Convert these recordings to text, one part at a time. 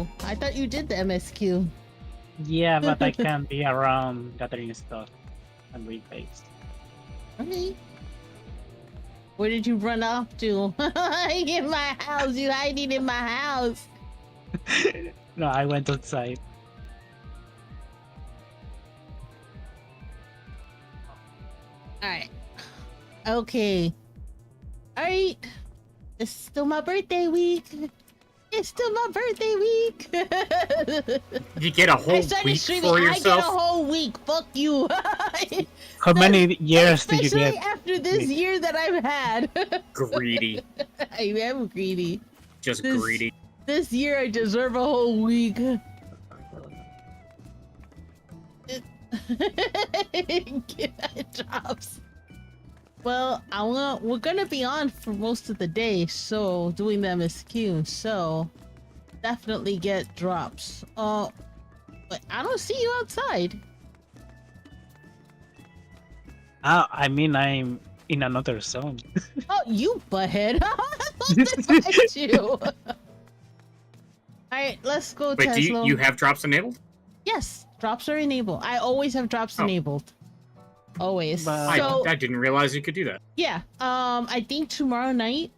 MSQ. I thought you did the MSQ. Yeah, but I can't be around gathering stuff and replace. Okay. Where did you run off to? In my house. You hiding in my house. No, I went outside. Alright. Okay. Alright. It's still my birthday week. It's still my birthday week. You get a whole week for yourself? I get a whole week. Fuck you. How many years did you get? Especially after this year that I've had. Greedy. I am greedy. Just greedy. This year I deserve a whole week. It drops. Well, we're gonna be on for most of the day, so doing the MSQ, so definitely get drops. But I don't see you outside. I mean, I'm in another zone. Oh, you butthead! That's you. Alright, let's go, Wait, Tesla. do you have drops enabled? Yes, drops are enabled. I always have drops enabled. Always. So, I didn't realize you could do that. yeah, I think tomorrow night,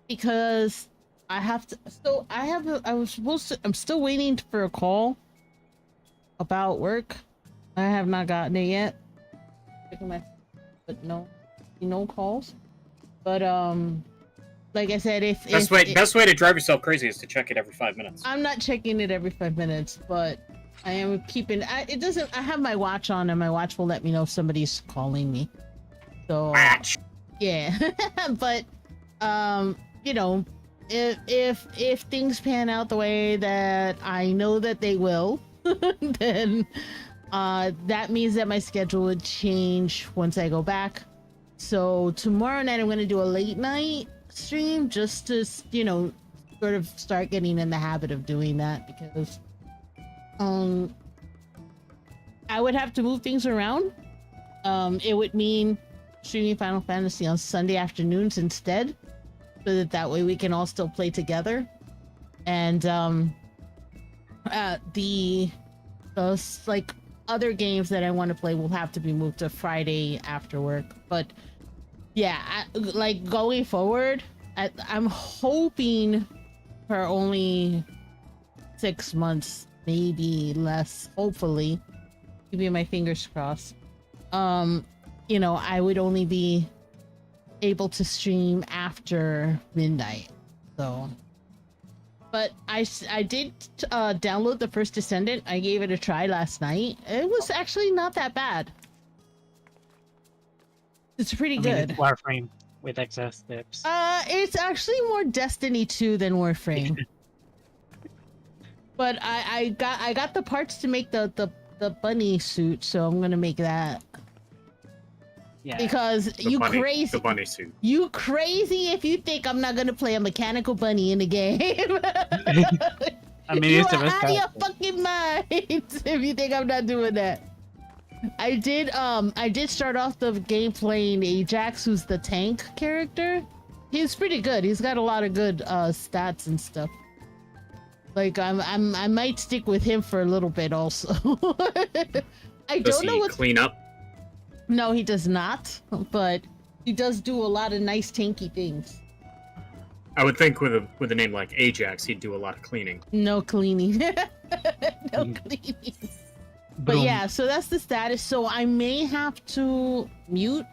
because I have to. So I'm still waiting for a call about work. I have not gotten it yet. But no calls. But like I said, best way to drive yourself crazy is to check it every 5 minutes. I'm not checking it every 5 minutes, but I am keeping. It doesn't. I have my watch on, and my watch will let me know if somebody's calling me. So yeah, but you know, if things pan out the way that I know that they will, then that means that my schedule would change once I go back. So tomorrow night I'm going to do a late night stream just to, you know, sort of start getting in the habit of doing that, because I would have to move things around. It would mean streaming Final Fantasy on Sunday afternoons instead, so that way we can all still play together. And the like other games that I want to play will have to be moved to Friday after work. But yeah, like going forward, I'm hoping for only 6 months, maybe less, hopefully. Keeping my fingers crossed. You know, I would only be able to stream after midnight. So, but I did download the first Descendant. I gave it a try last night. It was actually not that bad. It's pretty good. It's Warframe with excess tips. It's actually more Destiny 2 than Warframe. But I got the parts to make the bunny suit, so I'm gonna make that. Yeah. Because the bunny suit. You crazy if you think I'm not gonna play a mechanical bunny in the game. I mean, you it's are out of your fucking mind if you think I'm not doing that. I did start off the game playing Ajax, who's the tank character. He's pretty good. He's got a lot of good stats and stuff. Like I might stick with him for a little bit also. Does he clean up? No, he does not, but he does do a lot of nice tanky things. I would think with a name like Ajax, he'd do a lot of cleaning. No cleaning. No cleaning. But yeah, so that's the status. So I may have to mute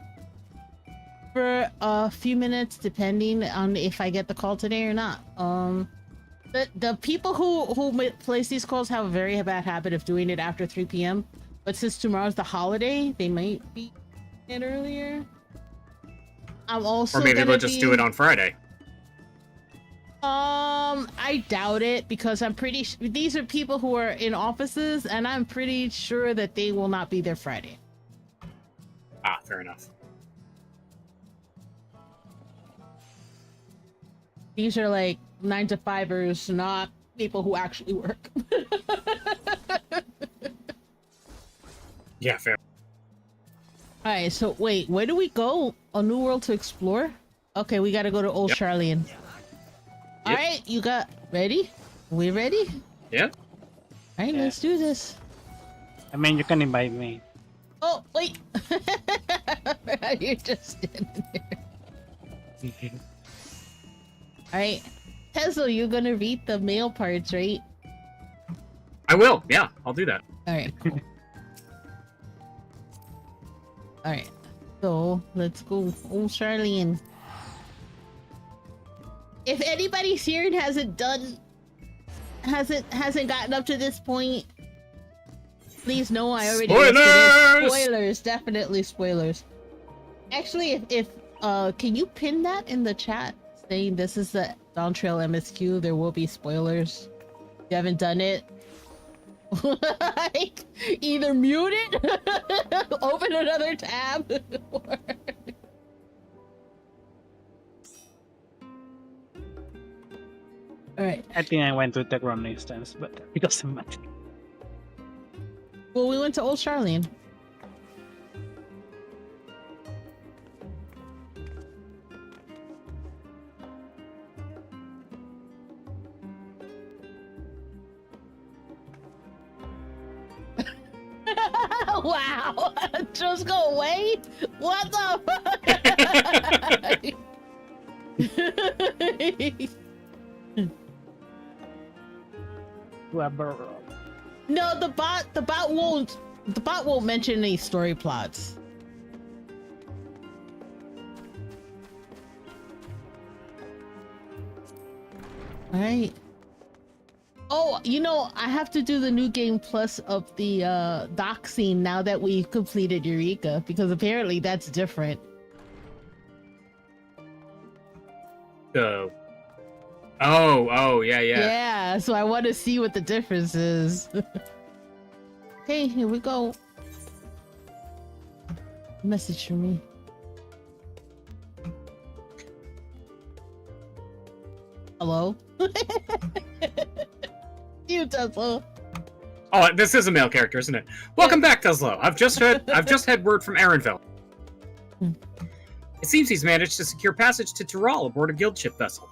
for a few minutes depending on if I get the call today or not. The people who place these calls have a very bad habit of doing it after 3 p.m. But since tomorrow's the holiday, they might be it earlier. I'm also or maybe they'll just do it on Friday. I doubt it, because I'm pretty these are people who are in offices, and I'm pretty sure that they will not be there Friday. Ah, fair enough. These are like 9-to-5ers, not people who actually work. Yeah, fair. Alright, so wait, where do we go? A new world to explore? Okay, we gotta go to Old Charlian. Alright, you got ready? We ready? Yeah. All right, let's do this. I mean, you can invite me. Oh, wait. You're just standing there. All right. Tesla, you're going to read the mail parts, right? I will. Yeah, I'll do that. All right, cool. All right. So, let's go. Oh, Charlene. If anybody's here and hasn't gotten up to this point, please know I already listed it. Spoilers, definitely spoilers. Actually, if can you pin that in the chat saying this is the Dawntrail MSQ? There will be spoilers. If you haven't done it, like, either mute it, open another tab, or... Alright. I think I went to the wrong instance, but it doesn't matter. Well, we went to Old Charlene. Wow! Just go away? What the fuck? No, the bot won't mention any story plots. All right. Oh, you know, I have to do the new game plus of the dock scene now that we've completed Eureka, because apparently that's different. Oh, yeah. Yeah, so I want to see what the difference is. Okay, here we go. Message from me. Hello? You, Tesla. Oh, this is a male character, isn't it? Welcome back, Tesla. I've just had word from Aaronville. It seems he's managed to secure passage to Tyrol aboard a guild ship vessel.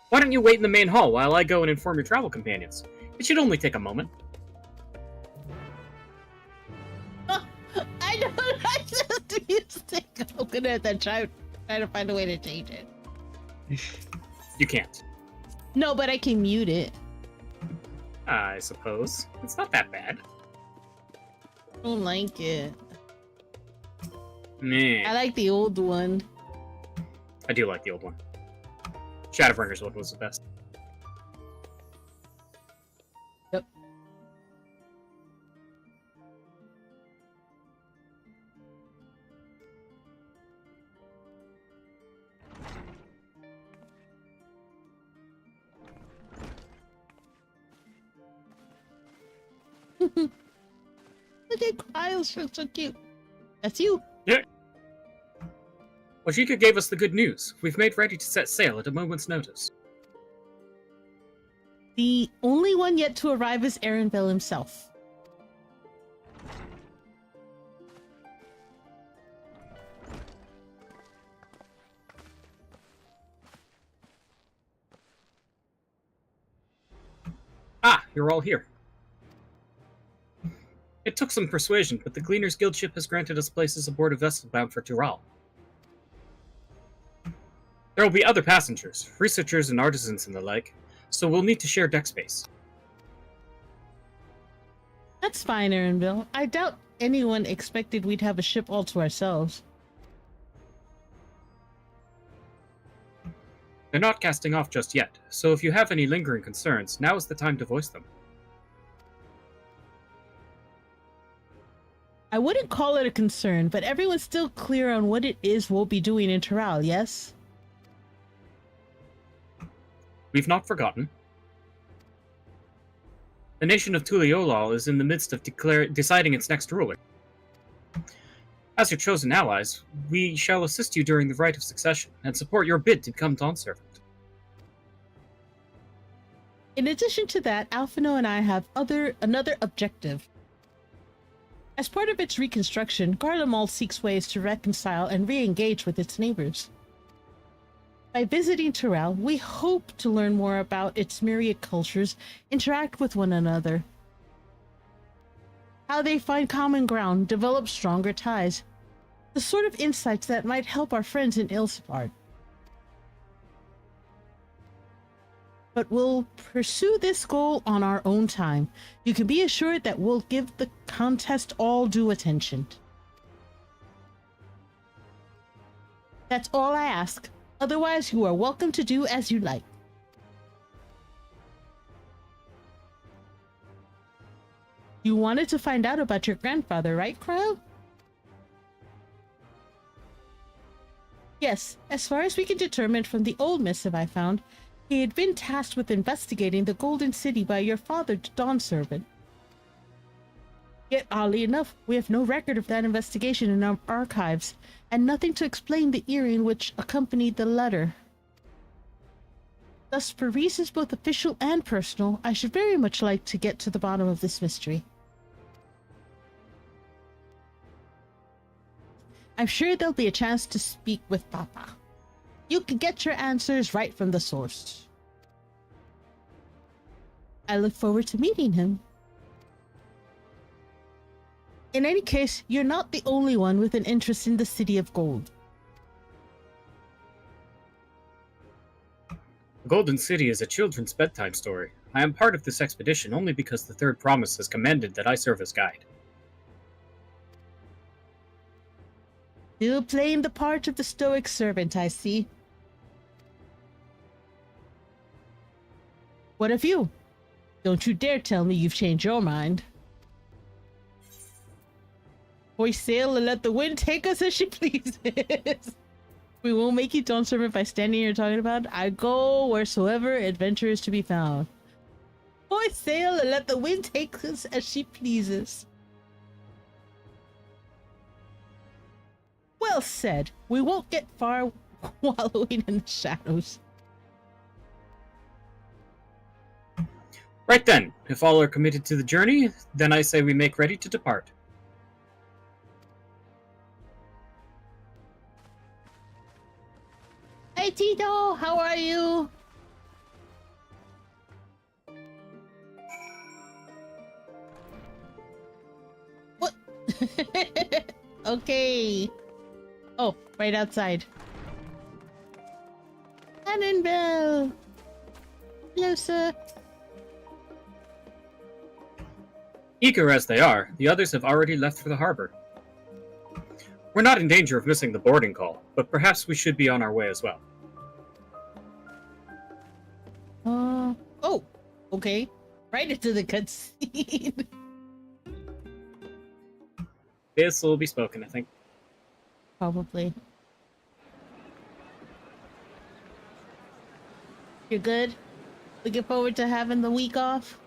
Why don't you wait in the main hall while I go and inform your travel companions? It should only take a moment. I don't. I just think I'm gonna have to try to find a way to change it. You can't. No, but I can mute it. I suppose. It's not that bad. I don't like it. Meh. I like the old one. I do like the old one. Shadowbringer's one was the best. Yep. Look at Kyle's so cute. That's you. Yeah. Wajika gave us the good news. We've made ready to set sail at a moment's notice. The only one yet to arrive is Aaronville himself. Ah, you're all here. It took some persuasion, but the Gleaner's Guild ship has granted us places aboard a vessel bound for Tyrol. There will be other passengers, researchers and artisans and the like, so we'll need to share deck space. That's fine, Aaronville. I doubt anyone expected we'd have a ship all to ourselves. They're not casting off just yet, so if you have any lingering concerns, now is the time to voice them. I wouldn't call it a concern, but everyone's still clear on what it is we'll be doing in Tyrol, yes? We've not forgotten. The nation of Tuliolal is in the midst of deciding its next ruler. As your chosen allies, we shall assist you during the rite of succession and support your bid to become Dawn Servant. In addition to that, Alphino and I have another objective. As part of its reconstruction, Garlemald seeks ways to reconcile and re-engage with its neighbors. By visiting Terrell, we hope to learn more about its myriad cultures, interact with one another, how they find common ground, develop stronger ties, the sort of insights that might help our friends in Ilsefard. But we'll pursue this goal on our own time. You can be assured that we'll give the contest all due attention. That's all I ask. Otherwise, you are welcome to do as you like. You wanted to find out about your grandfather, right, Crow? Yes, as far as we can determine from the old missive I found, he had been tasked with investigating the Golden City by your father, the Dawn Servant. Yet, oddly enough, we have no record of that investigation in our archives, and nothing to explain the earring which accompanied the letter. Thus, for reasons both official and personal, I should very much like to get to the bottom of this mystery. I'm sure there'll be a chance to speak with Papa. You can get your answers right from the source. I look forward to meeting him. In any case, you're not the only one with an interest in the City of Gold. The Golden City is a children's bedtime story. I am part of this expedition only because the Third Promise has commanded that I serve as guide. Still playing the part of the stoic servant, I see. What of you? Don't you dare tell me you've changed your mind. Hoist sail and let the wind take us as she pleases. We won't make you Dawn Servant by standing here talking about. I go wheresoever adventure is to be found. Hoist sail and let the wind take us as she pleases. Well said. We won't get far wallowing in the shadows. Right then, if all are committed to the journey, then I say we make ready to depart. Hey Tito, how are you? What? Okay. Oh, right outside. Annabelle! Hello, sir. Eager as they are, the others have already left for the harbor. We're not in danger of missing the boarding call, but perhaps we should be on our way as well. Oh, okay. Right into the cutscene. This will be spoken, I think. Probably. You're good? Looking forward to having the week off?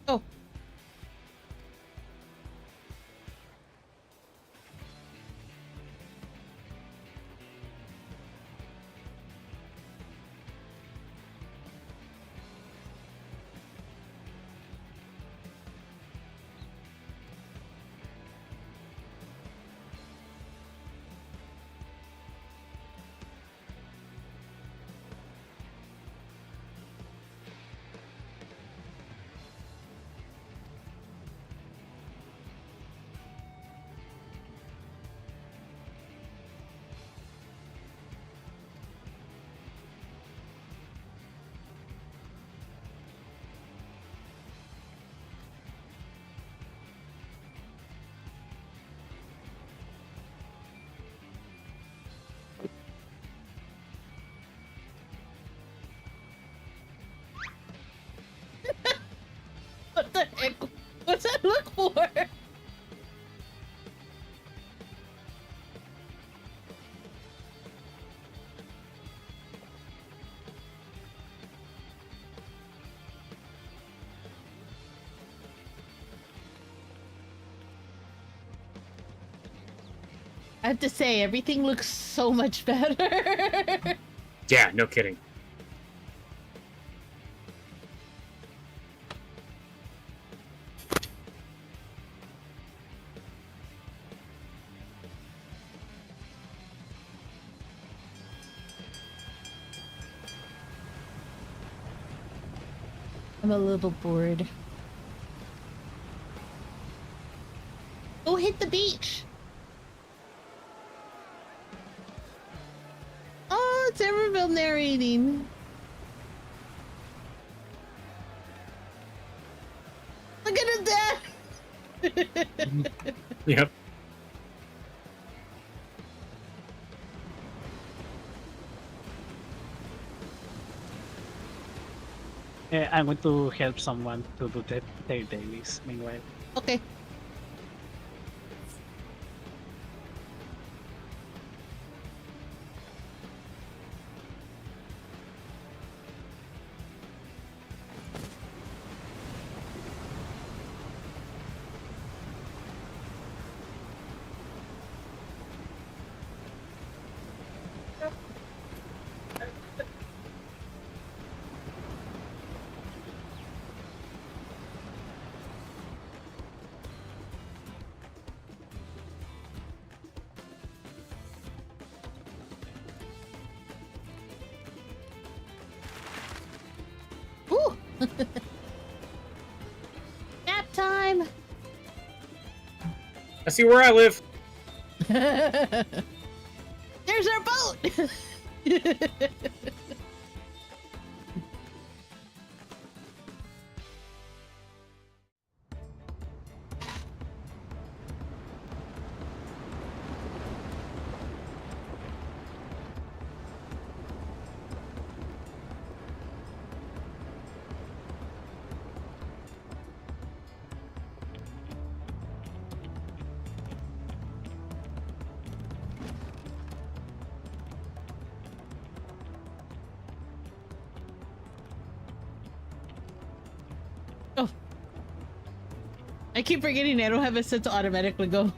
Oh. What the heck? What's that look for? I have to say, everything looks so much better. Yeah, no kidding. I'm a little bored. Go hit the beach. Oh, it's Everville narrating. Look at it there. Yep. I'm going to help someone to do their dailies meanwhile. Okay. Ooh. Nap time. I see where I live. There's our boat. Oh. I keep forgetting I don't have it set to automatically go.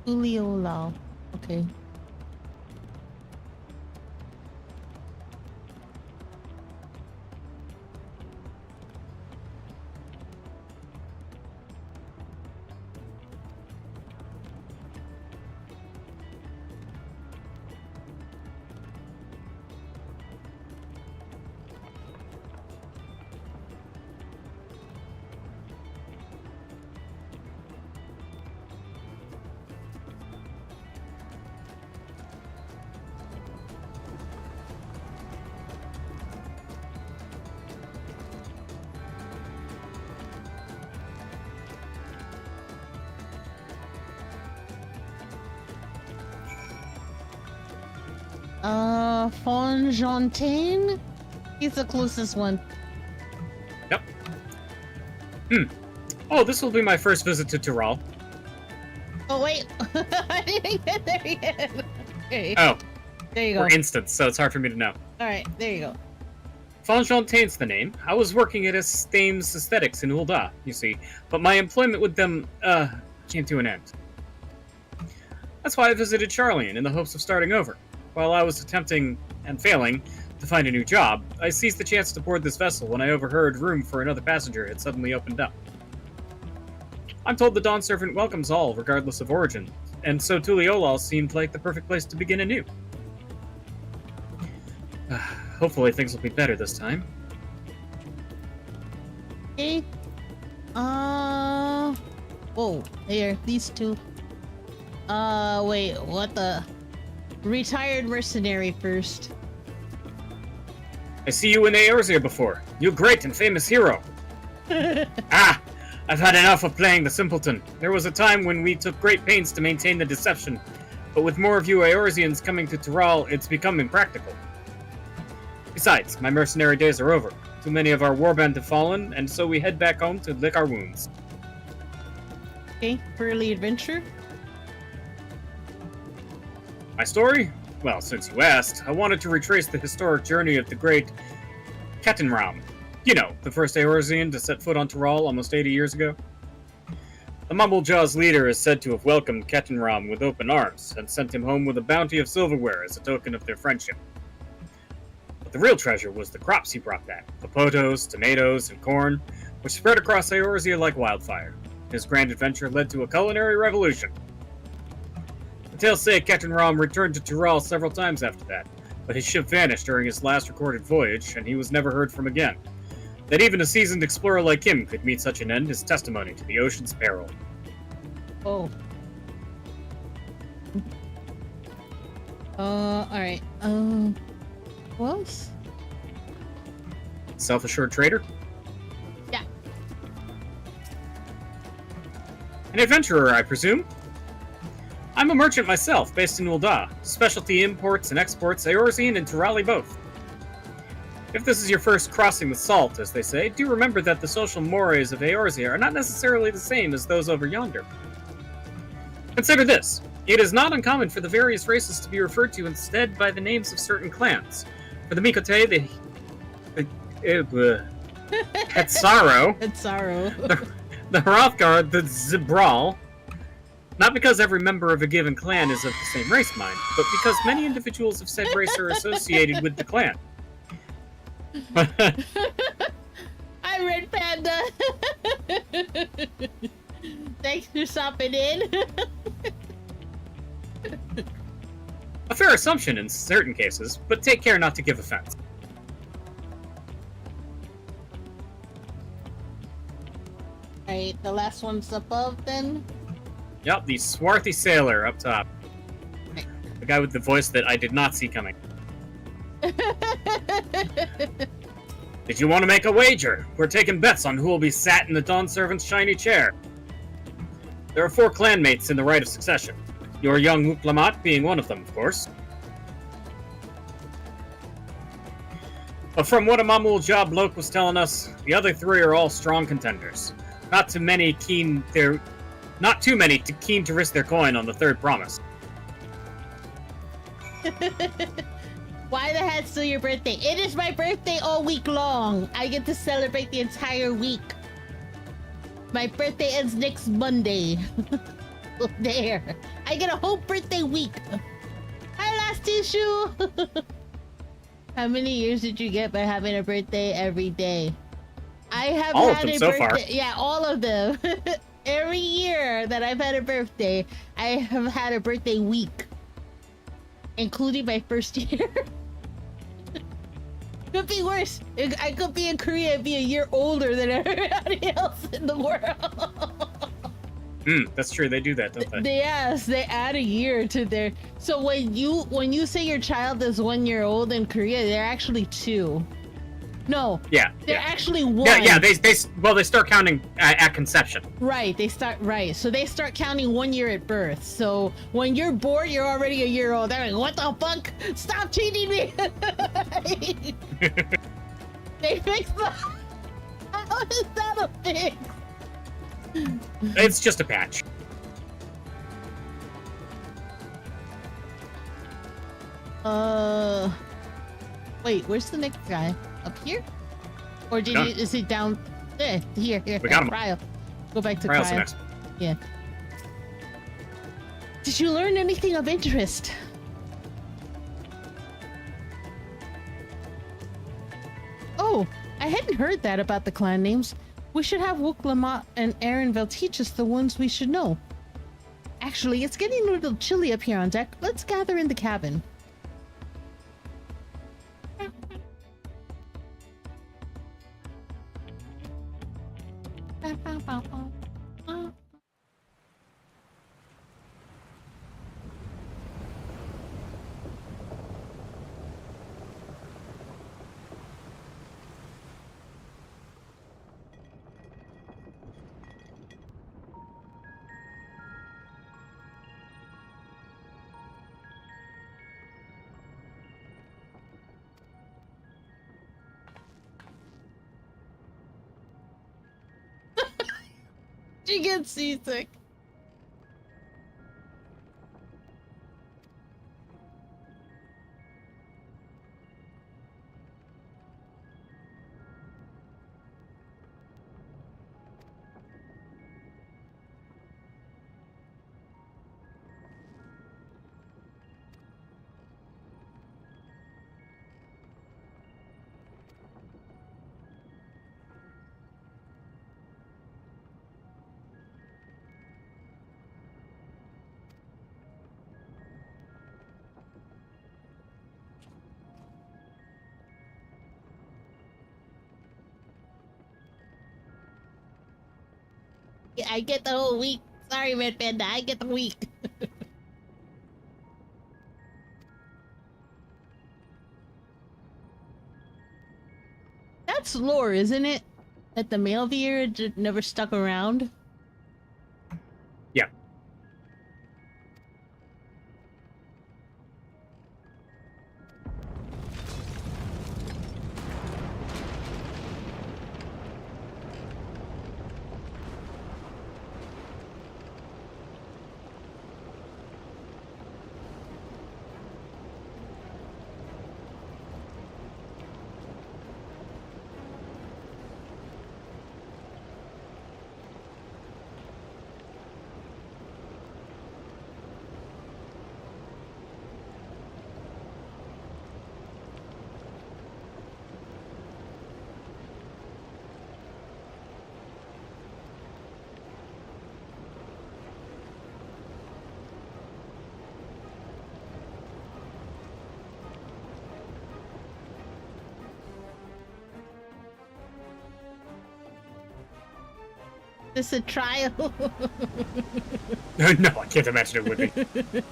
Julio. Okay. Fontaine? He's the closest one. Yep. Oh, this will be my first visit to Tyrol. Oh, wait. I didn't get there yet. Okay. Oh. There you go. We're instance, so it's hard for me to know. Alright, there you go. Fontaine's the name. I was working at Thames Aesthetics in Ulda, you see, but my employment with them, came to an end. That's why I visited Charlian in the hopes of starting over. While I was attempting, and failing, to find a new job, I seized the chance to board this vessel when I overheard room for another passenger had suddenly opened up. I'm told the Dawn Servant welcomes all, regardless of origin, and so Tuliolal seemed like the perfect place to begin anew. Hopefully things will be better this time. Okay. Whoa, here, these two. Wait, what the? Retired mercenary first. I see you in Eorzea before. You great and famous hero. I've had enough of playing the simpleton. There was a time when we took great pains to maintain the deception, but with more of you Eorzeans coming to Tural, it's become impractical. Besides, my mercenary days are over. Too many of our warband have fallen, and so we head back home to lick our wounds. Okay, early adventure. My story? Well, since you asked, I wanted to retrace the historic journey of the great Ketenram. You know, the first Eorzean to set foot on Tural almost 80 years ago. The Mumblejaw's leader is said to have welcomed Ketenram with open arms, and sent him home with a bounty of silverware as a token of their friendship. But the real treasure was the crops he brought back, the potos, tomatoes, and corn, which spread across Eorzea like wildfire. His grand adventure led to a culinary revolution. The tales say Ketenram returned to Tural several times after that, but his ship vanished during his last recorded voyage, and he was never heard from again. That even a seasoned explorer like him could meet such an end is testimony to the ocean's peril. Oh. Alright. What else? Self-assured trader? Yeah. An adventurer, I presume? I'm a merchant myself, based in Ul'dah. Specialty imports and exports, Eorzean and Turali both. If this is your first crossing the salt, as they say, do remember that the social mores of Eorzea are not necessarily the same as those over yonder. Consider this. It is not uncommon for the various races to be referred to instead by the names of certain clans. For the Mikote, the Hetsaro, Hetsaro. the Hrothgar, the Zibral. Not because every member of a given clan is of the same race mind, but because many individuals of said race are associated with the clan. Hi, Red Panda. Thanks for stopping in. A fair assumption in certain cases, but take care not to give offense. Alright, the last one's above then. Yep, the swarthy sailor up top. Right. The guy with the voice that I did not see coming. Did you want to make a wager? We're taking bets on who will be sat in the Dawn Servant's shiny chair. There are 4 clanmates in the right of succession. Your young Muplamat being one of them, of course. But from what a Mamul-Jah bloke was telling us, the other 3 are all strong contenders. Not too many keen to risk their coin on the 3rd promise. Why the heck's still your birthday? It is my birthday all week long. I get to celebrate the entire week. My birthday ends next Monday. There. I get a whole birthday week. Hi, last tissue. How many years did you get by having a birthday every day? I have all had of them a so birthday. far. Yeah, all of them. Every year that I've had a birthday, I have had a birthday week, including my first year. Could be worse. I could be in Korea and be a year older than everybody else in the world. That's true. They do that, don't they? Yes, they add a year to their. So when you say your child is 1 year old in Korea, they're actually 2. No. Yeah. They're actually 1. Yeah. They start counting at conception. Right. They start right. So they start counting 1 year at birth. So when you're born, you're already a year old. They're like, what the fuck? Stop cheating me! They fixed the. How is that a fix? It's just a patch. Wait, where's the next guy? Up here? Or is he down there? Here. We got him. Cryo. Go back to Cryo's the Cryo. next. Yeah. Did you learn anything of interest? Oh, I hadn't heard that about the clan names. We should have Wook Lamont and Aaronville teach us the ones we should know. Actually, it's getting a little chilly up here on deck. Let's gather in the cabin. She gets seasick. Yeah, I get the whole week. Sorry, Red Panda, I get the week. That's lore, isn't it? That the male deer never stuck around? Yeah. This a trial? No, I can't imagine it would be.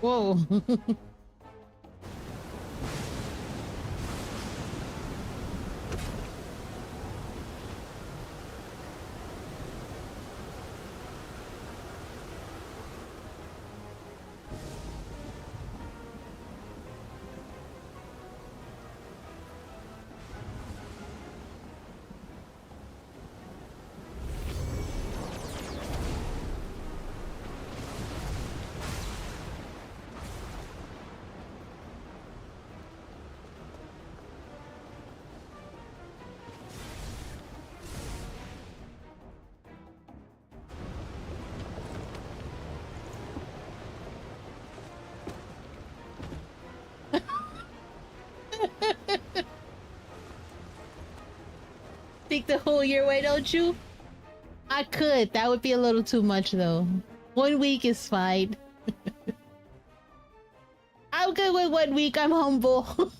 Whoa. Think the whole year away, don't you? I could. That would be a little too much, though. 1 week is fine. I'm good with 1 week. I'm humble.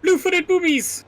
Blue-footed boobies!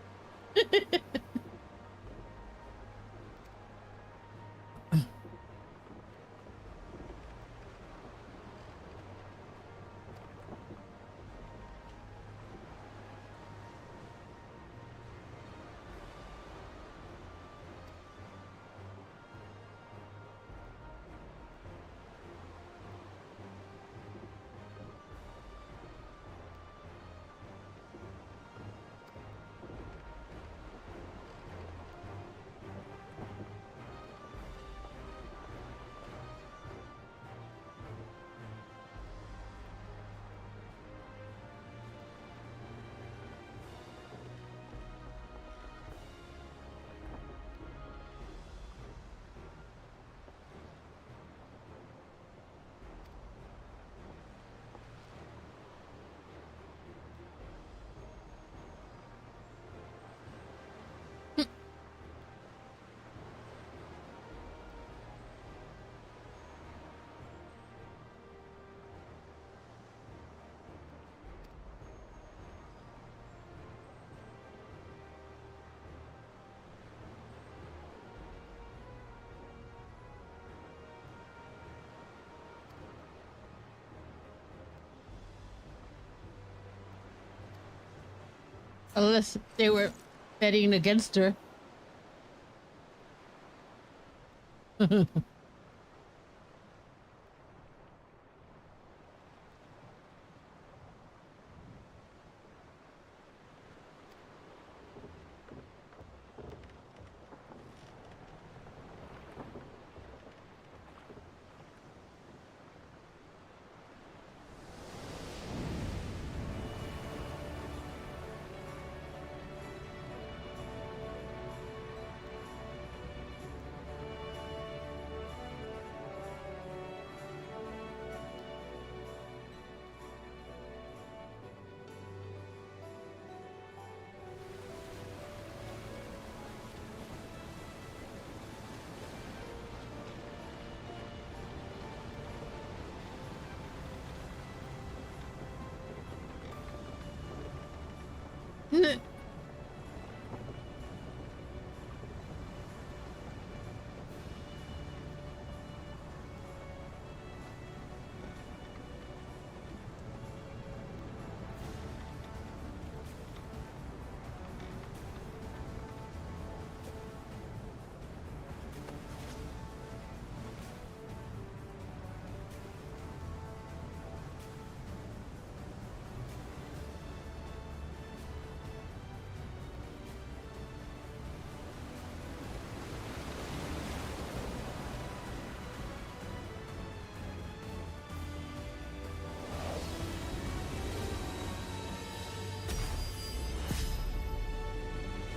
Unless they were betting against her.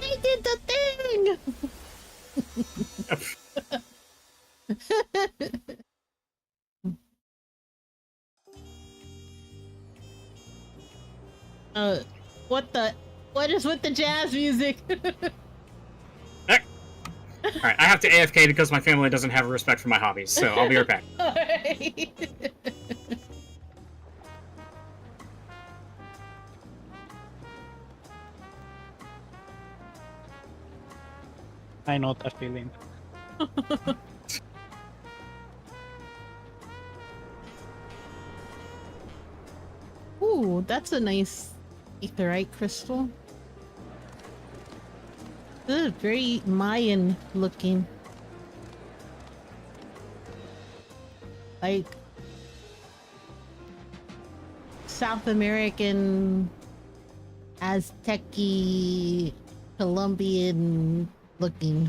They did the thing! What is with the jazz music? Alright, I have to AFK because my family doesn't have respect for my hobbies, so I'll be right back. Alright. I know that feeling. Ooh, that's a nice aetherite crystal. This is very Mayan looking. Like South American, Aztec-y, Colombian looking.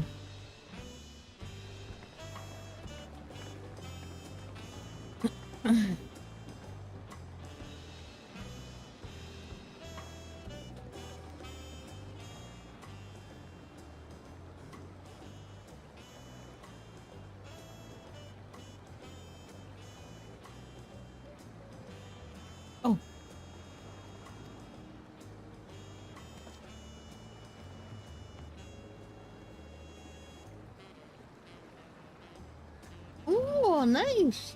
Oh. Oh, nice.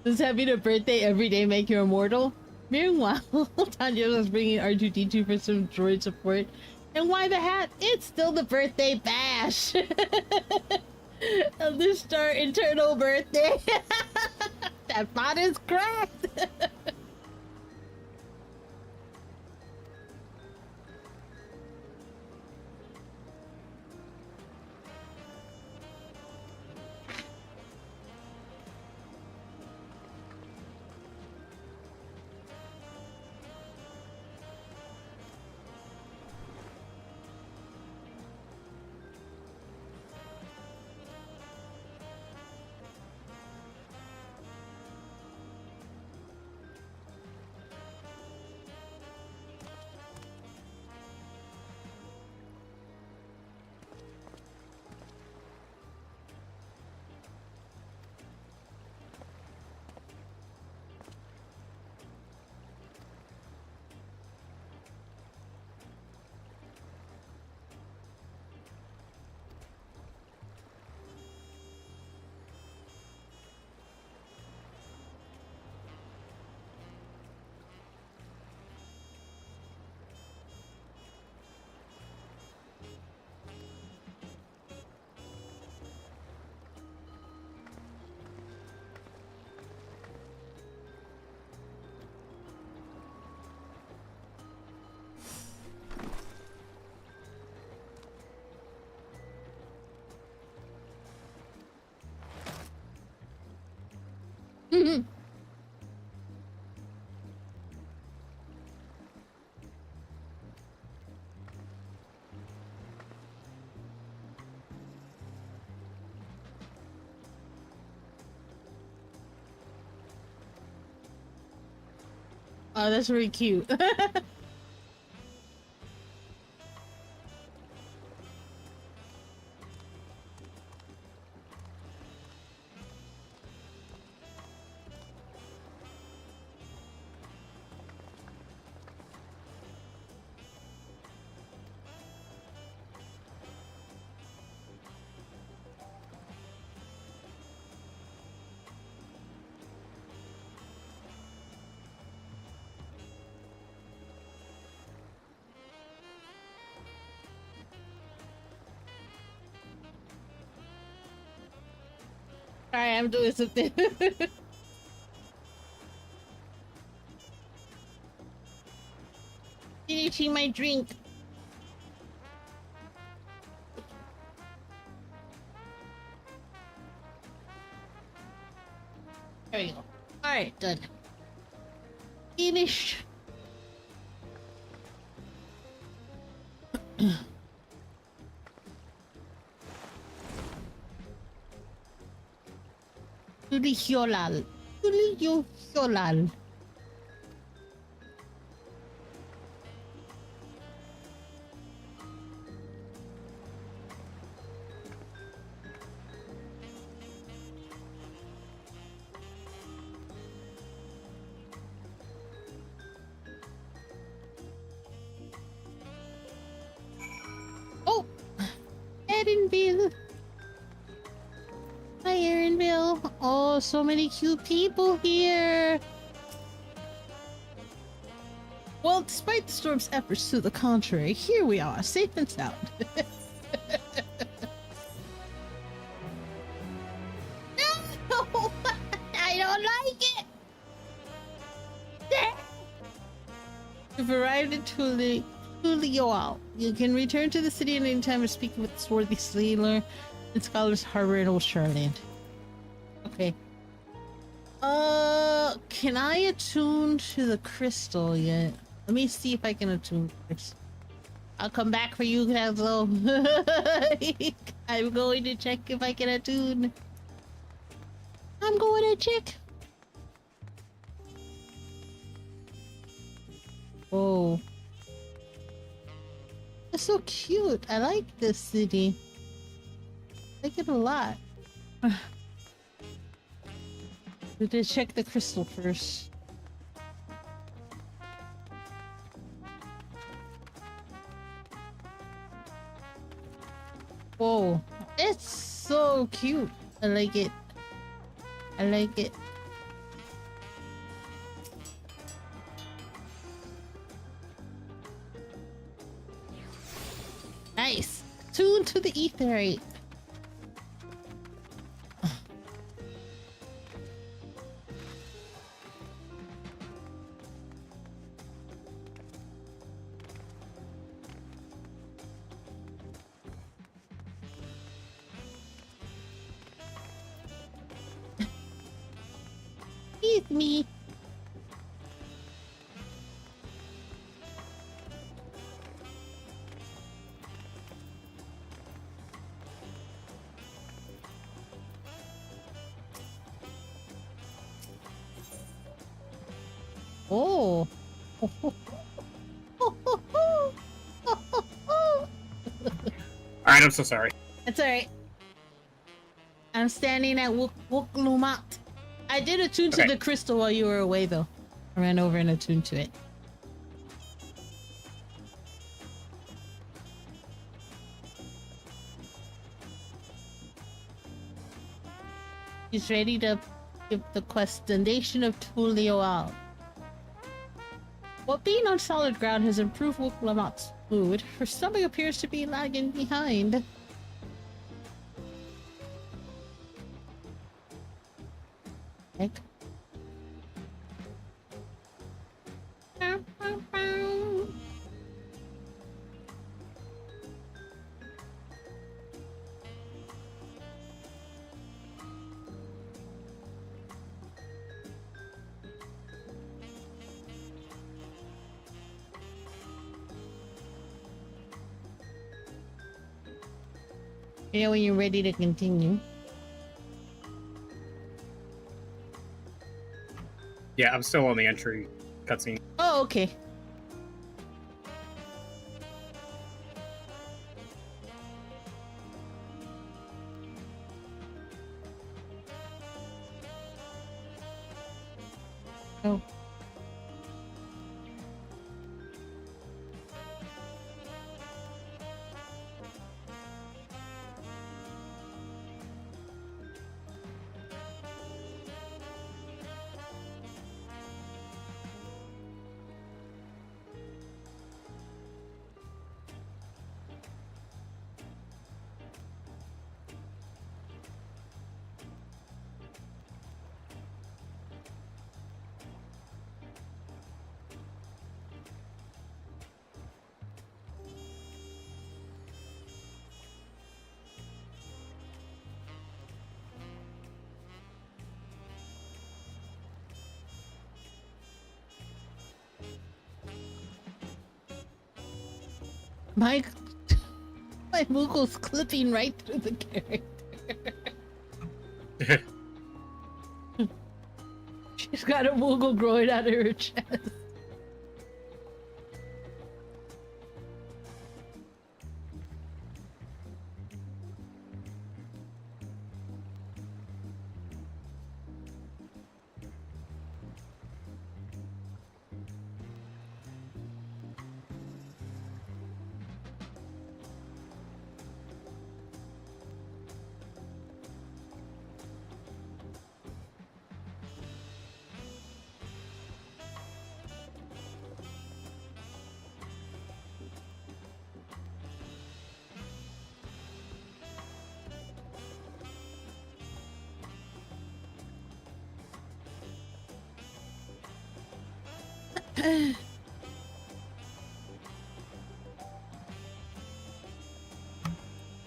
Does having a birthday every day make you immortal? Meanwhile, Tanya was bringing R2D2 for some droid support. And why the hat? It's still the birthday bash! Of the Star Eternal birthday! That bot is cracked! Oh, that's really cute. Sorry, I'm doing something. Finishing my drink. There we go. Alright, done. Finish. Tulihyolal. Tulihyolal. Erenville. Hi, Erenville. Oh, so many cute people here. Well, despite the storm's efforts to the contrary, here we are, safe and sound. No! I don't like it! You've arrived in Tulioal. You can return to the city at any time to speak with the swarthy sailor in Scholar's Harbor in Old Shoreland. Okay. Can I attune to the crystal yet? Let me see if I can attune this. I'll come back for you, Castle. I'm going to check if I can attune. I'm going to check. Oh. It's so cute. I like this city. I like it a lot. We did check the crystal first. Whoa. It's so cute. I like it. I like it. Nice. Tune to the etherite. It's me. Oh. Alright, I'm so sorry. That's alright. I'm standing at Wuklumat. I did attune to Okay. the crystal while you were away, though. I ran over and attuned to it. He's ready to give the quest the Nation of Tulioal. While being on solid ground has improved Wuklumat's mood, her stomach appears to be lagging behind. Heck. You know when you're ready to continue. Yeah, I'm still on the entry cutscene. Oh, okay. Oh. My Moogle's clipping right through the character. She's got a Moogle growing out of her chest.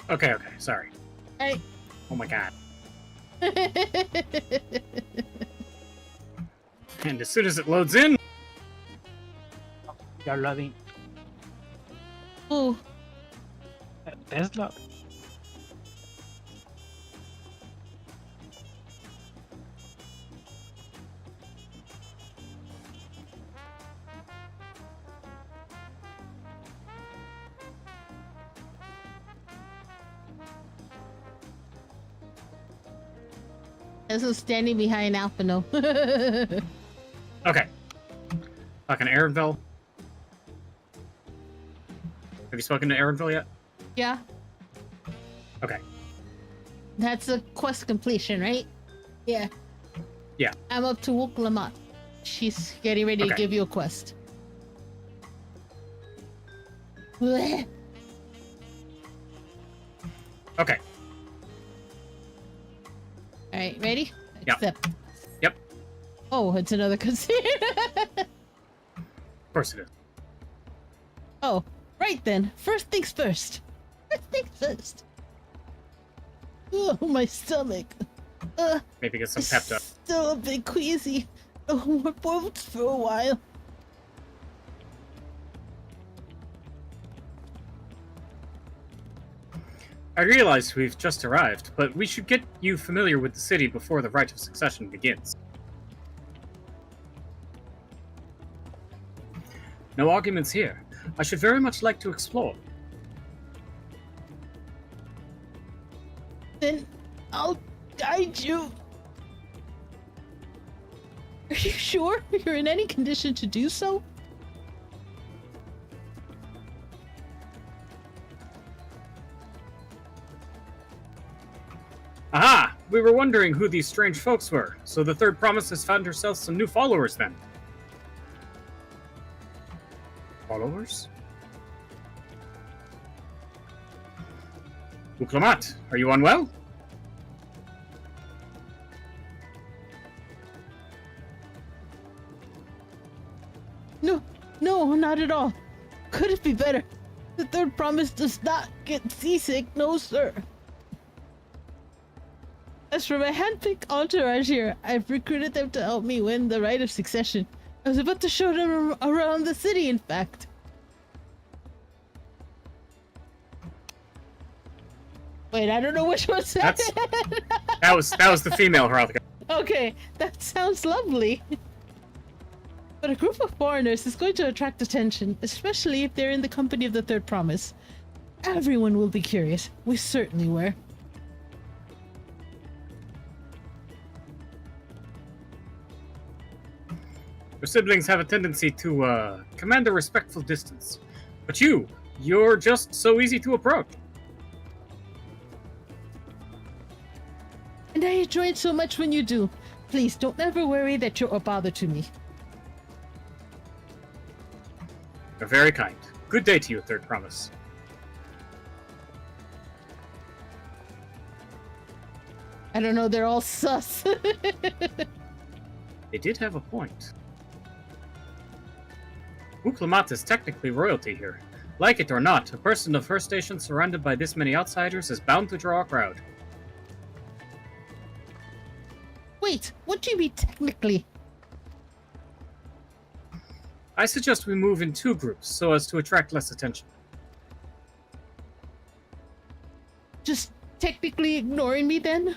Okay, sorry. Hey. Oh my god. And as soon as it loads in... You're loading. Oh. Tesla. This is standing behind Alphino. Okay. Fucking Aaronville. Have you spoken to Aaronville yet? Yeah. Okay. That's a quest completion, right? Yeah. Yeah. I'm up to Wuklamat. She's getting ready to Okay. give you a quest. Blech. Okay. Alright, ready? Yep. Accept. Yep. Oh, it's another cutscene. Of course it is. Oh, right then. First things first. First things first. Oh, my stomach. Maybe get some pepped up. Still a bit queasy. No more boats for a while. I realize we've just arrived, but we should get you familiar with the city before the rite of succession begins. No arguments here. I should very much like to explore. Then I'll guide you. Are you sure you're in any condition to do so? Aha! We were wondering who these strange folks were, so the Third Promise has found herself some new followers then. Followers? Uklamat, are you unwell? No, not at all. Could it be better? The Third Promise does not get seasick, no sir. As for my handpicked entourage here, I've recruited them to help me win the rite of succession. I was about to show them around the city, in fact. Wait, I don't know which one said it. That was the female Hralka. Okay, that sounds lovely. But a group of foreigners is going to attract attention, especially if they're in the company of the Third Promise. Everyone will be curious. We certainly were. Your siblings have a tendency to command a respectful distance. But you're just so easy to approach. And I enjoy it so much when you do. Please don't ever worry that you're a bother to me. You're very kind. Good day to you, Third Promise. I don't know, they're all sus. They did have a point. Uklamat is technically royalty here. Like it or not, a person of her station surrounded by this many outsiders is bound to draw a crowd. Wait, what do you mean technically? I suggest we move in 2 groups so as to attract less attention. Just technically ignoring me then?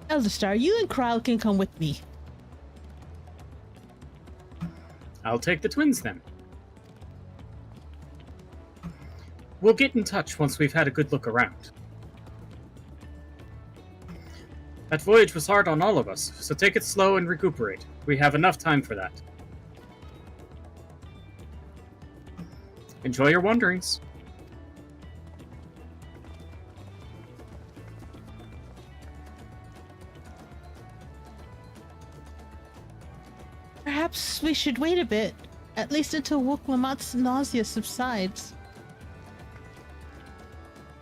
Elderstar, you and Kral can come with me. I'll take the twins then. We'll get in touch once we've had a good look around. That voyage was hard on all of us, so take it slow and recuperate. We have enough time for that. Enjoy your wanderings. Perhaps we should wait a bit, at least until Wuklamat's nausea subsides.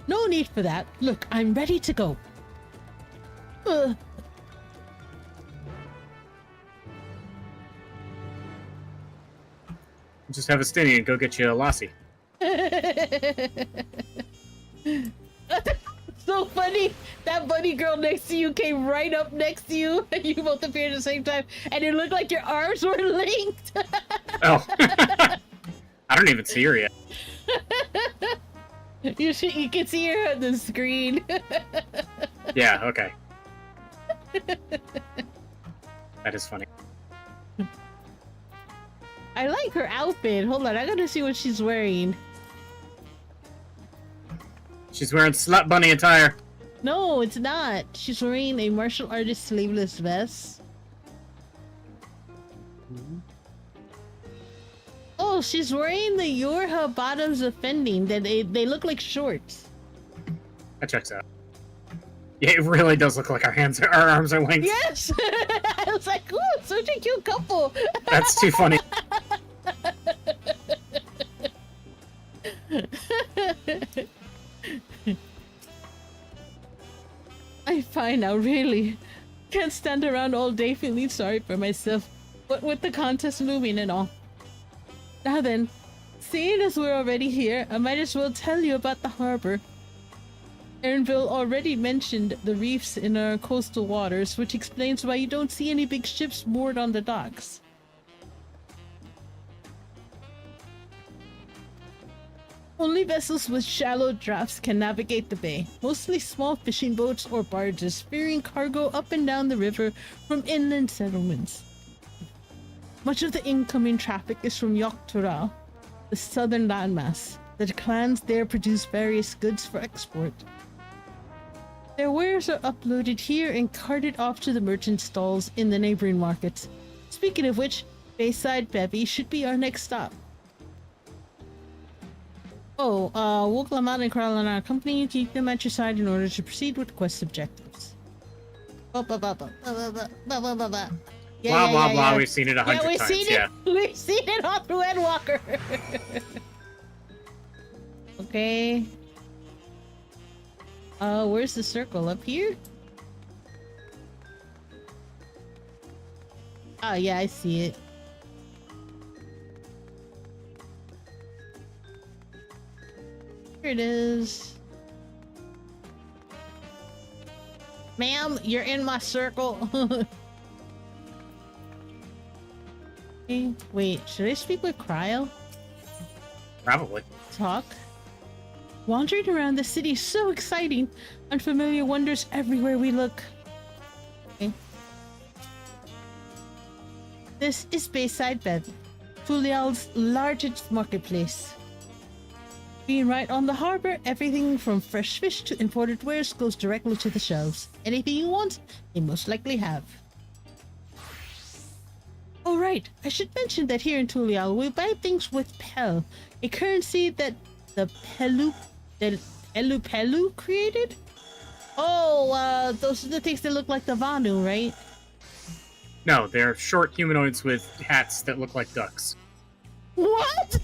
No need for that. Look, I'm ready to go. Just have a stinny and go get you a lassie. So funny. That bunny girl next to you came right up next to you, and you both appeared at the same time, and it looked like your arms were linked. Oh. I don't even see her yet. You can see her on the screen. Yeah, okay. That is funny. I like her outfit. Hold on, I gotta see what she's wearing. She's wearing slut bunny attire. No, it's not. She's wearing a martial artist sleeveless vest. Oh, she's wearing the Yorha bottoms offending. They look like shorts. That checks out. Yeah, it really does look like our arms are linked. Yes! I was like, ooh, such a cute couple. That's too funny. I'm fine now, really. Can't stand around all day feeling sorry for myself. But with the contest looming and all. Now then, seeing as we're already here, I might as well tell you about the harbor. Erinville already mentioned the reefs in our coastal waters, which explains why you don't see any big ships moored on the docks. Only vessels with shallow drafts can navigate the bay, mostly small fishing boats or barges ferrying cargo up and down the river from inland settlements. Much of the incoming traffic is from Yoktural, the southern landmass. The clans there produce various goods for export. Their wares are uploaded here and carted off to the merchant stalls in the neighboring markets. Speaking of which, Bayside Bevy should be our next stop. Oh, we'll climb out and crawl on our company and keep them at your side in order to proceed with quest objectives. Blah, blah, blah. We've seen it 100 we've times, seen it. We've seen it all through Endwalker. Okay. Where's the circle? Up here? Oh, yeah, I see it. Here it is. Ma'am, you're in my circle. Okay, wait, should I speak with Cryo? Probably. Talk? Wandering around the city is so exciting. Unfamiliar wonders everywhere we look. Okay. This is Bayside Bevy, Tulial's largest marketplace. Being right on the harbor, everything from fresh fish to imported wares goes directly to the shelves. Anything you want, they most likely have. Oh right, I should mention that here in Tulial, we buy things with Pel, a currency that the Pelu created? Oh, those are the things that look like the Vanu, right? No, they're short humanoids with hats that look like ducks. What?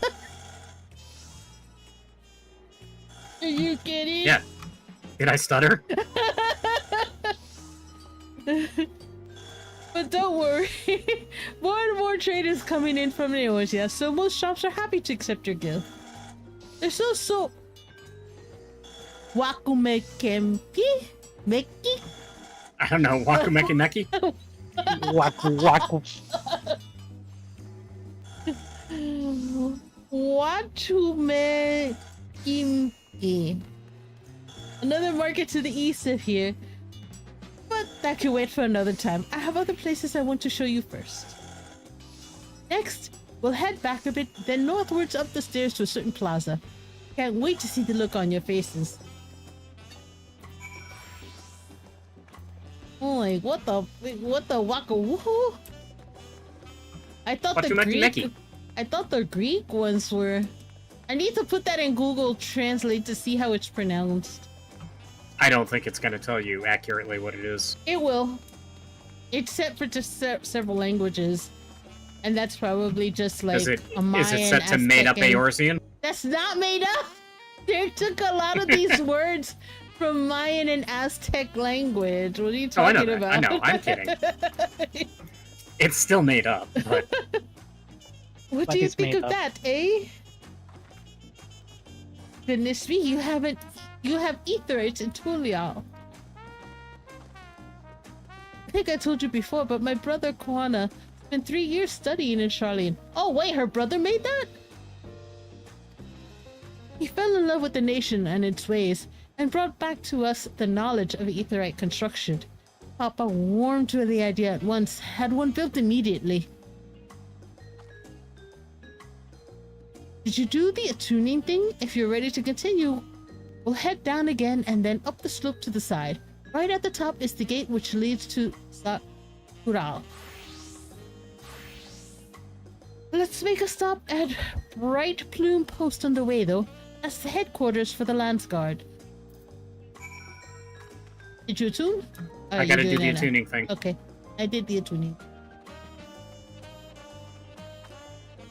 Are you kidding? Yeah. Did I stutter? But don't worry, more and more trade is coming in from Neosia, so most shops are happy to accept your gift. There's also Wakumekempi? Meki? I don't know. Wakumeki Meki? Waku waku. Watumekimpi. Another market to the east of here. But that can wait for another time. I have other places I want to show you first. Next, we'll head back a bit, then northwards up the stairs to a certain plaza. Can't wait to see the look on your faces. Oh, like, what the waka woohoo? I thought the Greek ones were... I need to put that in Google Translate to see how it's pronounced. I don't think it's going to tell you accurately what it is. It will. It's set for just several languages. And that's probably just like a Mayan, is it set to Aztec, made up Eorzean? That's not made up! They took a lot of these words from Mayan and Aztec language. What are you talking about? I know, I'm kidding. It's still made up, but... What But do you it's think made of that, eh? Goodness me, you have etherites in Tulial. I think I told you before, but my brother Kana spent 3 years studying in Charlene. Oh wait, her brother made that? He fell in love with the nation and its ways, and brought back to us the knowledge of etherite construction. Papa warmed to the idea at once, had one built immediately. Did you do the attuning thing? If you're ready to continue, we'll head down again and then up the slope to the side. Right at the top is the gate which leads to Sakural. Let's make a stop at Bright Plume Post on the way, though. That's the headquarters for the Lance Guard. Did you attune? Oh, I gotta do the now. attuning thing. Okay, I did the attuning.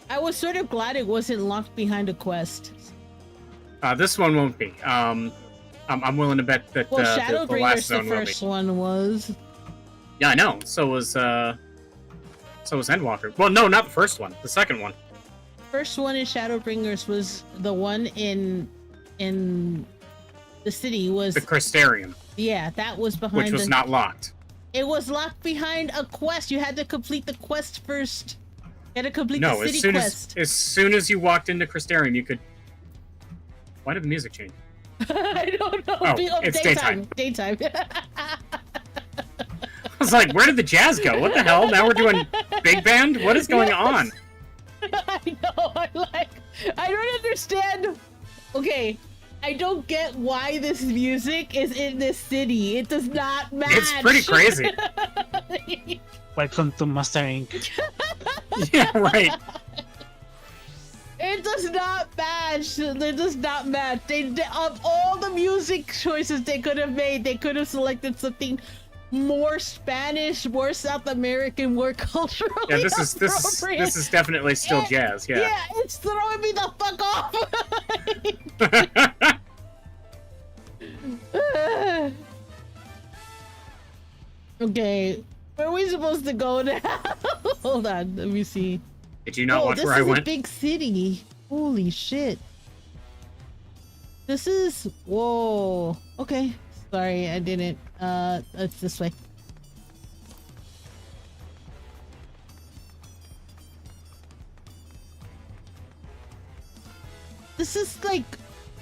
I was sort of glad it wasn't locked behind a quest. This one won't be. I'm willing to bet that Well, the last Shadowbringers, the zone will be. first one was. Yeah, I know. So was Endwalker. Well, no, not the first one. The second one. First one in Shadowbringers was the one in the city was The Crystarium, yeah, that was behind which was not locked. It was locked behind a quest. You had to complete the quest first. You had to complete No, the city quest. as soon as you walked into Crystarium, you could. Why did the music change? I don't know. Oh, it's daytime. Daytime. I was like, where did the jazz go? What the hell? Now we're doing big band? What is going on? I know. I don't understand. Okay, I don't get why this music is in this city. It does not match. It's pretty crazy. Welcome to Master Inc. Yeah, right. It does not match. It does not match. They of all the music choices they could have made, they could have selected something more Spanish, more South American, more culturally Yeah, this is definitely still jazz. Yeah. Yeah, it's throwing me the fuck off. Okay, where are we supposed to go now? Hold on, let me see. Did you not watch this where I is went? a big city. Holy shit. This is... Whoa. Okay. Sorry, I didn't. It's this way. This is like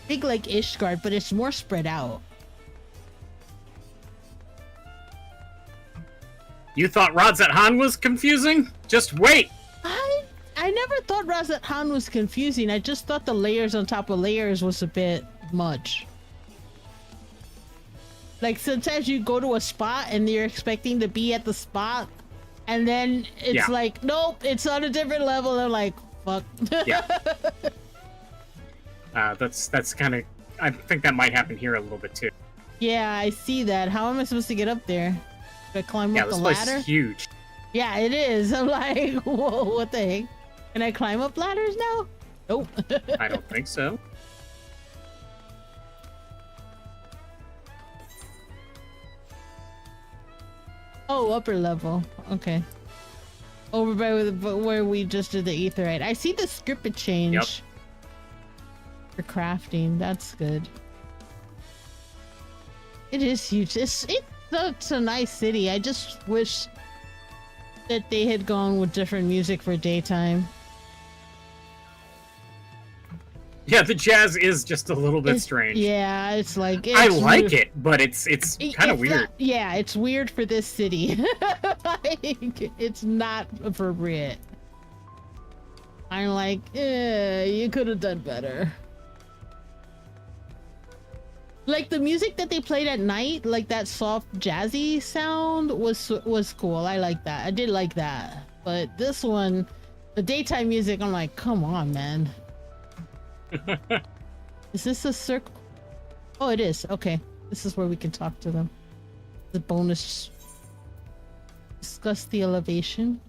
big like Ishgard, but it's more spread out. You thought Radzat Han was confusing? Just wait! I never thought Razat Han was confusing. I just thought the layers on top of layers was a bit much. Like sometimes you go to a spot and you're expecting to be at the spot, and then it's like, nope, it's on a different level. I'm like, fuck. Yeah. That's kind of. I think that might happen here a little bit too. Yeah, I see that. How am I supposed to get up there? Do I climb up the this ladder? place is huge. Yeah, it is. I'm like, whoa, what the heck? Can I climb up ladders now? Nope. I don't think so. Oh, upper level. Okay. Over by where we just did the etherite. I see the script change. Yep. For crafting. That's good. It is huge. It's a nice city. I just wish that they had gone with different music for daytime. Yeah, the jazz is just a little bit strange. Yeah, it's like I like it, but it's kind of weird. Yeah, it's weird for this city. It's not appropriate. I'm like, you could have done better. Like the music that they played at night, like that soft jazzy sound was cool. I like that. I did like that. But this one, the daytime music, I'm like, come on, man. Is this a circle? Oh, it is. Okay. This is where we can talk to them. The bonus. Discuss the elevation.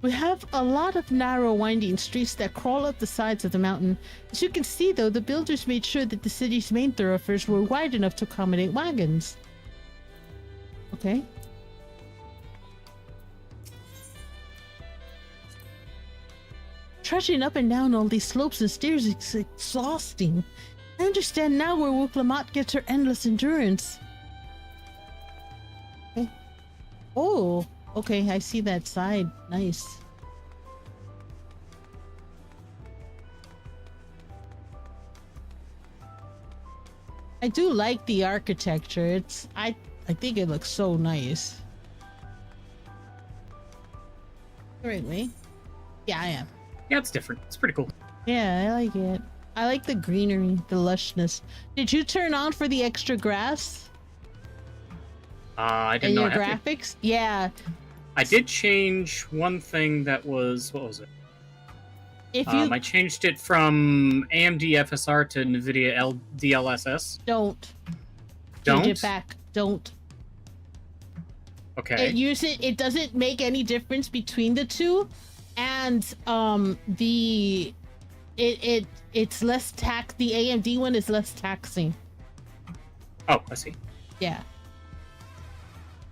We have a lot of narrow, winding streets that crawl up the sides of the mountain. As you can see, though, the builders made sure that the city's main thoroughfares were wide enough to accommodate wagons. Okay. Trudging up and down all these slopes and stairs is exhausting. I understand now where Wuklamat gets her endless endurance. Okay. Oh, okay, I see that side. Nice. I do like the architecture. I think it looks so nice. Right way? Yeah, I am. Yeah, it's different. It's pretty cool. Yeah, I like it. I like the greenery, the lushness. Did you turn on for the extra grass? I didn't in know your I had to. graphics? Yeah. I did change one thing that was, what was it? If you I changed it from AMD FSR to NVIDIA DLSS. don't Don't? change it back. Don't. Okay. It doesn't make any difference between the two, and it's less tax. The AMD one is less taxing. Oh, I see. Yeah.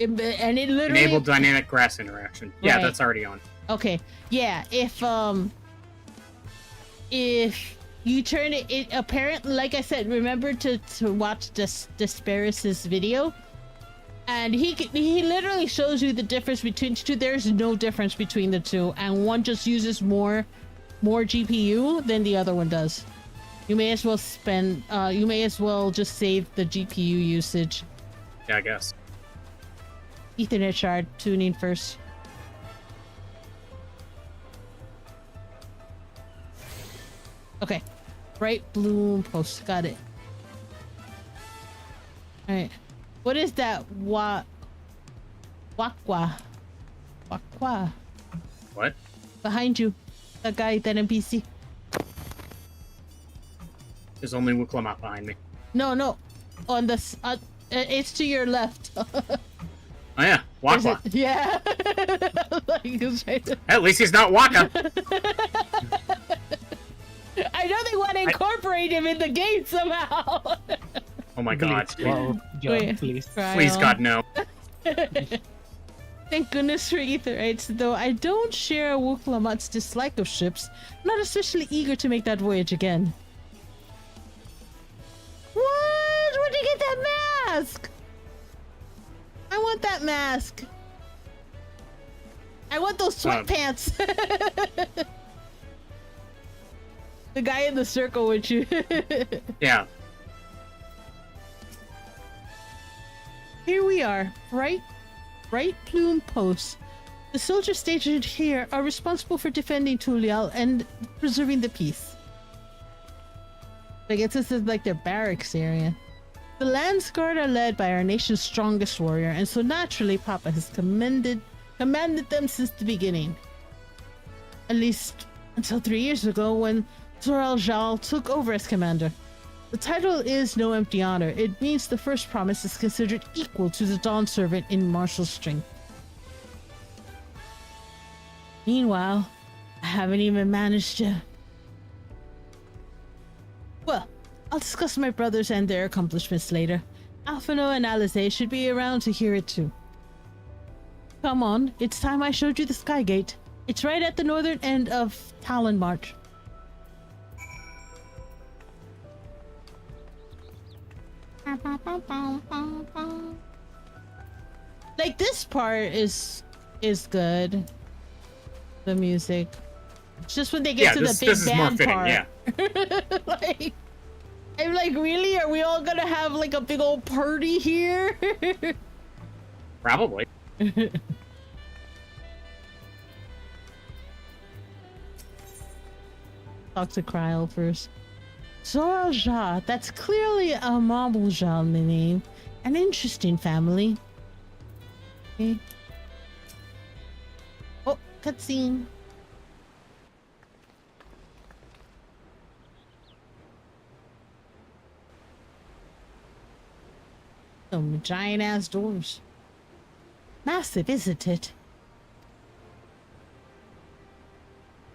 And it literally Enable dynamic grass interaction. Yeah, Right. that's already on. Okay. Yeah. If you turn it apparently, like I said, remember to watch Desparis's video, and he literally shows you the difference between the two. There's no difference between the two, and one just uses more GPU than the other one does. You may as well just save the GPU usage. Yeah, I guess. Ethernet shard tuning first. Okay. Bright bloom post. Got it. Alright. What is that? Wakwa. What? Behind you. That guy, that NPC. There's only Wuklamat behind me. No. On the... it's to your left. Oh yeah, Waka. Yeah. Like, it's right there. At least he's not Waka. I know they want to incorporate him in the game somehow. Oh my god. Whoa, John, Wait. please. Please, God, no. Thank goodness for Etherites, though I don't share Wuklamat's dislike of ships. I'm not especially eager to make that voyage again. What? Where'd you get that mask? I want that mask. I want those sweatpants. The guy in the circle with you. Yeah. Here we are, bright plume posts. The soldiers stationed here are responsible for defending Tulial and preserving the peace. I guess this is like their barracks area. The Lance Guard are led by our nation's strongest warrior, and so naturally Papa has commanded them since the beginning. At least until 3 years ago when Zoral Jal took over as commander. The title is no empty honor. It means the first promise is considered equal to the Dawn Servant in martial strength. Meanwhile, I haven't even managed to... Well, I'll discuss my brothers and their accomplishments later. Alphino and Alize should be around to hear it too. Come on, it's time I showed you the Skygate. It's right at the northern end of Talon March. Like, this part is good. The music. It's just when they get to the big band part. Yeah. Like, I'm like, really? Are we all gonna have like a big old party here? Probably. Talk to Kryl first. Zoral Jal, that's clearly a Mabul Jal name. An interesting family. Okay. Oh, cutscene. Some giant ass doors. Massive, isn't it?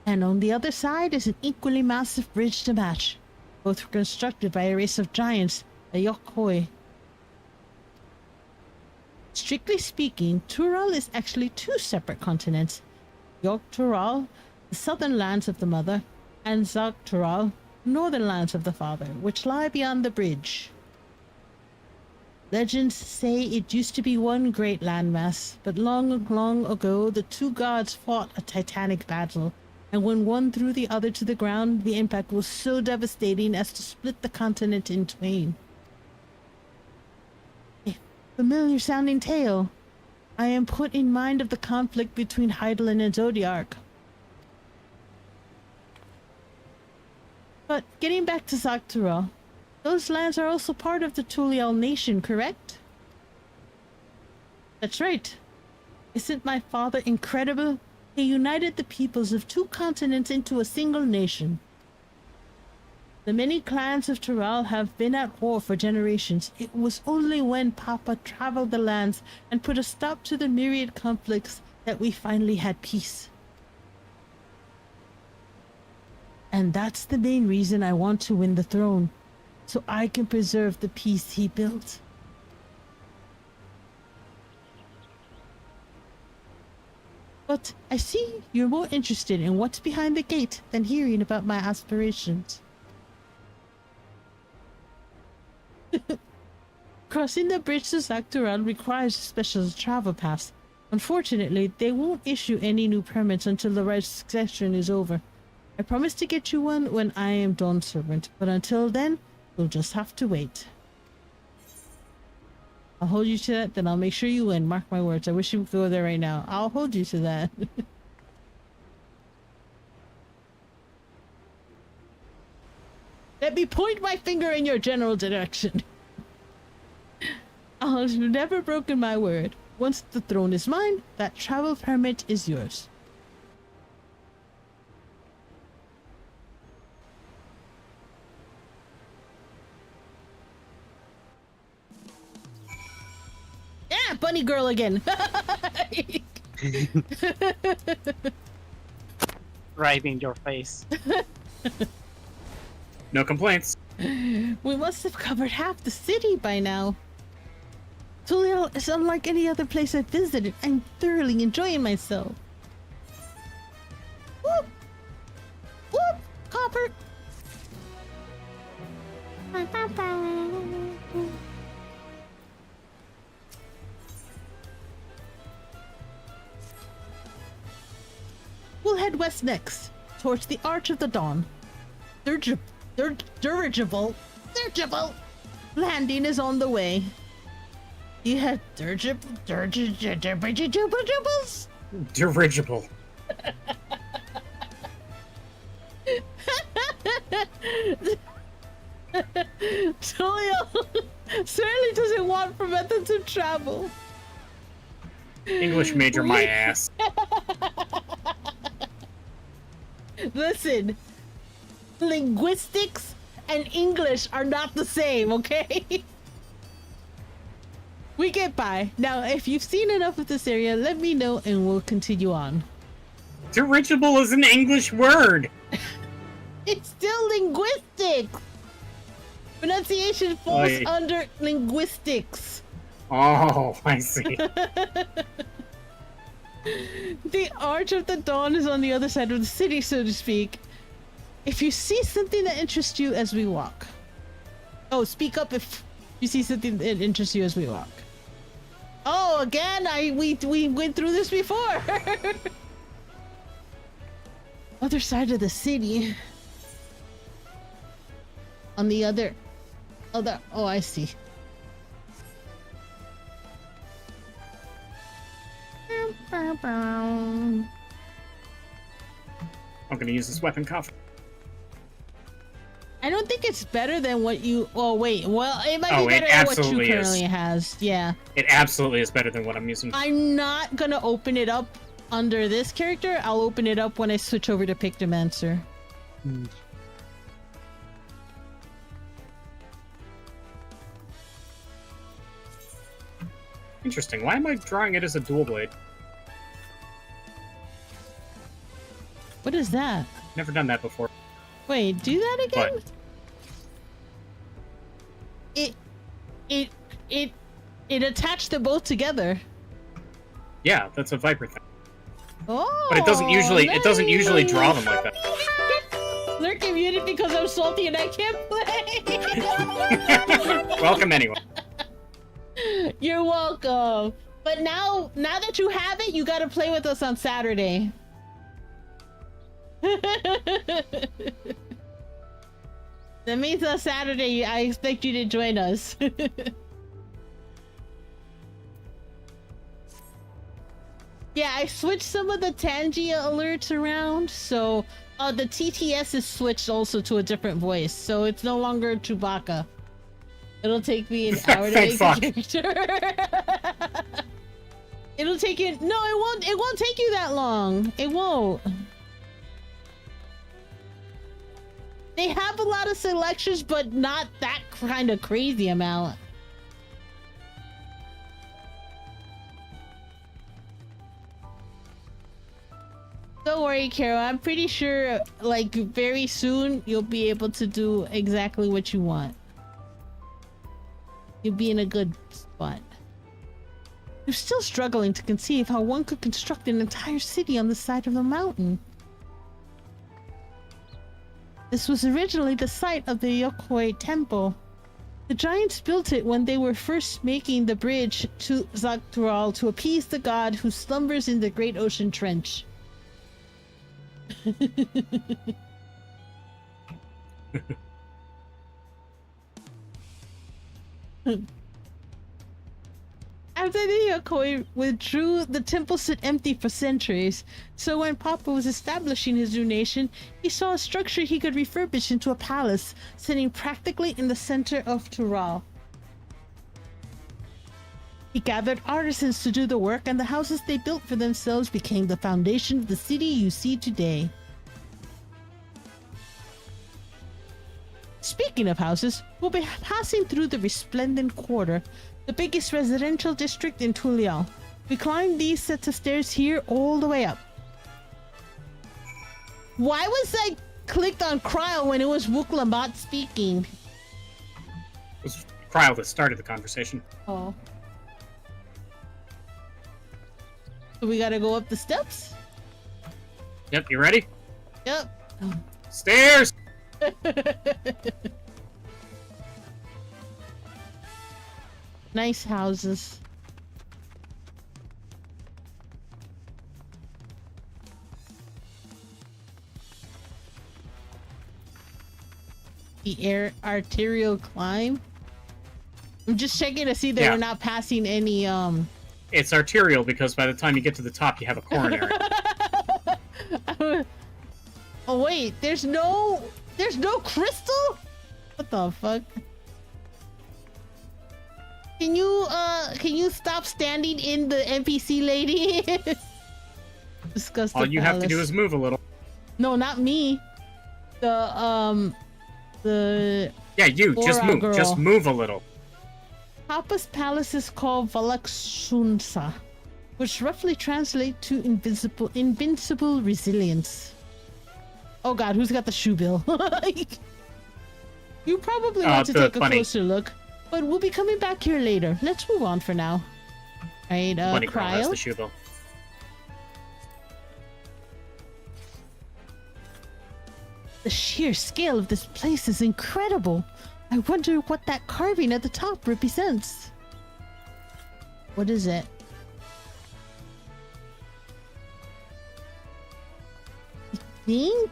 And on the other side is an equally massive bridge to match. Both were constructed by a race of giants, the Yokhoi. Strictly speaking, Tural is actually two separate continents. Yok Tural, the southern lands of the mother, and Zogtaral, northern lands of the father, which lie beyond the bridge. Legends say it used to be one great landmass, but long, long ago the two gods fought a titanic battle, and when one threw the other to the ground, the impact was so devastating as to split the continent in twain. A familiar sounding tale. I am put in mind of the conflict between Hydaelyn and Zodiark. But getting back to Zogtaral, those lands are also part of the Tulial nation, correct? That's right. Isn't my father incredible? He united the peoples of two continents into a single nation. The many clans of Tural have been at war for generations. It was only when Papa traveled the lands and put a stop to the myriad conflicts that we finally had peace. And that's the main reason I want to win the throne, so I can preserve the peace he built. But I see you're more interested in what's behind the gate than hearing about my aspirations. Crossing the bridge to Zogtaral requires a special travel pass. Unfortunately, they won't issue any new permits until the right succession is over. I promise to get you one when I am Dawn's servant, but until then, you'll just have to wait. I'll hold you to that, then I'll make sure you win. Mark my words. I wish you would go there right now. I'll hold you to that. Let me point my finger in your general direction. I've never broken my word. Once the throne is mine, that travel permit is yours. Yeah, bunny girl again. Right in your face. No complaints. We must have covered half the city by now. Tulial is unlike any other place I've visited. I'm thoroughly enjoying myself. Whoop! Whoop! Copper! We'll head west next, towards the Arch of the Dawn. Dirigible landing is on the way. You had dirigibles? Dirigible. Tulial certainly doesn't want for methods of travel. English major my ass. Listen, linguistics and English are not the same, okay? We get by. Now, if you've seen enough of this area, let me know and we'll continue on. Dirigible is an English word. It's still linguistics. Pronunciation falls under linguistics. Oh, I see. The Arch of the Dawn is on the other side of the city, so to speak. If you see something that interests you as we walk. Oh, speak up if you see something that interests you as we walk. Oh, again, we went through this before. Other side of the city. On the other, oh, I see. I'm gonna use this weapon coffee. I don't think it's better than what you. Oh wait, well it might be better than what you currently has. Yeah. It absolutely is better than what I'm using. I'm not gonna open it up under this character. I'll open it up when I switch over to Pictomancer. Interesting. Why am I drawing it as a dual blade? What is that? Never done that before. Wait, do that again? What? It attached them both together. Yeah, that's a Viper thing. Oh, But it doesn't usually draw them like that. Lurking muted because I'm salty and I can't play. Welcome anyway. You're welcome. But now that you have it, you gotta play with us on Saturday. That means on Saturday, I expect you to join us. Yeah, I switched some of the Tangia alerts around, so the TTS is switched also to a different voice, so it's no longer Chewbacca. It'll take me an hour to make a character. It'll take you. No, it won't. It won't take you that long. It won't. They have a lot of selections, but not that kind of crazy amount. Don't worry, Carol. I'm pretty sure, like, very soon, you'll be able to do exactly what you want. You'll be in a good spot. I'm still struggling to conceive how one could construct an entire city on the side of a mountain. This was originally the site of the Yokoi Temple. The giants built it when they were first making the bridge to Zaktural to appease the god who slumbers in the Great Ocean Trench. After the Yokoi withdrew, the temple stood empty for centuries. So when Papa was establishing his new nation, he saw a structure he could refurbish into a palace, sitting practically in the center of Tural. He gathered artisans to do the work, and the houses they built for themselves became the foundation of the city you see today. Speaking of houses, we'll be passing through the Resplendent Quarter, the biggest residential district in Tuliao. We climbed these sets of stairs here all the way up. Why was I clicked on Cryo when it was Wuklambat speaking? It was Cryo that started the conversation. Oh. So we gotta go up the steps? Yep, you ready? Yep. Stairs! Nice houses. The arterial climb. I'm just checking to see that we're not passing any It's arterial because by the time you get to the top you have a coronary. Oh wait, there's no crystal? What the fuck? Can you stop standing in the NPC lady? Disgusting. All you have to do is move a little. No, not me. The Yeah, you just move. girl. Just move a little. Papa's palace is called Valaksunsa, which roughly translates to invincible resilience. Oh god, who's got the shoe bill? You probably want to take a closer look, but we'll be coming back here later. Let's move on for now. Right, Bunny girl has the Cryo? shoe bill. The sheer scale of this place is incredible. I wonder what that carving at the top represents. What is it? I think...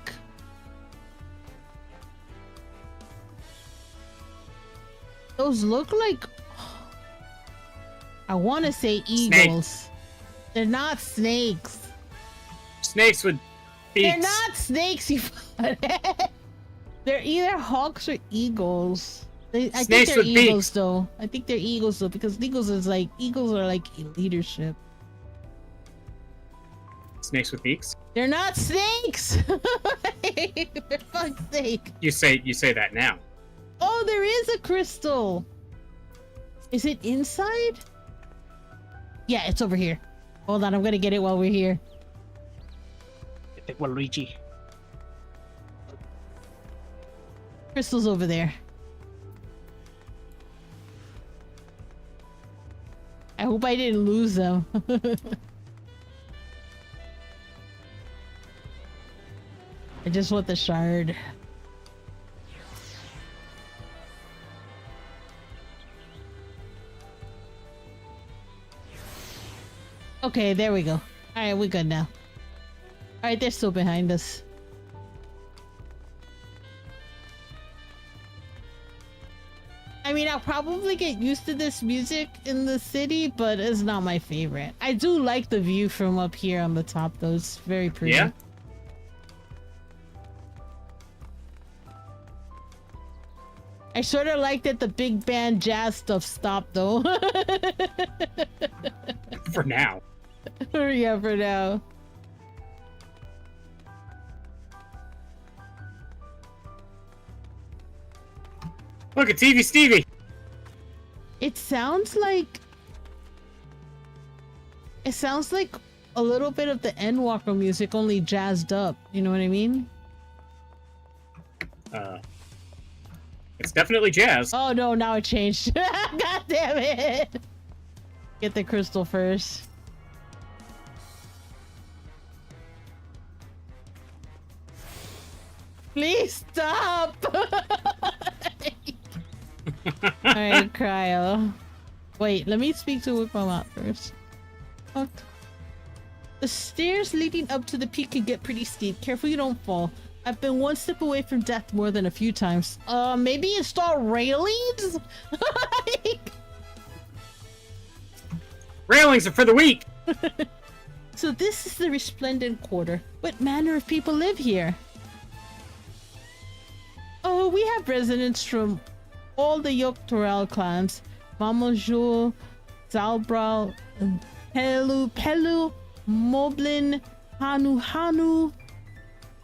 those look like... I want to say eagles. Snake. They're not snakes. Snakes with beaks. They're not snakes, you They're either hawks or eagles. I think they're eagles though. I think they're eagles though, because eagles are like leadership. Snakes with beaks? They're not snakes! For fuck's sake. You say that now. Oh, there is a crystal! Is it inside? Yeah, it's over here. Hold on, I'm gonna get it while we're here. Waluigi. Crystal's over there. I hope I didn't lose them. I just want the shard. Okay, there we go. Alright, we're good now. Alright, they're still behind us. I mean, I'll probably get used to this music in the city, but it's not my favorite. I do like the view from up here on the top, though. It's very pretty. Yeah? I sort of like that the big band jazz stuff stopped, though. For now. Yeah, for now. Look at TV Stevie! It sounds like... It sounds like a little bit of the Endwalker music, only jazzed up. You know what I mean? It's definitely jazz. Oh no, now it changed. God damn it! Get the crystal first. Please stop! Alright, Cryo. Wait, let me speak to Wikmama first. Fuck. The stairs leading up to the peak can get pretty steep. Careful you don't fall. I've been one step away from death more than a few times. Maybe install railings? Railings are for the weak! So this is the Resplendent Quarter. What manner of people live here? Oh, we have residents from all the Yogg-Toroil clans. Mamajul, Zalbral, Pelu, Moblin, Hanu.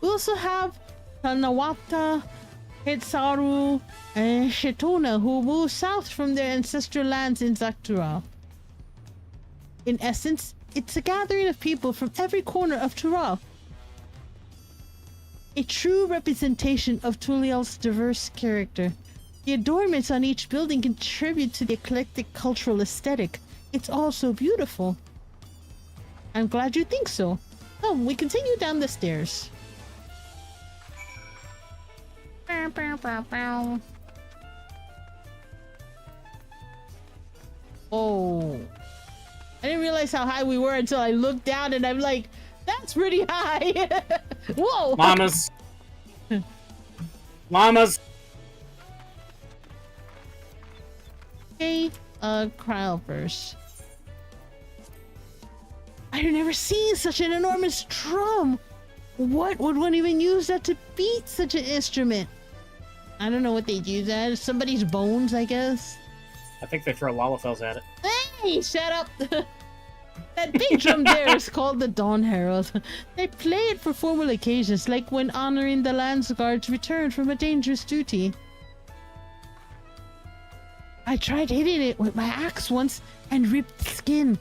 We also have Tanawata, Hitsaru, and Shetona, who moved south from their ancestral lands in Yogg-Toroil. In essence, it's a gathering of people from every corner of Toroil. A true representation of Turiel's diverse character. The adornments on each building contribute to the eclectic cultural aesthetic. It's all so beautiful. I'm glad you think so. Oh, we continue down the stairs. Bow, bow, bow, bow. Oh. I didn't realize how high we were until I looked down and I'm like, that's pretty high. Whoa. Llamas. Llamas. Okay, Cryo first. I've never seen such an enormous drum. What would one even use that to beat such an instrument? I don't know what they'd use that as. Somebody's bones, I guess. I think they throw Lalafels at it. Hey, shut up! That big drum there is called the Dawn Herald. They play it for formal occasions, like when honoring the Landsguard's return from a dangerous duty. I tried hitting it with my axe once and ripped the skin.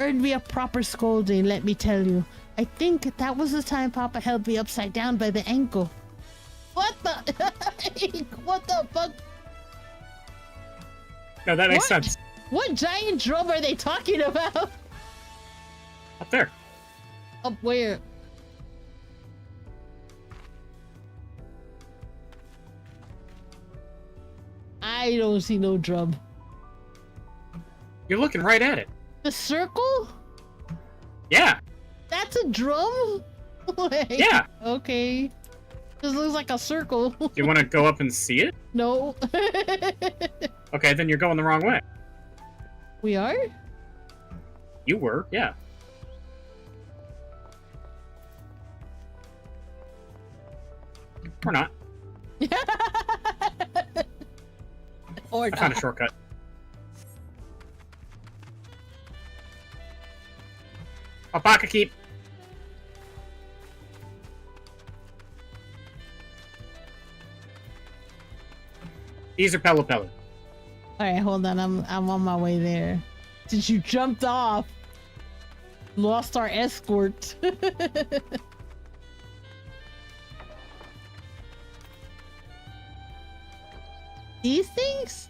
Earned me a proper scolding, let me tell you. I think that was the time Papa held me upside down by the ankle. What the? What the fuck? No, that makes sense. What giant drum are they talking about? Up there. Up where? I don't see no drum. You're looking right at it. The circle? Yeah. That's a drum? Like, Yeah. Okay. This looks like a circle. You want to go up and see it? No. Okay, then you're going the wrong way. We are? You were, yeah. Or not. Or I not. found a shortcut. Alpaca keep. These are Pelu Pelu. Alright, hold on. I'm on my way there. Since you jumped off. Lost our escort. These things?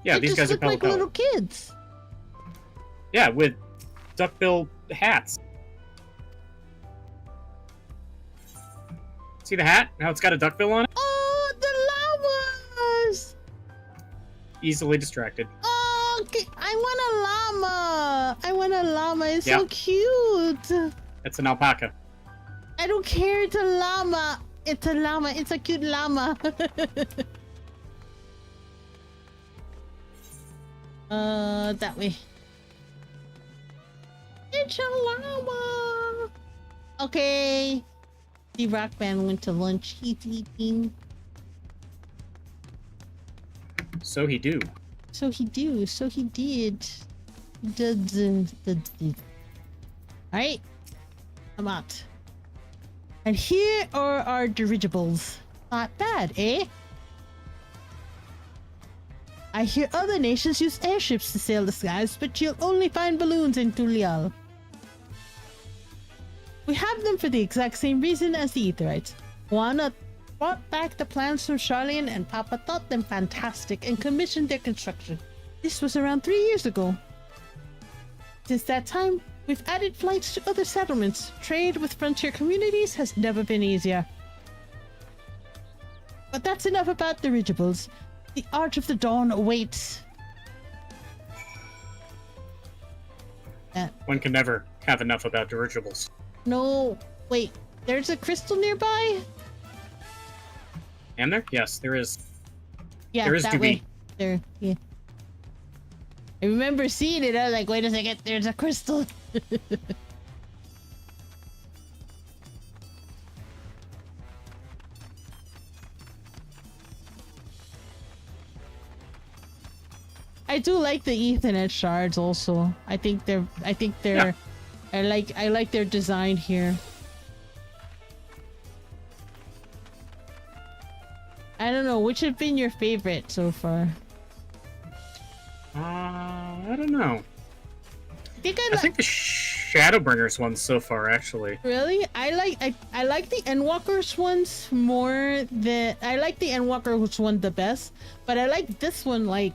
Yeah, They these just guys are look Pelu like Pelu. little kids. Yeah, with duckbill hats. See the hat? How it's got a duckbill on it? Oh, the llamas! Easily distracted. Oh, okay. I want a llama. I want a llama. It's Yeah. so cute. It's an alpaca. I don't care. It's a llama. It's a llama. It's a cute llama. That way. It's a llama. Okay. The rock band went to lunch. He's eating. So he do. So he do. So he did. Did. Alright. I'm out. And here are our dirigibles. Not bad, eh? I hear other nations use airships to sail the skies, but you'll only find balloons in Tulial. We have them for the exact same reason as the Aetherites. Juana brought back the plans from Charlene, and Papa thought them fantastic and commissioned their construction. This was around 3 years ago. Since that time, we've added flights to other settlements. Trade with frontier communities has never been easier. But that's enough about dirigibles. The Art of the Dawn awaits. One can never have enough about dirigibles. No, wait. There's a crystal nearby? Am there? Yes, there is. Yeah, There is that to way. be. There, yeah. I remember seeing it. I was like, wait a second, there's a crystal. I do like the Ethernet shards also. I think they're Yeah. I like their design here. I don't know, which have been your favorite so far? I don't know. I I think the Shadowbringers one so far, actually. Really? I like the Endwalkers ones more than I like the Endwalkers one the best, but I like this one like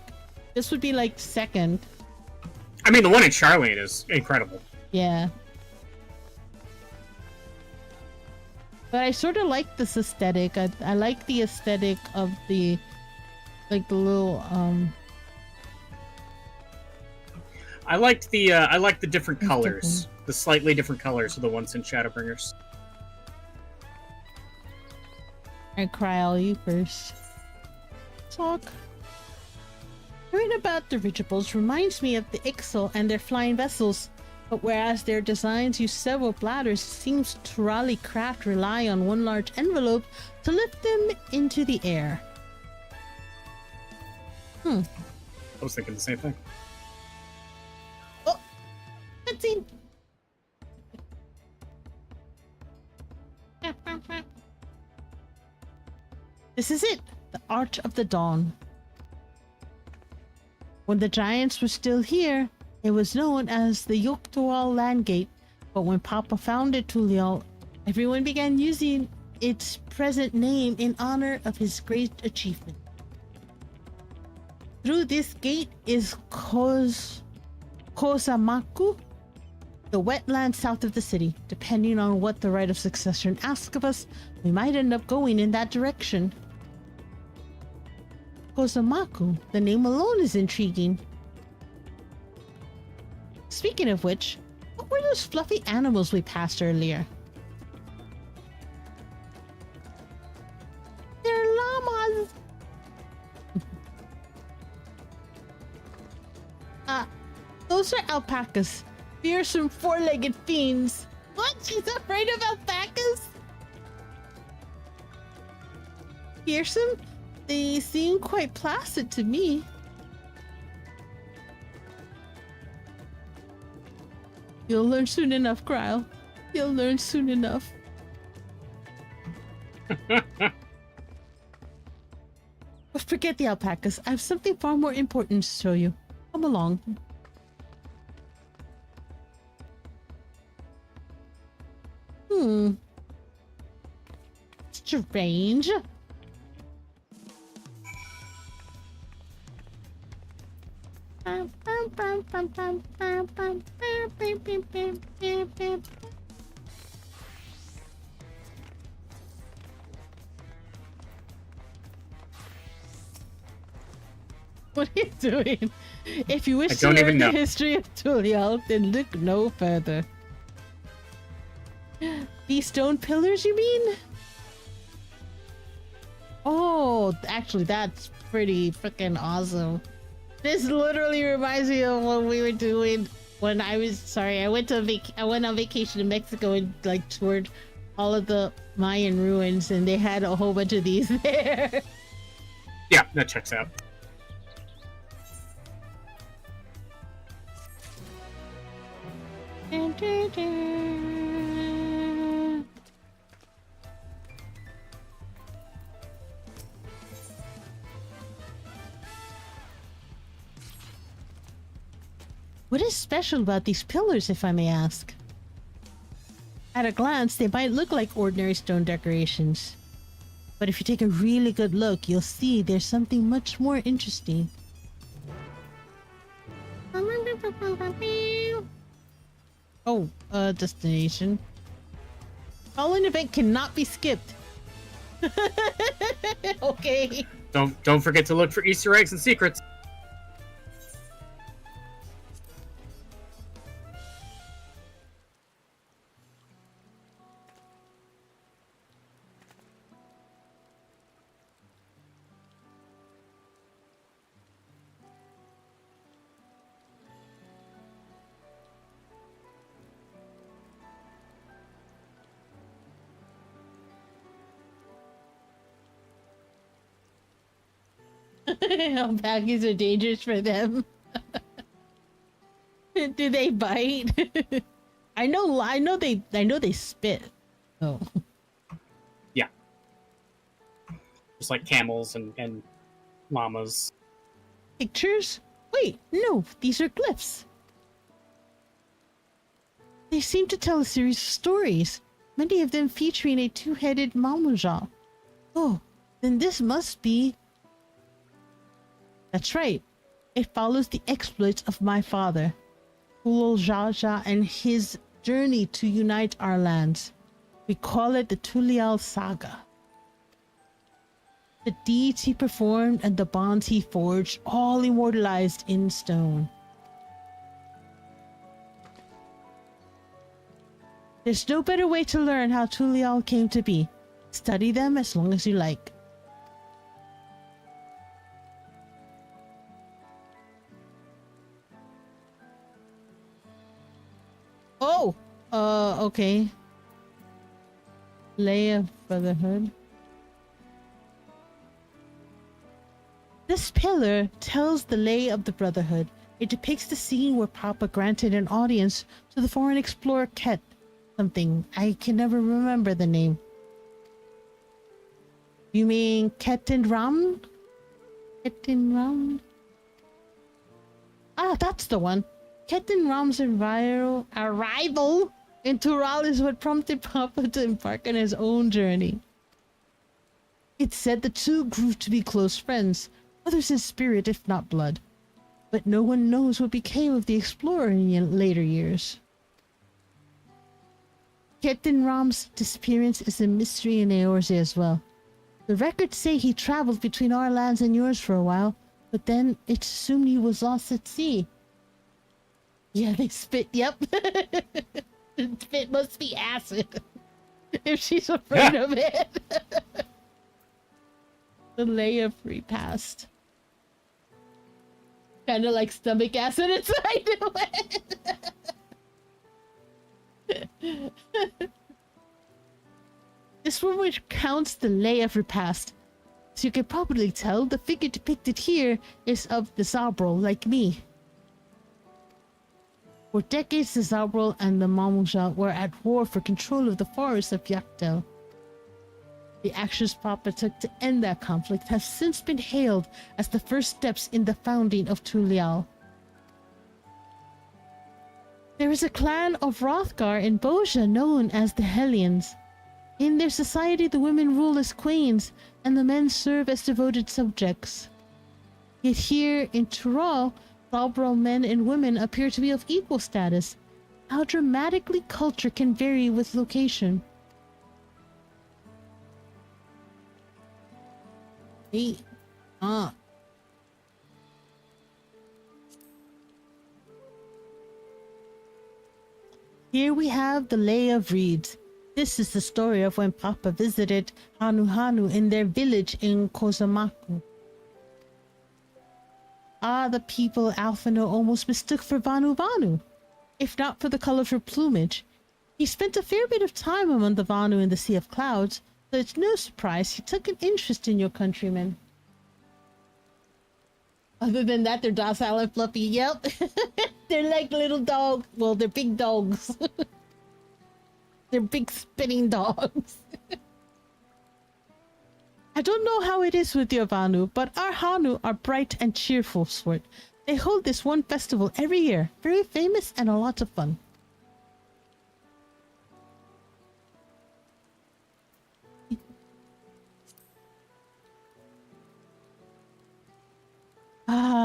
this would be like second. I mean, the one in Charlene is incredible. Yeah. But I sort of like this aesthetic. I like the aesthetic of the like the little I liked the different colors, the slightly different colors of the ones in Shadowbringers. I cry all you first. Talk. Hearing about dirigibles reminds me of the Ixal and their flying vessels, but whereas their designs use several bladders, it seems Turali craft rely on one large envelope to lift them into the air. I was thinking the same thing. Oh! Cutscene! This is it! The Art of the Dawn. When the giants were still here, it was known as the Yoktual Landgate, but when Papa founded Tulial, everyone began using its present name in honor of his great achievement. Through this gate is Kozamaku, the wetland south of the city. Depending on what the right of succession asks of us, we might end up going in that direction. Kozamaku, the name alone is intriguing. Speaking of which, what were those fluffy animals we passed earlier? They're llamas! Those are alpacas. Fearsome four-legged fiends. What? She's afraid of alpacas? Fearsome? They seem quite placid to me. You'll learn soon enough, Kryle. You'll learn soon enough. But forget the alpacas. I have something far more important to show you. Come along. Strange. What are you doing? If you wish I to don't even learn the know. history of Tulial, then look no further. These stone pillars, you mean? Oh, actually, that's pretty freaking awesome. This literally reminds me of what we were doing when I went on vacation in Mexico and like toured all of the Mayan ruins, and they had a whole bunch of these there. Yeah, that checks out. Dun, dun, dun. What is special about these pillars, if I may ask? At a glance, they might look like ordinary stone decorations. But if you take a really good look, you'll see there's something much more interesting. Oh, destination. Following event cannot be skipped. Okay. Don't forget to look for Easter eggs and secrets. Alpacas are dangerous for them. Do they bite? I know they spit. Oh. Yeah. Just like camels and llamas. Pictures? Wait, no, these are glyphs. They seem to tell a series of stories, many of them featuring a two-headed Mamuja. Oh, then this must be... That's right. It follows the exploits of my father, Uloljaja, and his journey to unite our lands. We call it the Tulial Saga. The deeds he performed and the bonds he forged, all immortalized in stone. There's no better way to learn how Tulial came to be. Study them as long as you like. Oh! Okay. Lay of Brotherhood. This pillar tells the lay of the Brotherhood. It depicts the scene where Papa granted an audience to the foreign explorer Ket. Something. I can never remember the name. You mean Ketin Ram? Ketin Ram? Ah, that's the one. Ketin Ram's arrival in Tural is what prompted Papa to embark on his own journey. It's said the two grew to be close friends, brothers in spirit if not blood. But no one knows what became of the explorer in later years. Ketin Ram's disappearance is a mystery in Eorzea as well. The records say he traveled between our lands and yours for a while, but then it's assumed he was lost at sea. Yeah, they spit. Yep. Spit must be acid. If she's afraid of it. The layer repast. Kind of like stomach acid inside of it. This one which counts the lay of repast. So you can probably tell the figure depicted here is of the Zabral, like me. For decades, the Zabral and the Mamuja were at war for control of the forests of Yaktel. The actions Papa took to end that conflict have since been hailed as the first steps in the founding of Tulial. There is a clan of Hrothgar in Boja known as the Hellions. In their society, the women rule as queens, and the men serve as devoted subjects. Yet here in Tural, Zabral men and women appear to be of equal status. How dramatically culture can vary with location. Hey, Here we have the Lay of Reeds. This is the story of when Papa visited Hanu Hanu in their village in Kozamaku. Ah, the people Alphino almost mistook for Vanu Vanu, if not for the colorful plumage. He spent a fair bit of time among the Vanu in the Sea of Clouds, so it's no surprise he took an interest in your countrymen. Other than that, they're docile and fluffy. Yep. They're like little dogs. Well, they're big dogs. They're big spinning dogs. I don't know how it is with your Vanu, but our Hanu are bright and cheerful sort. They hold this one festival every year. Very famous and a lot of fun.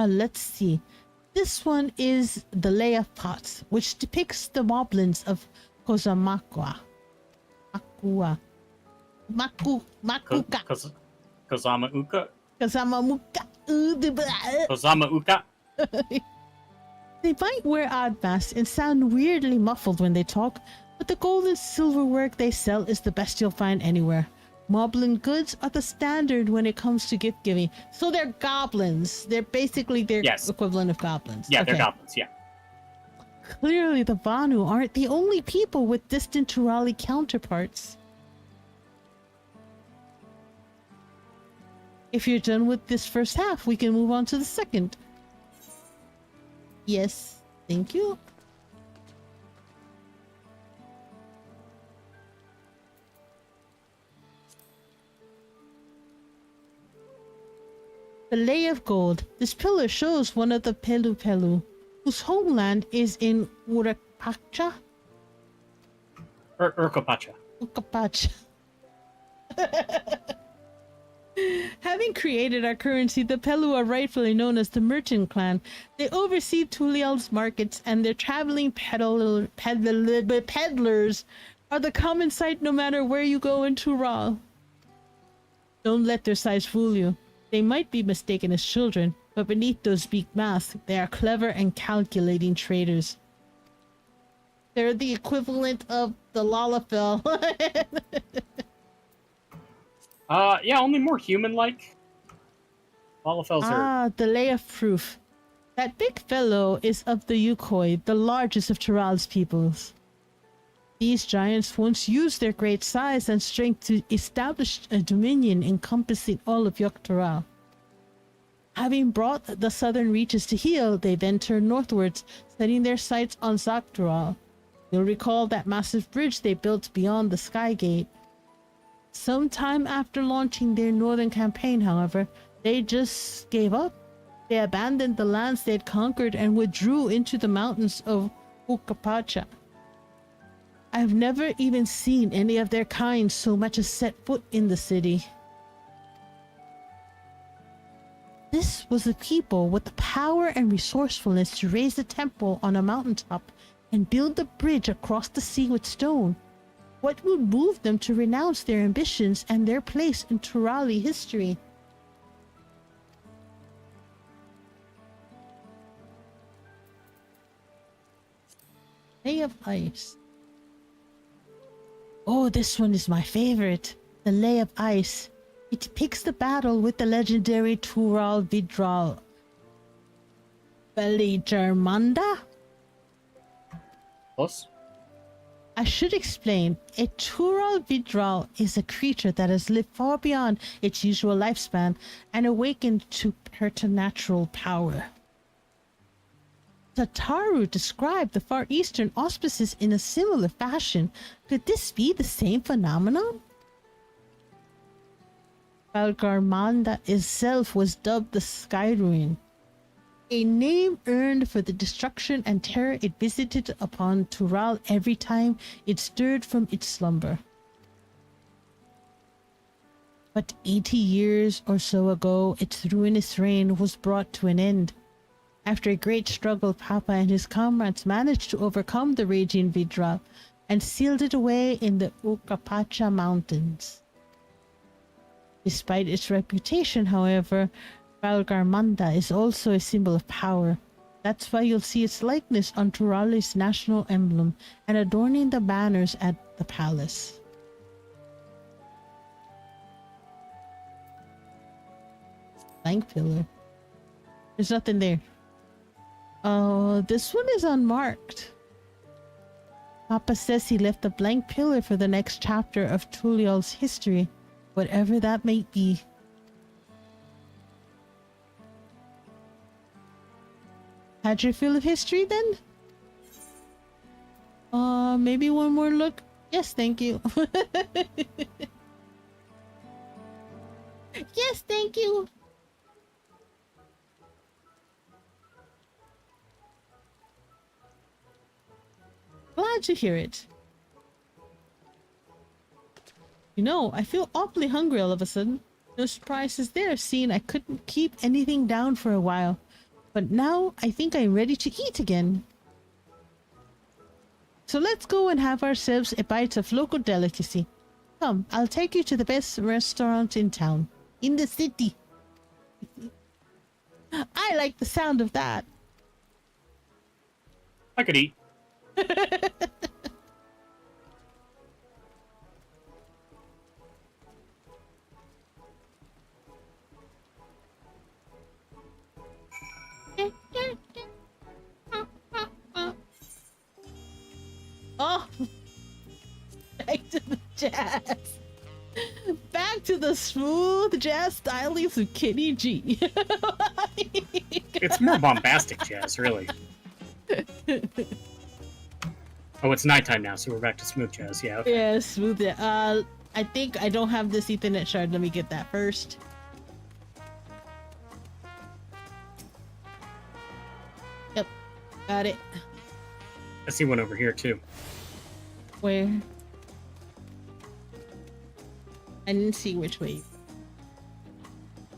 Let's see. This one is the Lay of Pots, which depicts the moblins of Kozamakuka. Kozamauka? Kozamamuka. Kozamauka? They might wear odd masks and sound weirdly muffled when they talk, but the gold and silver work they sell is the best you'll find anywhere. Moblin goods are the standard when it comes to gift giving. So they're goblins. They're basically their equivalent of goblins. Yeah, they're goblins, yeah. Clearly the Vanu aren't the only people with distant Turali counterparts. If you're done with this first half, we can move on to the second. Yes, thank you. The Lay of Gold. This pillar shows one of the Pelu Pelu, whose homeland is in Urakapacha. Urkapacha. Urkapacha. Having created our currency, the Pelu are rightfully known as the Merchant Clan. They oversee Tulial's markets, and their traveling peddlers are the common sight no matter where you go in Tural. Don't let their size fool you. They might be mistaken as children, but beneath those big masks, they are clever and calculating traders. They're the equivalent of the Lalafell. Yeah, only more human-like. Lalafells are... the Lay of Proof. That big fellow is of the Yukoi, the largest of Tural's peoples. These giants once used their great size and strength to establish a dominion encompassing all of Yoktural. Having brought the southern reaches to heel, they then turned northwards, setting their sights on Zaktural. You'll recall that massive bridge they built beyond the Sky Gate. Sometime after launching their northern campaign, however, they just gave up. They abandoned the lands they had conquered and withdrew into the mountains of Ukapacha. I've never even seen any of their kind so much as set foot in the city. This was a people with the power and resourcefulness to raise a temple on a mountaintop and build a bridge across the sea with stone. What would move them to renounce their ambitions and their place in Turali history? Lay of Ice. Oh, this one is my favorite. The Lay of Ice. It depicts the battle with the legendary Tural Vidral Beligermanda? Close. I should explain, a Tural Vidral is a creature that has lived far beyond its usual lifespan and awakened to preternatural power. Tataru described the Far Eastern auspices in a similar fashion. Could this be the same phenomenon? Valgarmanda itself was dubbed the Sky Ruin, a name earned for the destruction and terror it visited upon Tural every time it stirred from its slumber. But 80 years or so ago, its ruinous reign was brought to an end. After a great struggle, Papa and his comrades managed to overcome the raging Vidra and sealed it away in the Ukapacha Mountains. Despite its reputation, however, Valgarmanda is also a symbol of power. That's why you'll see its likeness on Turali's national emblem and adorning the banners at the palace. Blank pillar. There's nothing there. Oh, this one is unmarked. Papa says he left a blank pillar for the next chapter of Tulial's history, whatever that may be. Had your fill of history then? Maybe one more look? Yes, thank you. Yes, thank you. Glad to hear it. You know, I feel awfully hungry all of a sudden. No surprises there, seeing I couldn't keep anything down for a while. But now I think I'm ready to eat again. So let's go and have ourselves a bite of local delicacy. Come, I'll take you to the best restaurant in town. In the city. I like the sound of that. I could eat. Oh, back to the jazz. Back to the smooth jazz stylings of Kenny G. It's more bombastic jazz, really. Oh, it's nighttime now, so we're back to smooth jazz. Yeah. Okay. Yeah, smooth. I think I don't have this Ethernet shard. Let me get that first. Yep, got it. I see one over here too. Where? I didn't see which way.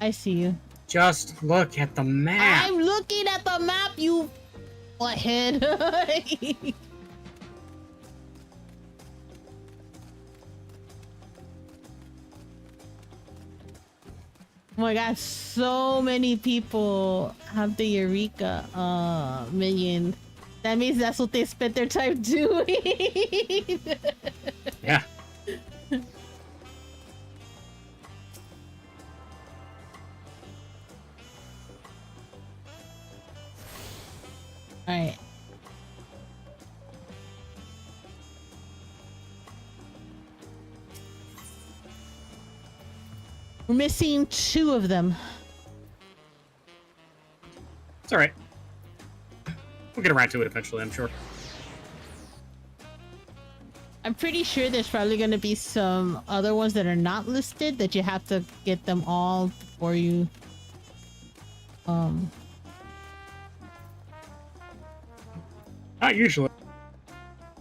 I see you. Just look at the map. I'm looking at the map, you butthead. Oh my god, so many people have the Eureka minion. That means that's what they spent their time doing. Yeah. Alright. We're missing 2 of them. It's alright. We'll get around to it eventually, I'm sure. I'm pretty sure there's probably going to be some other ones that are not listed that you have to get them all before you Not usually.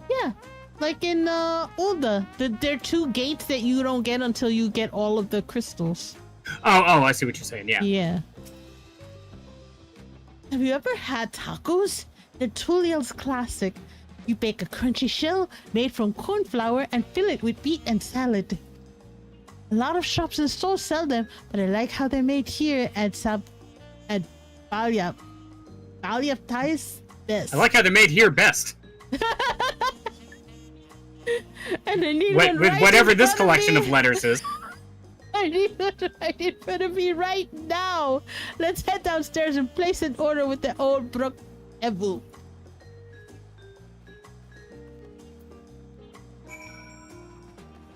yeah, like in Ulda, there are 2 gates that you don't get until you get all of the crystals. Oh, I see what you're saying. Yeah. Yeah. Have you ever had tacos? They're Tulial's classic. You bake a crunchy shell made from corn flour and fill it with meat and salad. A lot of shops and stores sell them, but I like how they're made here at Balia. Balia Thais best. I like how they're made here best. And I need With one right whatever in this front collection me. of letters is. I need one right in front of me right now. Let's head downstairs and place an order with the old Brook Evu.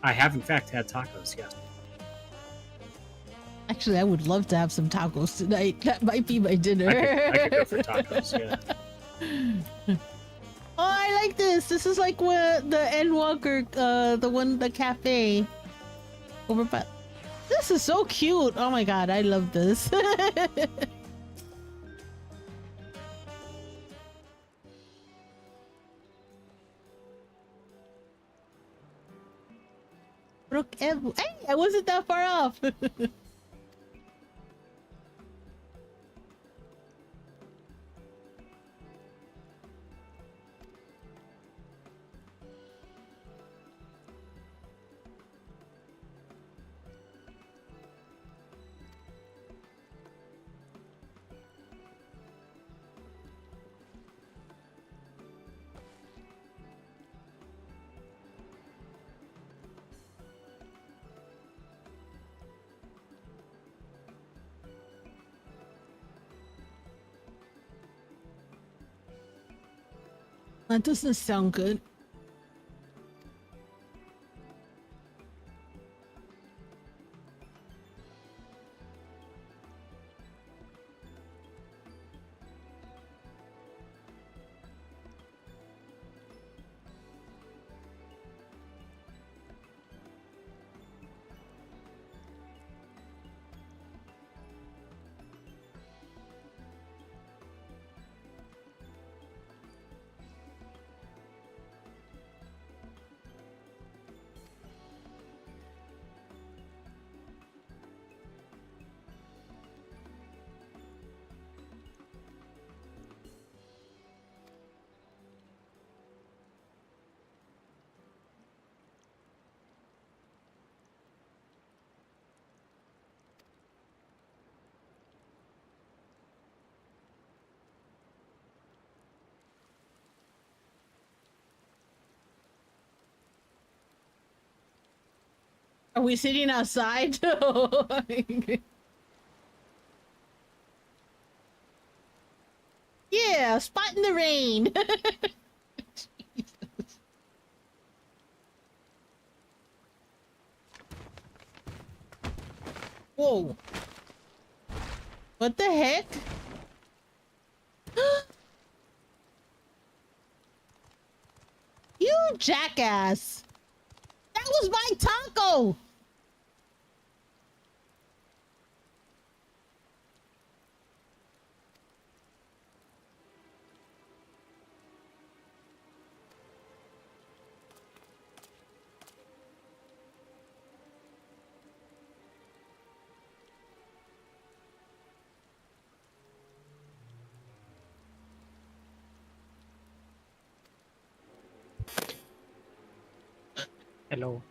I have in fact had tacos, yes. Actually, I would love to have some tacos tonight. That might be my dinner. I could go for tacos, yeah. Oh, I like this. This is like what the Endwalker, the cafe over by. This is so cute. Oh my god, I love this. Brook Evu. Hey, I wasn't that far off. That doesn't sound good. Are we sitting outside? Yeah, spot in the rain. Jesus. Whoa. What the heck? You jackass. That was my taco. Hello.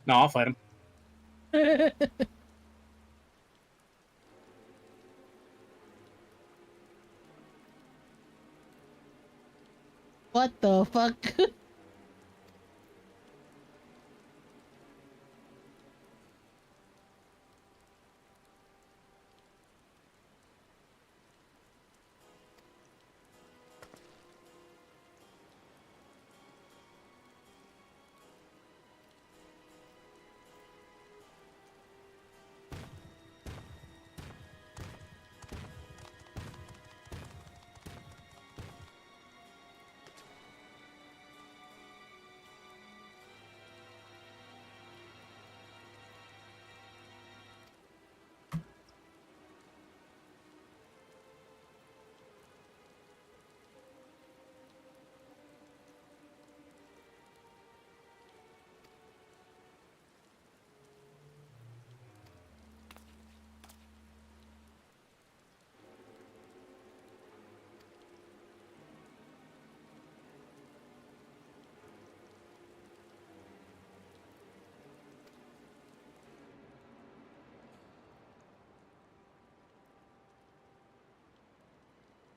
No, I'll fight him. What the fuck?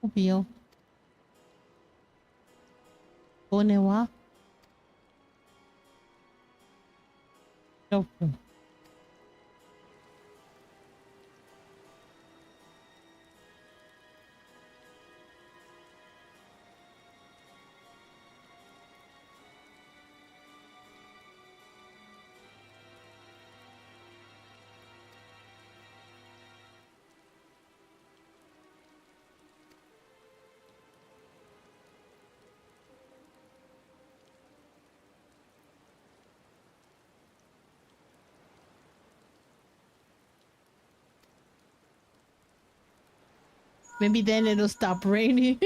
Obio. Onewa. Tofu. Maybe then it'll stop raining.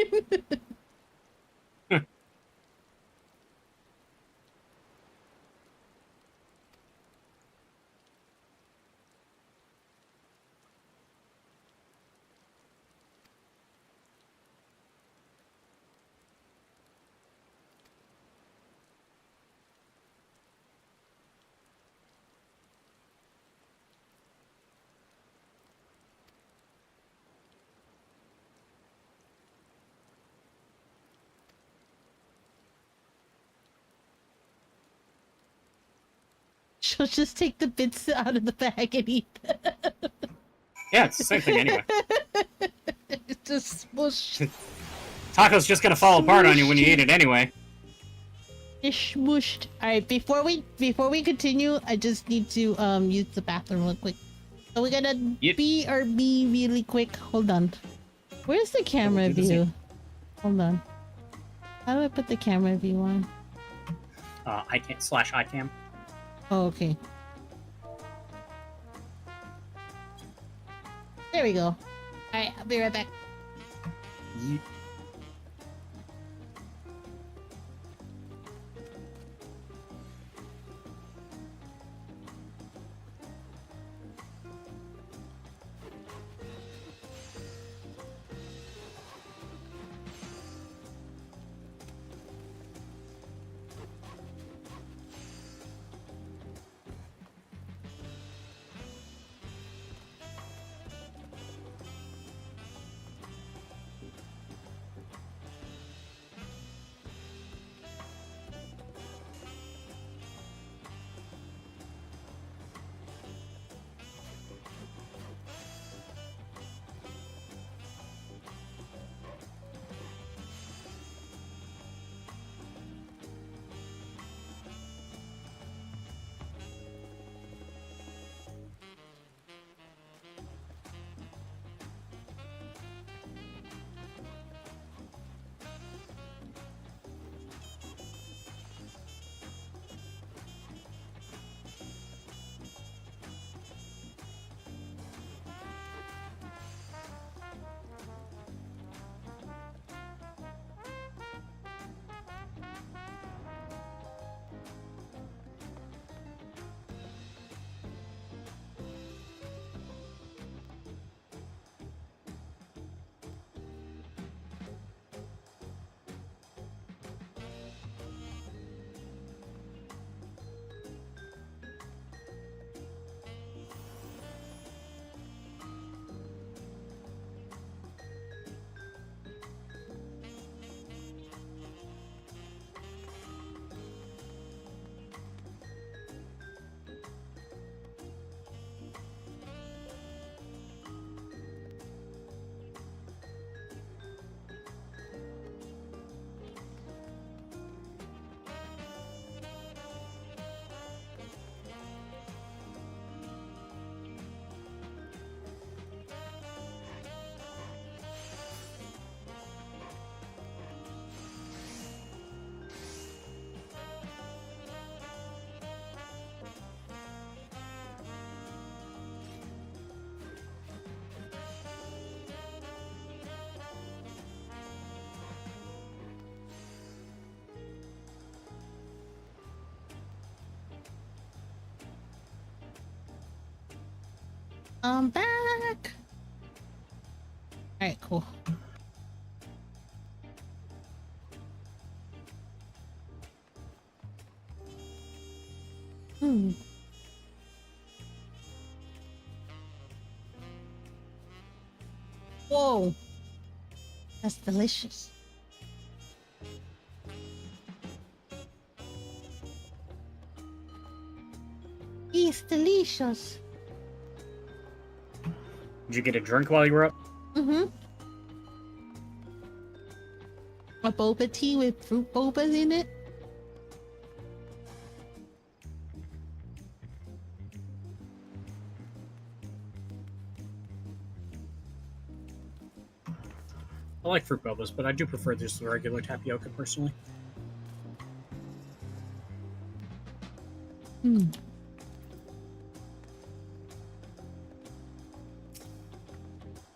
She'll just take the bits out of the bag and eat them. Yeah, it's the same thing anyway. It's just smush. Taco's just gonna fall apart on you when you eat it anyway. It's smushed. Alright, before we continue, I just need to use the bathroom real quick. So we're gonna BRB really quick. Hold on. Where's the camera view? Hold on. How do I put the camera view on? /ICAM. Oh, okay. There we go. Alright, I'll be right back. I'm back. All right, cool. Whoa. That's delicious. It's delicious. Did you get a drink while you were up? Mm-hmm. A boba tea with fruit bobas in it. I like fruit bobas, but I do prefer just the regular tapioca personally. Hmm.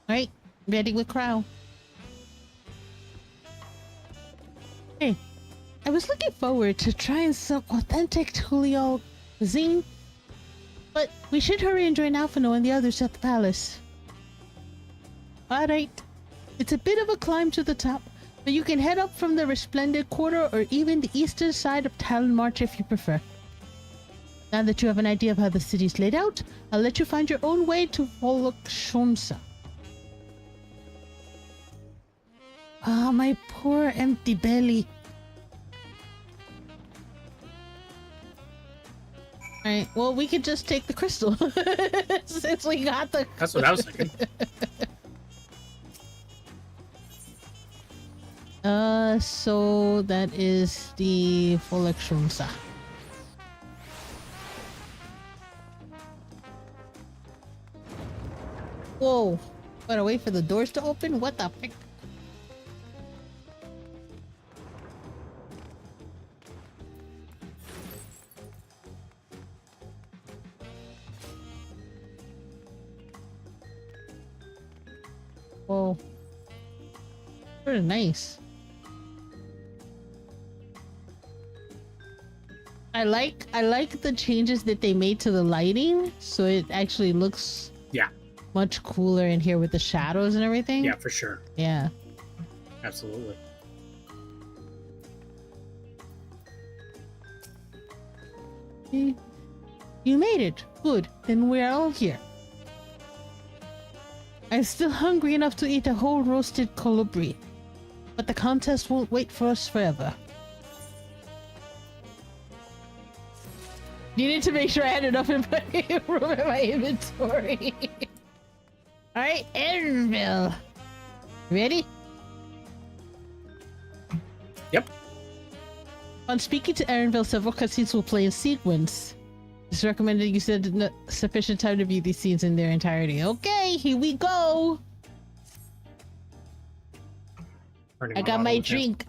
All right, ready with Crow. Hey, I was looking forward to trying some authentic Julio cuisine, but we should hurry and join Alphino and the others at the palace. All right, it's a bit of a climb to the top, but you can head up from the Resplendent Quarter or even the eastern side of Talon March if you prefer. Now that you have an idea of how the city's laid out, I'll let you find your own way to Volokshonsa. Ah, my poor empty belly. Alright, well, we could just take the crystal. Since we got the... That's what I was thinking. So that is the Volokshonsa. Whoa. Gotta wait for the doors to open? What the frick? Whoa. Very nice. I like the changes that they made to the lighting, so it actually looks much cooler in here with the shadows and everything. Yeah, for sure. Yeah. Absolutely. You made it. Good. Then we're all here. I'm still hungry enough to eat a whole roasted colibri, but the contest won't wait for us forever. Needed to make sure I had enough room in my inventory. Alright, Erinville. Ready? Yep. On speaking to Erinville, several cutscenes will play in sequence. It's recommended you spend sufficient time to view these scenes in their entirety. Okay, here we go. I got my drink.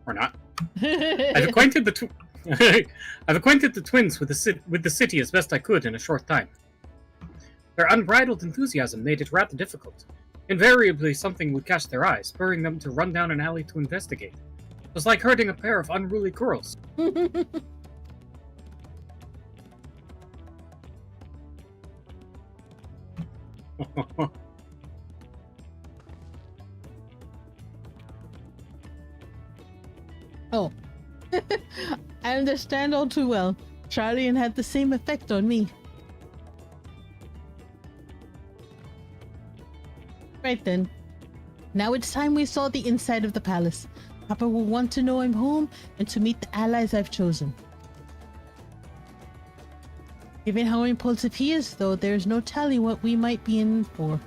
Or not. I've acquainted the twins with the city as best I could in a short time. Their unbridled enthusiasm made it rather difficult. Invariably, something would catch their eye, spurring them to run down an alley to investigate. It was like herding a pair of unruly girls. Oh. I understand all too well. Charlian had the same effect on me. Right then. Now it's time we saw the inside of the palace. Papa will want to know I'm home and to meet the allies I've chosen. Given how impulsive he is, though, there's no telling what we might be in for.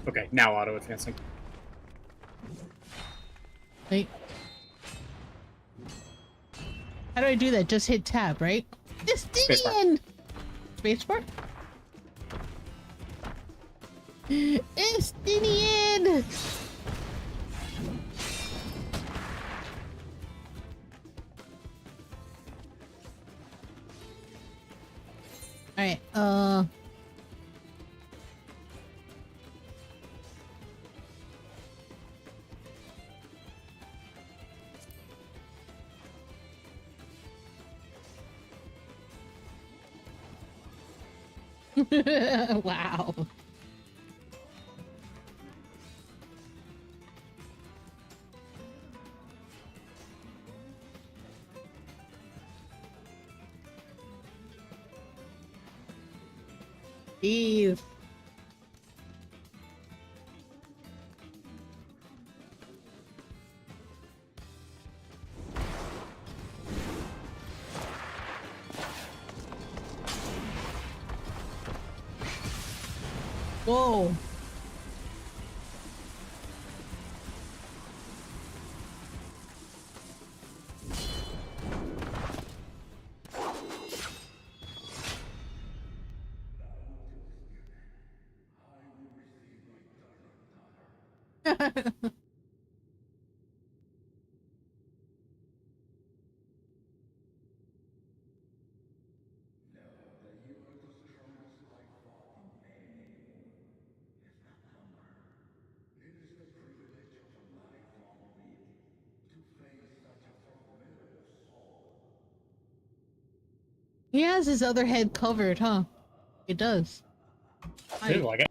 Okay, now auto-advancing. Wait. How do I do that? Just hit tab, right? Estinian! Spacebar? Estinian! Alright, Wow. Jeez. Whoa. He has his other head covered, huh? It does. Seems like it.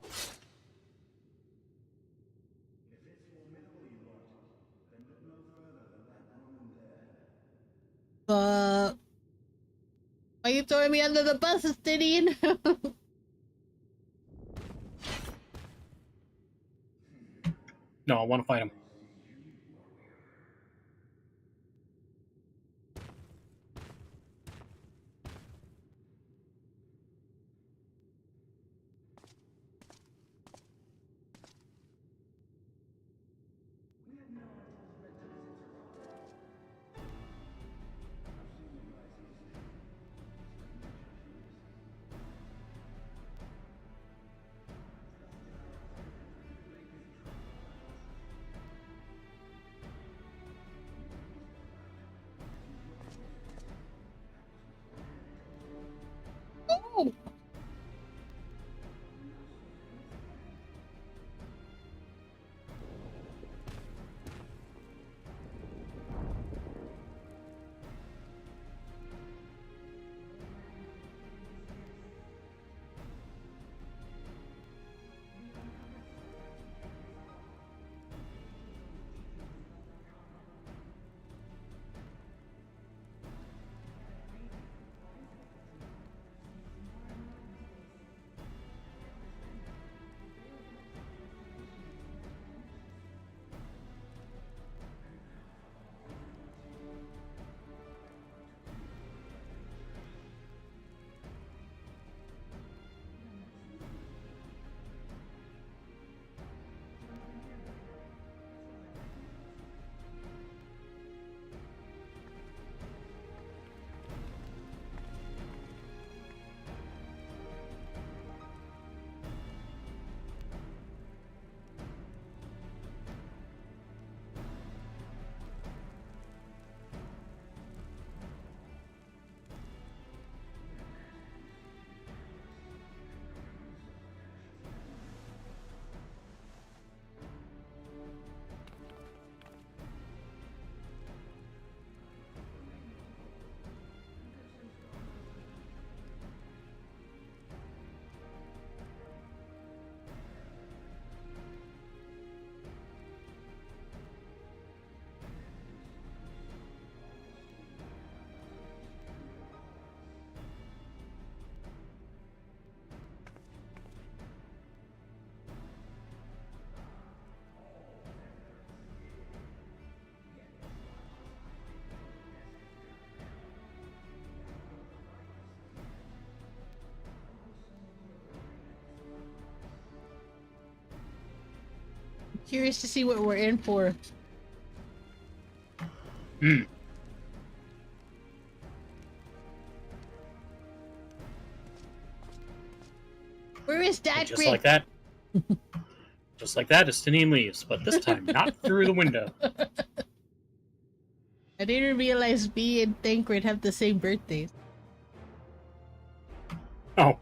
Why are you throwing me under the bus, Stinian? No, I want to fight him. Oh. Curious to see what we're in for. Hmm. Where is that? Just like that. Just like that, Estinian leaves, but this time not through the window. I didn't realize me and Thancred have the same birthdays. Oh.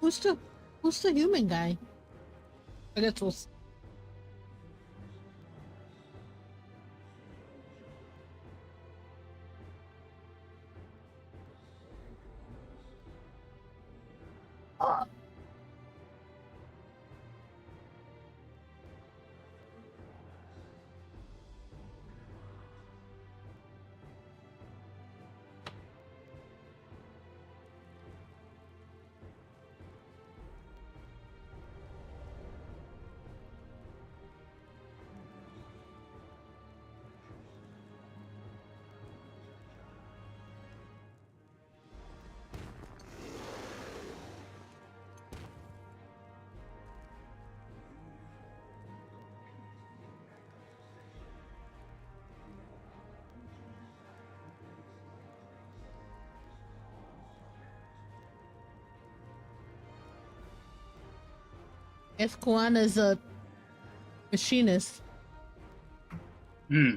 Who's the human guy? I guess we'll. If Kuana's a machinist. Hmm.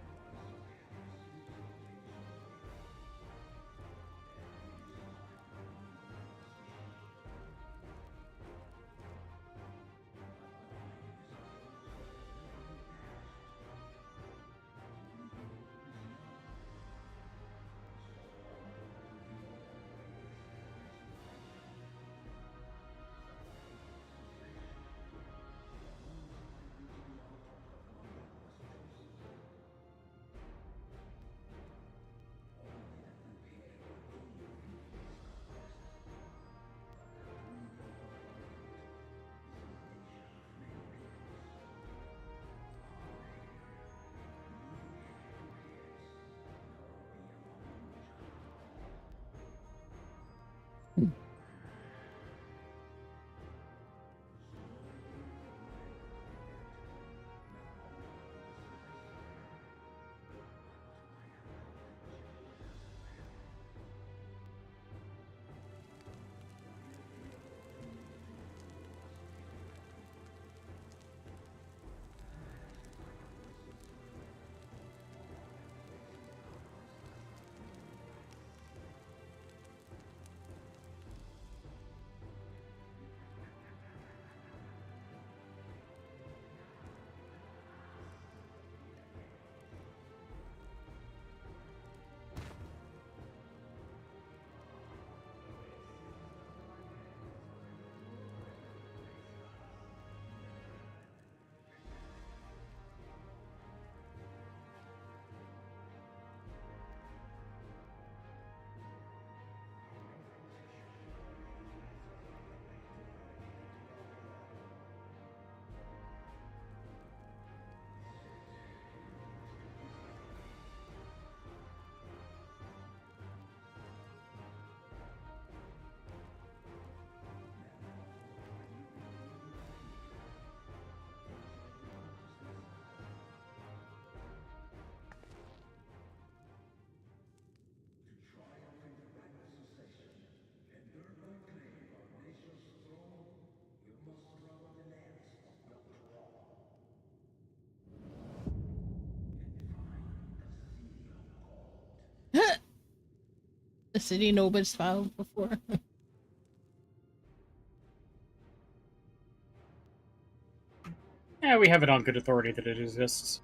The city nobody's found before. Yeah, we have it on good authority that it exists.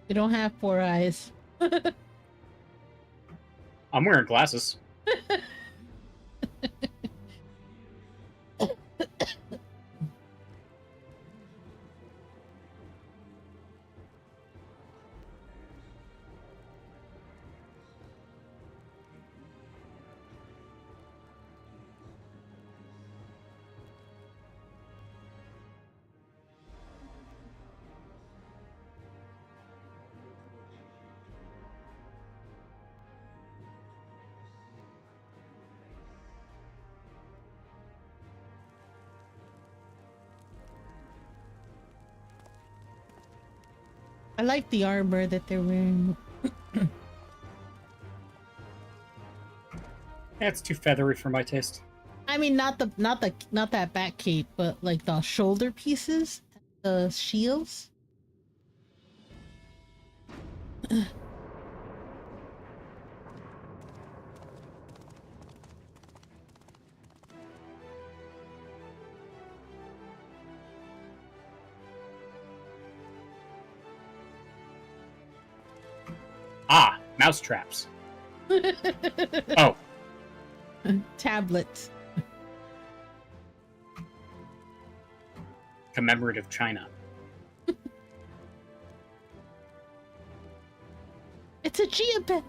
You don't have 4 eyes. I'm wearing glasses. I like the armor that they're wearing. That's too feathery for my taste. I mean, not that back cape, but like the shoulder pieces, the shields. Ah, mouse traps. Oh, Tablets. commemorative China. It's a geopet.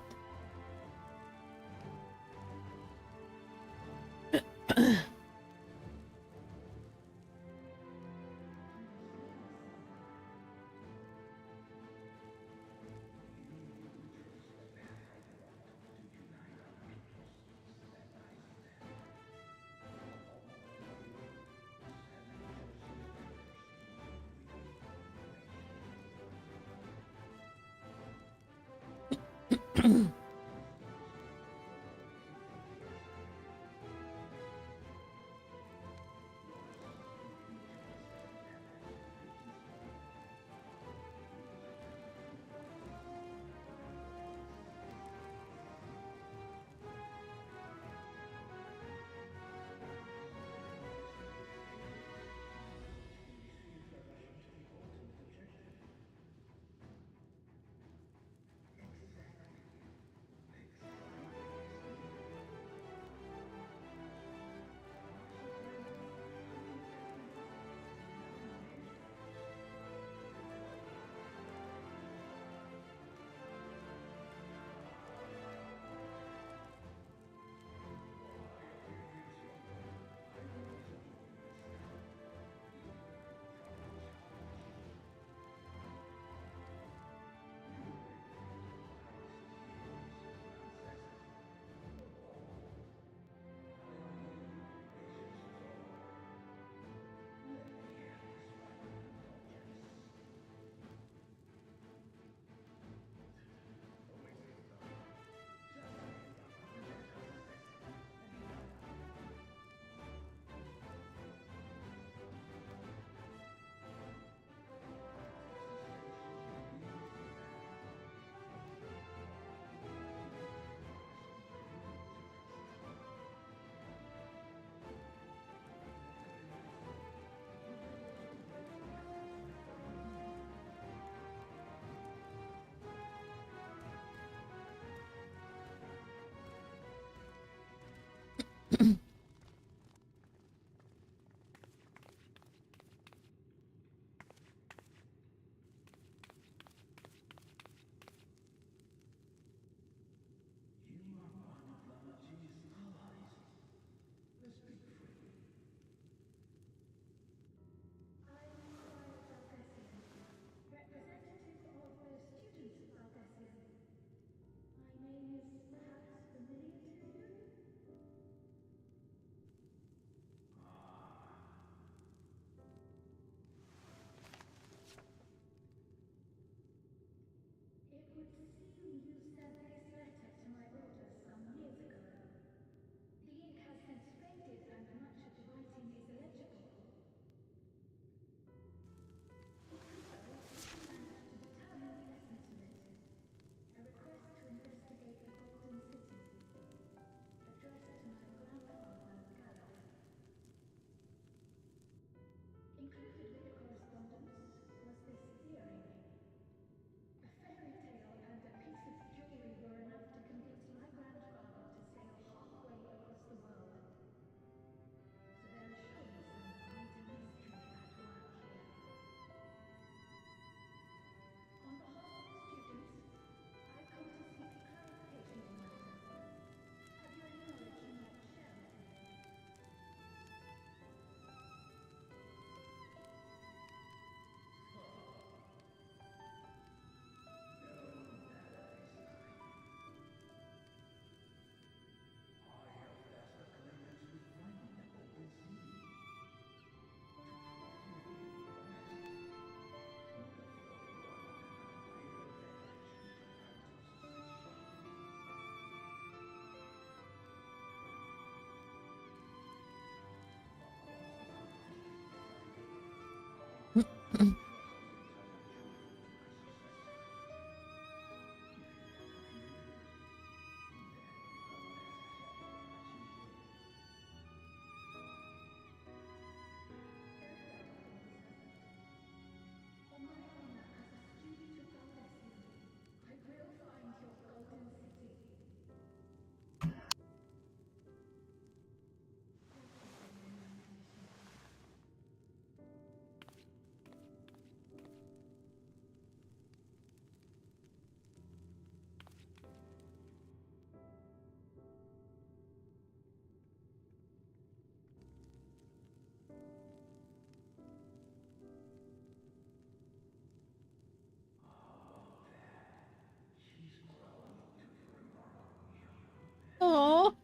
Oh.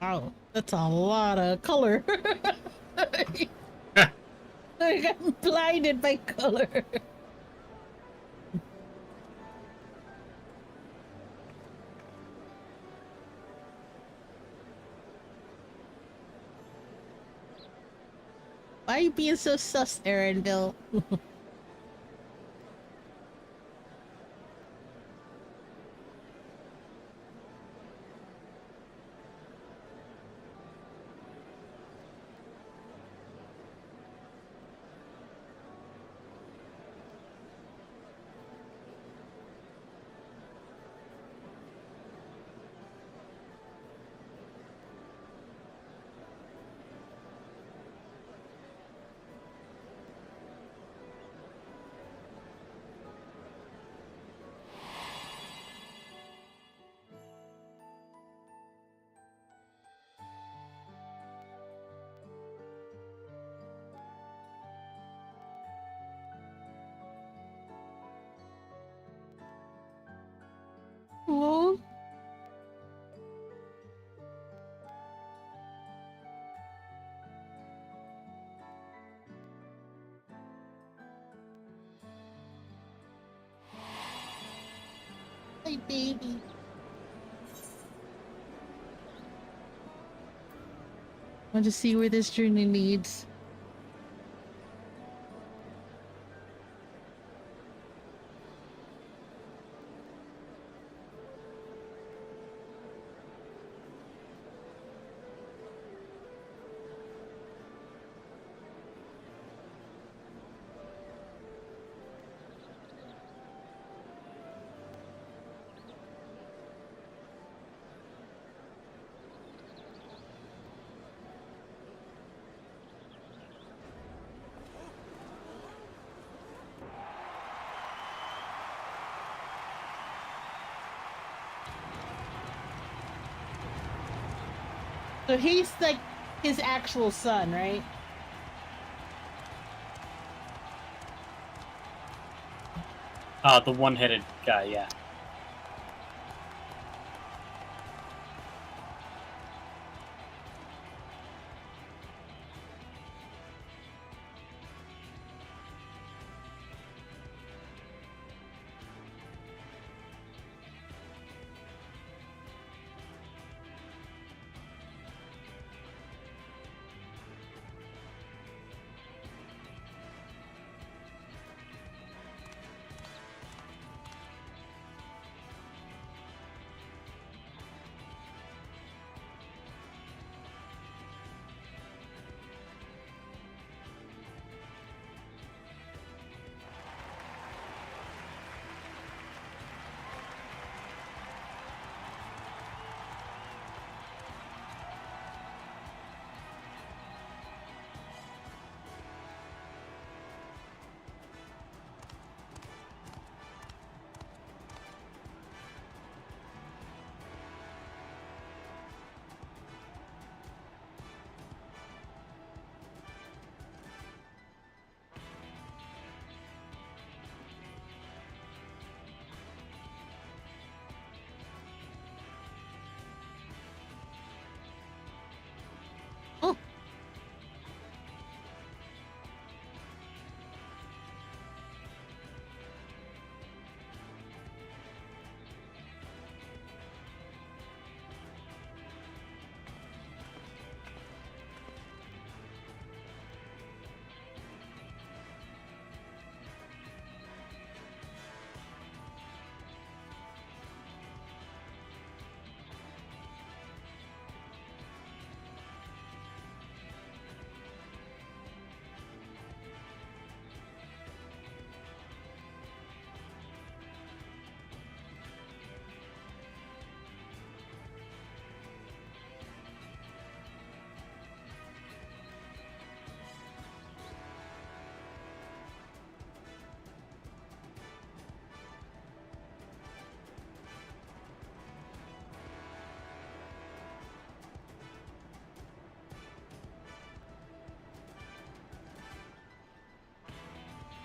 Wow, that's a lot of color. I got blinded by color. Why are you being so sus, Aaronville? Oh. Hey, baby. Want to see where this journey leads. So he's like his actual son, right? The one-headed guy, yeah.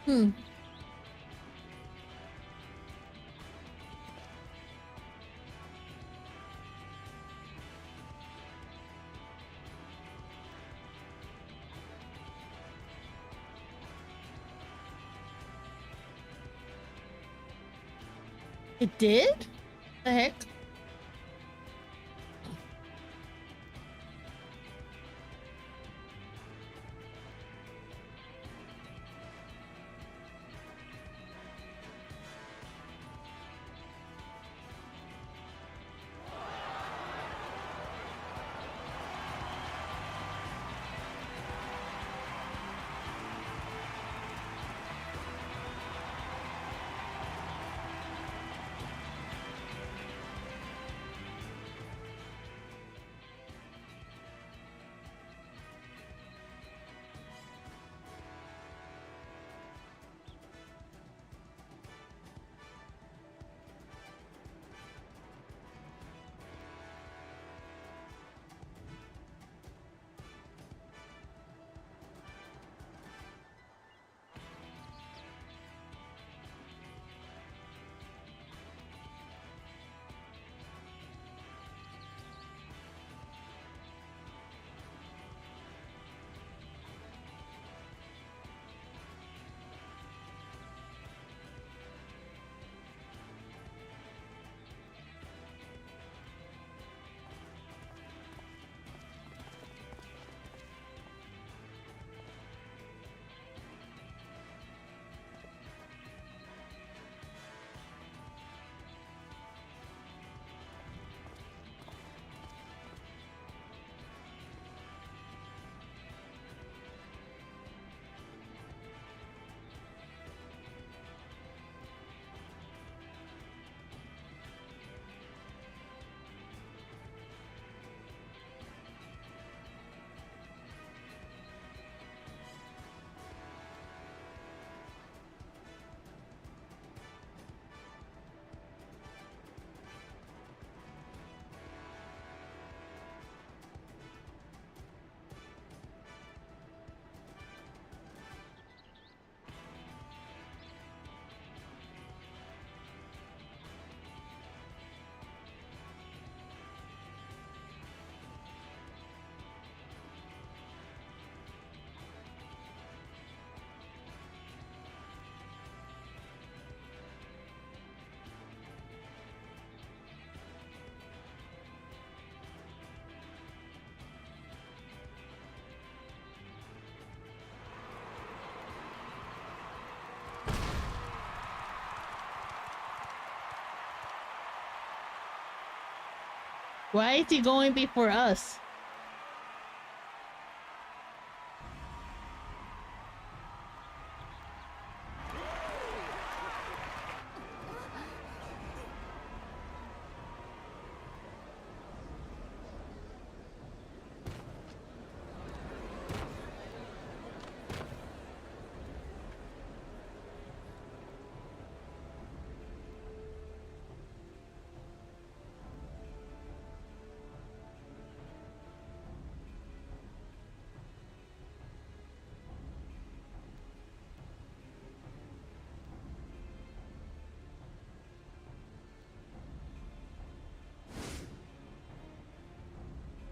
Hmm. It did? The heck? Why is he going before us?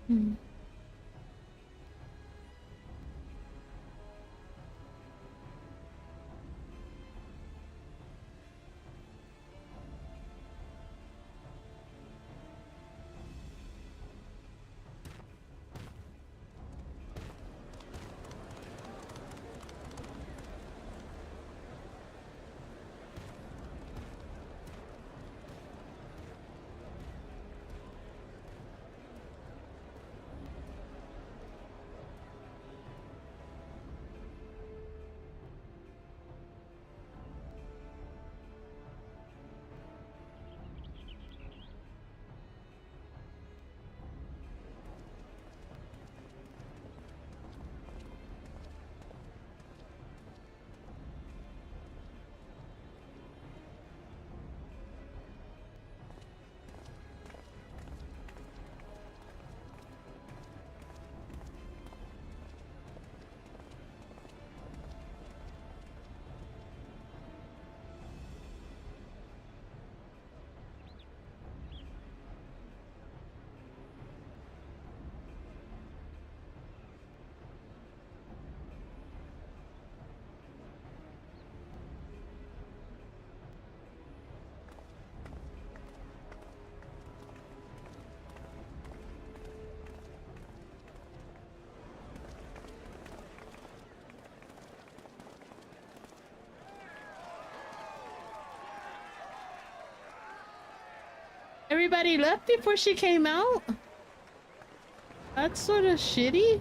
Hmm. everybody left before she came out? That's sort of shitty.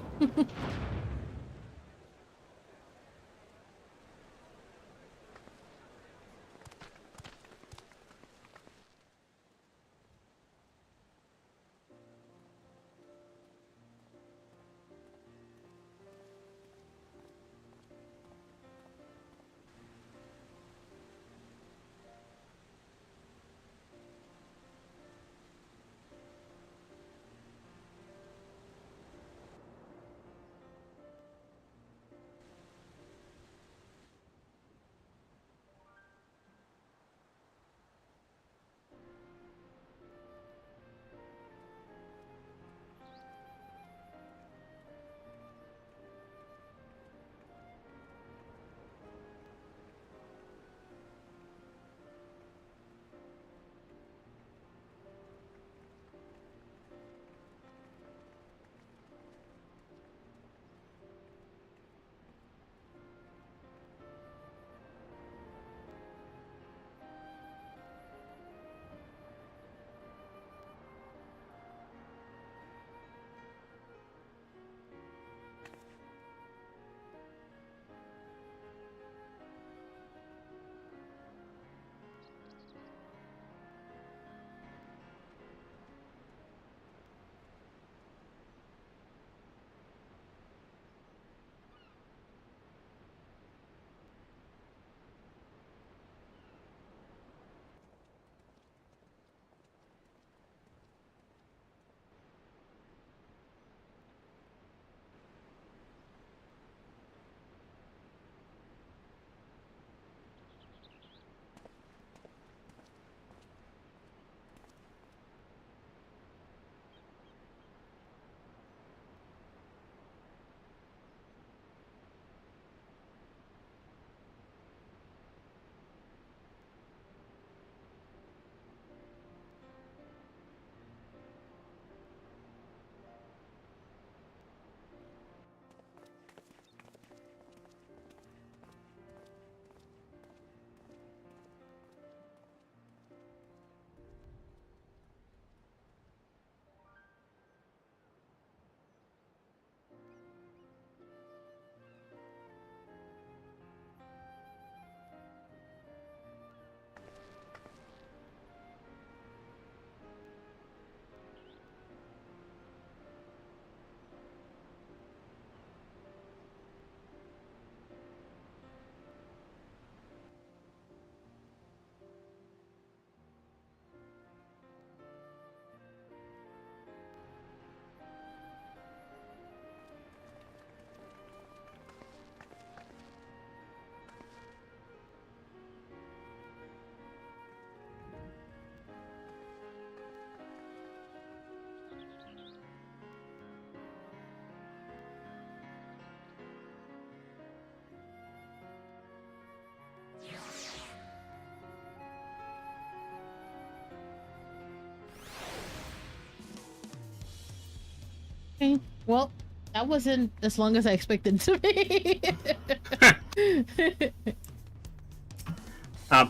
Okay. Well, that wasn't as long as I expected to be.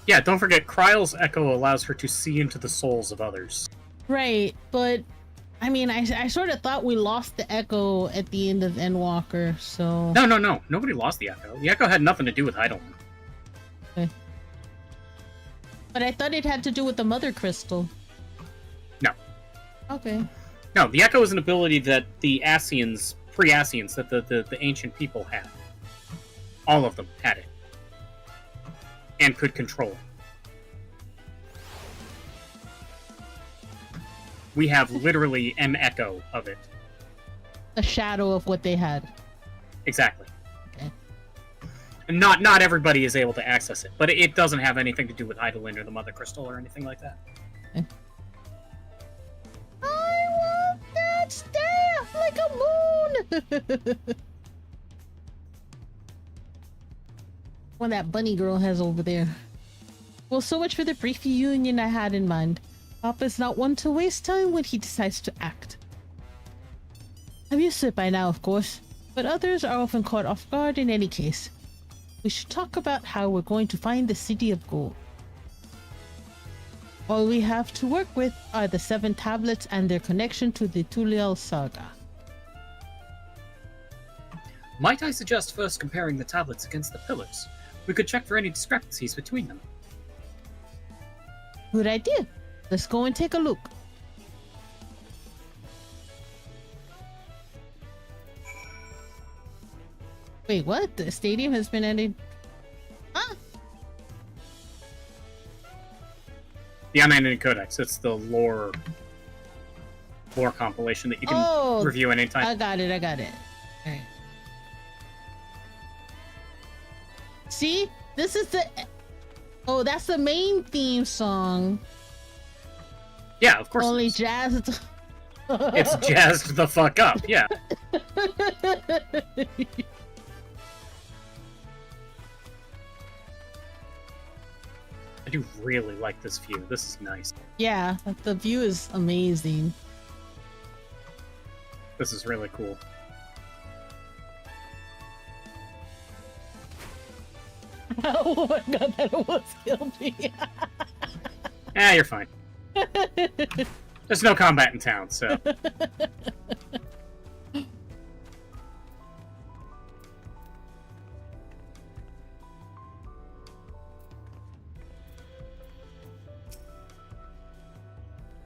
Yeah, don't forget, Kryle's echo allows her to see into the souls of others. Right, but I mean, I sort of thought we lost the echo at the end of Endwalker, so... No. Nobody lost the echo. The echo had nothing to do with Heidelman. Okay. But I thought it had to do with the Mother Crystal. No. Okay. No, the echo is an ability that the Ascians, pre-Ascians, that the ancient people had. All of them had it. And could control it. We have literally an echo of it. A shadow of what they had. Exactly. Okay. And not everybody is able to access it, but it doesn't have anything to do with Eidolon or the Mother Crystal or anything like that. Okay. I want that staff like a moon! One that bunny girl has over there. Well, so much for the brief reunion I had in mind. Papa's not one to waste time when he decides to act. I'm used to it by now, of course, but others are often caught off guard in any case. We should talk about how we're going to find the City of Gold. All we have to work with are the 7 tablets and their connection to the Tulial Saga. Might I suggest first comparing the tablets against the pillars? We could check for any discrepancies between them. Good idea. Let's go and take a look. Wait, what? The stadium has been added? Huh? The Unedited Codex. It's the lore compilation that you can review anytime. I got it. Alright. See? This is the... Oh, that's the main theme song. Yeah, of course. Only jazzed. It's jazzed the fuck up, yeah. I do really like this view. This is nice. Yeah, the view is amazing. This is really cool. Oh my god, that almost killed me. You're fine. There's no combat in town, so...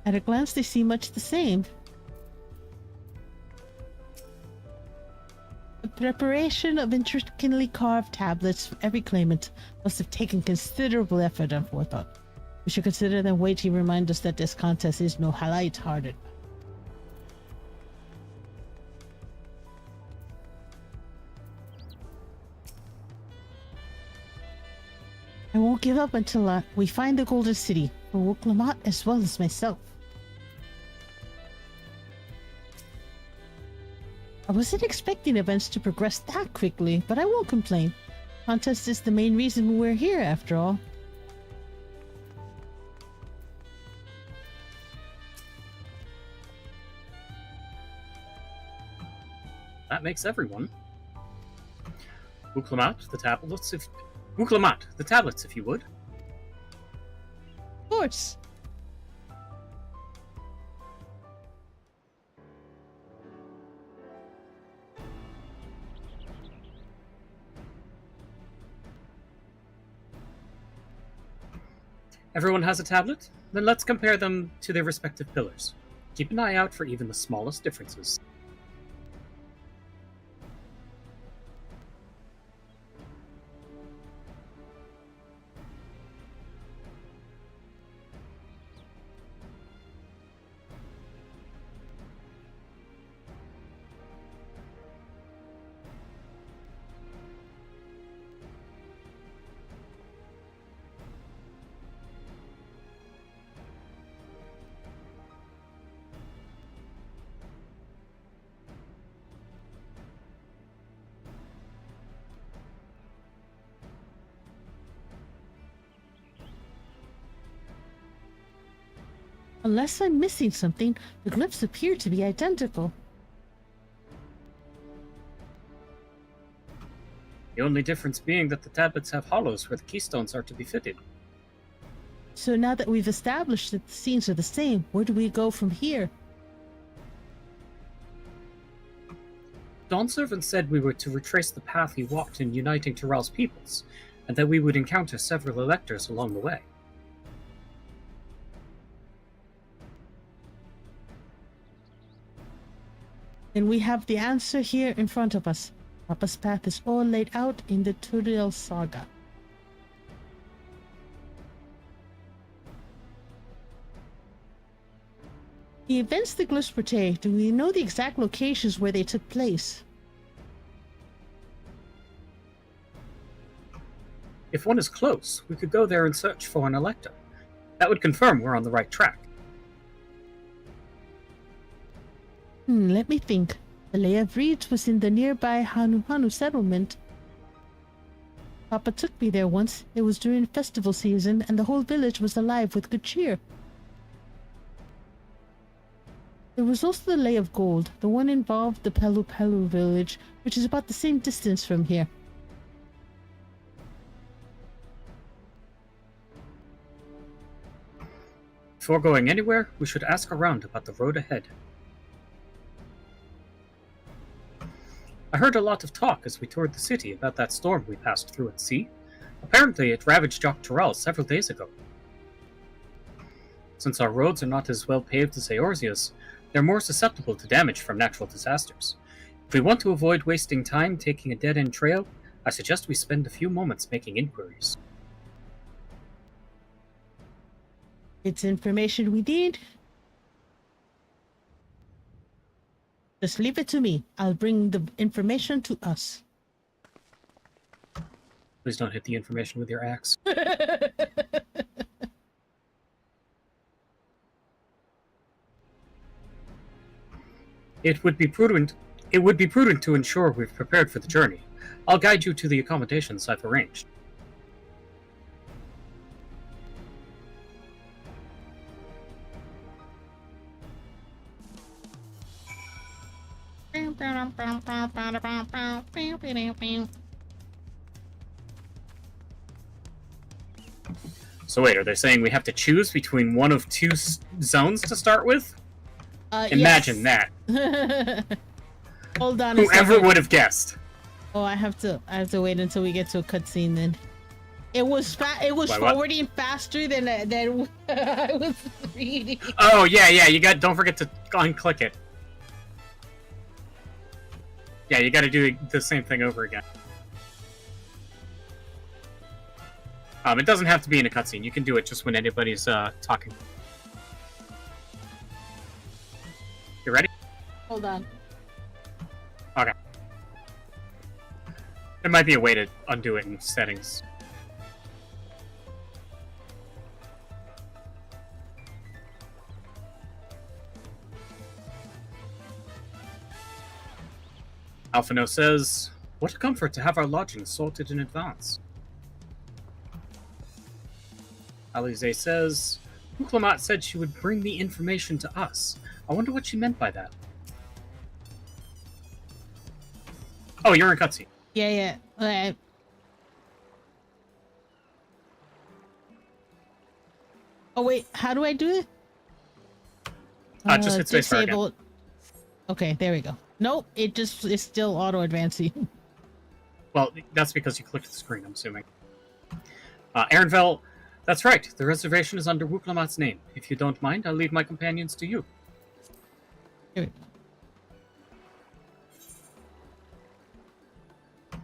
At a glance, they seem much the same. The preparation of intricately carved tablets for every claimant must have taken considerable effort and forethought. We should consider them weighty reminders that this contest is no light-hearted. I won't give up until we find the Golden City, for Woklamat as well as myself. I wasn't expecting events to progress that quickly, but I won't complain. Contest is the main reason we're here, after all. That makes everyone. Woklamat, the tablets, if you would. Of course. Everyone has a tablet? Then let's compare them to their respective pillars. Keep an eye out for even the smallest differences. Unless I'm missing something, the glyphs appear to be identical. The only difference being that the tablets have hollows where the keystones are to be fitted. So now that we've established that the scenes are the same, where do we go from here? Dawn Servant said we were to retrace the path he walked in uniting Tyrell's peoples, and that we would encounter several electors along the way. Then we have the answer here in front of us. Papa's path is all laid out in the Turiel Saga. The events the glyphs portray, do we know the exact locations where they took place? If one is close, we could go there and search for an elector. That would confirm we're on the right track. Let me think. The Lay of Reeds was in the nearby Hanu settlement. Papa took me there once. It was during festival season, and the whole village was alive with good cheer. There was also the Lay of Gold. The one involved the Pelu Pelu village, which is about the same distance from here. Before going anywhere, we should ask around about the road ahead. I heard a lot of talk as we toured the city about that storm we passed through at sea. Apparently, it ravaged Dawntrail several days ago. Since our roads are not as well paved as Eorzea's, they're more susceptible to damage from natural disasters. If we want to avoid wasting time taking a dead-end trail, I suggest we spend a few moments making inquiries. It's information we need. Just leave it to me. I'll bring the information to us. Please don't hit the information with your axe. It would be prudent to ensure we've prepared for the journey. I'll guide you to the accommodations I've arranged. So wait, are they saying we have to choose between one of two zones to start with? Imagine yes. that. Hold on. Whoever would have guessed. Oh, I have to wait until we get to a cutscene then. It was forwarding faster than I was reading. Oh yeah. Don't forget to unclick it. Yeah, you got to do the same thing over again. It doesn't have to be in a cutscene. You can do it just when anybody's talking. You ready? Hold on. Okay. There might be a way to undo it in settings. Alphino says, "What a comfort to have our lodgings sorted in advance." Alize says, "Uklamat said she would bring the information to us. I wonder what she meant by that." Oh, you're in cutscene. Yeah. Oh wait, how do I do it? Just hit spacebar again. Okay, there we go. Nope, it's still auto advancing. Well, that's because you clicked the screen, I'm assuming. Aaronvel, that's right. The reservation is under Wuklamat's name. If you don't mind, I'll leave my companions to you. Here we go.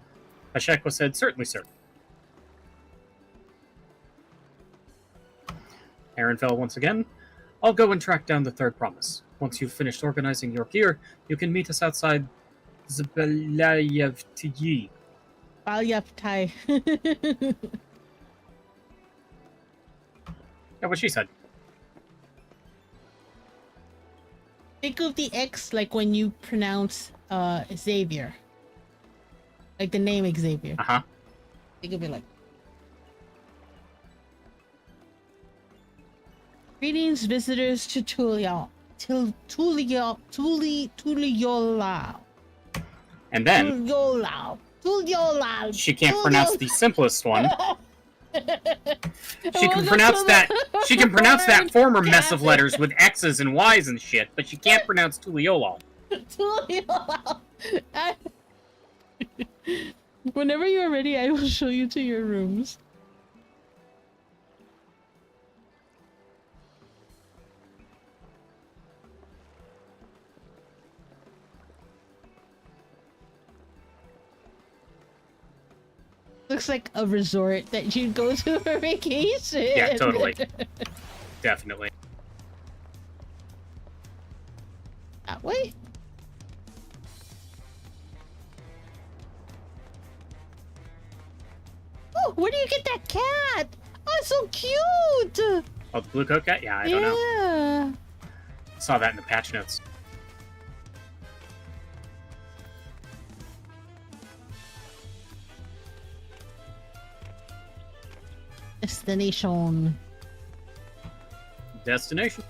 Hashekwa said, "Certainly, sir." Aaronvel once again, "I'll go and track down the third promise. Once you've finished organizing your gear, you can meet us outside Zbelayevtyi." Balyaptai. Yeah, what she said. Think of the X like when you pronounce Xavier. Like the name Xavier. Uh-huh. Think of it like. Greetings, visitors to Tuliola. And then Tuliola. she can't pronounce the simplest one. She can pronounce that. She can pronounce that former mess of letters with X's and Y's and shit, but she can't pronounce Tuliolal. Tuliola. Whenever you are ready, I will show you to your rooms. Looks like a resort that you'd go to for vacation. Yeah, totally. Definitely. Wait. Oh, where do you get that cat? Oh, it's so cute. Oh, the blue coat cat? Yeah, I don't know. Yeah. Saw that in the patch notes. Destination. Destination.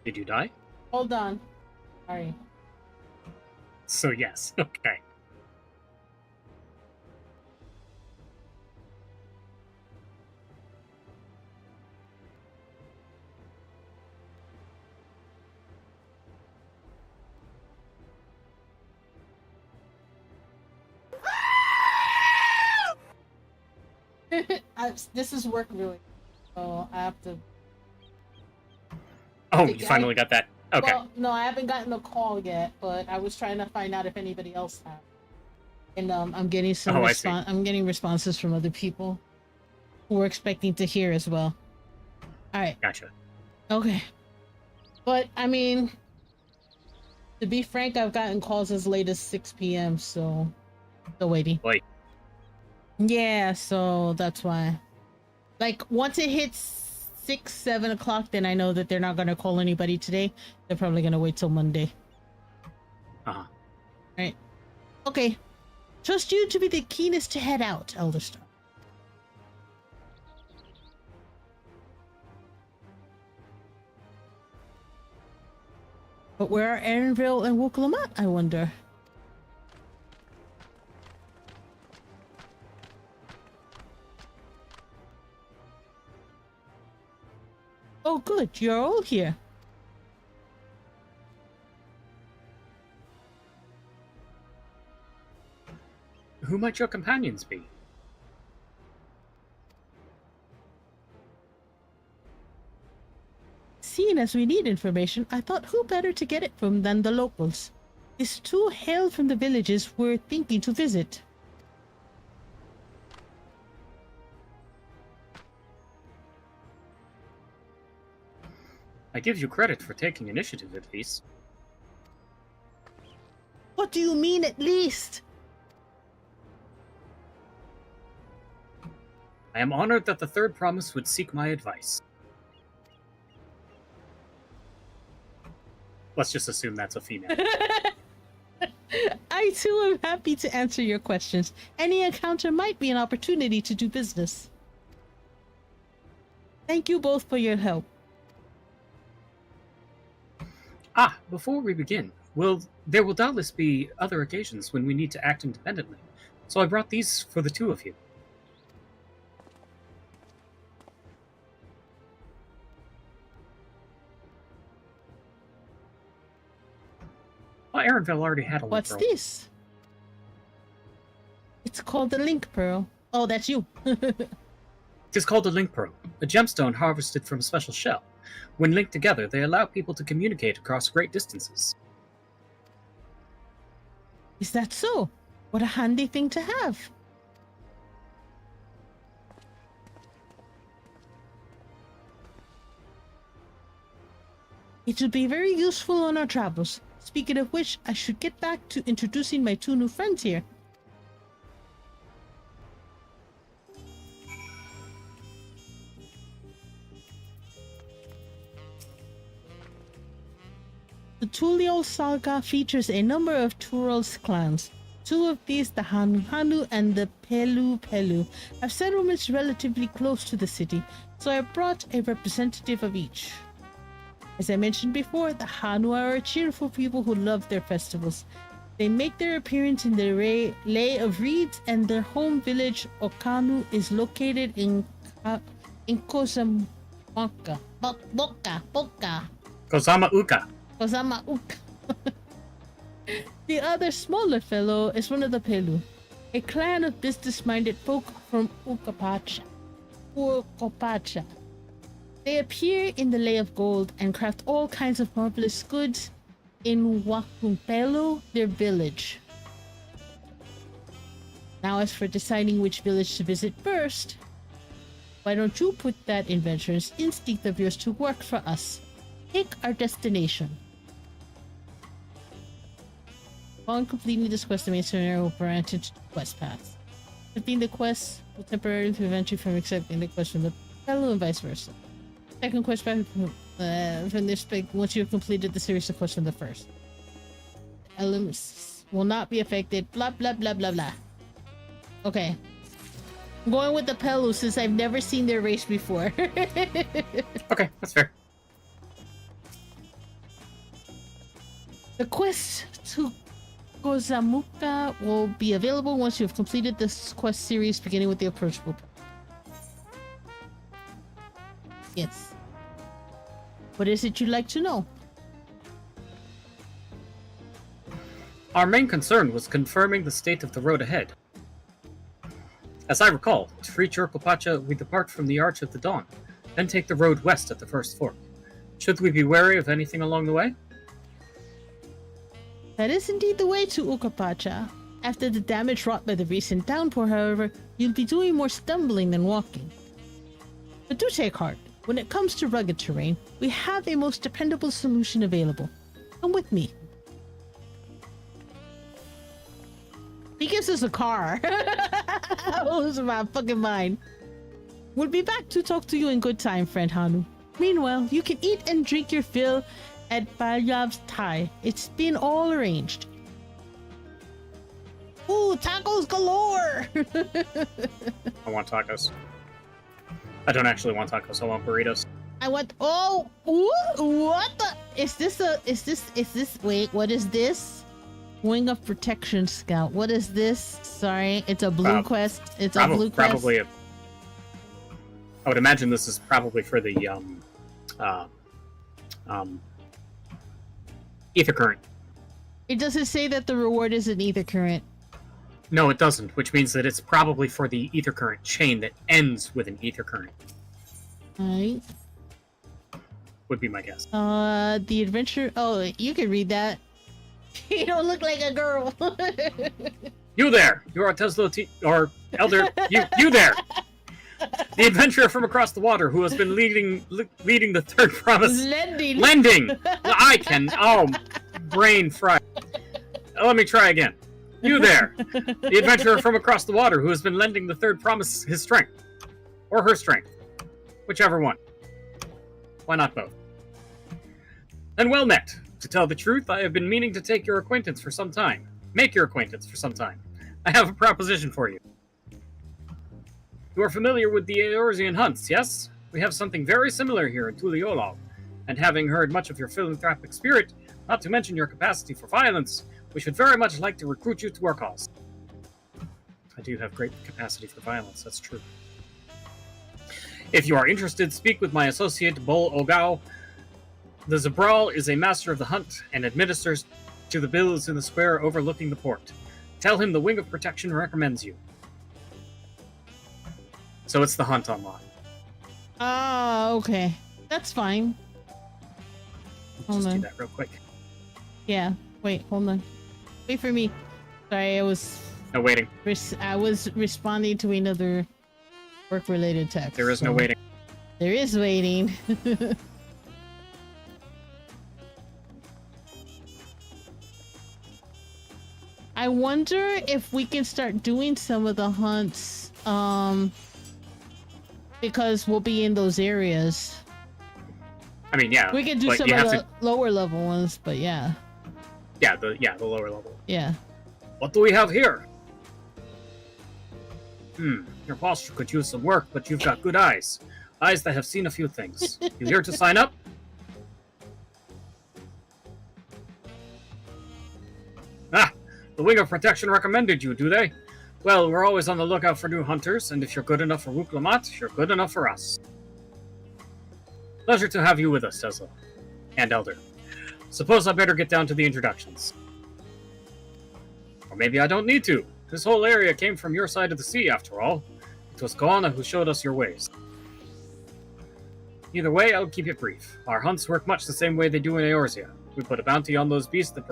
Did you die? Hold on. Sorry. So yes, okay. This is work really, so I have to. Oh, you finally got that. Okay. Well, no, I haven't gotten a call yet, but I was trying to find out if anybody else has. And I'm getting some I'm getting responses from other people who were expecting to hear as well. All right. Gotcha. Okay. But I mean, to be frank, I've gotten calls as late as 6 p.m. So still waiting. Wait. Yeah, so that's why. Like once it hits 6, 7 o'clock, then I know that they're not gonna call anybody today. They're probably gonna wait till Monday. Uh-huh. Right. Okay. Trust you to be the keenest to head out, Elderstar. But where are Erinville and Wukalamat, I wonder? Oh good, you're all here. Who might your companions be? Seeing as we need information, I thought who better to get it from than the locals. These two hail from the villages we're thinking to visit. I give you credit for taking initiative, at least. What do you mean, at least? I am honored that the third promise would seek my advice. Let's just assume that's a female. I too am happy to answer your questions. Any encounter might be an opportunity to do business. Thank you both for your help. Before we begin, there will doubtless be other occasions when we need to act independently, so I brought these for the two of you. Well, Erinville already had a link What's pearl. this? It's called the Link Pearl. Oh, that's you. It is called a link pearl, a gemstone harvested from a special shell. When linked together, they allow people to communicate across great distances. Is that so? What a handy thing to have. It will be very useful on our travels. Speaking of which, I should get back to introducing my two new friends here. The Tuliol saga features a number of Turul's clans. Two of these, the Hanu and the Pelu, have settlements relatively close to the city, so I brought a representative of each. As I mentioned before, the Hanu are a cheerful people who love their festivals. They make their appearance in the Lay of Reeds, and their home village, Okanu, is located in Kozamaka. Kozama Uka. Kozama Uka. The other smaller fellow is one of the Pelu, a clan of business-minded folk from Ukopacha. They appear in the Lay of Gold and craft all kinds of marvelous goods in Wakumpelo, their village. Now, as for deciding which village to visit first, why don't you put that adventurous instinct of yours to work for us? Pick our destination. Upon completing this quest, the main scenario will grant it quest paths. Completing the quest will temporarily prevent you from accepting the quest from the fellow and vice versa. Second quest path from this once you have completed the series of quests from the first. Elements will not be affected. Blah blah blah blah blah. Okay. I'm going with the Pelu since I've never seen their race before. Okay, that's fair. The quest to Gozamuka will be available once you have completed this quest series, beginning with the approachable. Yes. What is it you'd like to know? Our main concern was confirming the state of the road ahead. As I recall, to reach Urkopacha, we depart from the Arch of the Dawn, then take the road west at the first fork. Should we be wary of anything along the way? That is indeed the way to Ukapacha. After the damage wrought by the recent downpour, however, you'll be doing more stumbling than walking. But do take heart. When it comes to rugged terrain, we have a most dependable solution available. Come with me. He gives us a car. I lose my fucking mind. We'll be back to talk to you in good time, friend Hanu. Meanwhile, you can eat and drink your fill at Balyav's Thai. It's been all arranged. Ooh, tacos galore! I want tacos. I don't actually want tacos, I want burritos. I want. Oh, ooh, what the? Is this? Wait, what is this? Wing of Protection Scout. What is this? Sorry, it's a blue quest. It's a blue quest. Probably. I would imagine this is probably for the ether current. It doesn't say that the reward is an ether current. No, it doesn't, which means that it's probably for the ether current chain that ends with an ether current. Alright. Would be my guess. The adventure. Oh, you can read that. You don't look like a girl. You there! You are Tesla or Elder. You there! The adventurer from across the water who has been leading the third promise. Lending! I can. Oh, brain fried. Let me try again. You there! The adventurer from across the water who has been lending the third promise his strength. Or her strength. Whichever one. Why not both? And well met. To tell the truth, I have been meaning to take your acquaintance for some time. Make your acquaintance for some time. I have a proposition for you. You are familiar with the Eorzean hunts, yes? We have something very similar here in Tuliolal. And having heard much of your philanthropic spirit, not to mention your capacity for violence, we should very much like to recruit you to our cause. I do have great capacity for violence, that's true. If you are interested, speak with my associate, Bol Ogao. The Zabral is a master of the hunt and administers to the bills in the square overlooking the port. Tell him the Wing of Protection recommends you. So it's the hunt online. Oh, okay. That's fine. Let's just do that real quick. Yeah. Wait, hold on. Wait for me. Sorry, I was... No waiting. I was responding to another work-related text. There is no waiting. There is waiting. I wonder if we can start doing some of the hunts, because we'll be in those areas. I mean, yeah. We can do some of the lower level ones, but yeah. Yeah, the lower level. Yeah. What do we have here? Your posture could use some work, but you've got good eyes. Eyes that have seen a few things. You here to sign up? Ah! The Wing of Protection recommended you, do they? Well, we're always on the lookout for new hunters, and if you're good enough for Wuklamat, you're good enough for us. Pleasure to have you with us, Tesla. And Elder. Suppose I better get down to the introductions. Or maybe I don't need to. This whole area came from your side of the sea, after all. It was Kana who showed us your ways. Either way, I'll keep it brief. Our hunts work much the same way they do in Eorzea. We put a bounty on those beasts that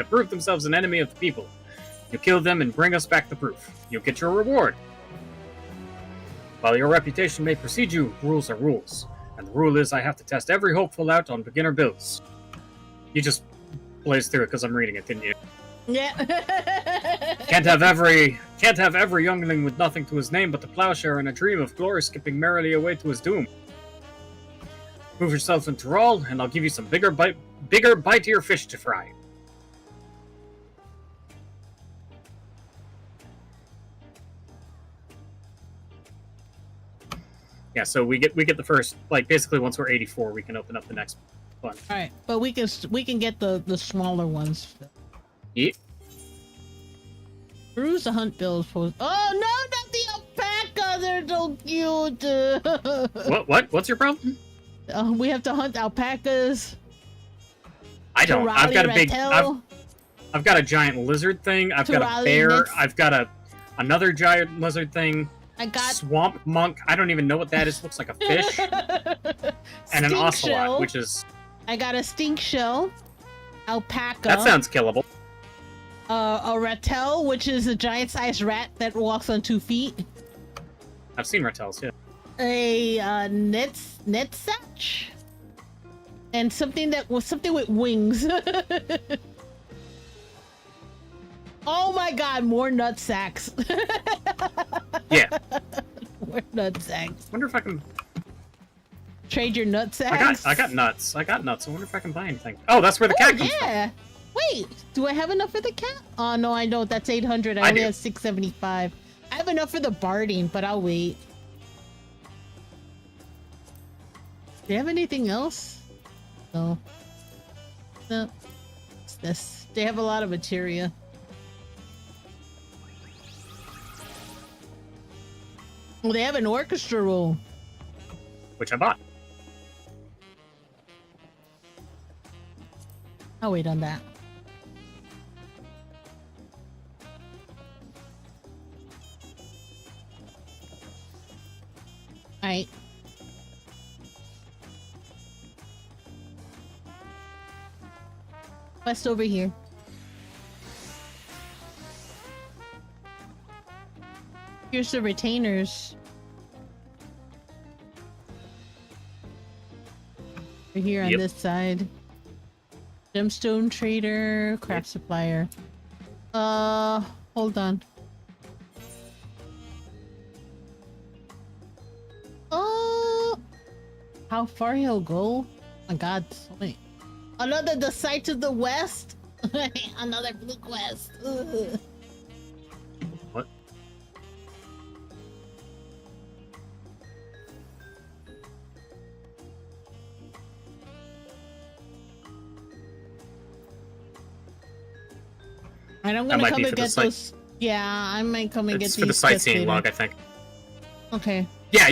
prove themselves an enemy of the people. You kill them and bring us back the proof. You'll get your reward. While your reputation may precede you, rules are rules. And the rule is I have to test every hopeful out on beginner builds. You just blazed through it because I'm reading it, didn't you? Yeah. Can't have every youngling with nothing to his name but the plowshare and a dream of glory skipping merrily away to his doom. Move yourself into Tyrol, and I'll give you some bigger, bitier fish to fry. Yeah, so we get the first, like, basically once we're 84, we can open up the next fun. All right, but we can get the smaller ones. Yeah. Peruse the hunt bills post. Oh no, not the alpaca! They're so cute. What's your problem? We have to hunt alpacas. I don't. I've got a big. Rattel. I've got a giant lizard thing. I've got a bear. I've got another giant lizard thing. I got swamp monk. I don't even know what that is. Looks like a fish. And an ocelot, shell. which is. I got a stink shell. Alpaca. That sounds killable. A rattel, which is a giant-sized rat that walks on 2 feet. I've seen rattels, yeah. A netsatch, and something with wings. Oh my god, more nutsacks. Yeah. More nutsacks. Wonder if I can trade your nutsacks. I got nuts. I wonder if I can buy anything. Oh, that's where the cat comes from. Wait, do I have enough for the cat? Oh no, I don't. That's 800. I only have 675. I have enough for the barding, but I'll wait. Do you have anything else? No. No. It's this. They have a lot of materia. Well, they have an orchestra roll. Which I bought. I'll wait on that. Alright. Quest over here. Here's the retainers. We're here on this side. Gemstone trader, craft supplier. Hold on. How far he'll go? Oh my god, wait. Another the site to the west? Another blue quest. Ugh. What? And I'm gonna come and get those. Yeah, I might come and get these. It's for the sightseeing log, I think. Okay. Yeah.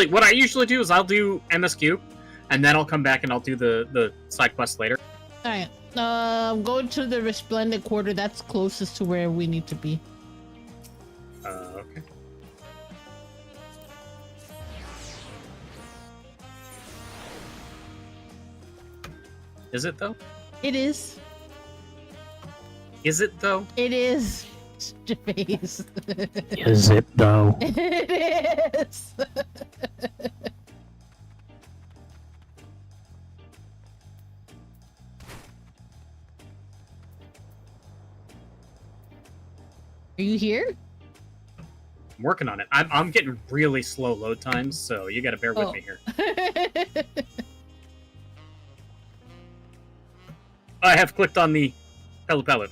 What I usually do is I'll do MSQ, and then I'll come back and I'll do the side quest later. All right. Go to the Resplendent Quarter. That's closest to where we need to be. Okay. Is it though? It is. Is it though? It is. Face. Is it though? It is. Are you here? I'm working on it. I'm getting really slow load times, so you gotta bear with me here. I have clicked on the pellet.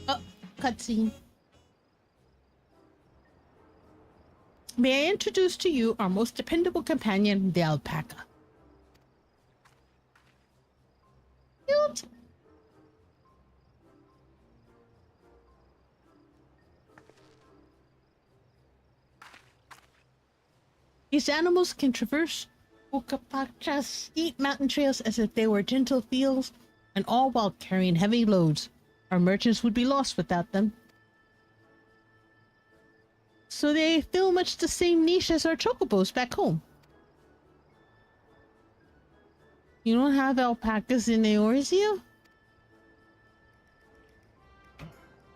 Oh, cutscene. May I introduce to you our most dependable companion, the alpaca. Cute. These animals can traverse Okapachas steep mountain trails as if they were gentle fields, and all while carrying heavy loads. Our merchants would be lost without them. So they fill much the same niche as our chocobos back home. You don't have alpacas in Eorzea?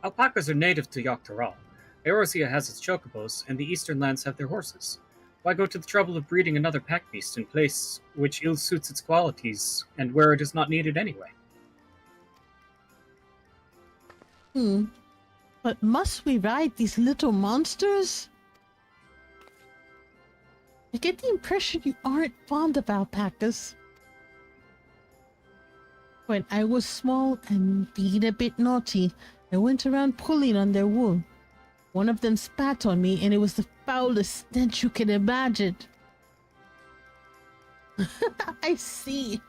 Alpacas are native to Yoctoral. Eorzea has its chocobos, and the eastern lands have their horses. Why go to the trouble of breeding another pack beast in place which ill suits its qualities, and where it is not needed anyway? But must we ride these little monsters? I get the impression you aren't fond of alpacas. When I was small and being a bit naughty, I went around pulling on their wool. One of them spat on me, and it was the foulest stench you can imagine. I see.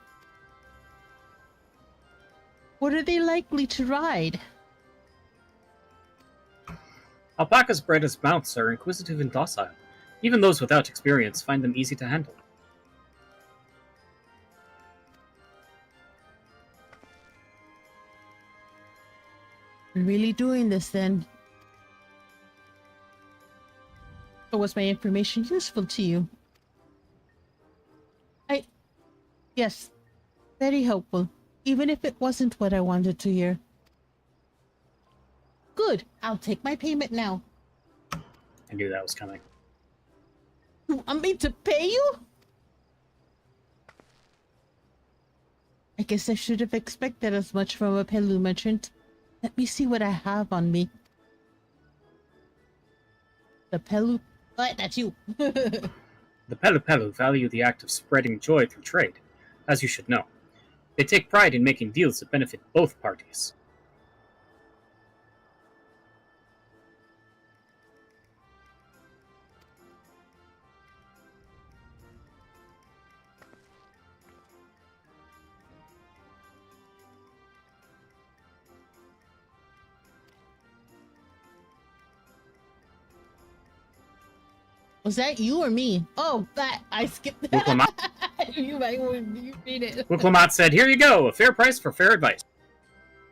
What are they likely to ride? Alpacas bred as mounts are inquisitive and docile. Even those without experience find them easy to handle. You're really doing this then? So was my information useful to you? Yes, very helpful, even if it wasn't what I wanted to hear. Good, I'll take my payment now. I knew that was coming. You want me to pay you? I guess I should have expected as much from a Pelu merchant. Let me see what I have on me. The Pelu... What? That's you. The Pelu Pelu value the act of spreading joy through trade, as you should know. They take pride in making deals that benefit both parties. Was that you or me? Oh, that I skipped that. You read it. Wuklamat said, "Here you go, a fair price for fair advice."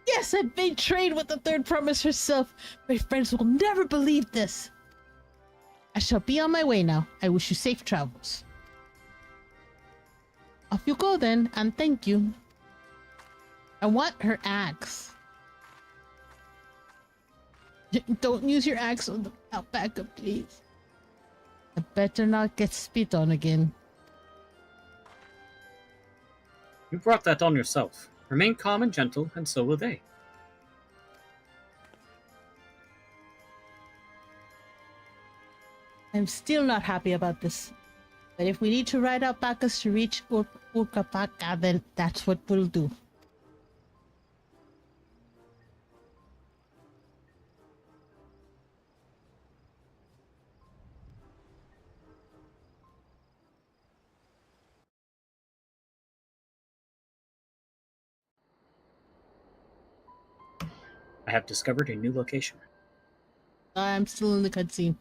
Yes, I made trade with the third promise herself. My friends will never believe this. I shall be on my way now. I wish you safe travels. Off you go then, and thank you. I want her axe. Don't use your axe on the alpaca, please. I better not get spit on again. You brought that on yourself. Remain calm and gentle, and so will they. I'm still not happy about this. But if we need to ride alpacas to reach Urkapaca, then that's what we'll do. I have discovered a new location. I'm still in the cutscene.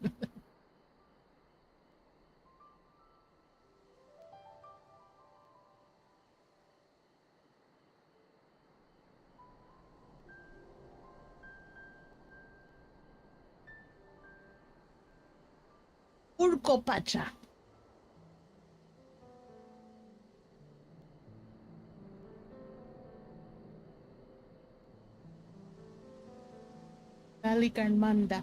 Urkopacha. Balikan Manda.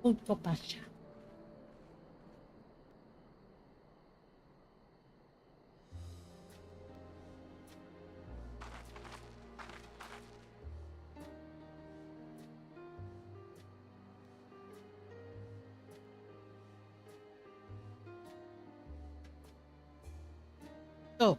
Urkopacha. Go.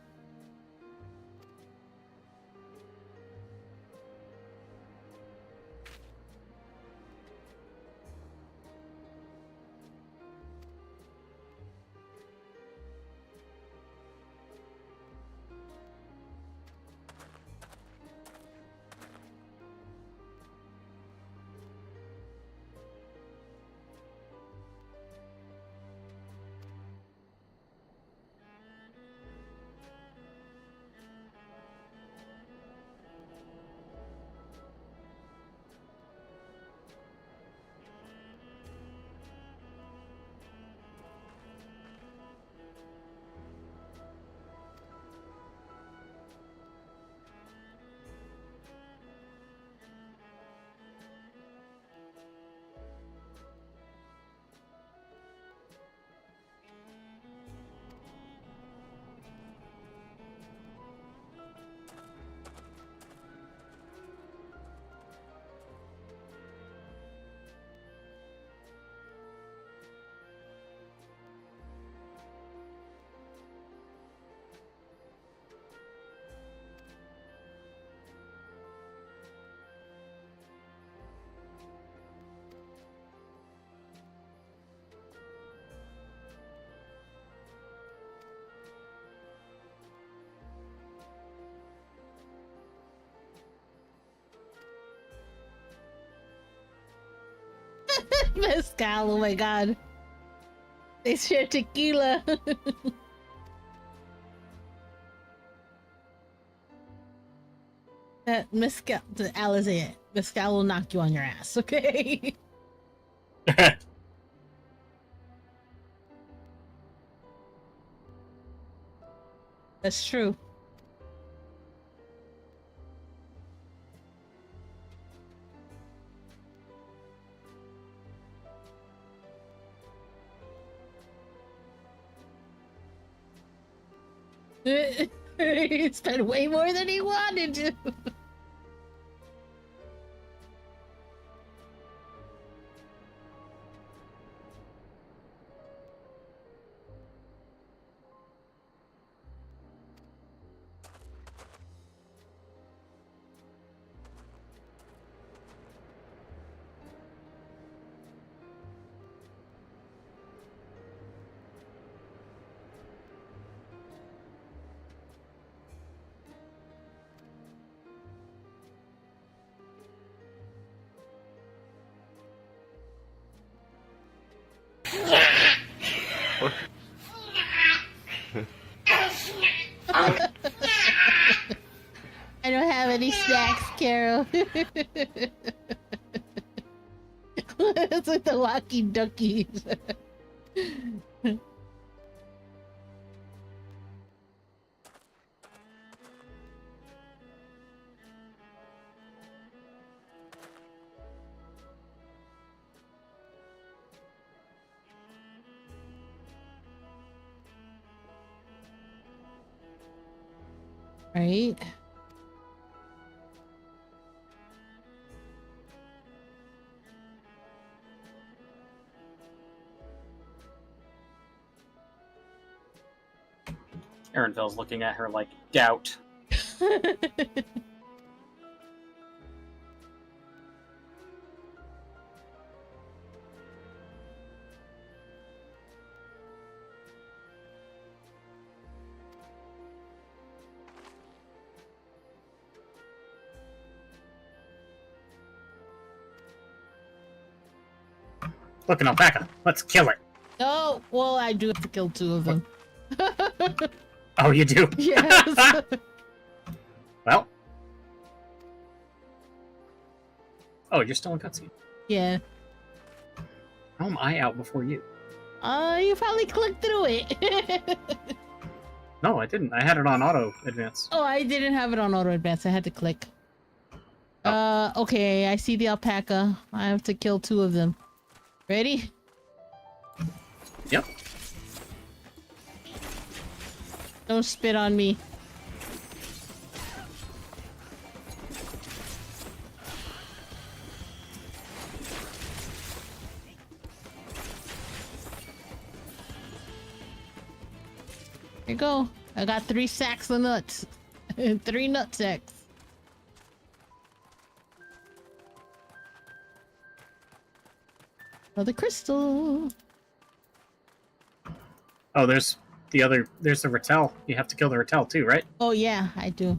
Mezcal, oh my god. They share tequila. That mezcal, the Alizé, mezcal will knock you on your ass, okay? That's true. He spent way more than he wanted to. I don't have any snacks, Carol. It's like the walkie duckies. Right? Aaronville's looking at her like, doubt. Look, an alpaca. Let's kill it. Oh, well, I do have to kill 2 of them. Oh, you do? Yes. Well. Oh, you're still in cutscene. Yeah. How am I out before you? You probably clicked through it. No, I didn't. I had it on auto advance. Oh, I didn't have it on auto advance. I had to click. Okay, I see the alpaca. I have to kill 2 of them. Ready? Yep. Don't spit on me. Here you go. I got 3 sacks of nuts. 3 nut sacks. Another crystal. Oh, there's the Rattel. You have to kill the Rattel too, right? Oh yeah, I do.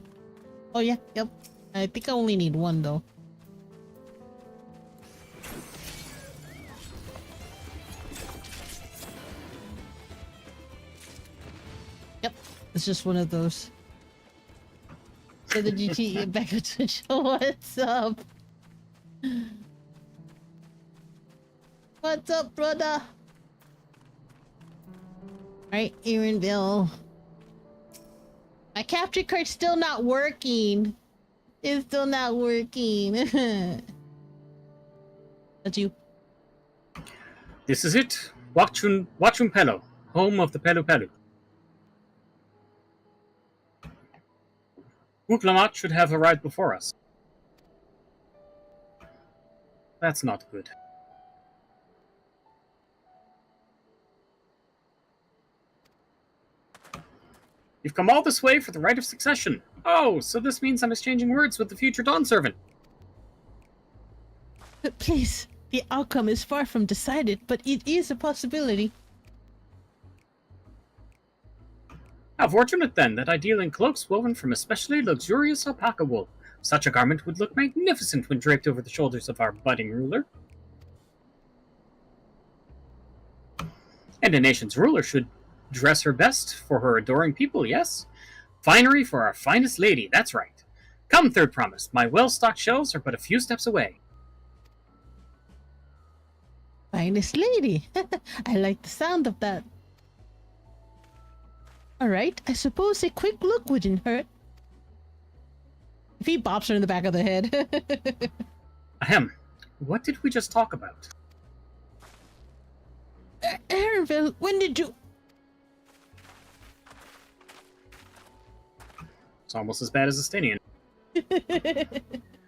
Oh yeah, yep. I think I only need 1 though. Yep, it's just one of those. So the GT back to show what's up. What's up, brother? Alright, Aaronville. My capture card's still not working. It's still not working. That's you. This is it. Wachun Pelo, home of the Pelu Pelu. Uklamat should have arrived before us. That's not good. You've come all this way for the right of succession. Oh, so this means I'm exchanging words with the future Dawn Servant. But please, the outcome is far from decided, but it is a possibility. How fortunate, then, that I deal in cloaks woven from especially luxurious alpaca wool. Such a garment would look magnificent when draped over the shoulders of our budding ruler. And a nation's ruler should dress her best for her adoring people, yes? Finery for our finest lady, that's right. Come, third promise, my well-stocked shelves are but a few steps away. Finest lady. I like the sound of that. Alright, I suppose a quick look wouldn't hurt. If he bops her in the back of the head. Ahem. What did we just talk about? Aaronville, when did you... It's almost as bad as Estinian.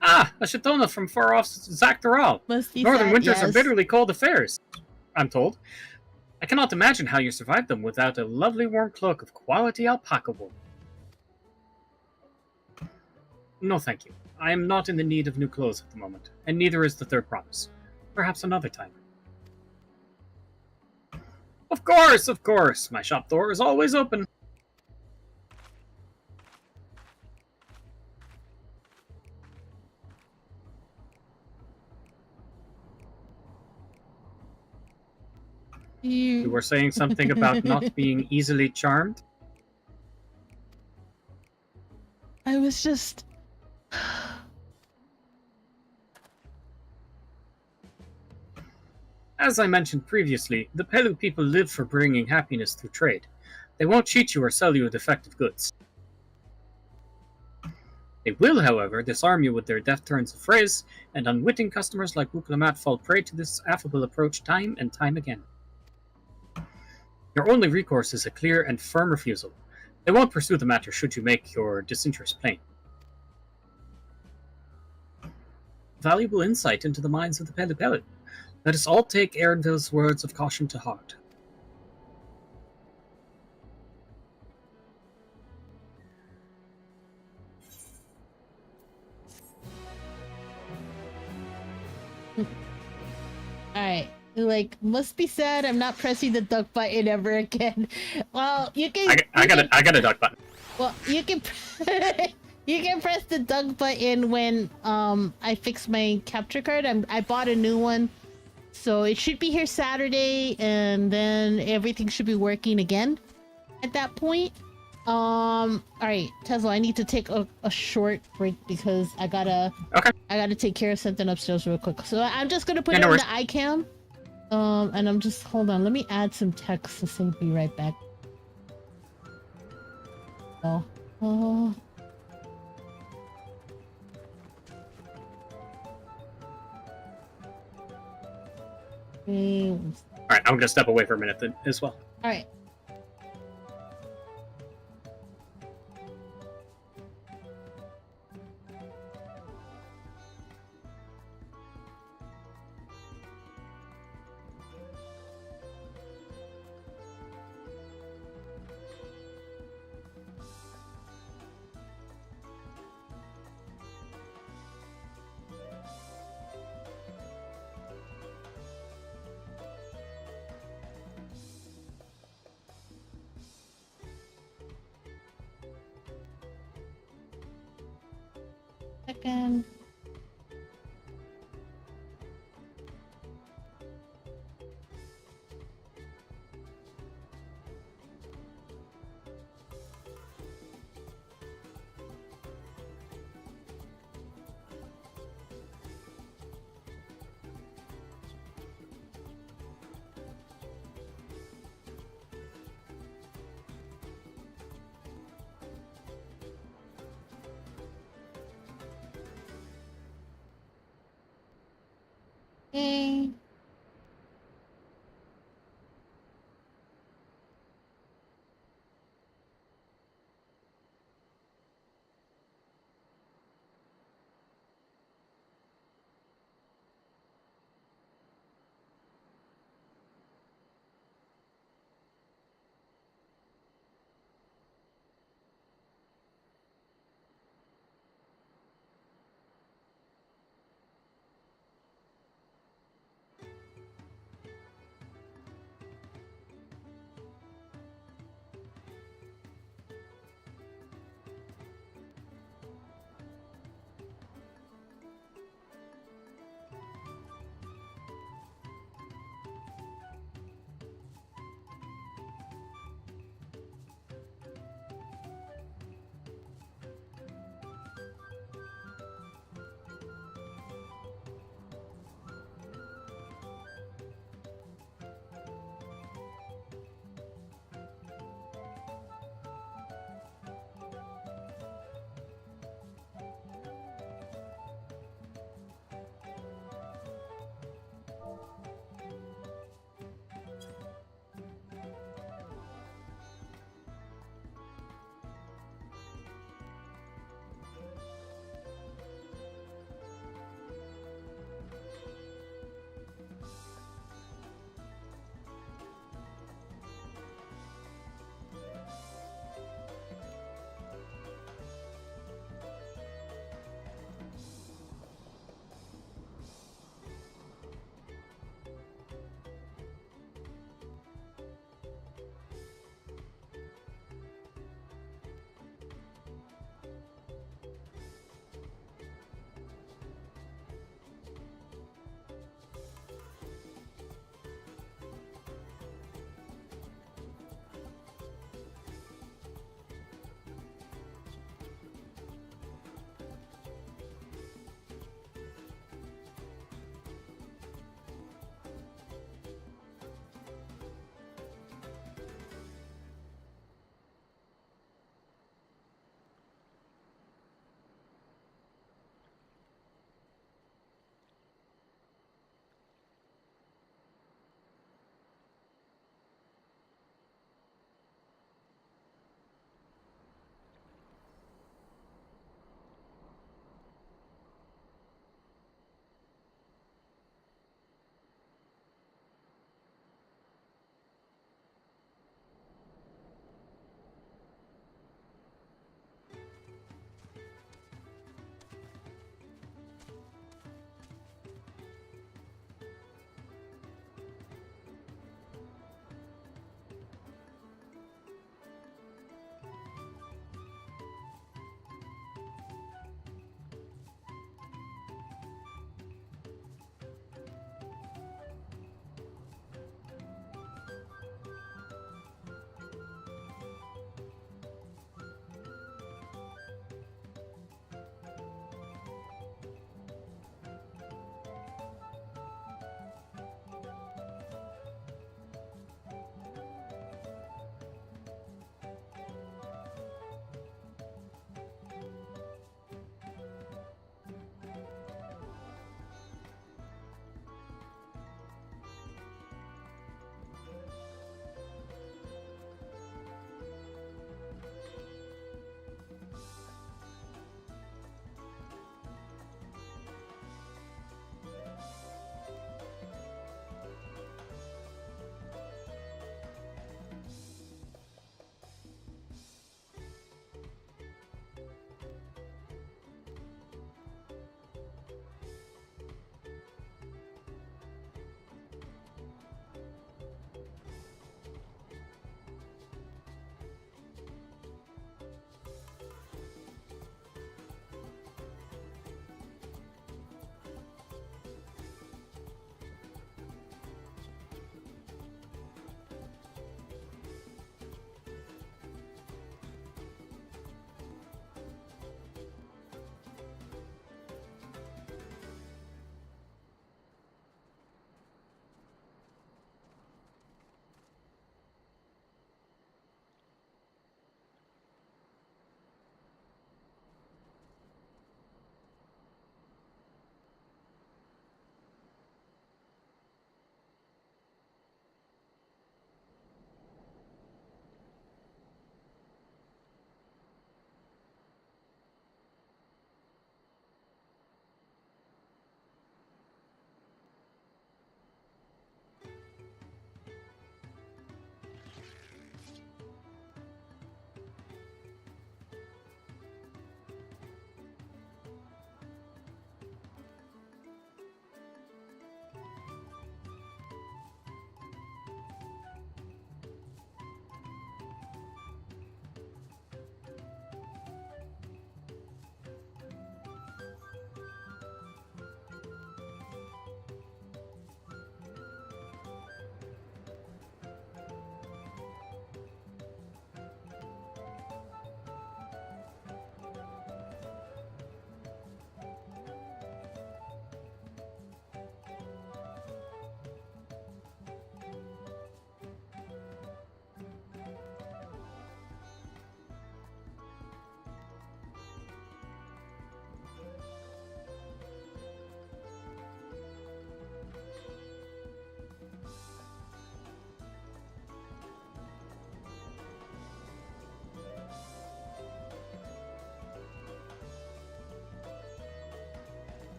Ah, a Shatona from far off Zakdaral. Must be Northern sad, winters yes. are bitterly cold affairs, I'm told. I cannot imagine how you survived them without a lovely warm cloak of quality alpaca wool. No, thank you. I am not in the need of new clothes at the moment, and neither is the third promise. Perhaps another time. Of course! My shop door is always open. You were saying something about not being easily charmed? I was just... As I mentioned previously, the Pelu people live for bringing happiness through trade. They won't cheat you or sell you defective goods. They will, however, disarm you with their deft turns of phrase, and unwitting customers like Wuklamat fall prey to this affable approach time and time again. Your only recourse is a clear and firm refusal. They won't pursue the matter should you make your disinterest plain. Valuable insight into the minds of the Pelu Pelu. Let us all take Aaronville's words of caution to heart. Alright. Like, must be sad I'm not pressing the duck button ever again. Well, you can... I got a duck button. Well, you can... You can press the duck button when I fix my capture card. I bought a new one. So it should be here Saturday, and then everything should be working again at that point. Alright, Tesla, I need to take a short break because I gotta take care of something upstairs real quick. So I'm just gonna put it on the iCam. And I'm just, hold on, let me add some text to say be right back. Oh. Alright, I'm gonna step away for a minute then, as well. Alright. Second. Okay.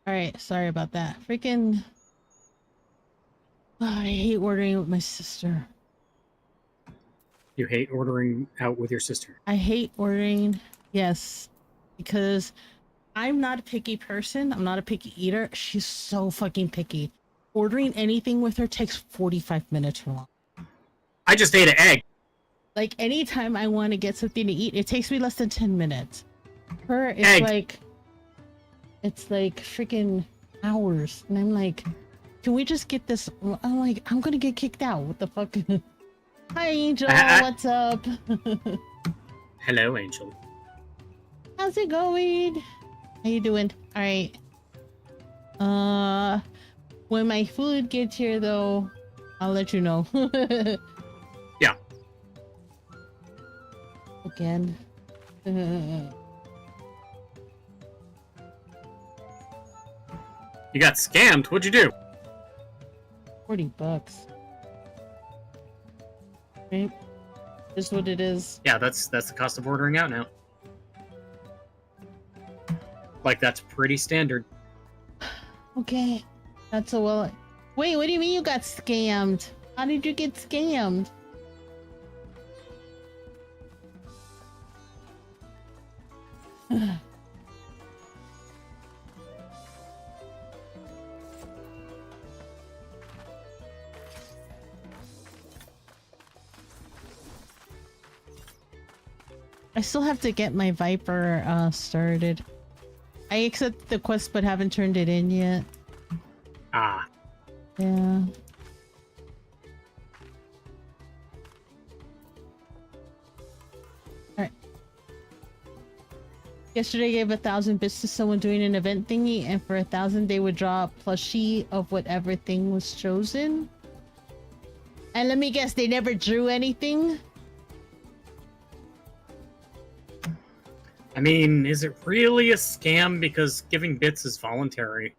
All right, sorry about that. Freaking, I hate ordering with my sister. You hate ordering out with your sister. I hate ordering, yes, because I'm not a picky person. I'm not a picky eater. She's so fucking picky. Ordering anything with her takes 45 minutes or long. I just ate an egg. Like, anytime I want to get something to eat, it takes me less than 10 minutes. Her, it's Egg. like, it's like freaking hours. And I'm like, can we just get this? I'm like, I'm gonna get kicked out. What the fuck? Hi, Angel. What's up? Hello, Angel. How's it going? How you doing? All right. When my food gets here, though, I'll let you know. Yeah. Again. You got scammed. What'd you do? $40. Right? Just what it is. Yeah, that's the cost of ordering out now. Like, that's pretty standard. Okay. That's a well. Wait, what do you mean you got scammed? How did you get scammed? I still have to get my Viper started. I accept the quest but haven't turned it in yet. Ah. Yeah. Alright. Yesterday I gave 1,000 bits to someone doing an event thingy, and for 1,000 they would draw a plushie of whatever thing was chosen. And let me guess, they never drew anything? I mean, is it really a scam? Because giving bits is voluntary.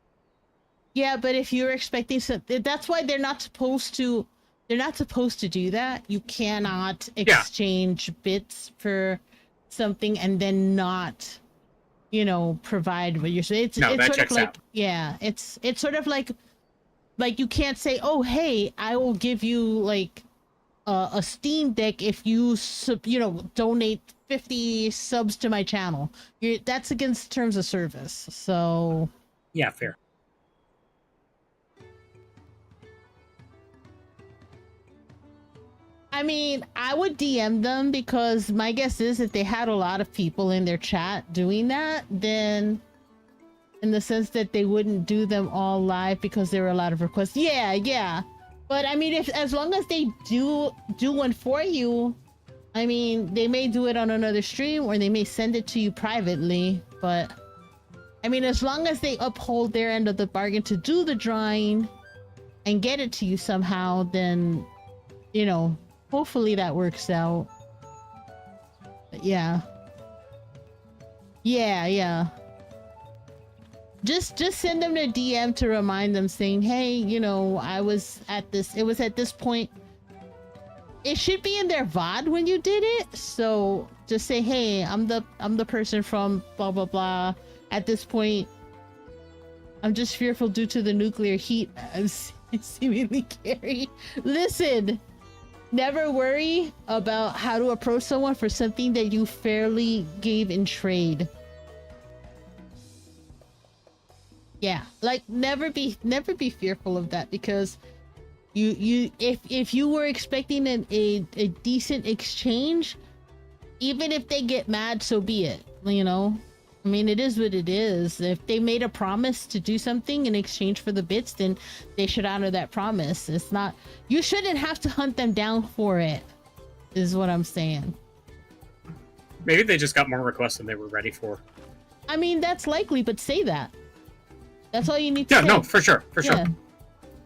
Yeah, but if you're expecting something, that's why they're not supposed to. They're not supposed to do that. You cannot exchange bits for something and then not, you know, provide what you're saying. It's that sort checks of like, out. yeah, it's sort of like you can't say, oh, hey, I will give you like a Steam Deck if you donate 50 subs to my channel. That's against terms of service. So Yeah, fair. I mean, I would DM them, because my guess is if they had a lot of people in their chat doing that, then in the sense that they wouldn't do them all live because there were a lot of requests. Yeah. But I mean, as long as they do one for you, I mean, they may do it on another stream or they may send it to you privately. But I mean, as long as they uphold their end of the bargain to do the drawing and get it to you somehow, then, you know, hopefully that works out. But yeah. Just send them a DM to remind them, saying, hey, you know, it was at this point. It should be in their VOD when you did it. So just say, hey, I'm the person from blah blah blah. At this point, I'm just fearful due to the nuclear heat I'm seemingly carrying. Listen, never worry about how to approach someone for something that you fairly gave in trade. Yeah, like never be fearful of that, because if you were expecting a decent exchange, even if they get mad, so be it. You know, I mean, it is what it is. If they made a promise to do something in exchange for the bits, then they should honor that promise. It's not, you shouldn't have to hunt them down for it, is what I'm saying. Maybe they just got more requests than they were ready for. I mean, that's likely, but say that. That's all you need to say. Yeah, no, for sure.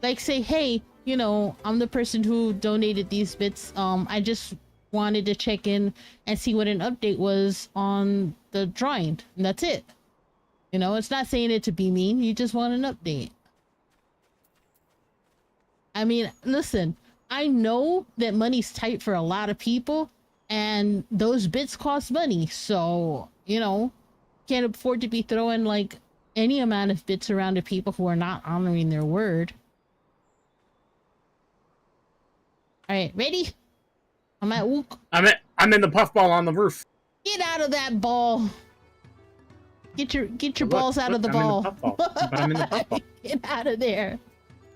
Like, say, hey, you know, I'm the person who donated these bits. I just wanted to check in and see what an update was on the drawing. And that's it. You know, it's not saying it to be mean. You just want an update. I mean, listen, I know that money's tight for a lot of people, and those bits cost money. So, you know, can't afford to be throwing like any amount of bits around to people who are not honoring their word. All right, ready? I'm at Wook. I'm in the puffball on the roof. Get out of that ball. Get your Look, balls out of the I'm ball. In the puffball, but I'm in the puffball. Get out of there.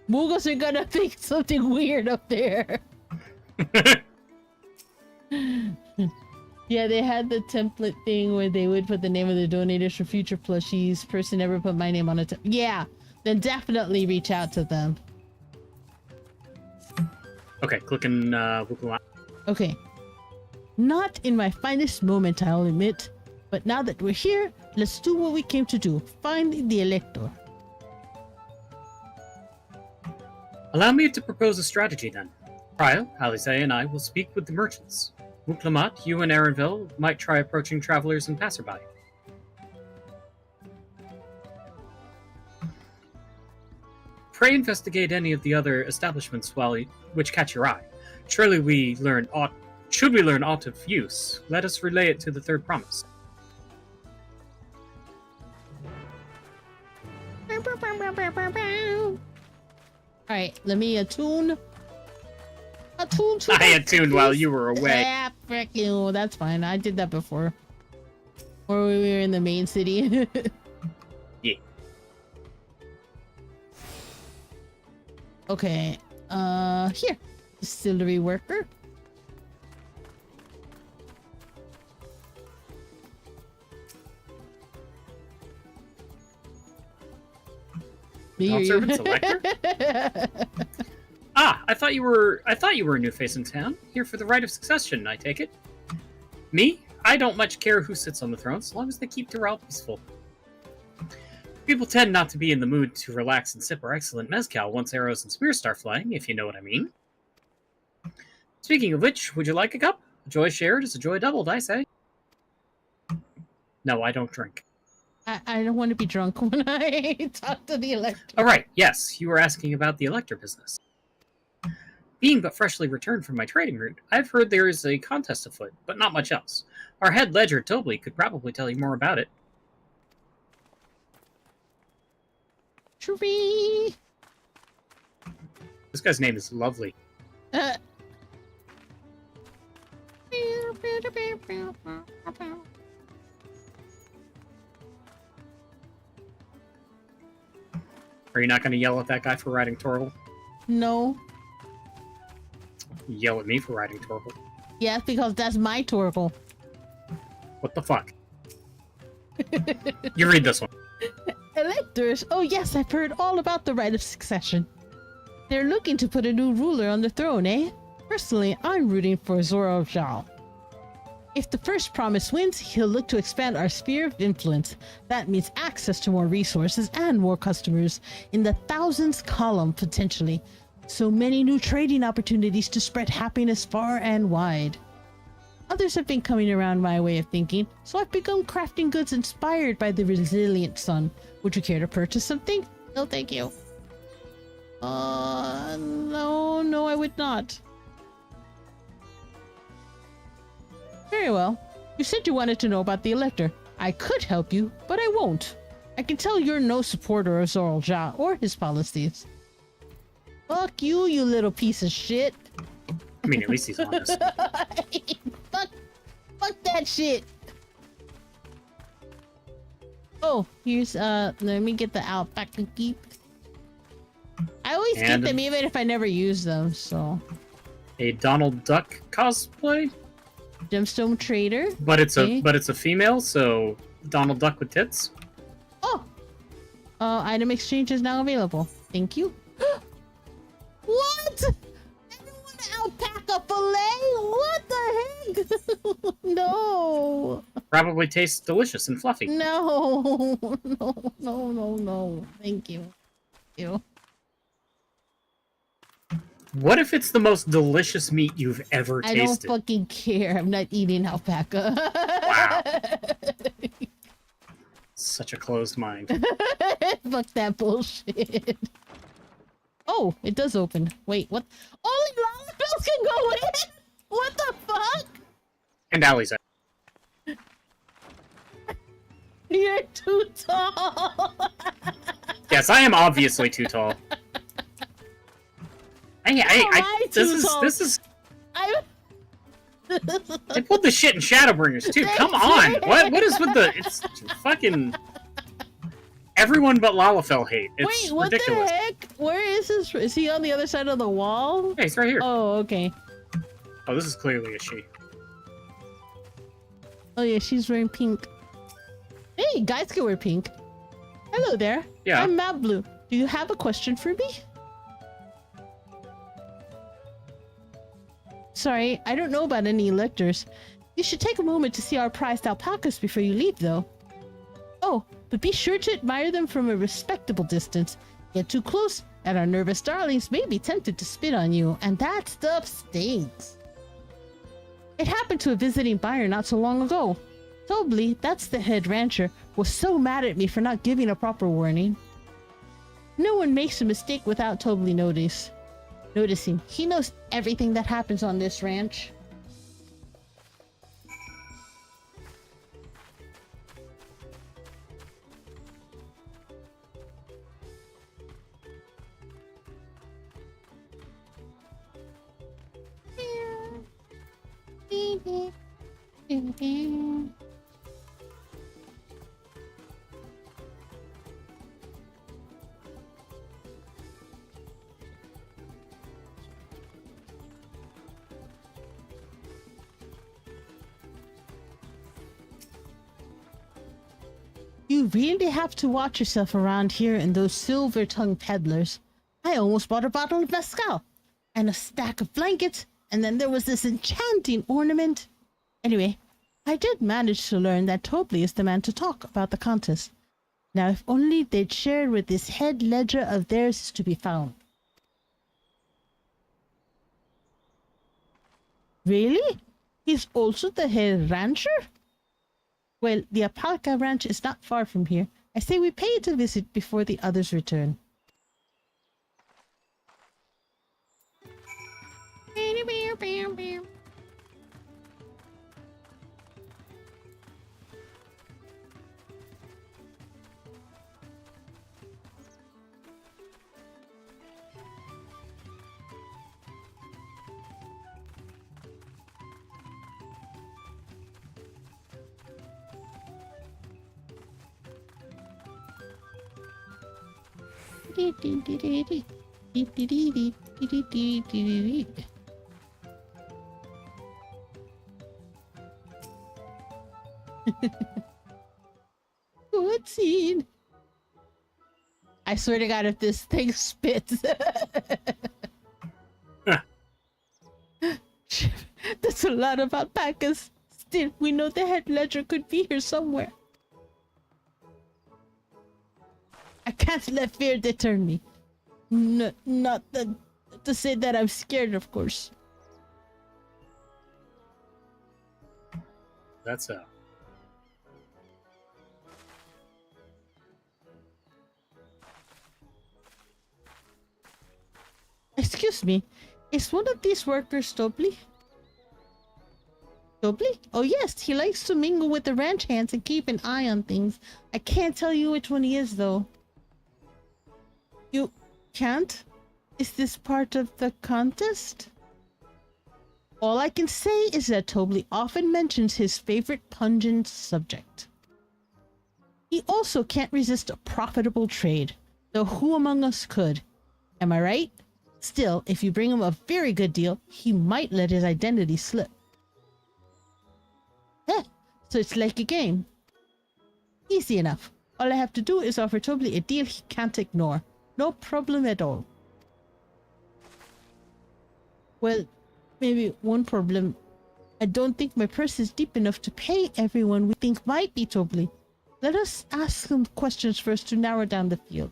Moogles are gonna think something weird up there. Yeah, they had the template thing where they would put the name of the donators for future plushies. Person never put my name on it. Yeah, then definitely reach out to them. Okay, clicking Wukula. Okay. Not in my finest moment, I'll admit. But now that we're here, let's do what we came to do. Find the Elector. Allow me to propose a strategy then. Prial, Alice, and I will speak with the merchants. Wuklamat, you and Aaronville might try approaching travelers and passerby. Pray investigate any of the other establishments which catch your eye. Surely should we learn aught of use, let us relay it to the third promise. Alright, let me attune. To I that, attuned while you were away. Ah, frick you. That's fine. I did that before. Or we were in the main city. Yeah. Okay. Here. Distillery worker. Servant selector? Ah, I thought you were a new face in town. Here for the right of succession, I take it. Me? I don't much care who sits on the throne, so long as they keep Doral peaceful. People tend not to be in the mood to relax and sip our excellent mezcal once arrows and spears start flying, if you know what I mean. Speaking of which, would you like a cup? A joy shared is a joy doubled, I say. No, I don't drink. I don't want to be drunk when I talk to the Elector. Oh, right, yes, you were asking about the Elector business. Being but freshly returned from my trading route, I've heard there is a contest afoot, but not much else. Our head ledger, Tobley, could probably tell you more about it. Tree. This guy's name is Lovely. Are you not going to yell at that guy for riding Torval? No. Yell at me for riding Torval? Yes, because that's my Torval. What the fuck? You read this one. Electors? Oh yes, I've heard all about the right of succession. They're looking to put a new ruler on the throne, eh? Personally, I'm rooting for Zorojal. If the first promise wins, he'll look to expand our sphere of influence. That means access to more resources and more customers in the thousands column, potentially. So many new trading opportunities to spread happiness far and wide. Others have been coming around my way of thinking, so I've begun crafting goods inspired by the resilient sun. Would you care to purchase something? No, thank you. No, I would not. Very well. You said you wanted to know about the Elector. I could help you, but I won't. I can tell you're no supporter of Zorojal or his policies. Fuck you, you little piece of shit. I mean, at least he's honest. Fuck that shit. Oh, here's, let me get the alpaca keep. I always keep them even if I never use them, so. A Donald Duck cosplay? Gemstone trader. But it's a female, so Donald Duck with tits. Oh. Item exchange is now available. Thank you. What? Everyone alpaca fillet? What the heck? No. Probably tastes delicious and fluffy. No. No. Thank you. What if it's the most delicious meat you've ever tasted? I don't fucking care. I'm not eating alpaca. Wow. Such a closed mind. Fuck that bullshit. Oh, it does open. Wait, what? Only Lollipops can go in? What the fuck? And Allie's out. You're too tall. Yes, I am obviously too tall. This is. I They pulled the shit in Shadowbringers too. Come on, what is with the? It's fucking everyone but Lalafell hate. It's Wait, what ridiculous. the heck? Where is this? Is he on the other side of the wall? Hey, he's right here. Oh, okay. Oh, this is clearly a she. Oh yeah, she's wearing pink. Hey, guys can wear pink. Hello there. Yeah. I'm Mad Blue. Do you have a question for me? Sorry, I don't know about any electors. You should take a moment to see our prized alpacas before you leave, though. Oh, but be sure to admire them from a respectable distance. Get too close, and our nervous darlings may be tempted to spit on you, and that stuff stinks. It happened to a visiting buyer not so long ago. Tobly, that's the head rancher, was so mad at me for not giving a proper warning. No one makes a mistake without Tobly noticing. He knows everything that happens on this ranch. You really have to watch yourself around here and those silver-tongued peddlers. I almost bought a bottle of mezcal and a stack of blankets, and then there was this enchanting ornament. Anyway, I did manage to learn that Tobly is the man to talk about the contest. Now, if only they'd shared where this head ledger of theirs is to be found. Really? He's also the head rancher? Well, the Alpaca Ranch is not far from here. I say we pay it a visit before the others return. Good scene. I swear to God, if this thing spits. That's a lot of alpacas. Still, we know the head ledger could be here somewhere. I can't let fear deter me. Not to say that I'm scared, of course. That's Excuse me, is one of these workers Tobly? Tobly? Oh yes, he likes to mingle with the ranch hands and keep an eye on things. I can't tell you which one he is, though. You can't? Is this part of the contest? All I can say is that Tobly often mentions his favorite pungent subject. He also can't resist a profitable trade, though who among us could? Am I right? Still, if you bring him a very good deal, he might let his identity slip. So it's like a game. Easy enough. All I have to do is offer Tobly a deal he can't ignore. No problem at all. Well, maybe one problem. I don't think my purse is deep enough to pay everyone we think might be Tobly. Let us ask some questions first to narrow down the field.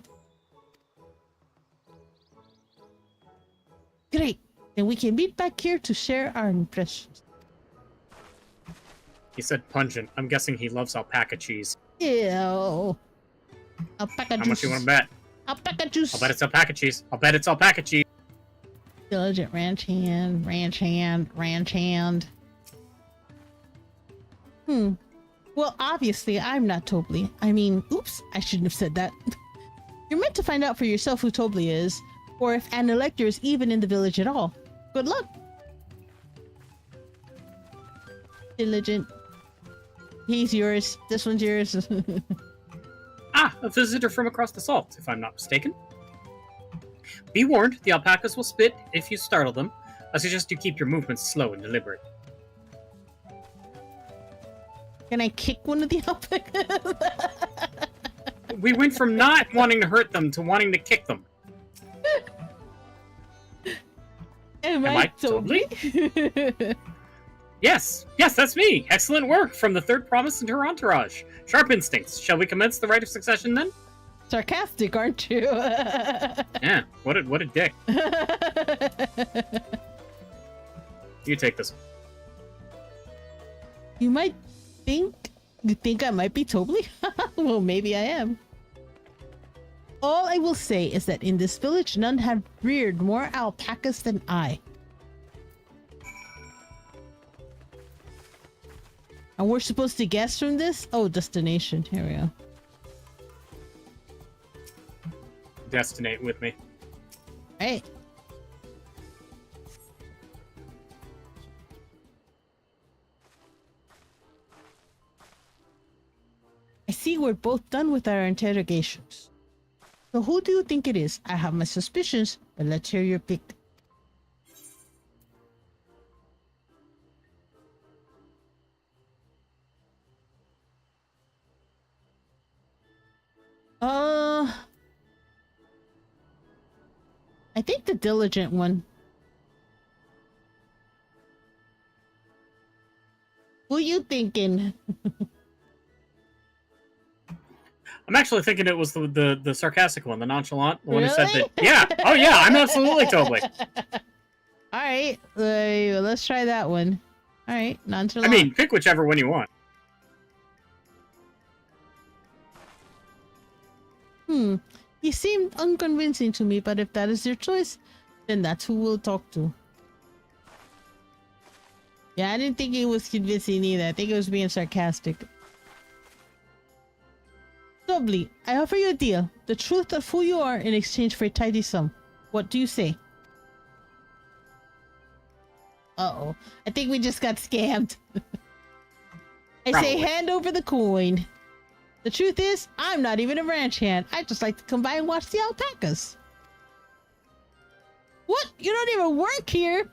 Great. Then we can meet back here to share our impressions. He said pungent. I'm guessing he loves alpaca cheese. Ew. Alpaca juice. How much you want to bet? Alpaca juice. I'll bet it's alpaca cheese. I'll bet it's alpaca cheese. Diligent ranch hand. Well, obviously, I'm not Tobly. I mean, oops, I shouldn't have said that. You're meant to find out for yourself who Tobli is, or if an elector is even in the village at all. Good luck. Diligent. He's yours. This one's yours. A visitor from across the salt, if I'm not mistaken. Be warned, the alpacas will spit if you startle them. I suggest you keep your movements slow and deliberate. Can I kick one of the alpacas? We went from not wanting to hurt them to wanting to kick them. Am I Tobli? Yes, that's me. Excellent work from the third promise and her entourage. Sharp instincts. Shall we commence the rite of succession then? Sarcastic, aren't you? Yeah, what a dick. You take this one. You think I might be Tobli? Well, maybe I am. All I will say is that in this village, none have reared more alpacas than I. And we're supposed to guess from this? Oh, destination. Here we go. Destinate with me. Right. I see we're both done with our interrogations. So who do you think it is? I have my suspicions, but let's hear your pick. I think the diligent one. Who you thinking? I'm actually thinking it was the sarcastic one, the nonchalant, the one who Really? said that. Yeah. Oh yeah, I'm absolutely Tobli. All right, let's try that one. All right, I nonchalant. mean, pick whichever one you want. He seemed unconvincing to me, but if that is your choice, then that's who we'll talk to. Yeah, I didn't think he was convincing either. I think it was being sarcastic. Tobli, I offer you a deal. The truth of who you are in exchange for a tidy sum. What do you say? Uh-oh. I think we just got scammed. I say hand over the coin. The truth is, I'm not even a ranch hand. I just like to come by and watch the alpacas. What? You don't even work here?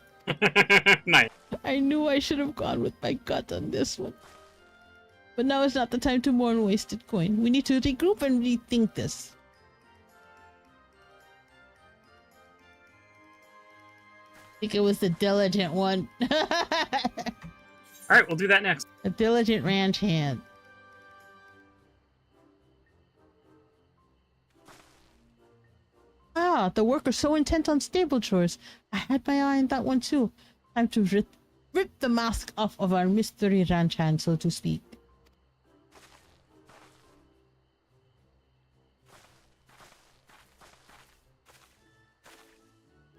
Nice. I knew I should have gone with my gut on this one. But now is not the time to mourn wasted coin. We need to regroup and rethink this. I think it was the diligent one. Alright, we'll do that next. A diligent ranch hand. Ah, the workers so intent on stable chores. I had my eye on that one too. Time to rip the mask off of our mystery ranch hand, so to speak.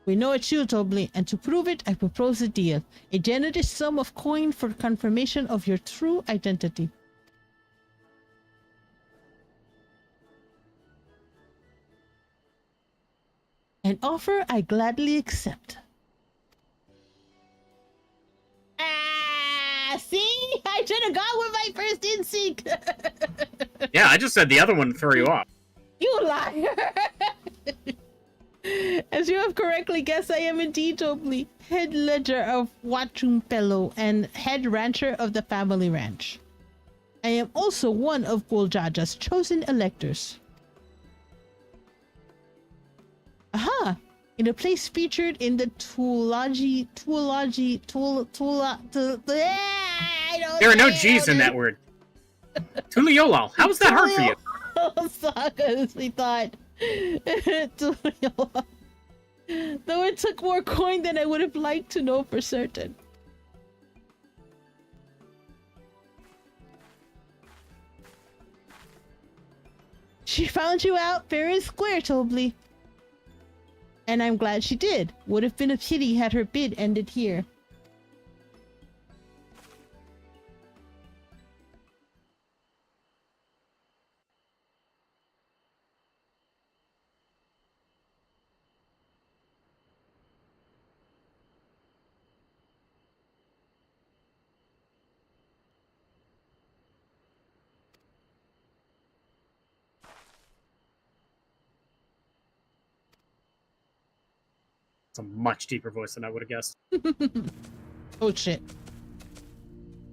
We know it's you, Tobli, and to prove it, I propose a deal. A generous sum of coin for confirmation of your true identity. An offer I gladly accept. Ah, see? I should have gone with my first instinct. Yeah, I just said the other one would throw you off. You liar! As you have correctly guessed, I am indeed Tobli, head ledger of Wachumpelo and head rancher of the family ranch. I am also one of Guljaja's chosen electors. Aha! In a place featured in the There are no G's in that word. Tuliolal. How was that hard for you? Sagas, we thought. Though it took more coin than I would have liked to know for certain. She found you out fair and square, Tobli. And I'm glad she did. Would have been a pity had her bid ended here. It's a much deeper voice than I would have guessed. Oh shit.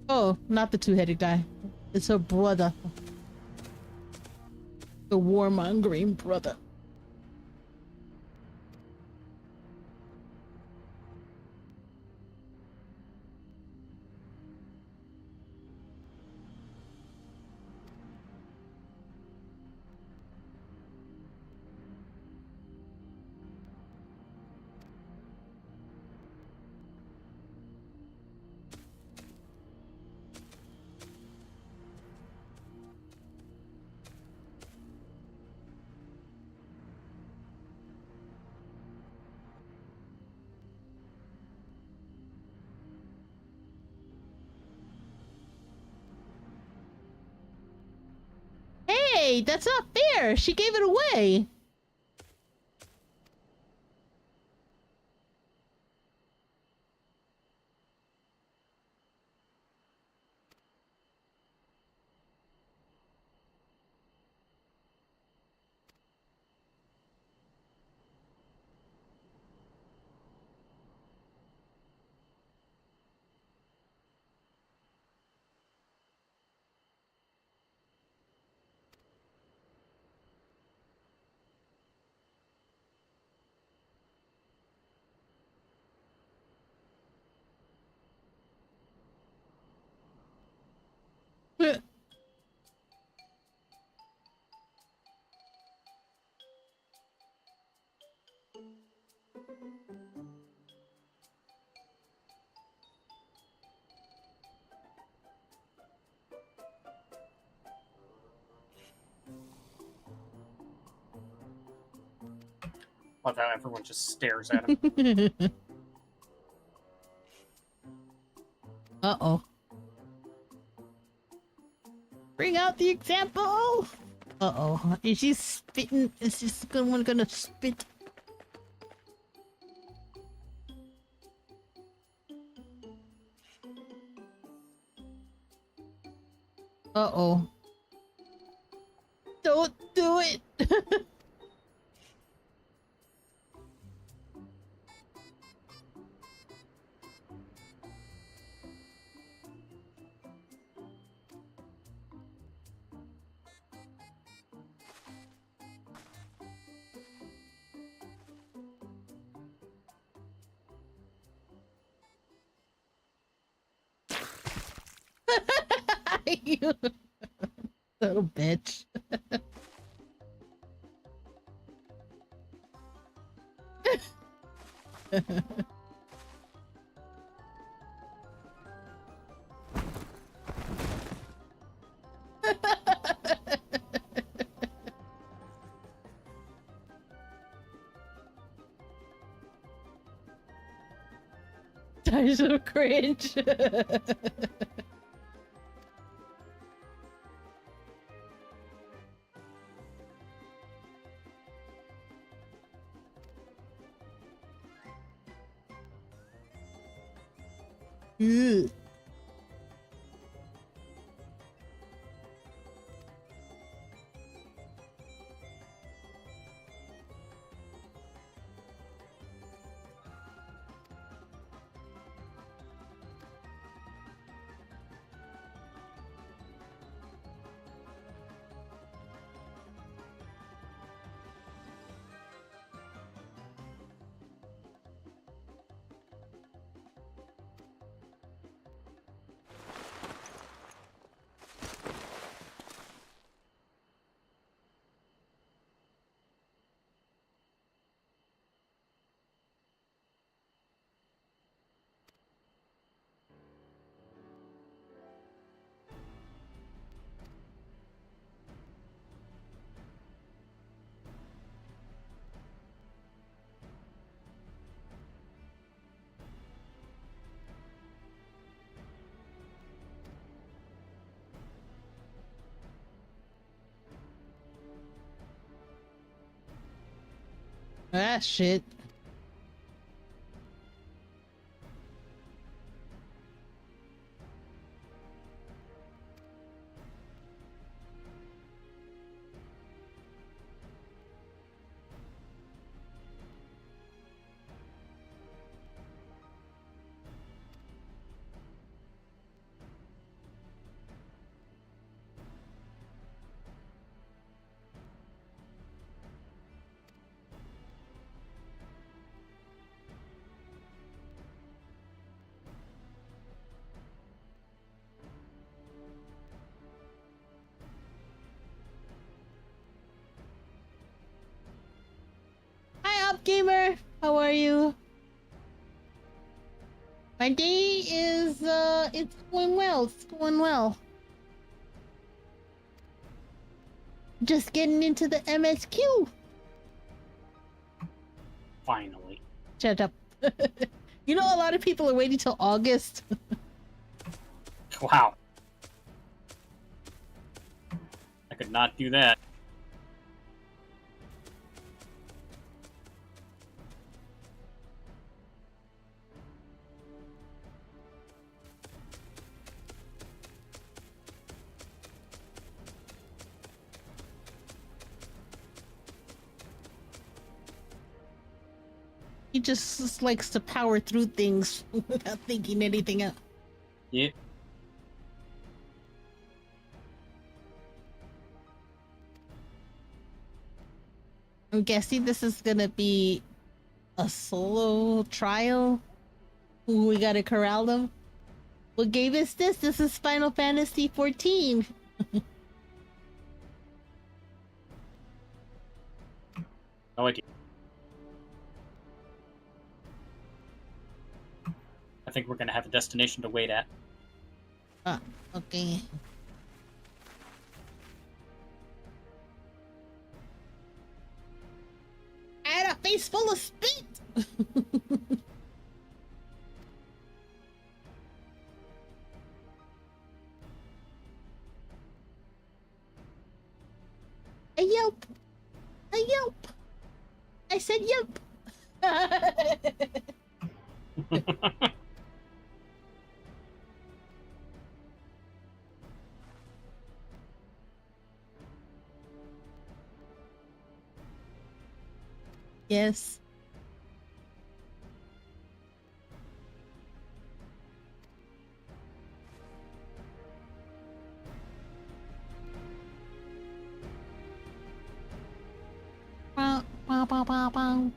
Oh, not the two-headed guy. It's her brother. The warmongering brother. Hey, that's not fair. She gave it away. Love how everyone just stares at him. Uh-oh. Bring out the example. Uh-oh. Is she spitting? Is this one gonna spit? Uh-oh. Don't do it. You little bitch. I'm so cringe. Ugh. Ah, shit. up, gamer? How are you? My day is, it's going well. It's going well. Just getting into the MSQ. Finally. Shut up. You know, a lot of people are waiting till August. Wow. I could not do that. He just likes to power through things without thinking anything else. Yeah. I'm guessing this is gonna be a solo trial. Ooh, we gotta corral them. What game is this? This is Final Fantasy 14. No idea. I think we're gonna have a destination to wait at. Okay. I had a face full of spit! A yelp! A yelp! I said yelp! Yes. Bow, bow, bow, bow, bow.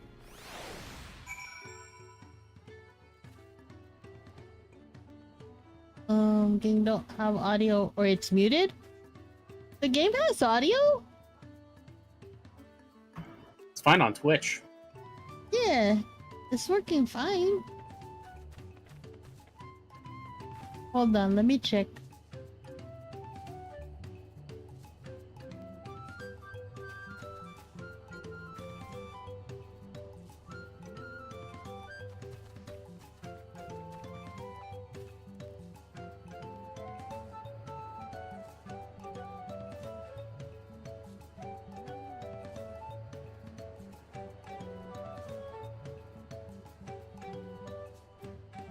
Game don't have audio or it's muted? The game has audio? It's fine on Twitch. Yeah, it's working fine. Hold on, let me check.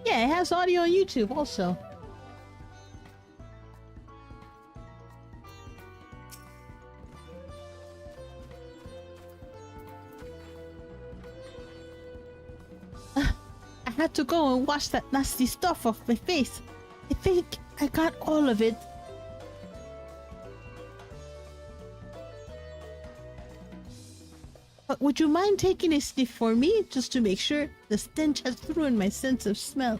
Yeah, it has audio on YouTube also. I had to go and wash that nasty stuff off my face. I think I got all of it. But would you mind taking a sniff for me, just to make sure? The stench has ruined my sense of smell.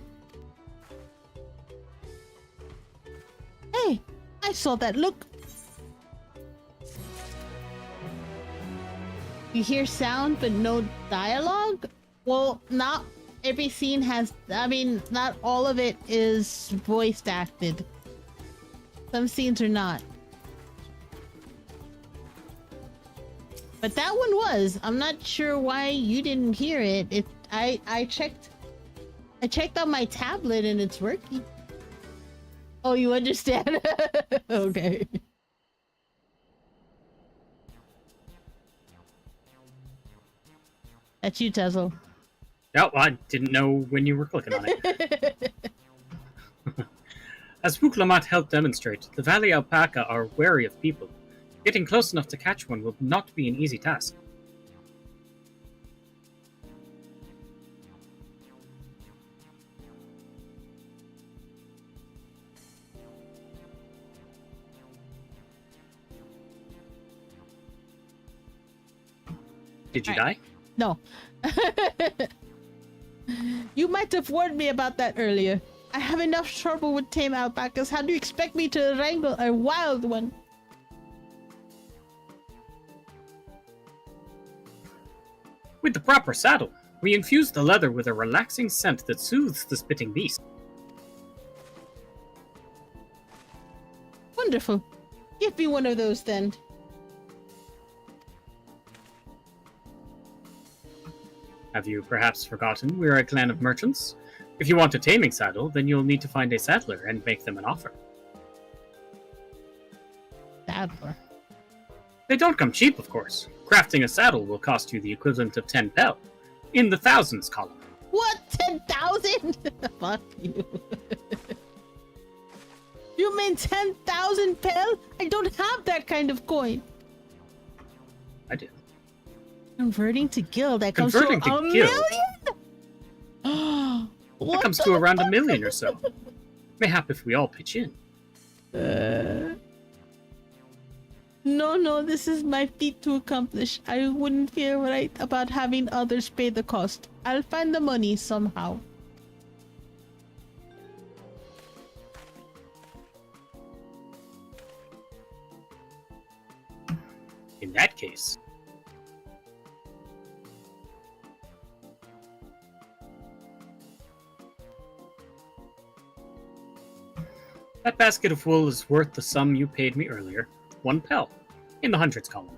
Hey, I saw that look. You hear sound but no dialogue? Well, not every scene has, I mean, not all of it is voice acted. Some scenes are not. But that one was. I'm not sure why you didn't hear it. I checked on my tablet and it's working. Oh, you understand? Okay. That's you, Tezzle. No, I didn't know when you were clicking on it. As Wuklamat helped demonstrate, the valley alpaca are wary of people. Getting close enough to catch one will not be an easy task. Did you die? No. You might have warned me about that earlier. I have enough trouble with tame alpacas. How do you expect me to wrangle a wild one? With the proper saddle, we infuse the leather with a relaxing scent that soothes the spitting beast. Wonderful. Give me one of those then. Have you perhaps forgotten we're a clan of merchants? If you want a taming saddle, then you'll need to find a saddler and make them an offer. Saddler. They don't come cheap, of course. Crafting a saddle will cost you the equivalent of 10 pel. In the thousands column. What? 10,000? Fuck you. You mean 10,000 pel? I don't have that kind of coin. I do. Converting to guild, that comes Converting to to a guild? million? That comes to around 1 million or so. Mayhap if we all pitch in. No, this is my feat to accomplish. I wouldn't feel right about having others pay the cost. I'll find the money somehow. In that case... That basket of wool is worth the sum you paid me earlier. 1 pel. In the hundreds column.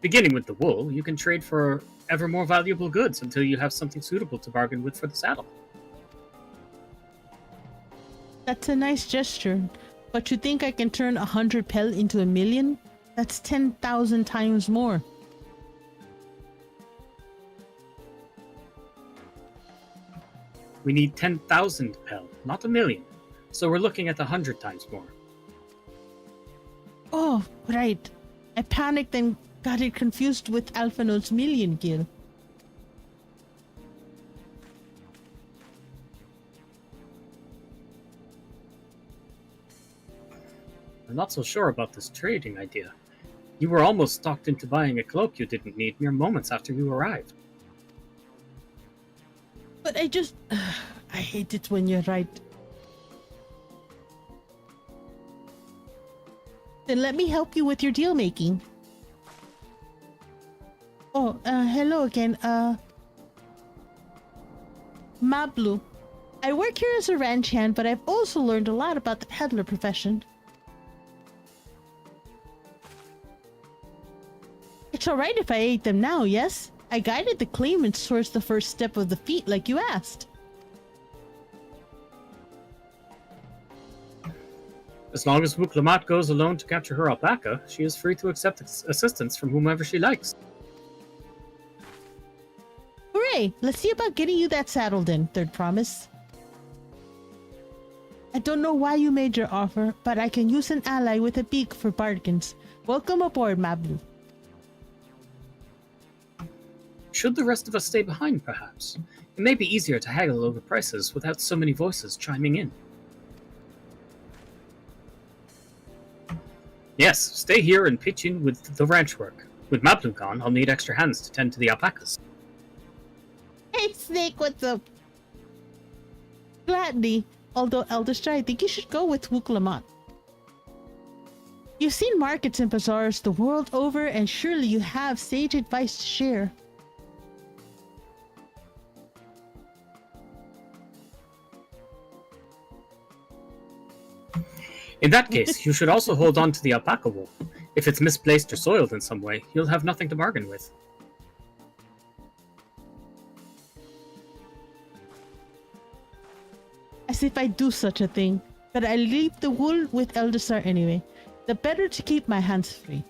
Beginning with the wool, you can trade for ever more valuable goods until you have something suitable to bargain with for the saddle. That's a nice gesture. But you think I can turn 100 pel into 1 million? That's 10,000 times more. We need 10,000 pel, not 1 million. So we're looking at 100 times more. Oh, right. I panicked and got it confused with Alphano's million gil. I'm not so sure about this trading idea. You were almost talked into buying a cloak you didn't need mere moments after you arrived. But I just... I hate it when you're right. Then let me help you with your deal making. Oh, hello again. Mablu. I work here as a ranch hand, but I've also learned a lot about the peddler profession. It's alright if I ate them now, yes? I guided the claimants towards the first step of the feat like you asked. As long as Wuklamat goes alone to capture her alpaca, she is free to accept assistance from whomever she likes. Hooray! Let's see about getting you that saddle then, Third Promise. I don't know why you made your offer, but I can use an ally with a beak for bargains. Welcome aboard, Mablu. Should the rest of us stay behind, perhaps? It may be easier to haggle over prices without so many voices chiming in. Yes, stay here and pitch in with the ranch work. With Mablu gone, I'll need extra hands to tend to the alpacas. Hey, Snake, what's up? Gladly, although Elderstar, I think you should go with Wuklamat. You've seen markets and bazaars the world over, and surely you have sage advice to share. In that case, you should also hold on to the alpaca wool. If it's misplaced or soiled in some way, you'll have nothing to bargain with. As if I'd do such a thing. But I'll leave the wool with Elderstar anyway. The better to keep my hands free.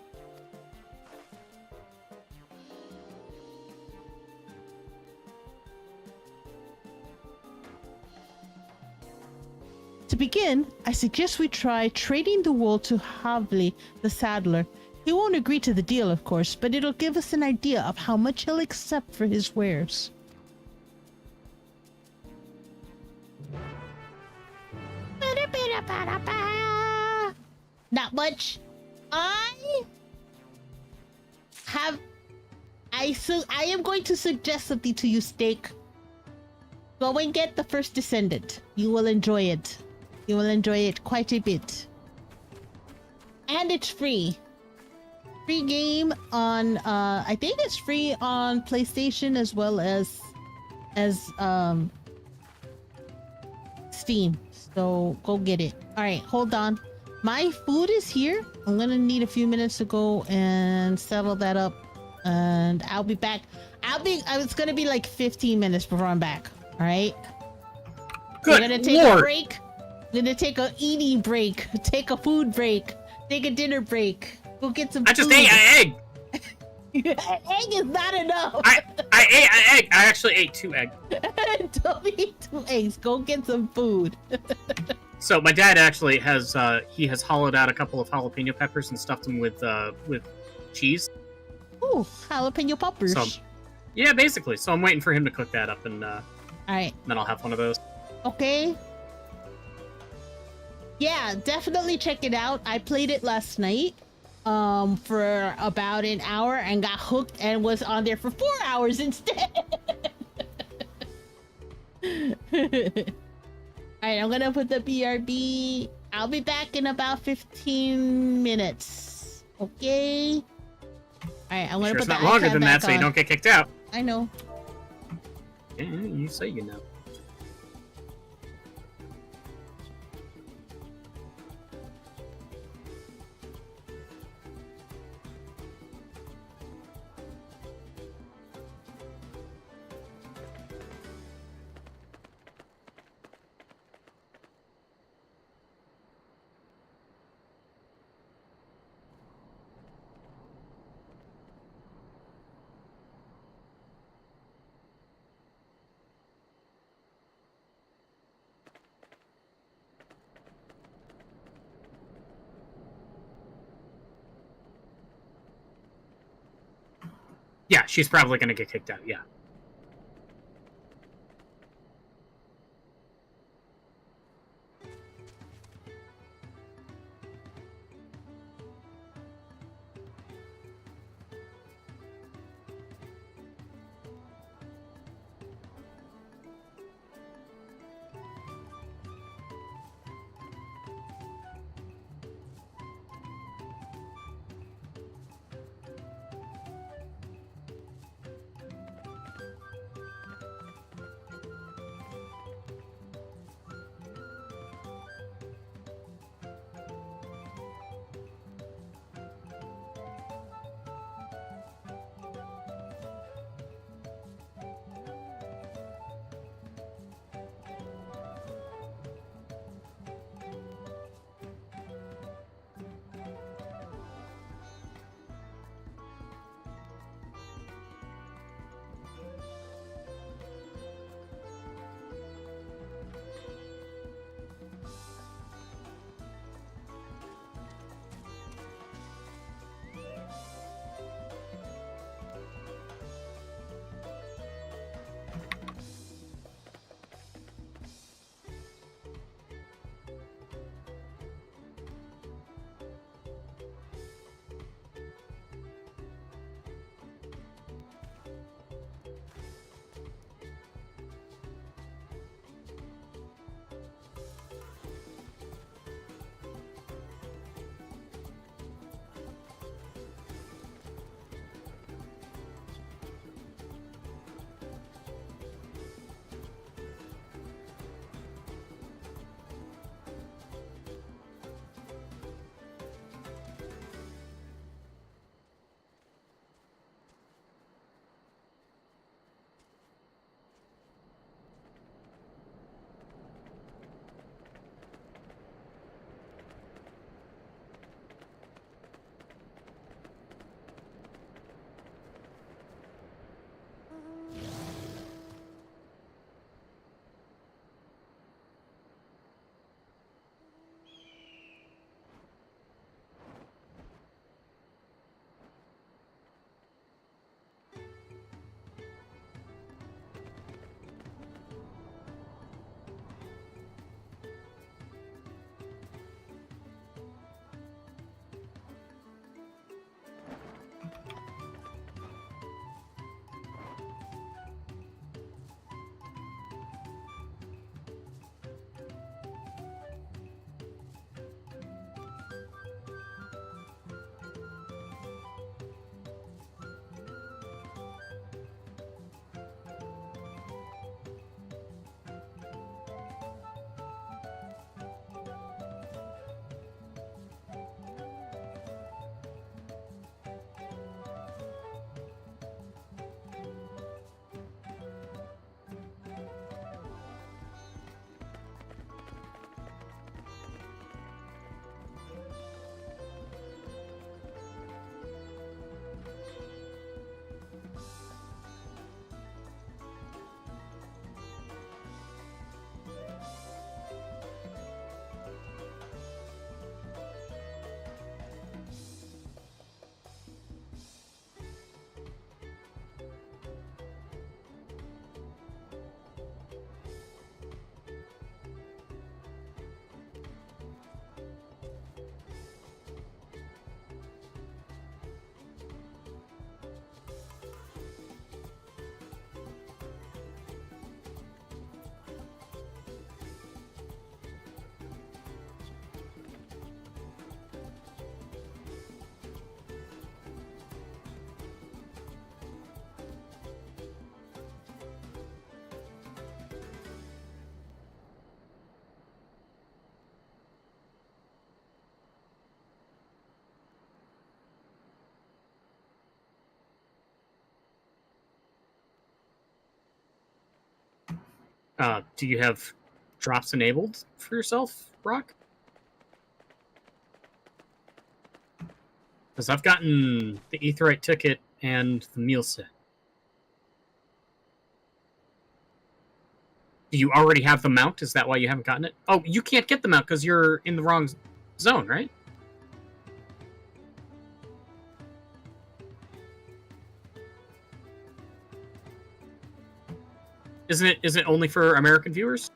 To begin, I suggest we try trading the wool to Havli, the saddler. He won't agree to the deal, of course, but it'll give us an idea of how much he'll accept for his wares. Not much. I am going to suggest something to you, Steak. Go and get the first descendant. You will enjoy it. You will enjoy it quite a bit. And it's free. free game on I think it's free on PlayStation as well as Steam. So go get it. All right, hold on. My food is here. I'm gonna need a few minutes to go and settle that up, and I'll be back. It's gonna be like 15 minutes before I'm back. All right. Good We're gonna take Lord. a break. We're gonna take a eating break. Take a food break. Take a dinner break. Go get some. I just food. ate an egg. Egg is not enough. I ate an egg. I actually ate 2 eggs. Don't eat 2 eggs. Go get some food. So my dad actually has he has hollowed out a couple of jalapeno peppers and stuffed them with cheese. Ooh, jalapeno poppers. So, yeah, basically. So I'm waiting for him to cook that up, and All right. then I'll have one of those. Okay. Yeah, definitely check it out. I played it last night for about an hour and got hooked and was on there for 4 hours instead. Alright, I'm gonna put the BRB. I'll be back in about 15 minutes. Okay? Alright, I'm gonna Sure, put it's the not longer iPad than back that, so you on. don't get kicked out. I know. Yeah, you say you know. Yeah, she's probably gonna get kicked out, yeah. Do you have drops enabled for yourself, Brock? Because I've gotten the Aetheryte ticket and the meal set. Do you already have the mount? Is that why you haven't gotten it? Oh, you can't get the mount because you're in the wrong zone, right? Isn't it only for American viewers?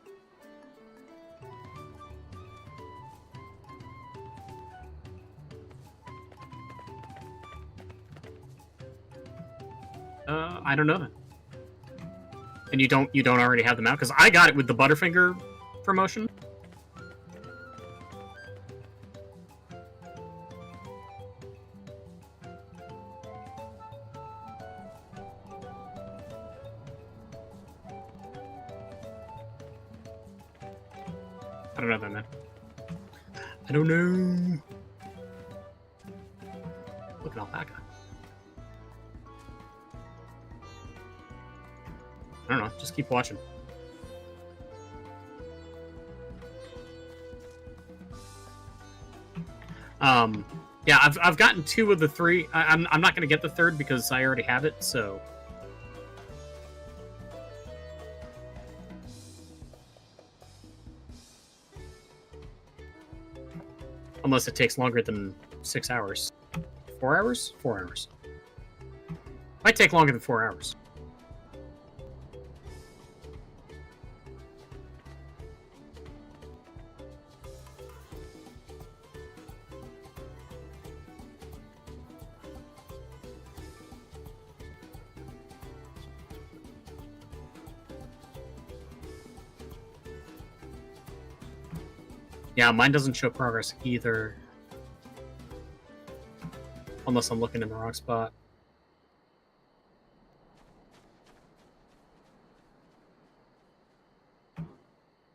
I don't know then. And you don't already have them out? Because I got it with the Butterfinger promotion. I don't know then, man. I don't know. Look at Alpaca. I don't know. Just keep watching. Yeah, I've gotten 2 of the 3. I'm not gonna get the 3rd because I already have it. So. Unless it takes longer than 6 hours. 4 hours? 4 hours. Might take longer than 4 hours. Yeah, mine doesn't show progress either. Unless I'm looking in the wrong spot.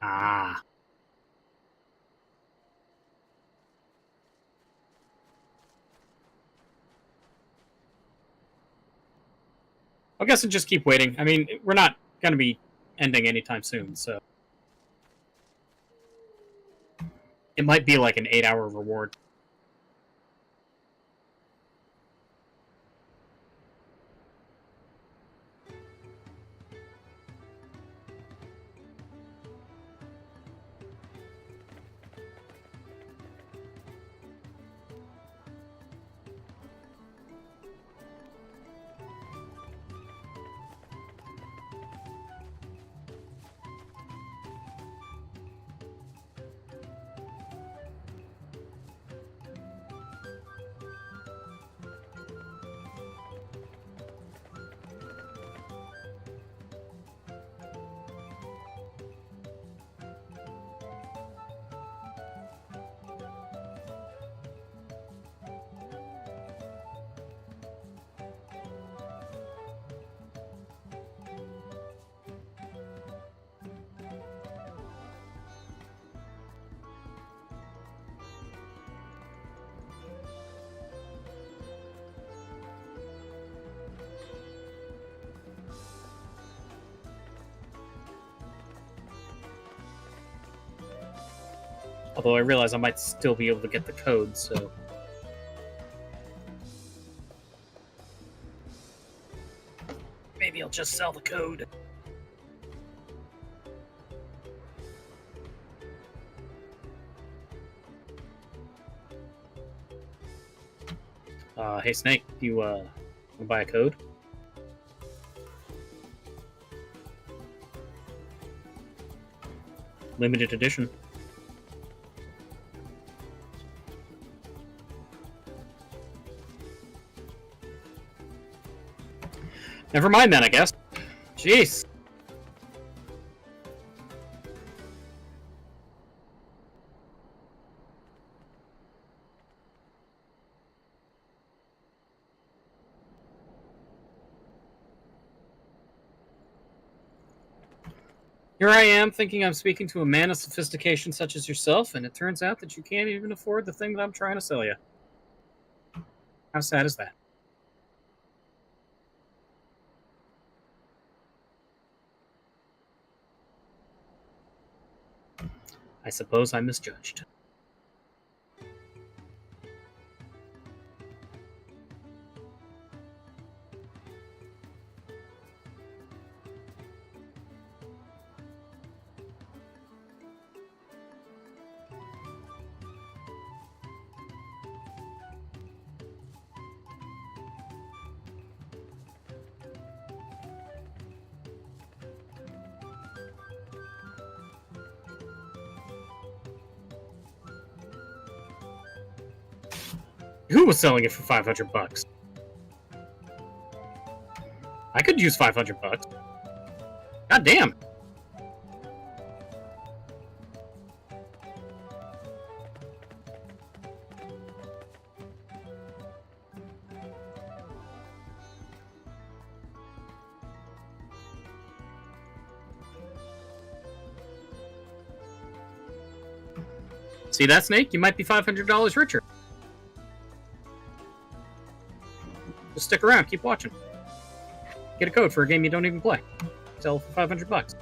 Ah. I guess I'll just keep waiting. I mean, we're not going to be ending anytime soon, so. It might be like an 8-hour reward. Although I realize I might still be able to get the code, so... Maybe I'll just sell the code. Hey Snake, do you want to buy a code? Limited edition. Never mind then, I guess. Jeez. Here I am, thinking I'm speaking to a man of sophistication such as yourself, and it turns out that you can't even afford the thing that I'm trying to sell you. How sad is that? I suppose I misjudged. Who was selling it for 500 bucks? I could use 500 bucks. God damn. See that, Snake? You might be $500 richer. Just stick around, keep watching. Get a code for a game you don't even play. Sell for 500 bucks.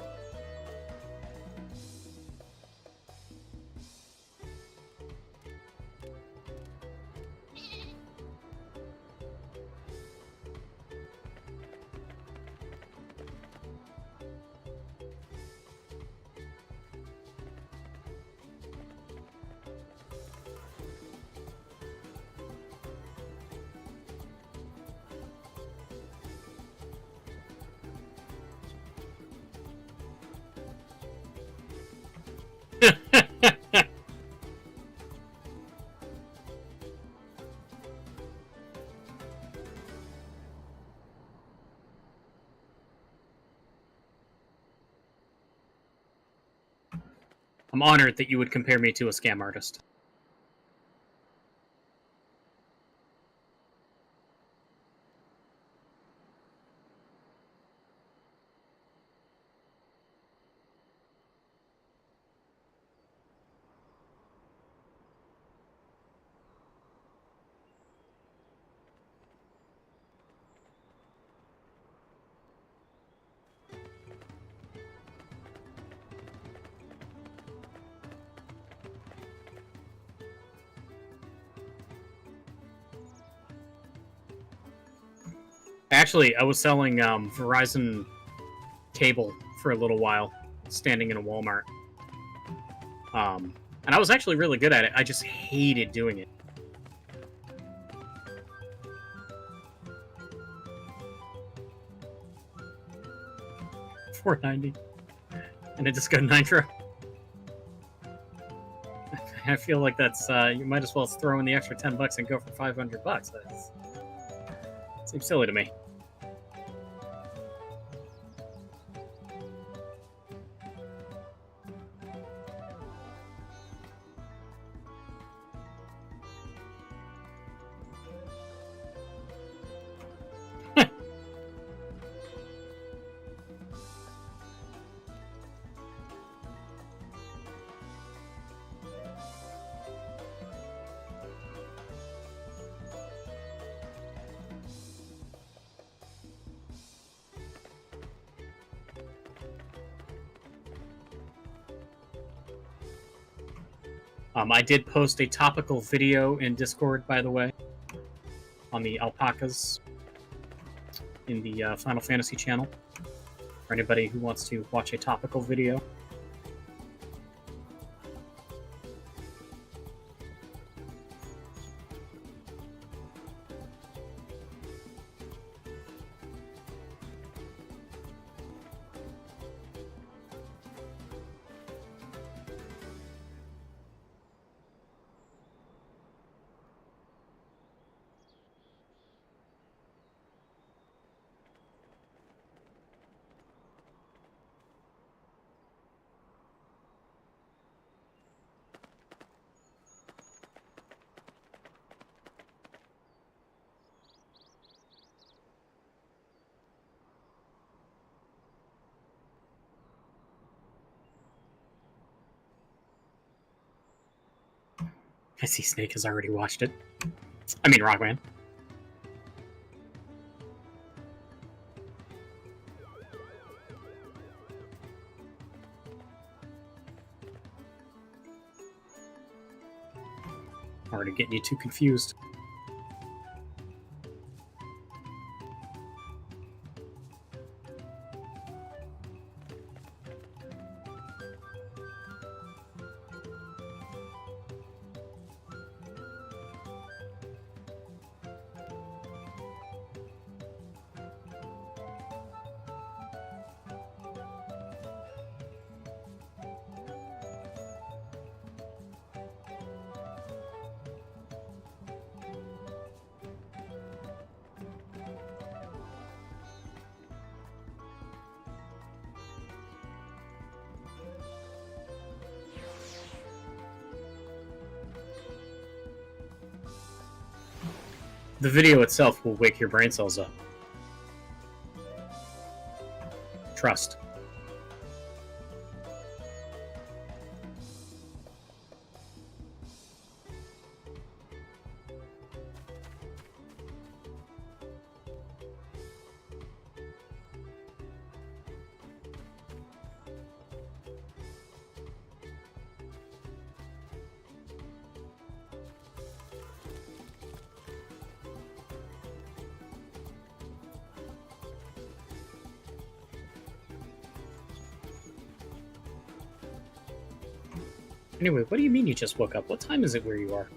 I'm honored that you would compare me to a scam artist. Actually, I was selling Verizon cable for a little while, standing in a Walmart. And I was actually really good at it. I just hated doing it. $4.90 and a Disco Nitro. I feel like that's you might as well throw in the extra $10 and go for 500 bucks. That seems silly to me. I did post a topical video in Discord, by the way, on the alpacas in the Final Fantasy channel, for anybody who wants to watch a topical video. I see Snake has already watched it. I mean, Rockman. hard at getting you too confused. The video itself will wake your brain cells up. Trust. Anyway, what do you mean you just woke up? What time is it where you are?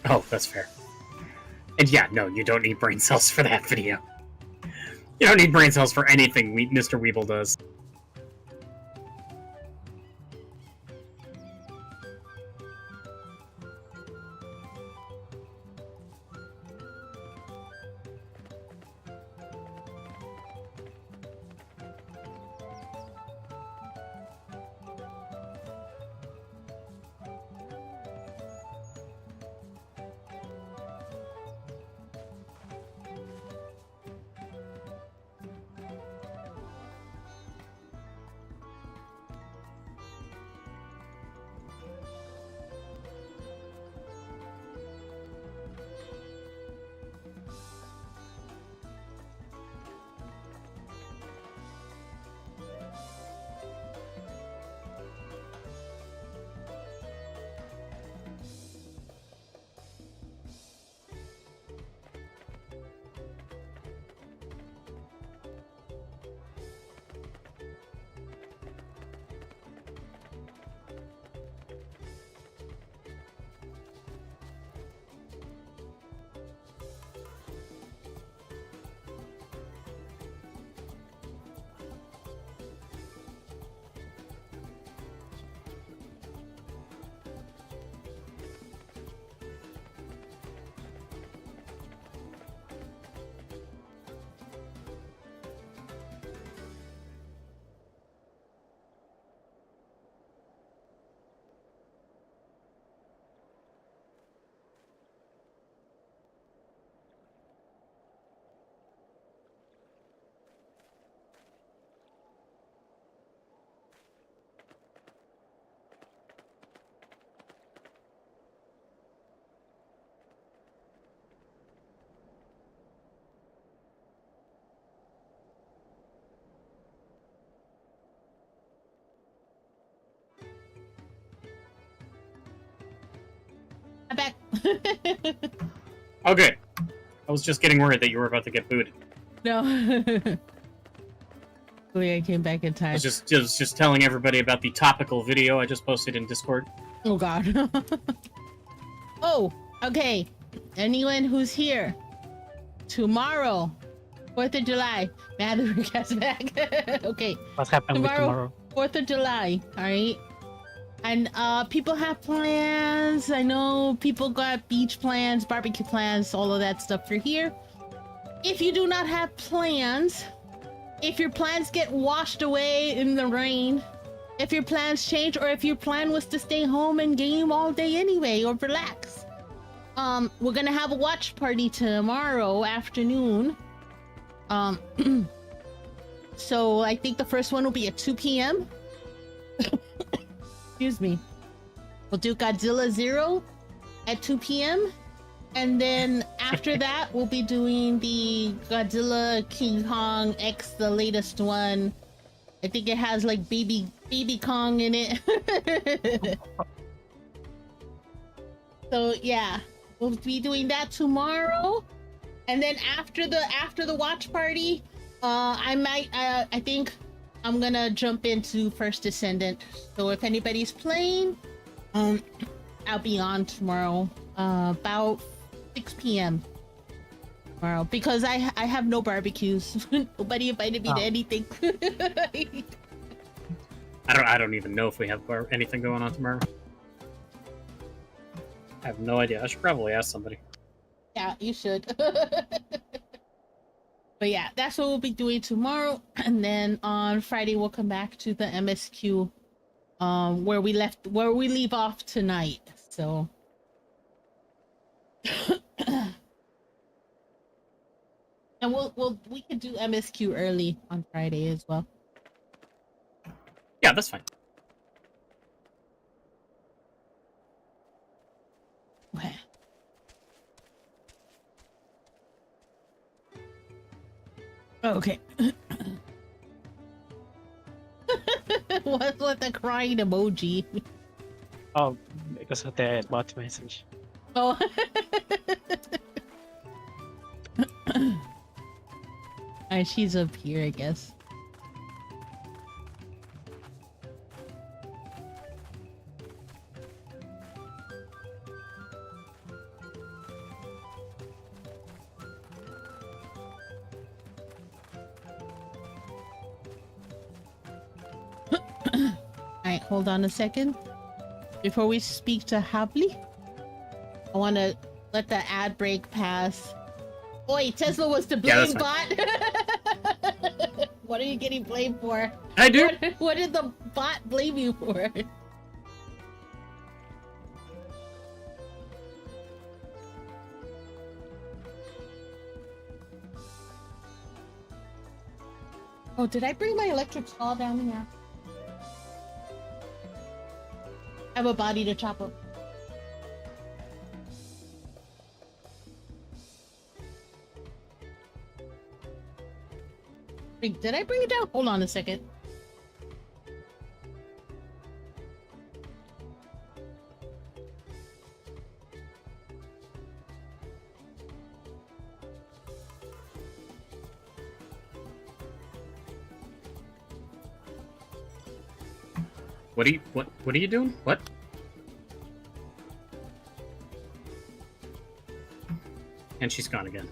Oh, that's fair. And yeah, no, you don't need brain cells for that video. You don't need brain cells for anything Mr. Weeble does. I'm back. Okay. I was just getting worried that you were about to get booted. No. I came back in time. I was just telling everybody about the topical video I just posted in Discord. Oh god. Oh, okay. Anyone who's here tomorrow, 4th of July, Mather gets back. Okay. What's happening with tomorrow? 4th of July, all right? And people have plans. I know people got beach plans, barbecue plans, all of that stuff for here. If you do not have plans, if your plans get washed away in the rain, if your plans change, or if your plan was to stay home and game all day anyway, or relax, we're gonna have a watch party tomorrow afternoon. So I think the first one will be at 2 p.m. Excuse me. We'll do Godzilla 0 at 2 p.m. And then after that, we'll be doing the Godzilla King Kong X, the latest one. I think it has like baby Kong in it. So yeah, we'll be doing that tomorrow. And then after the watch party, I think I'm gonna jump into First Descendant. So if anybody's playing, I'll be on tomorrow, about 6 p.m. tomorrow, because I have no barbecues. Nobody invited me to anything. I don't even know if we have anything going on tomorrow. I have no idea. I should probably ask somebody. Yeah, you should. But yeah, that's what we'll be doing tomorrow, and then on Friday we'll come back to the MSQ, where we leave off tonight. So, and we could do MSQ early on Friday as well. Yeah, that's fine. Okay. Okay. What's with the crying emoji? Oh, because of the bot message. Oh. Alright, she's up here, I guess. Alright, hold on a second. Before we speak to Habli, I want to let the ad break pass. Oi, Tesla was to blame, bot. What are you getting blamed for? I do. What did the bot blame you for? Oh, did I bring my electric saw down here? I have a body to chop up. Wait, did I bring it down? Hold on a second. What are you doing? What? And she's gone again.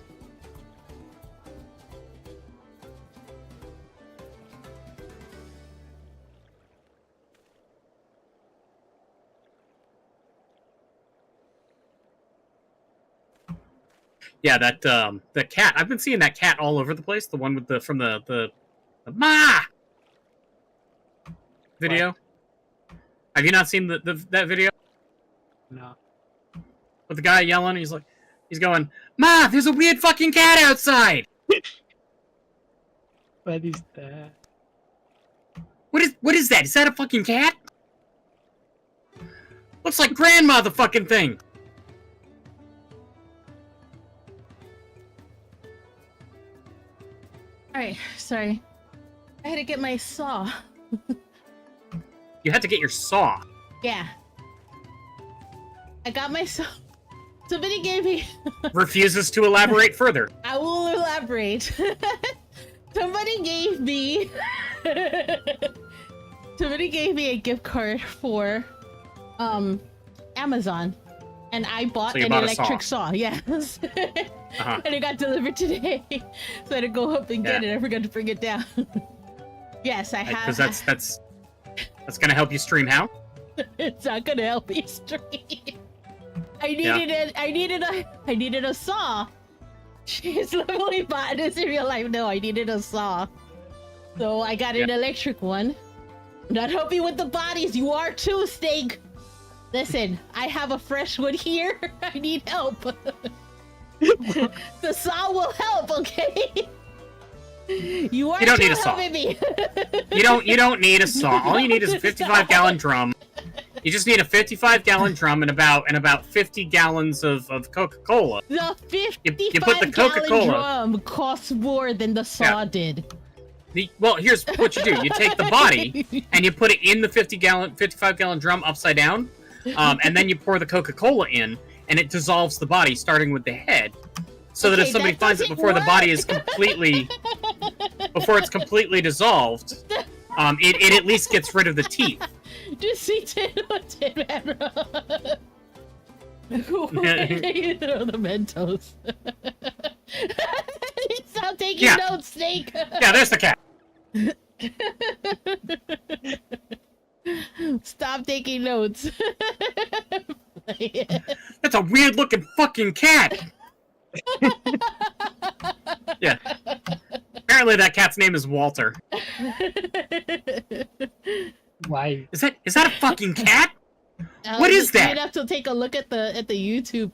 Yeah, that the cat. I've been seeing that cat all over the place. The one with the Ma video. What? Have you not seen that video? No. With the guy yelling, he's going, "Ma, there's a weird fucking cat outside." What is that? What is that? Is that a fucking cat? Looks like grandma, the fucking thing. Alright, sorry. I had to get my saw. You had to get your saw. Yeah. I got my saw. Somebody gave me... Refuses to elaborate further. I will elaborate. Somebody gave me... Somebody gave me a gift card for Amazon. And I bought an electric saw. Yes. And it got delivered today. So I had to go up and get it. I forgot to bring it down. Yes, I have. Because That's gonna help you stream how? It's not gonna help me stream. I needed a saw. She's literally bought this in real life. No, I needed a saw. So I got an electric one. Not helping with the bodies. You are too, Steak. Listen, I have a fresh one here. I need help. The saw will help, okay? You don't need a saw. Me. you don't need a saw. All you need is a 55-gallon drum. You just need a 55-gallon drum and about 50 gallons of Coca-Cola. The 55-gallon drum costs more than the saw did. Well, here's what you do. You take the body and you put it in the 55-gallon drum upside down, and then you pour the Coca-Cola in, and it dissolves the body, starting with the head. So that if somebody finds it before the body is completely... before it's completely dissolved, it at least gets rid of the teeth. Just see Tin Man. You throw the Mentos. Stop taking notes, Snake. Yeah, there's the cat. Stop taking notes. That's a weird looking fucking cat. Yeah. Apparently that cat's name is Walter. Why? Is that a fucking cat? What is that? You'd have to take a look at the YouTube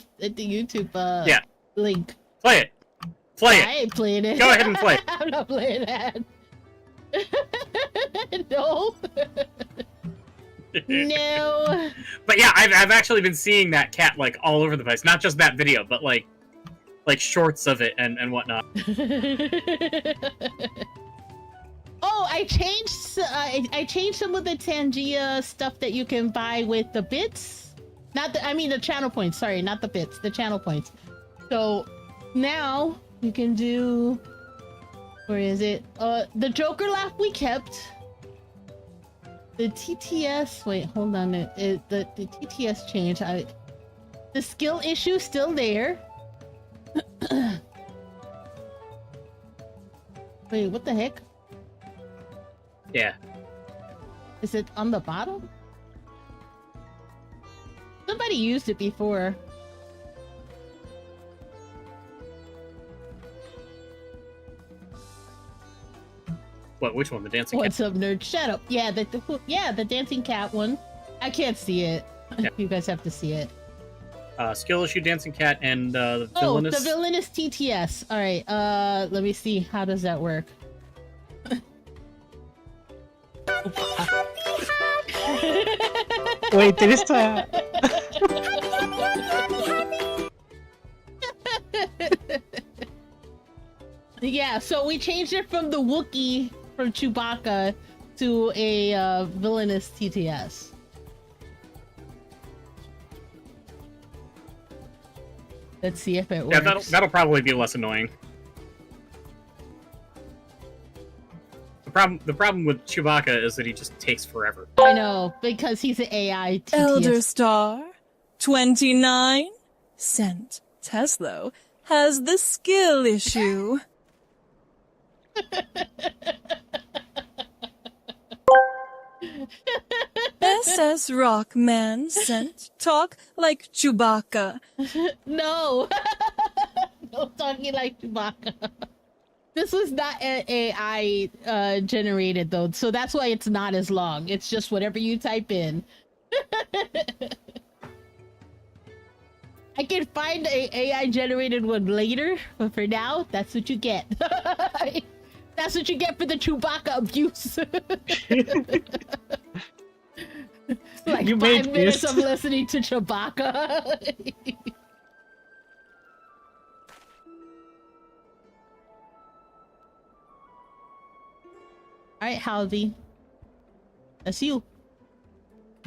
link. Play it. I ain't playing it. Go ahead and play it. I'm not playing that. No. No. But yeah, I've actually been seeing that cat like all over the place. Not just that video, but like shorts of it and whatnot. Oh, I changed some of the Tangia stuff that you can buy with the bits. The channel points. Sorry, not the bits. The channel points. So now you can do. Where is it? The Joker laugh we kept. The TTS. Wait, hold on. The TTS changed. The skill issue still there. Wait, what the heck? Yeah. Is it on the bottom? Somebody used it before. What? Which one? The dancing cat? What's up, nerd? Shut up. Yeah, the dancing cat one. I can't see it. Yeah. You guys have to see it. Skill issue, dancing cat, and the villainous. Oh, the villainous TTS. All right. Let me see. How does that work? Wait, there's a... Yeah, so we changed it from the Wookiee from Chewbacca to a villainous TTS. Let's see if it works. Yeah, that'll probably be less annoying. The problem with Chewbacca is that he just takes forever. I know, because he's an AI TTS. Elder Star, 29 cent. Tesla has the skill issue. SS Rockman sent talk like Chewbacca. No! No talking like Chewbacca. This was not AI generated though, so that's why it's not as long. It's just whatever you type in. I can find a AI generated one later, but for now, that's what you get. That's what you get for the Chewbacca abuse. Like you 5 minutes of listening to Chewbacca. Alright, Halsey. That's you.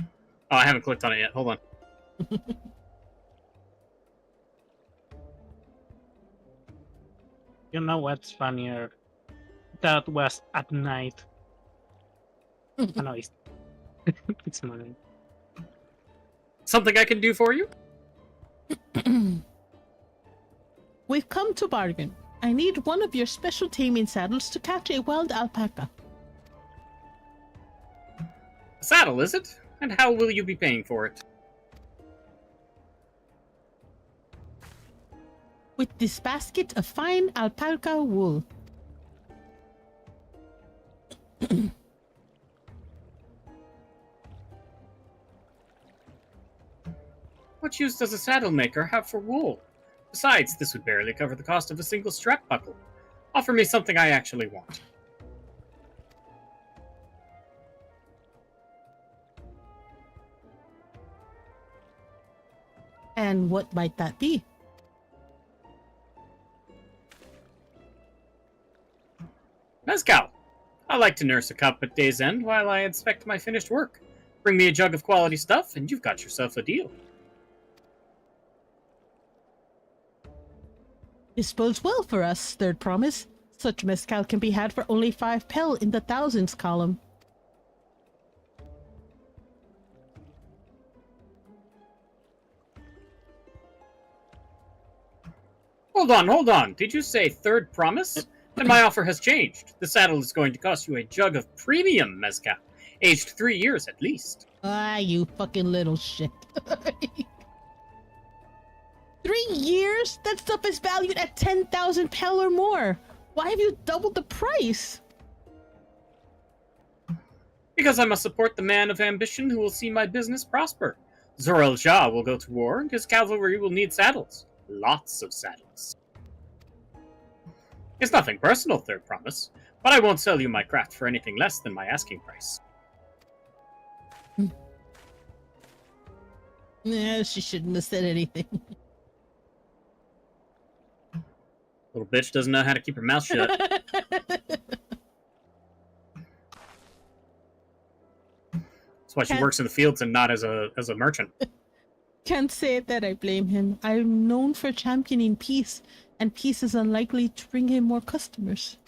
Oh, I haven't clicked on it yet. Hold on. You know what's funnier? That was at night. Oh, no, it's morning. Something I can do for you? We've come to bargain. I need one of your special taming saddles to catch a wild alpaca. A saddle, is it? And how will you be paying for it? With this basket of fine alpaca wool. What use does a saddle maker have for wool? Besides, this would barely cover the cost of a single strap buckle. Offer me something I actually want. And what might that be? Mezcal. I like to nurse a cup at day's end while I inspect my finished work. Bring me a jug of quality stuff, and you've got yourself a deal. This bodes well for us, third promise. Such mezcal can be had for only 5 pel in the thousands column. Hold on. Did you say third promise? Then my offer has changed. The saddle is going to cost you a jug of premium mezcal, aged 3 years at least. Ah, you fucking little shit. 3 years? That stuff is valued at 10,000 pel or more. Why have you doubled the price? Because I must support the man of ambition who will see my business prosper. Zorel Jah will go to war, and his cavalry will need saddles. Lots of saddles. It's nothing personal, third promise, but I won't sell you my craft for anything less than my asking price. Yeah, she shouldn't have said anything. Little bitch doesn't know how to keep her mouth shut. That's why she works in the fields and not as a merchant. Can't say that I blame him. I'm known for championing peace, and peace is unlikely to bring him more customers.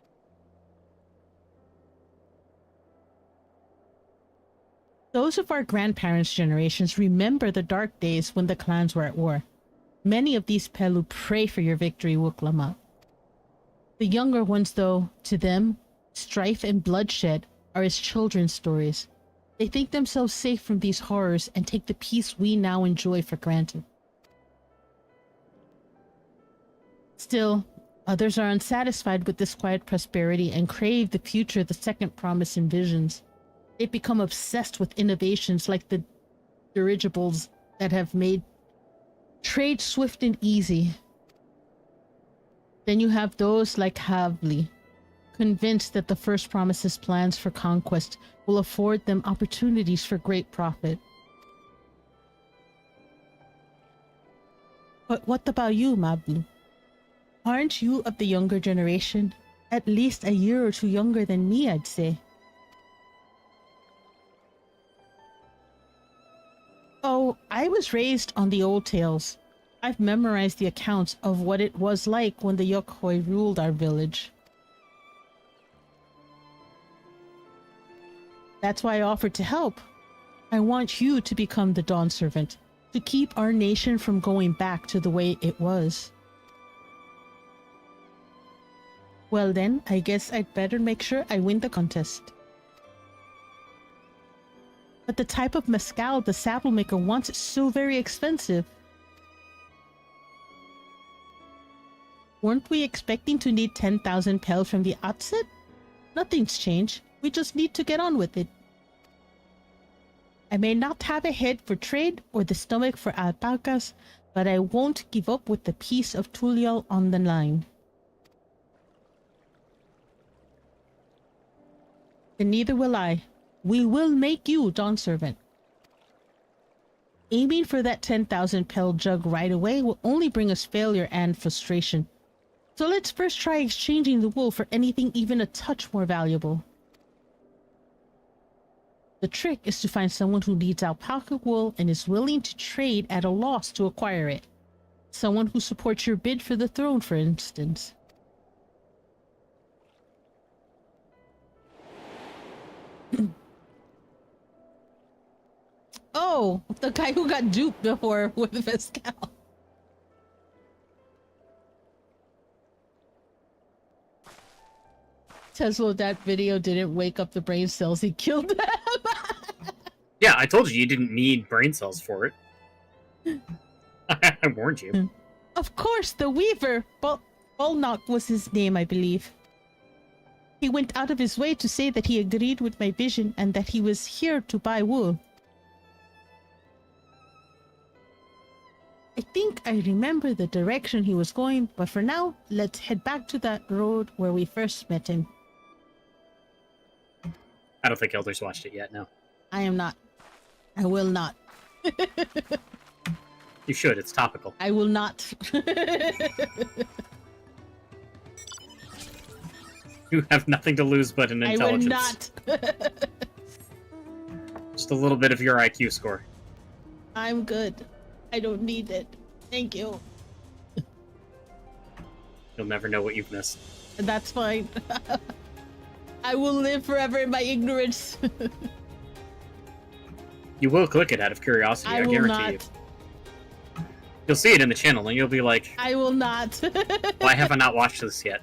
Those of our grandparents' generations remember the dark days when the clans were at war. Many of these Pelu pray for your victory, Wuklama. The younger ones, though, to them, strife and bloodshed are as children's stories. They think themselves safe from these horrors and take the peace we now enjoy for granted. Still, others are unsatisfied with this quiet prosperity and crave the future the second promise envisions. They've become obsessed with innovations like the dirigibles that have made trade swift and easy. Then you have those like Havli, convinced that the first promise's plans for conquest will afford them opportunities for great profit. But what about you, Mablu? Aren't you of the younger generation? At least a year or two younger than me, I'd say. Oh, I was raised on the old tales. I've memorized the accounts of what it was like when the Yokhoi ruled our village. That's why I offered to help. I want you to become the Dawn Servant, to keep our nation from going back to the way it was. Well then, I guess I'd better make sure I win the contest. But the type of mezcal the saddle maker wants is so very expensive. Weren't we expecting to need 10,000 pel from the outset? Nothing's changed. We just need to get on with it. I may not have a head for trade or the stomach for alpacas, but I won't give up with the peace of Tulial on the line. Then neither will I. We will make you Dawn Servant. Aiming for that 10,000 pel jug right away will only bring us failure and frustration. So let's first try exchanging the wool for anything even a touch more valuable. The trick is to find someone who needs alpaca wool and is willing to trade at a loss to acquire it. Someone who supports your bid for the throne, for instance. Oh, the guy who got duped before with Vescal. Tesla, that video didn't wake up the brain cells. He killed them. Yeah, I told you didn't need brain cells for it. I warned you. Of course, the Weaver. Bolnock was his name, I believe. He went out of his way to say that he agreed with my vision and that he was here to buy wool. I think I remember the direction he was going, but for now, let's head back to that road where we first met him. I don't think Elder's watched it yet, no. I am not. I will not. You should, it's topical. I will not. You have nothing to lose but an intelligence. I will not. Just a little bit of your IQ score. I'm good. I don't need it. Thank you. You'll never know what you've missed. That's fine. I will live forever in my ignorance. You will click it out of curiosity, I will guarantee not. you. You'll see it in the channel and you'll be like, I will not. why have I not watched this yet?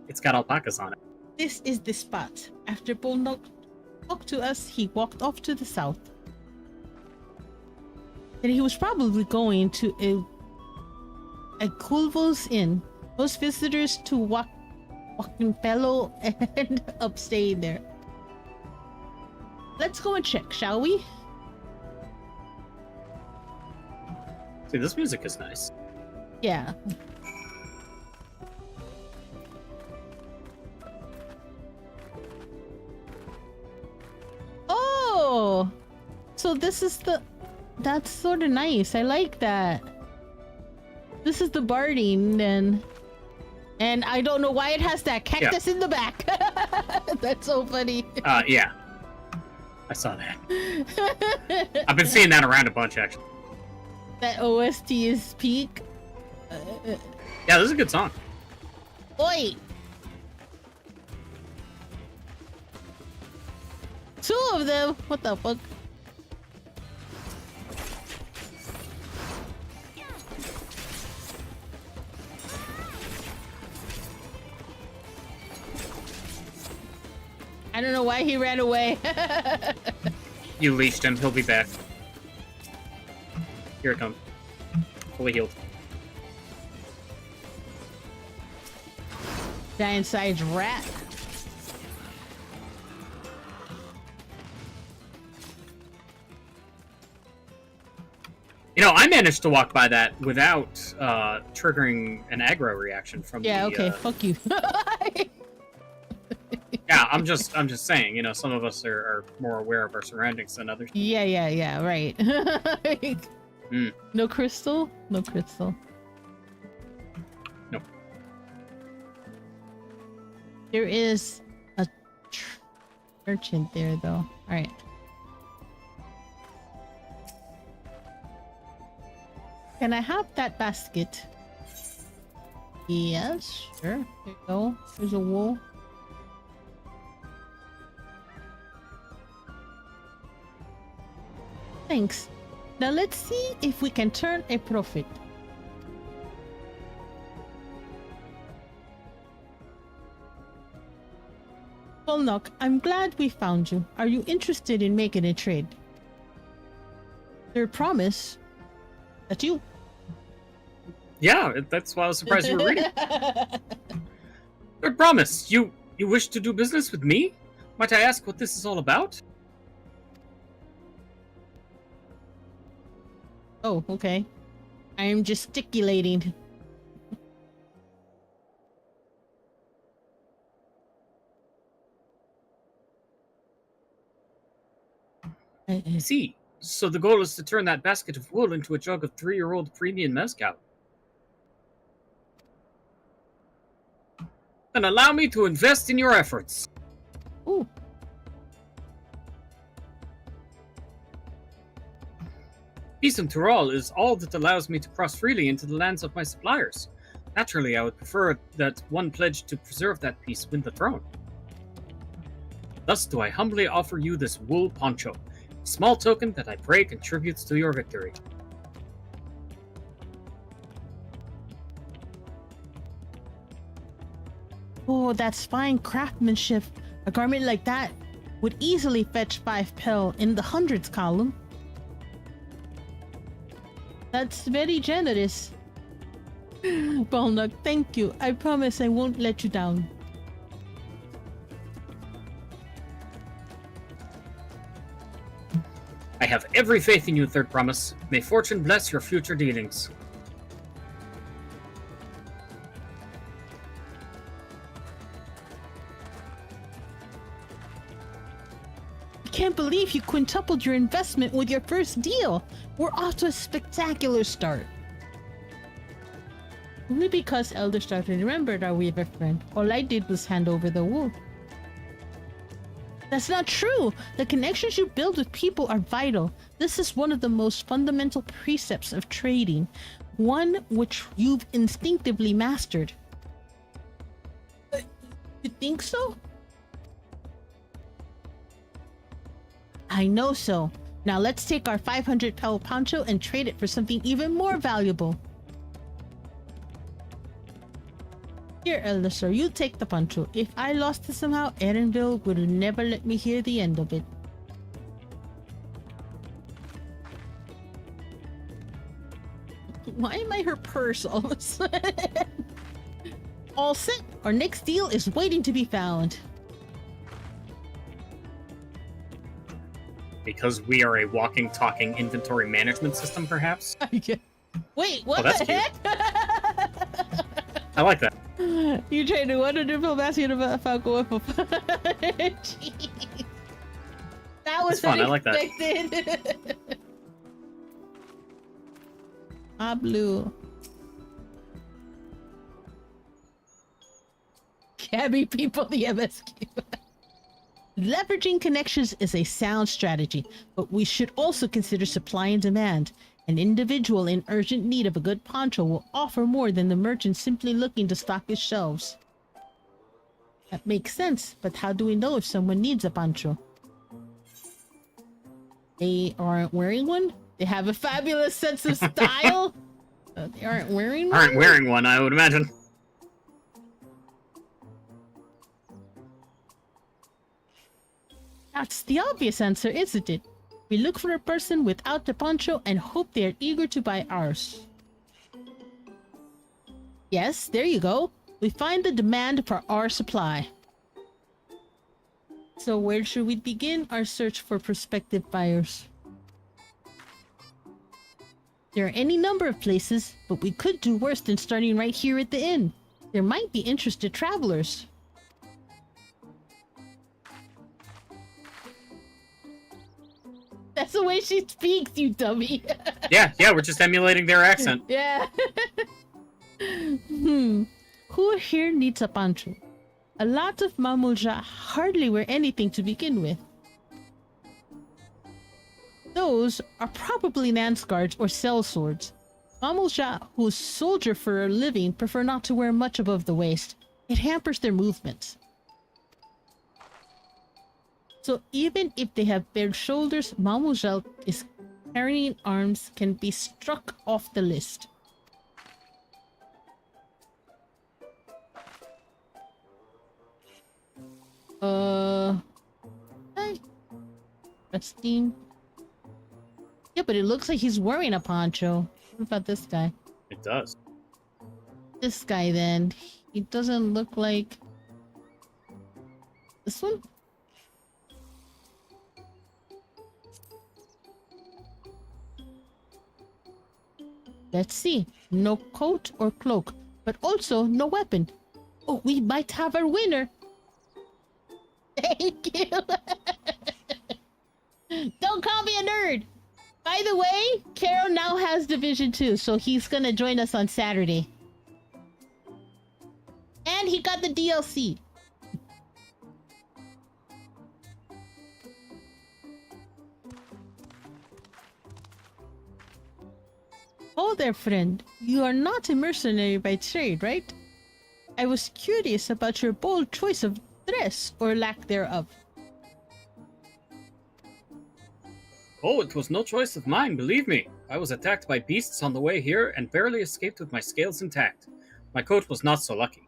It's got alpacas on it. This is the spot. After Bolnock talked to us, he walked off to the south. And he was probably going to a Kulvo's Inn. Most visitors to Walking Fellow end up staying there. Let's go and check, shall we? See, this music is nice. Yeah. Oh! So this is the... That's sort of nice. I like that. This is the barding, then. And I don't know why it has that cactus in the back. That's so funny. Yeah. I saw that. I've been seeing that around a bunch, actually. That OST is peak. Yeah, this is a good song. Oi! Two of them? What the fuck? I don't know why he ran away. You leashed him, he'll be back. Here it comes. Fully healed. Giant-sized rat. You know, I managed to walk by that without triggering an aggro reaction from Yeah, the... okay, fuck you. Yeah, I'm just saying, you know, some of us are more aware of our surroundings than others. Yeah, right. No crystal? No crystal. Nope. There is a merchant there, though. Alright. Can I have that basket? Yes, sure. There you go. There's a wool. Thanks. Now let's see if we can turn a profit. Bolnock, I'm glad we found you. Are you interested in making a trade? Their promise that you... Yeah, that's why I was surprised you were reading. Third promise. You wish to do business with me? Might I ask what this is all about? Oh, okay. I am gesticulating. I see. So the goal is to turn that basket of wool into a jug of 3-year-old premium mezcal. Then allow me to invest in your efforts. Ooh. Peace and Tural is all that allows me to cross freely into the lands of my suppliers. Naturally, I would prefer that one pledge to preserve that peace win the throne. Thus do I humbly offer you this wool poncho, a small token that I pray contributes to your victory. Oh, that's fine craftsmanship. A garment like that would easily fetch 5 pel in the hundreds column. That's very generous. Balnuk, thank you. I promise I won't let you down. I have every faith in you, Third Promise. May fortune bless your future dealings. I can't believe you quintupled your investment with your first deal. We're off to a spectacular start. Only because Elder Starter remembered our Weaver friend. All I did was hand over the wool. That's not true! The connections you build with people are vital. This is one of the most fundamental precepts of trading. One which you've instinctively mastered. You think so? I know so. Now let's take our 500 pel poncho and trade it for something even more valuable. Here, Elder, you take the poncho. If I lost it somehow, Erenville would never let me hear the end of it. Why am I her purse all of a sudden? All set. Our next deal is waiting to be found. Because we are a walking, talking inventory management system, perhaps? Wait, what that's the cute. heck? I like that. You traded 100 pel basket of Falco Whipple. Jeez. That was fun. I like that. unexpected. Blue. Cabby people, the MSQ. Leveraging connections is a sound strategy, but we should also consider supply and demand. An individual in urgent need of a good poncho will offer more than the merchant simply looking to stock his shelves. That makes sense, but how do we know if someone needs a poncho? They aren't wearing one? They have a fabulous sense of style? They aren't wearing one? Aren't wearing one, I would imagine. That's the obvious answer, isn't it? We look for a person without the poncho and hope they are eager to buy ours. Yes, there you go. We find the demand for our supply. So where should we begin our search for prospective buyers? There are any number of places, but we could do worse than starting right here at the inn. There might be interested travelers. That's the way she speaks, you dummy. Yeah, we're just emulating their accent. Yeah. Who here needs a poncho? A lot of Mamulja hardly wear anything to begin with. Those are probably Nance guards or sellswords. Mamulja who soldier for a living prefer not to wear much above the waist. It hampers their movements. So even if they have bare shoulders, Mamulja is carrying arms can be struck off the list. Hey. Resting. Yeah, but it looks like he's wearing a poncho. What about this guy? It does. This guy then. He doesn't look like... This one? Let's see. No coat or cloak, but also no weapon. Oh, we might have our winner. Thank you. Don't call me a nerd. By the way, Carol now has Division 2, so he's gonna join us on Saturday. And he got the DLC. Oh there, friend. You are not a mercenary by trade, right? I was curious about your bold choice of dress, or lack thereof. Oh, it was no choice of mine, believe me. I was attacked by beasts on the way here and barely escaped with my scales intact. My coat was not so lucky.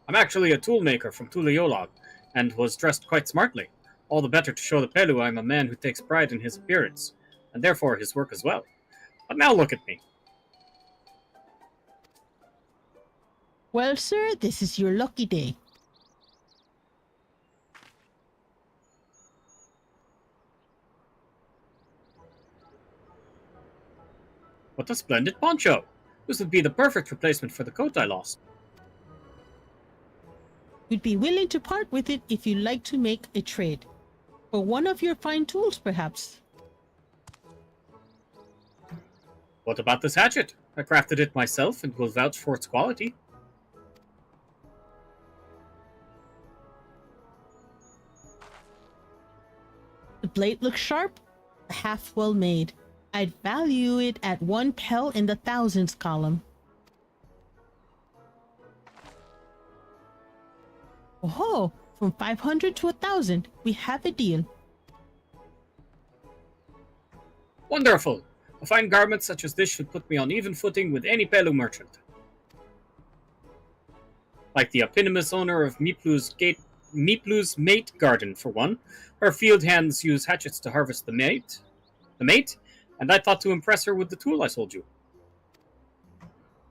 I'm actually a toolmaker from Tuliolog. and was dressed quite smartly. All the better to show the Pelu I'm a man who takes pride in his appearance, and therefore his work as well. But now look at me. Well, sir, this is your lucky day. What a splendid poncho! This would be the perfect replacement for the coat I lost. We'd be willing to part with it if you'd like to make a trade. For one of your fine tools, perhaps. What about this hatchet? I crafted it myself and will vouch for its quality. The blade looks sharp, half well made. I'd value it at 1 pel in the thousands column. Oh, from 500 to 1,000, we have a deal. Wonderful! A fine garment such as this should put me on even footing with any Pelu merchant. Like the eponymous owner of Miplu's mate garden, for one. Her field hands use hatchets to harvest the mate, and I thought to impress her with the tool I sold you.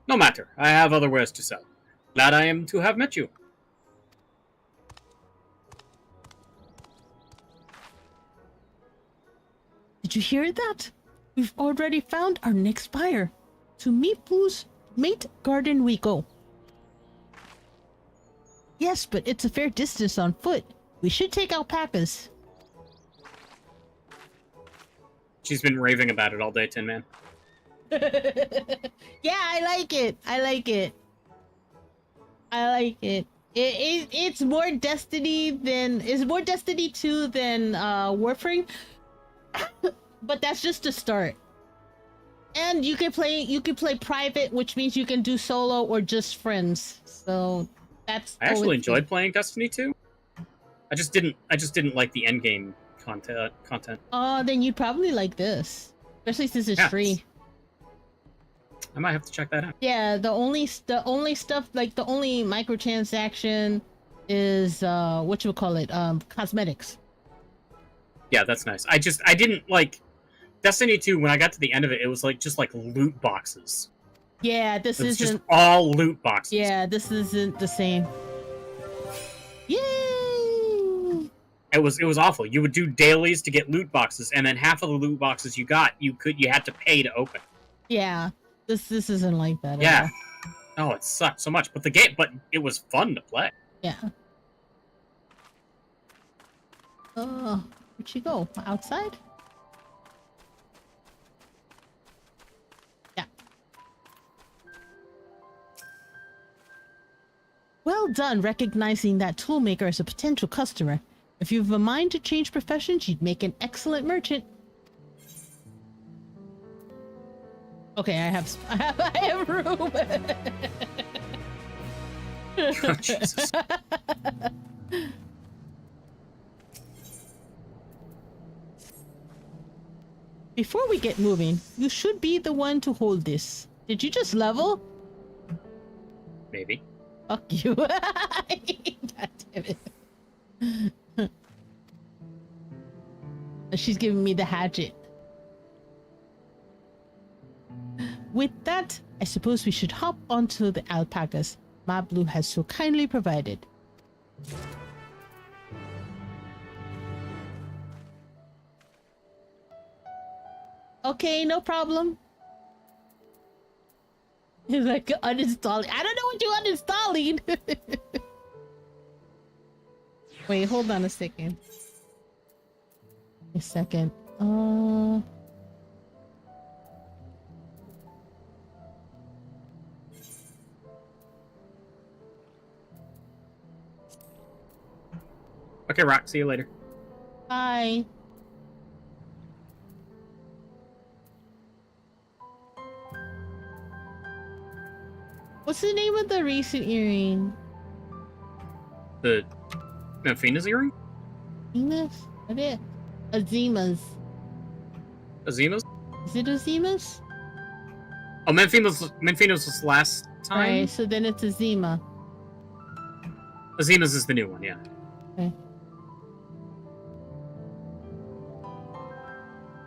No matter, I have other wares to sell. Glad I am to have met you. Did you hear that? We've already found our next buyer. To Miplu's mate garden we go. Yes, but it's a fair distance on foot. We should take alpacas. She's been raving about it all day, Tin Man. Yeah, I like it. I like it. I like it. It's more Destiny 2 than Warframe. But that's just the start. And you can play private, which means you can do solo or just friends. So that's I actually enjoyed playing Destiny 2. I just didn't like the end game content. Oh, then you'd probably like this. Especially since it's free. I might have to check that out. Yeah, the only stuff, like the only microtransaction is cosmetics. Yeah, that's nice. I didn't like Destiny 2. When I got to the end of it, it was like just like loot boxes. Yeah, this isn't just all loot boxes. Yeah, this isn't the same. Yay! It was awful. You would do dailies to get loot boxes, and then half of the loot boxes you got, you had to pay to open. Yeah, this isn't like that. Yeah. Oh, it sucked so much. But it was fun to play. Yeah. Where'd she go? Outside? Yeah. Well done recognizing that toolmaker as a potential customer. If you have a mind to change professions, you'd make an excellent merchant. Okay, I have room. Oh, Jesus. Before we get moving, you should be the one to hold this. Did you just level? Maybe. Fuck you. God damn it. She's giving me the hatchet. With that, I suppose we should hop onto the alpacas Mablu has so kindly provided. Okay, no problem. He's like, uninstalling. I don't know what you're uninstalling. Wait, hold on a second. A second. Okay, Rock. See you later. Bye. What's the name of the recent earring? The Memphina's earring? Azimas? What is it? Azimas. Azima's? Is it Azimas? Oh, Memphina's was last time. Alright, so then it's Azima. Azima's is the new one, yeah. Okay.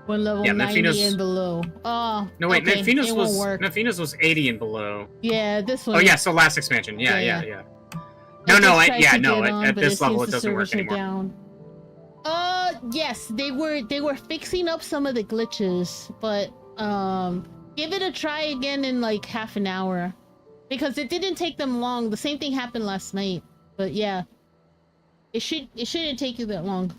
We're level Yeah, 90 Mephinos- and below. Oh, No, wait, okay. Mephinos it won't was work. Mephinos was 80 and below. Yeah, this one. Oh yeah, is- so last expansion. Yeah. Yeah. No, just no, tried to get on, at but this it level seems it the doesn't work servers are anymore. down. Yes, they were fixing up some of the glitches, but give it a try again in like half an hour, because it didn't take them long. The same thing happened last night, but yeah, it shouldn't take you that long.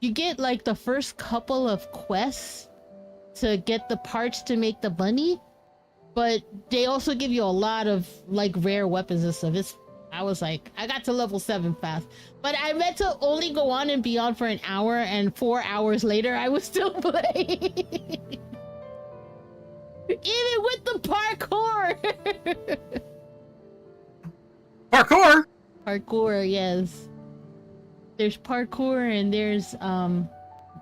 You get like the first couple of quests to get the parts to make the bunny, but they also give you a lot of like rare weapons and stuff. I was like, I got to level 7 fast, but I meant to only go on and be on for an hour, and 4 hours later I was still playing. Even with the parkour. Parkour. Parkour, yes. There's parkour and there's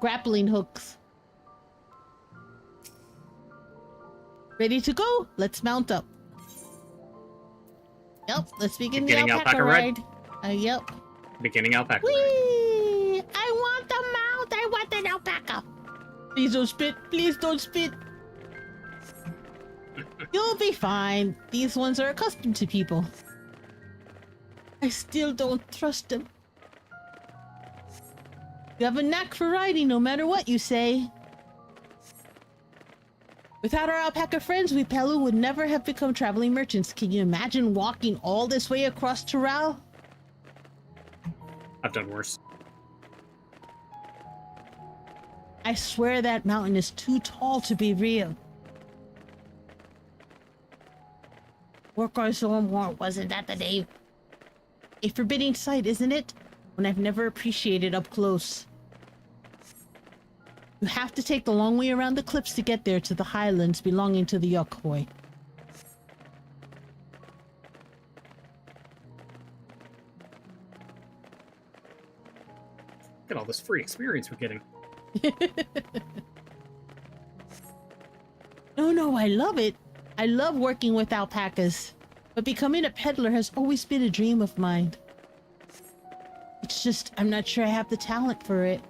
grappling hooks. Ready to go? Let's mount up. Yep, let's begin the Beginning alpaca alpaca ride. ride? Yep. Beginning alpaca. Whee! I want the mount! I want an alpaca! Please don't spit! Please don't spit! You'll be fine. These ones are accustomed to people. I still don't trust them. You have a knack for riding no matter what you say. Without our alpaca friends, we Pelu would never have become traveling merchants. Can you imagine walking all this way across Tural? I've done worse. I swear that mountain is too tall to be real. Work on some more, wasn't that the name? A forbidding sight, isn't it? One I've never appreciated up close. You have to take the long way around the cliffs to get there to the highlands belonging to the Yokhoi. Look at all this free experience we're getting. No, I love it. I love working with alpacas. But becoming a peddler has always been a dream of mine. It's just, I'm not sure I have the talent for it.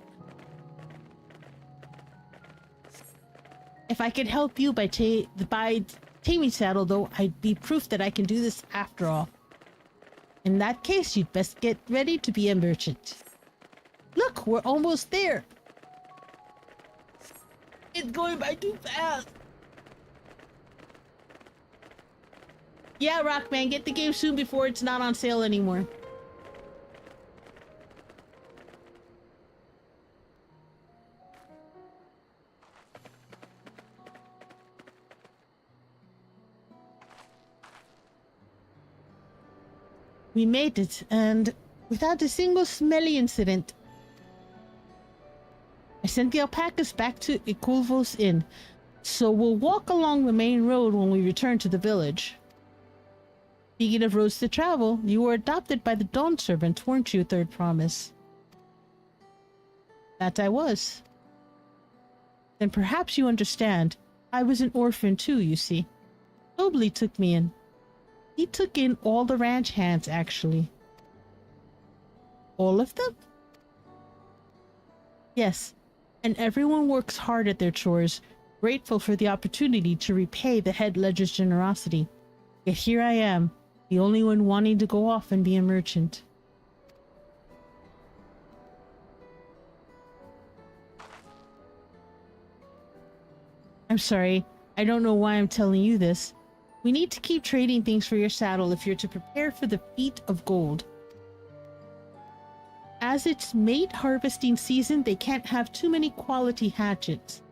If I could help you by taming saddle, though, I'd be proof that I can do this after all. In that case, you'd best get ready to be a merchant. Look, we're almost there. It's going by too fast. Yeah, Rockman, get the game soon before it's not on sale anymore. We made it, and without a single smelly incident. I sent the alpacas back to Ikulvo's Inn, so we'll walk along the main road when we return to the village. Speaking of roads to travel, you were adopted by the Dawn Servant, weren't you, Third Promise? That I was. Then perhaps you understand. I was an orphan too, you see. Mobley took me in. He took in all the ranch hands, actually. All of them? Yes, and everyone works hard at their chores, grateful for the opportunity to repay the head ledger's generosity. Yet here I am, the only one wanting to go off and be a merchant. I'm sorry, I don't know why I'm telling you this. We need to keep trading things for your saddle if you're to prepare for the feat of gold. As it's mate harvesting season, they can't have too many quality hatchets.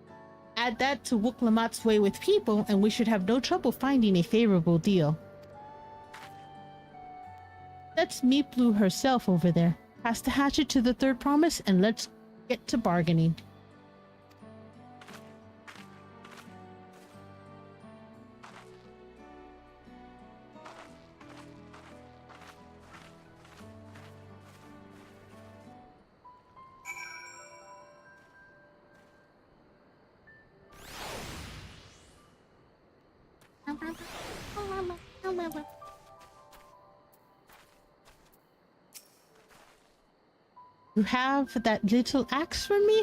Add that to Wuklamat's way with people, and we should have no trouble finding a favorable deal. That's Meeplu herself over there. Pass the hatchet to the Third Promise, and let's get to bargaining. You have that little axe for me?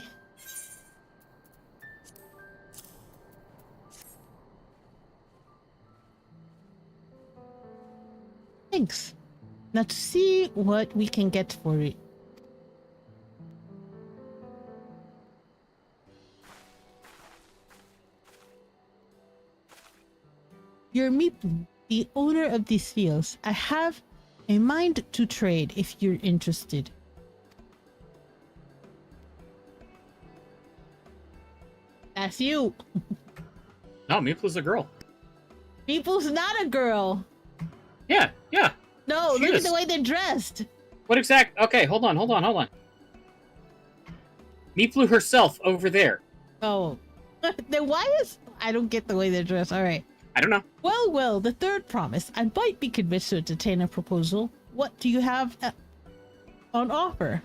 Thanks. Now to see what we can get for it. You're Meeple, the owner of these fields. I have a mind to trade if you're interested. That's you. No, Meeple's a girl. Meeple's not a girl. Yeah, yeah. No, She look is. at the way they're dressed. What exact? Okay, hold on. Meeple herself over there. Oh. Then why is... I don't get the way they're dressed. All right. I don't know. Well, the third promise. I might be convinced to entertain a proposal. What do you have on offer?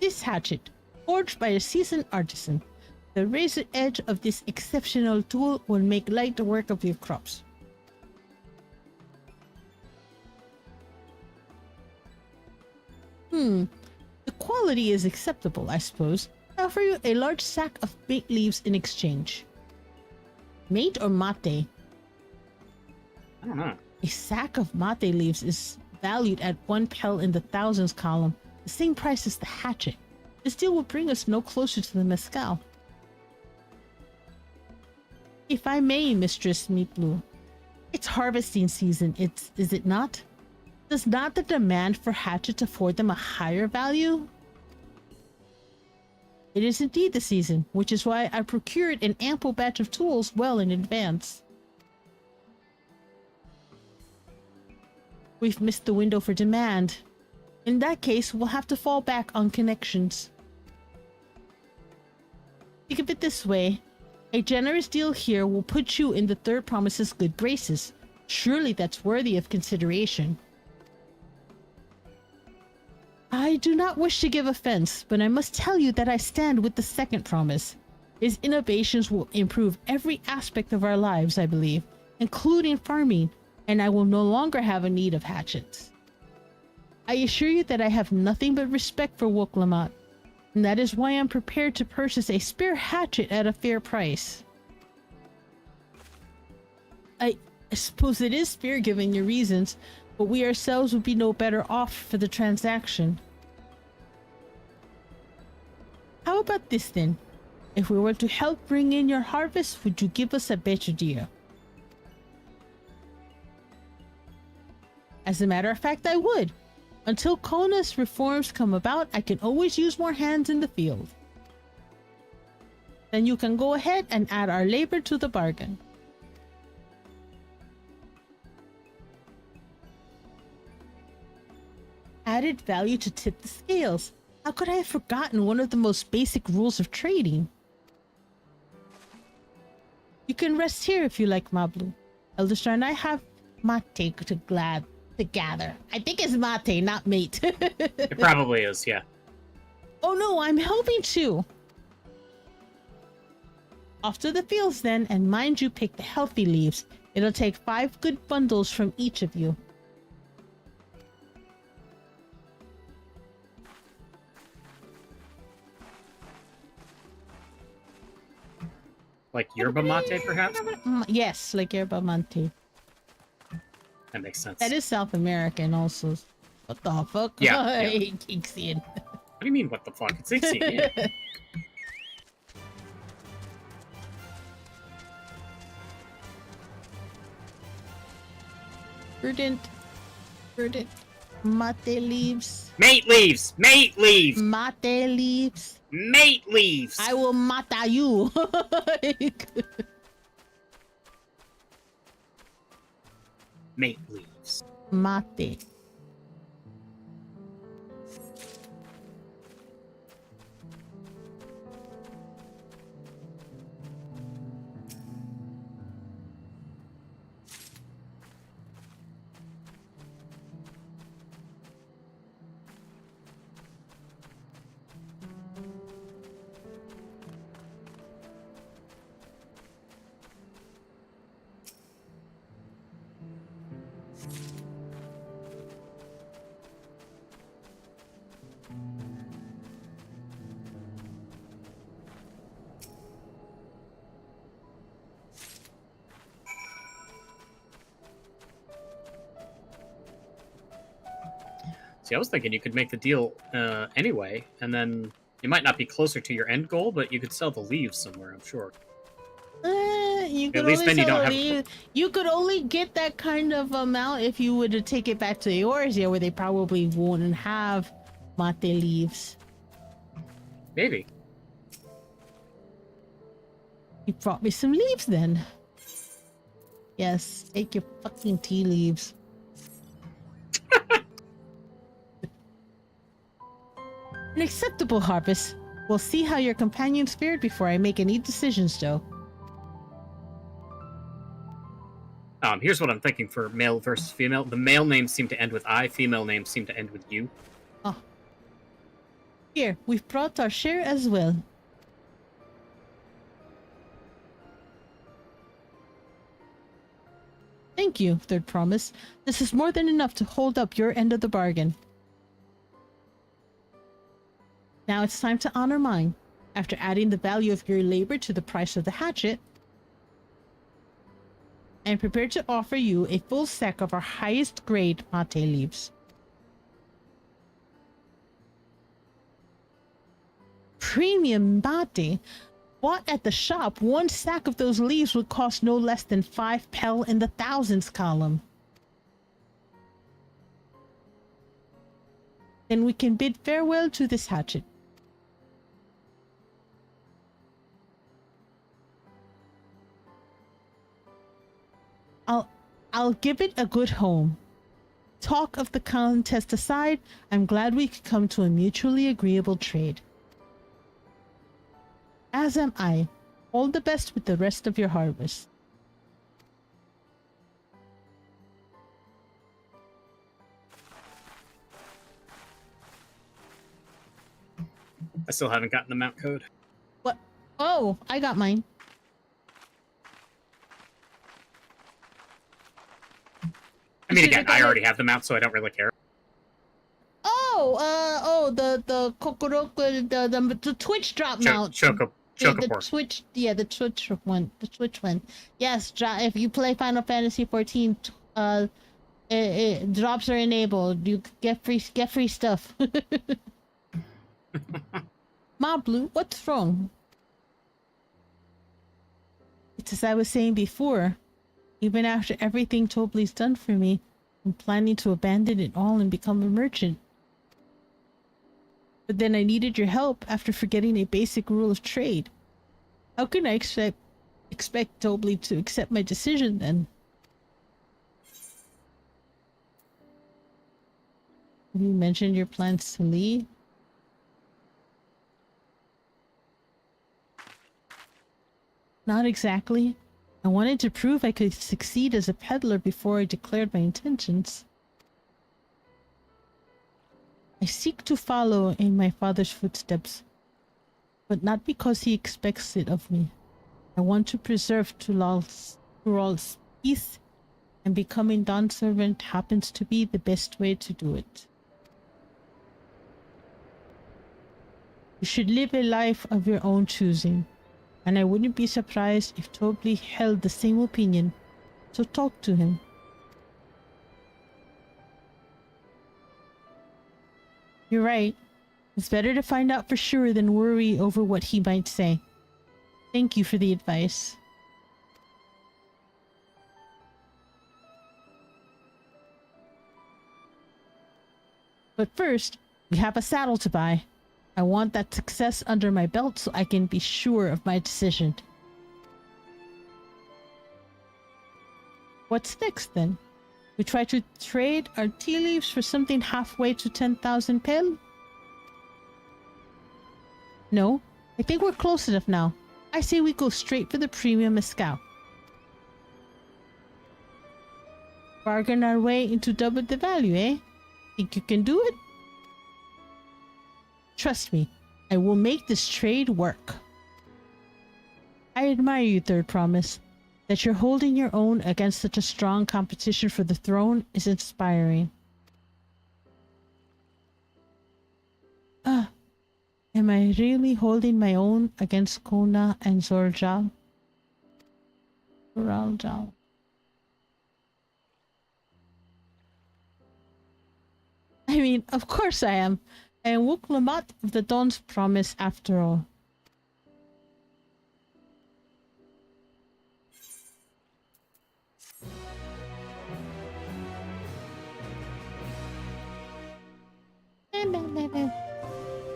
This hatchet, forged by a seasoned artisan. The razor edge of this exceptional tool will make light work of your crops. The quality is acceptable, I suppose. I offer you a large sack of mate leaves in exchange. Mate or mate? I don't know. A sack of mate leaves is valued at 1 pel in the thousands column, the same price as the hatchet. This deal will bring us no closer to the mescal. If I may, Mistress Meeple, it's harvesting season, is it not? Does not the demand for hatchets afford them a higher value? It is indeed the season, which is why I procured an ample batch of tools well in advance. We've missed the window for demand. In that case, we'll have to fall back on connections. Think of it this way. A generous deal here will put you in the third promise's good graces. Surely that's worthy of consideration. I do not wish to give offense, but I must tell you that I stand with the second promise. His innovations will improve every aspect of our lives, I believe, including farming, and I will no longer have a need of hatchets. I assure you that I have nothing but respect for Woklamat, and that is why I'm prepared to purchase a spare hatchet at a fair price. I suppose it is fair given your reasons, but we ourselves would be no better off for the transaction. How about this then? If we were to help bring in your harvest, would you give us a better deal? As a matter of fact, I would. Until Kona's reforms come about, I can always use more hands in the field. Then you can go ahead and add our labor to the bargain. Added value to tip the scales. How could I have forgotten one of the most basic rules of trading? You can rest here if you like, Mablu. Elderstar and I have mate to gather. I think it's mate, not mate. It probably is, yeah. Oh no, I'm helping too. Off to the fields then, and mind you pick the healthy leaves. It'll take 5 good bundles from each of you. Like yerba mate, perhaps? Yes, like yerba mate. That makes sense. That is South American also. What the fuck? Yeah, yeah. He kicks in. What do you mean, what the fuck? It's 16, yeah. Verdant. Mate leaves. Mate leaves! Mate leaves! Mate leaves. Mate leaves! I will mata you. Mate leaves. Mate. See, I was thinking you could make the deal anyway, and then you might not be closer to your end goal, but you could sell the leaves somewhere, I'm sure. You could At least only then you sell don't a have- leaf. You could only get that kind of amount if you were to take it back to Eorzea, where they probably wouldn't have mate leaves. Maybe. You brought me some leaves then. Yes, take your fucking tea leaves. An acceptable harvest. We'll see how your companions fared before I make any decisions, though. Here's what I'm thinking for male versus female. The male names seem to end with I, female names seem to end with U. Oh. Here, we've brought our share as well. Thank you, Third Promise. This is more than enough to hold up your end of the bargain. Now it's time to honor mine. After adding the value of your labor to the price of the hatchet, I am prepared to offer you a full sack of our highest grade mate leaves. Premium mate? Bought at the shop, one sack of those leaves would cost no less than 5 pel in the thousands column. Then we can bid farewell to this hatchet. I'll give it a good home. Talk of the contest aside, I'm glad we could come to a mutually agreeable trade. As am I. All the best with the rest of your harvest. I still haven't gotten the mount code. What? Oh, I got mine. I mean, again, I already have the mount, so I don't really care. The Kokoroku, the Twitch drop mount. Chocopore. The Twitch, yeah, the Twitch one. Yes, if you play Final Fantasy 14, drops are enabled. You get free stuff. Ma Blue, what's wrong? It's as I was saying before. Even after everything Tobli's done for me, I'm planning to abandon it all and become a merchant. But then I needed your help after forgetting a basic rule of trade. How can I expect Tobli to accept my decision then? Have you mentioned your plans to leave? Not exactly. I wanted to prove I could succeed as a peddler before I declared my intentions. I seek to follow in my father's footsteps, but not because he expects it of me. I want to preserve Tural's peace, and becoming Dawn servant happens to be the best way to do it. You should live a life of your own choosing, and I wouldn't be surprised if Tobli held the same opinion, so talk to him. You're right. It's better to find out for sure than worry over what he might say. Thank you for the advice. But first, we have a saddle to buy. I want that success under my belt so I can be sure of my decision. What's next then? We try to trade our tea leaves for something halfway to 10,000 pel? No, I think we're close enough now. I say we go straight for the premium mezcal. Bargain our way into double the value, eh? Think you can do it? Trust me, I will make this trade work. I admire you, Third Promise. That you're holding your own against such a strong competition for the throne is inspiring. Am I really holding my own against Kona and Zoraljal? I I mean, of course I am. I am Wook Lamat of the Dawn's Promise after all.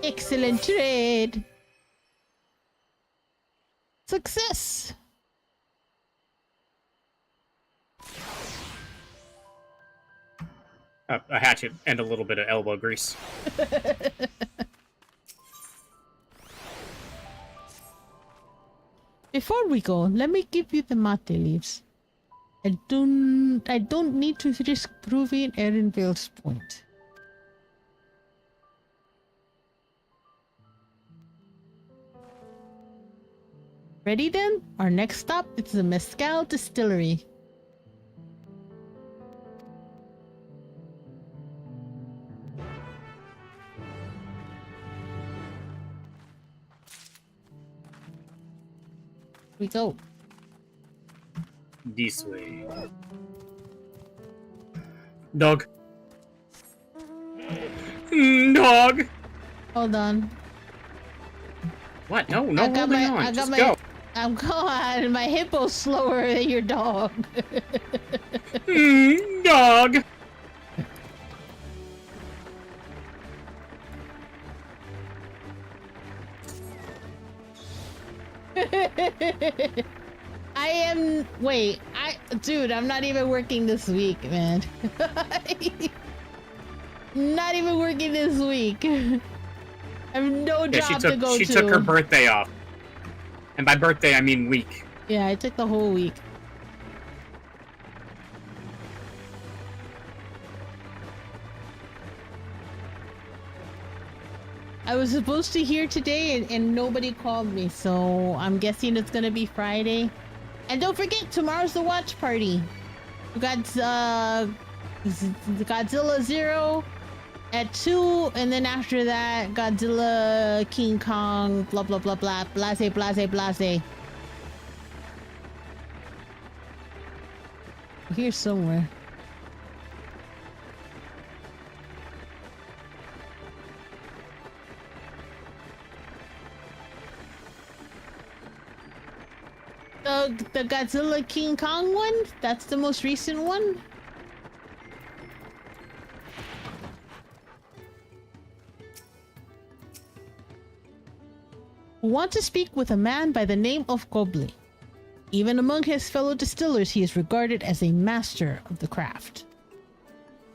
Excellent trade. Success. A hatchet and a little bit of elbow grease. Before we go, let me give you the mate leaves. I don't need to risk proving Erinvale's point. Ready then? Our next stop is the Mezcal Distillery. We go. This way. Dog. Dog! Hold on. What? No, no, I got holding my- on. I got Just my- go. I'm going. My hippo's slower than your dog. Dog! I am. Wait, dude, I'm not even working this week, man. Not even working this week. I have no job to go to. She took her birthday off. And by birthday, I mean week. Yeah, I took the whole week. I was supposed to hear today and nobody called me, so I'm guessing it's gonna be Friday. And don't forget, tomorrow's the watch party. We got Godzilla 0 at 2, and then after that, Godzilla, King Kong, blah blah blah blah, blase blase blase. Here somewhere. The Godzilla King Kong one? That's the most recent one? Want to speak with a man by the name of Gobley. Even among his fellow distillers, he is regarded as a master of the craft.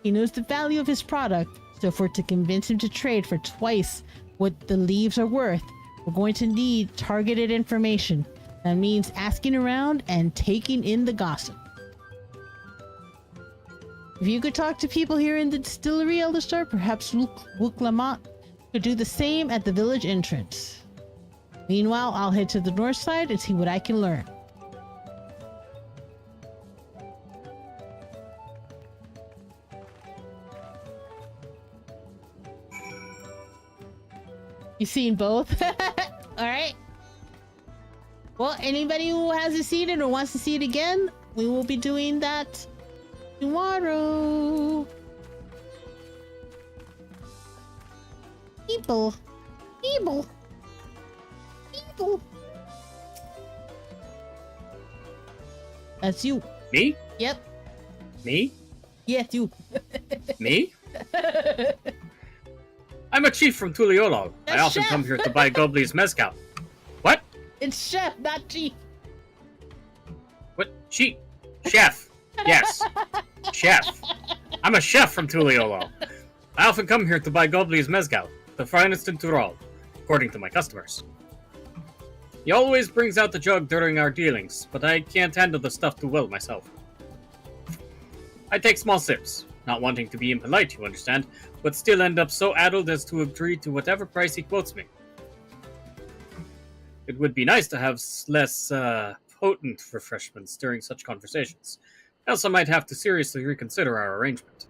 He knows the value of his product, so to convince him to trade for twice what the leaves are worth, we're going to need targeted information. That means asking around and taking in the gossip. If you could talk to people here in the distillery, Elderstar, perhaps Wook Lamont could do the same at the village entrance. Meanwhile, I'll head to the north side and see what I can learn. You seen both? Alright. Well, anybody who hasn't seen it or wants to see it again, we will be doing that tomorrow. People. People. People. That's you. Me? Yep. Me? Yes, you. Me? I'm a chief from Tuliolo. I That's often chef. come here to buy Gobley's mezcal. What? It's chef, not chief. What? Chef. Yes. Chef. I'm a chef from Tuliolo. I often come here to buy Gobley's mezcal, the finest in Tural, according to my customers. He always brings out the jug during our dealings, but I can't handle the stuff too well myself. I take small sips, not wanting to be impolite, you understand, but still end up so addled as to agree to whatever price he quotes me. It would be nice to have less potent refreshments during such conversations, else I might have to seriously reconsider our arrangement.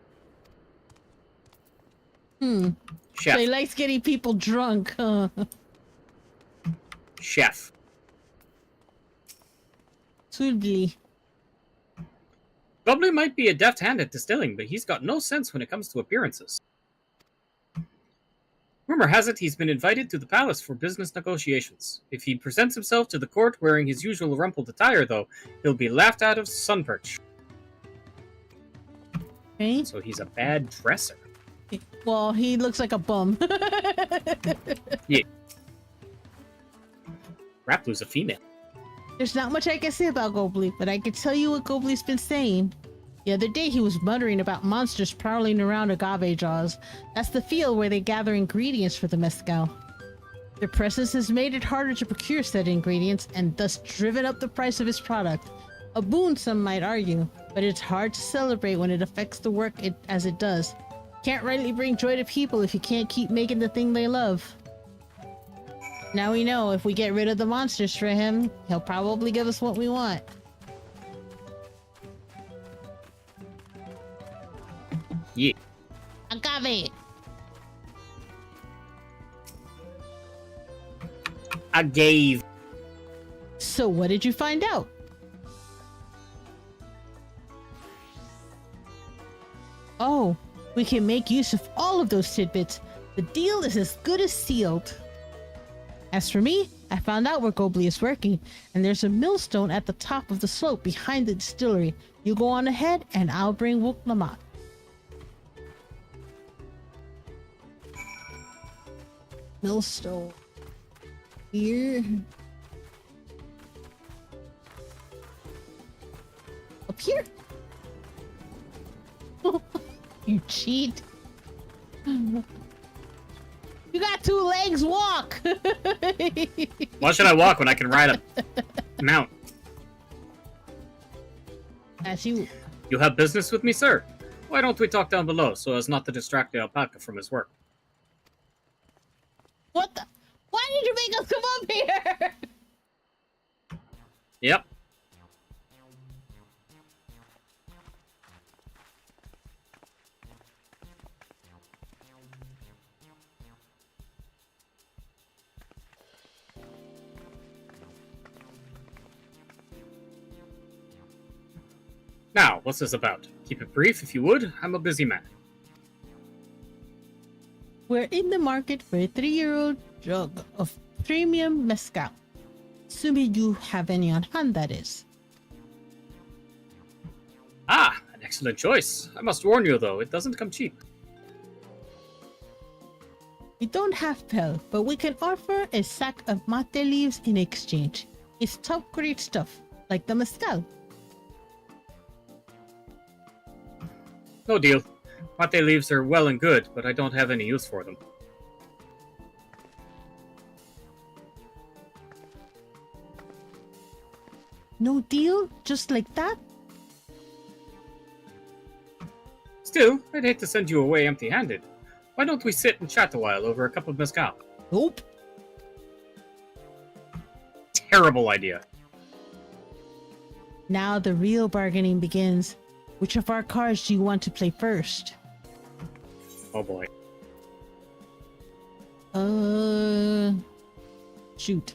Chef. So he likes getting people drunk, huh? Chef. Sudley. Gobley might be a deft hand at distilling, but he's got no sense when it comes to appearances. Rumor has it he's been invited to the palace for business negotiations. If he presents himself to the court wearing his usual rumpled attire, though, he'll be laughed out of Sunperch. Okay. So he's a bad dresser. Well, he looks like a bum. Yeah. Raplu's a female. There's not much I can say about Gobley, but I can tell you what Gobley's been saying. The other day he was muttering about monsters prowling around agave jaws. That's the field where they gather ingredients for the mezcal. Their presence has made it harder to procure said ingredients and thus driven up the price of his product. A boon, some might argue, but it's hard to celebrate when it affects the work as it does. Can't rightly bring joy to people if you can't keep making the thing they love. Now we know if we get rid of the monsters for him, he'll probably give us what we want. Yeah. Agave! I gave. So what did you find out? Oh, we can make use of all of those tidbits. The deal is as good as sealed. As for me, I found out where Gobley is working, and there's a millstone at the top of the slope behind the distillery. You go on ahead, and I'll bring Wuk-Lamat. Millstone. Here. Up here? You cheat. You got 2 legs, walk! Why should I walk when I can ride a mount? As you... You have business with me, sir? Why don't we talk down below so as not to distract the alpaca from his work? What the? Why did you make us come up here? Yep. Now, what's this about? Keep it brief if you would. I'm a busy man. We're in the market for a 3-year-old jug of premium mezcal. Assuming you have any on hand, that is. Ah, an excellent choice. I must warn you, though, it doesn't come cheap. We don't have pel, but we can offer a sack of mate leaves in exchange. It's top-grade stuff, like the mezcal. No deal. Mate leaves are well and good, but I don't have any use for them. No deal? Just like that? Still, I'd hate to send you away empty-handed. Why don't we sit and chat a while over a cup of mezcal? Nope. Terrible idea. Now the real bargaining begins. Which of our cards do you want to play first? Oh boy. Shoot.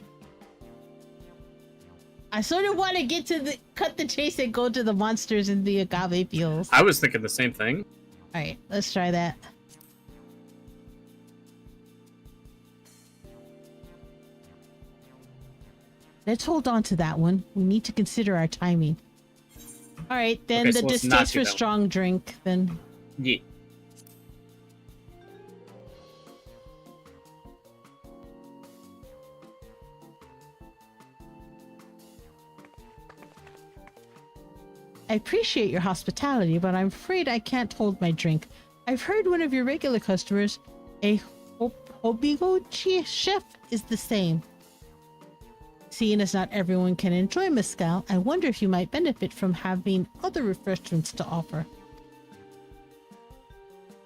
I sort of want to cut the chase and go to the monsters in the agave fields. I was thinking the same thing. Alright, let's try that. Let's hold on to that one. We need to consider our timing. Alright, then Okay, the so let's not distaste do for that strong drink, then. Yeah. I appreciate your hospitality, but I'm afraid I can't hold my drink. I've heard one of your regular customers, a Hobigo chef, is the same. Seeing as not everyone can enjoy mezcal, I wonder if you might benefit from having other refreshments to offer.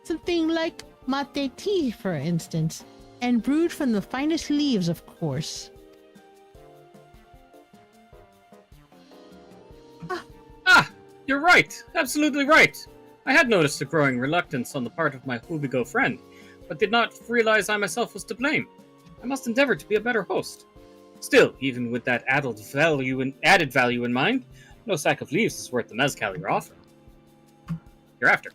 Something like mate tea, for instance, and brewed from the finest leaves, of course. Ah, you're right. Absolutely right. I had noticed a growing reluctance on the part of my Hobigo friend, but did not realize I myself was to blame. I must endeavor to be a better host. Still, even with that added value in mind, no sack of leaves is worth the mezcal you're offering. You're after.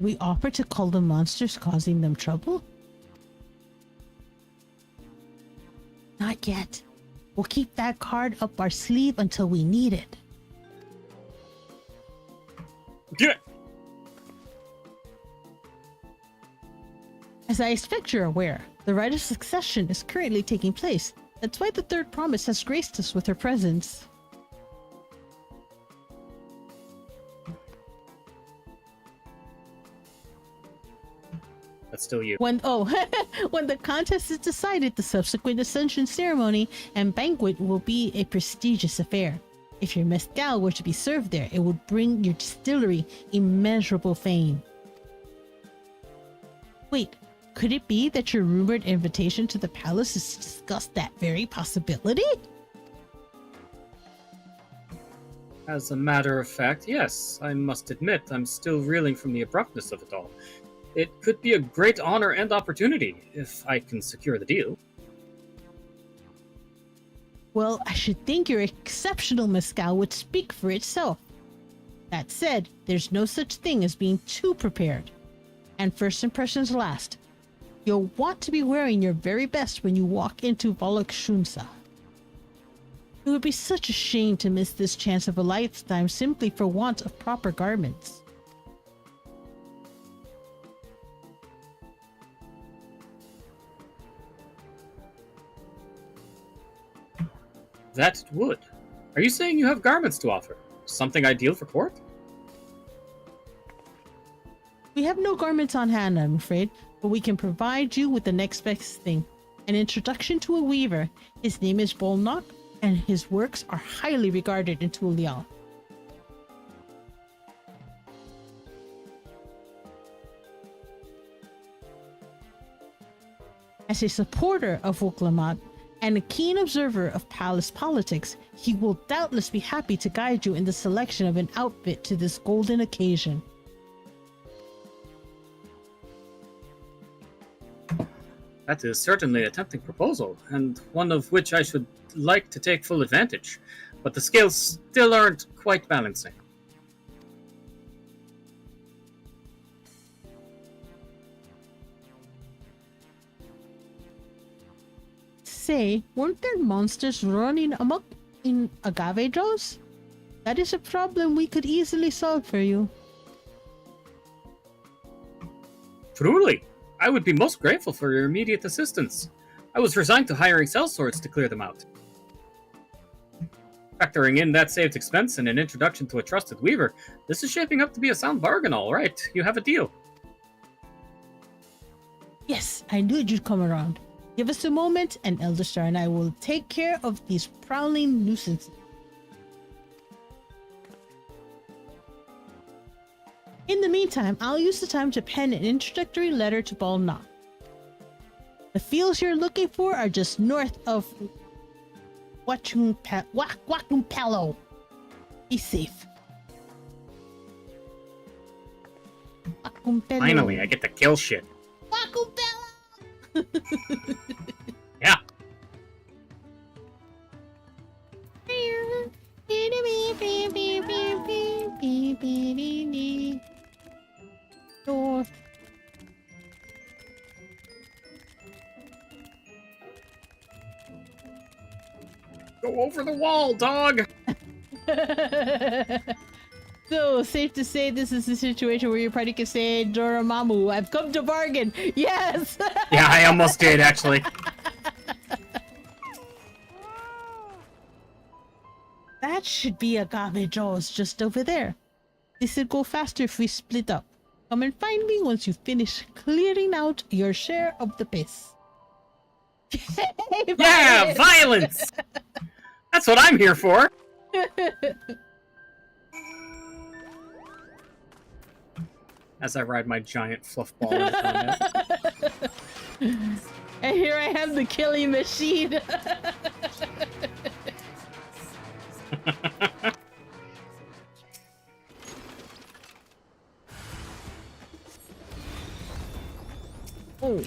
We offer to call the monsters causing them trouble? Not yet. We'll keep that card up our sleeve until we need it. Yeah. As I expect you're aware, the rite of succession is currently taking place. That's why the third promise has graced us with her presence. That's still you. When when the contest is decided, the subsequent ascension ceremony and banquet will be a prestigious affair. If your mezcal were to be served there, it would bring your distillery immeasurable fame. Wait, could it be that your rumored invitation to the palace is to discuss that very possibility? As a matter of fact, yes. I must admit, I'm still reeling from the abruptness of it all. It could be a great honor and opportunity, if I can secure the deal. Well, I should think your exceptional mezcal would speak for itself. That said, there's no such thing as being too prepared. And first impressions last. You'll want to be wearing your very best when you walk into Volokshunsa. It would be such a shame to miss this chance of a lifetime simply for want of proper garments. That it would. Are you saying you have garments to offer? Something ideal for court? We have no garments on hand, I'm afraid, but we can provide you with the next best thing. An introduction to a weaver. His name is Bolnock, and his works are highly regarded in Tulial. As a supporter of Woklamat and a keen observer of palace politics, he will doubtless be happy to guide you in the selection of an outfit to this golden occasion. That is certainly a tempting proposal, and one of which I should like to take full advantage, but the scales still aren't quite balancing. Say, weren't there monsters running amok in agave jaws? That is a problem we could easily solve for you. Truly, I would be most grateful for your immediate assistance. I was resigned to hiring sellswords to clear them out. Factoring in that saved expense and an introduction to a trusted weaver, this is shaping up to be a sound bargain, all right. You have a deal. Yes, I knew you'd come around. Give us a moment, and Elderstar and I will take care of these prowling nuisances. In the meantime, I'll use the time to pen an introductory letter to Balna. The fields you're looking for are just north of Wakumpelo. Be safe. Wakumpelo. Finally, I get to kill shit. Wakumpelo! Yeah. North. Go over the wall, dog! So, safe to say this is a situation where your party can say, Dormammu, I've come to bargain! Yes! Yeah, I almost did, actually. That should be Agave Jaws just over there. This would go faster if we split up. Come and find me once you finish clearing out your share of the piss. Yay, Yeah, violence! That's what I'm here for! As I ride my giant fluff ball in combat. And here I have the killing machine. Oh.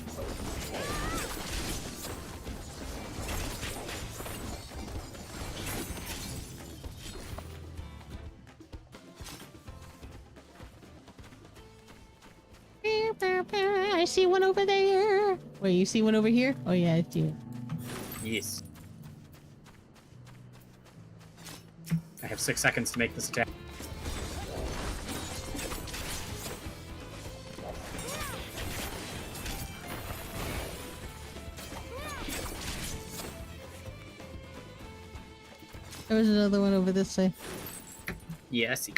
I see one over there. Wait, you see one over here? Oh yeah, I see it. Yes. I have 6 seconds to make this attack. There was another one over this way. Yeah, I see.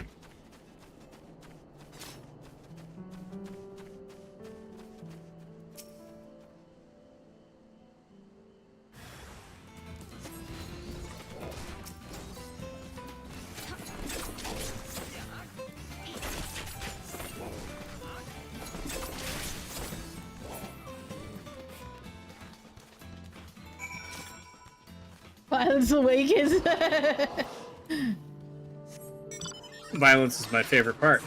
Violence Awakens. Violence is my favorite part.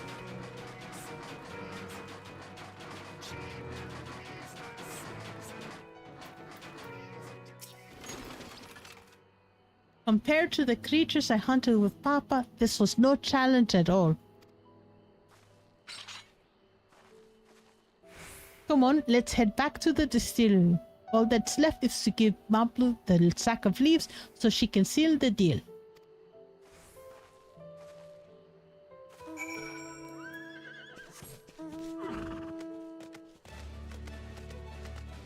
Compared to the creatures I hunted with Papa, this was no challenge at all. Come on, let's head back to the distillery. All that's left is to give Mablu the sack of leaves so she can seal the deal.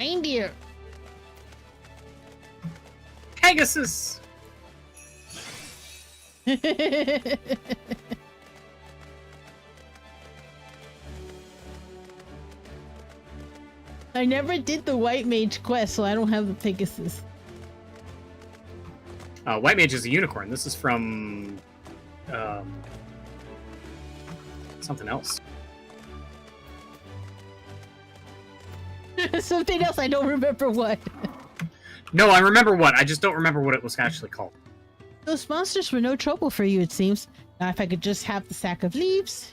Reindeer. Pegasus! I never did the White Mage quest, so I don't have the Pegasus. White Mage is a unicorn. This is from... something else. Something else, I don't remember what. No, I remember what. I just don't remember what it was actually called. Those monsters were no trouble for you, it seems. Now if I could just have the sack of leaves.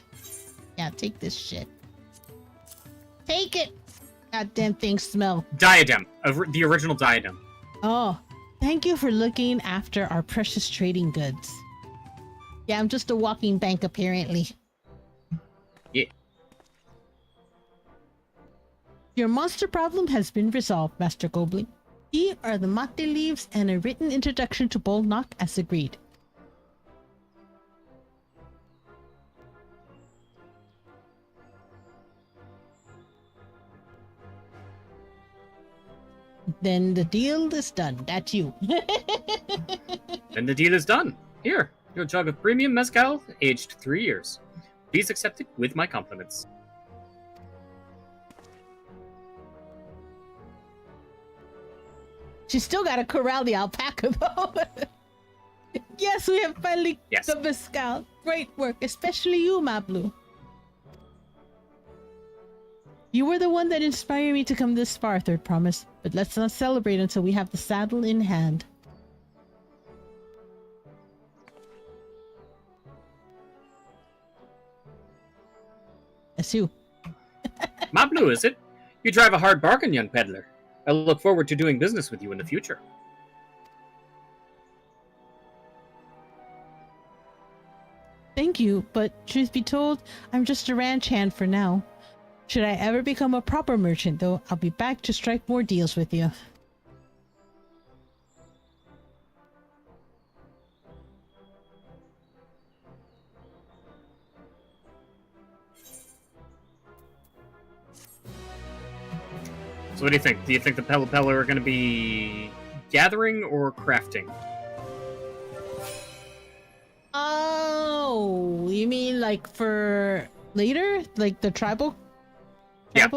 Yeah, take this shit. Take it! Goddamn things smell. Diadem. The original diadem. Oh, thank you for looking after our precious trading goods. Yeah, I'm just a walking bank, apparently. Yeah. Your monster problem has been resolved, Master Goblin. Here are the mate leaves and a written introduction to Bolnock as agreed. Then the deal is done. That's you. Then the deal is done. Here, your jug of premium mezcal, aged 3 years. Please accept it with my compliments. She's still got to corral the alpaca, though. Yes, we have finally the mezcal. Great work, especially you, Mablu. You were the one that inspired me to come this far, Third Promise. But let's not celebrate until we have the saddle in hand. That's you. Mablu, is it? You drive a hard bargain, young peddler. I look forward to doing business with you in the future. Thank you, but truth be told, I'm just a ranch hand for now. Should I ever become a proper merchant, though, I'll be back to strike more deals with you. So what do you think? Do you think the Pella are going to be gathering or crafting? Oh, you mean like for later? Like the tribal? Yeah.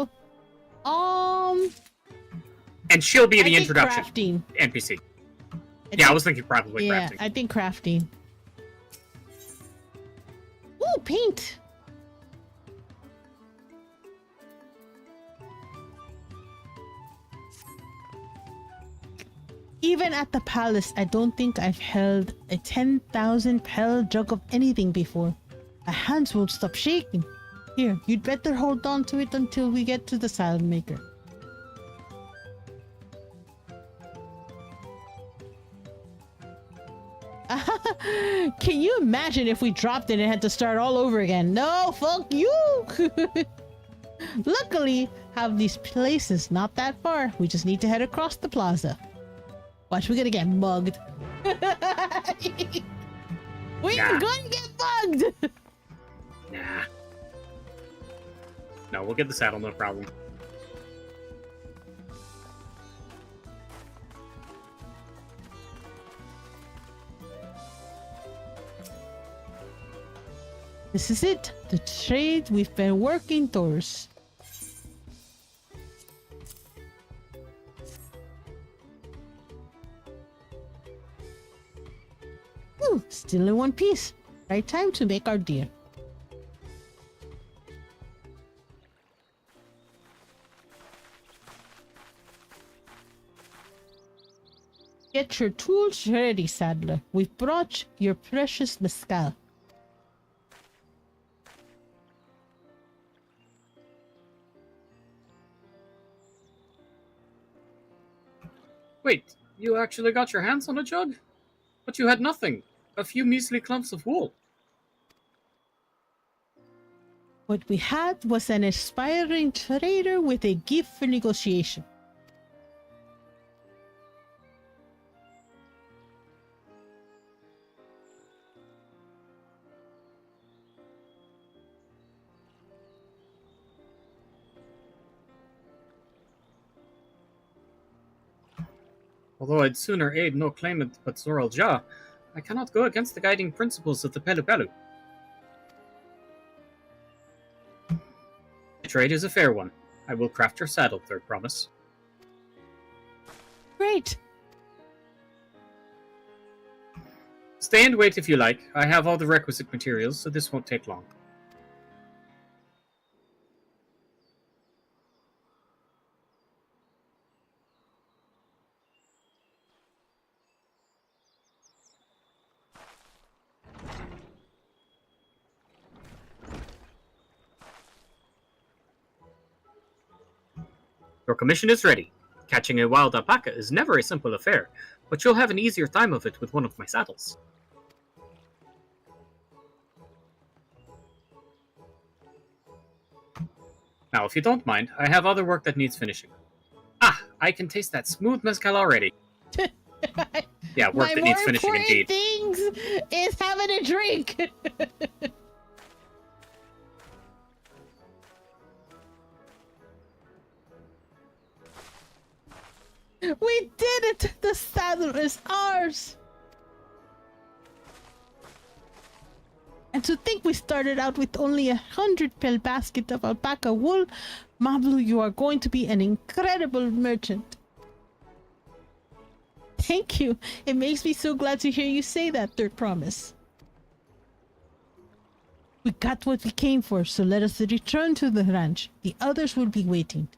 And she'll be the introduction crafting. NPC. I was thinking probably crafting. Yeah, I think crafting. Ooh, paint! Even at the palace, I don't think I've held a 10,000 pel jug of anything before. My hands won't stop shaking. Here, you'd better hold on to it until we get to the salad maker. Can you imagine if we dropped it and had to start all over again? No, fuck you! Luckily, have these places not that far. We just need to head across the plaza. Watch, we're gonna get mugged. We're going to get mugged! Nah. No, we'll get the saddle, no problem. This is it. The trade we've been working towards. Still in one piece. Right time to make our deal. Get your tools ready, Saddler. We've brought your precious mescal. Wait, you actually got your hands on a jug? But you had nothing. A few measly clumps of wool. What we had was an aspiring trader with a gift for negotiation. Although I'd sooner aid no claimant but Zoral Ja, I cannot go against the guiding principles of the Pelu Pelu. The trade is a fair one. I will craft your saddle, third promise. Great. Stay and wait if you like. I have all the requisite materials, so this won't take long. Your commission is ready. Catching a wild alpaca is never a simple affair, but you'll have an easier time of it with one of my saddles. Now, if you don't mind, I have other work that needs finishing. Ah, I can taste that smooth mezcal already. Yeah, work that needs finishing indeed. Things is having a drink. We did it! The saddle is ours! And to think we started out with only 100 pel basket of alpaca wool, Mablu, you are going to be an incredible merchant. Thank you. It makes me so glad to hear you say that, third promise. We got what we came for, so let us return to the ranch. The others will be waiting.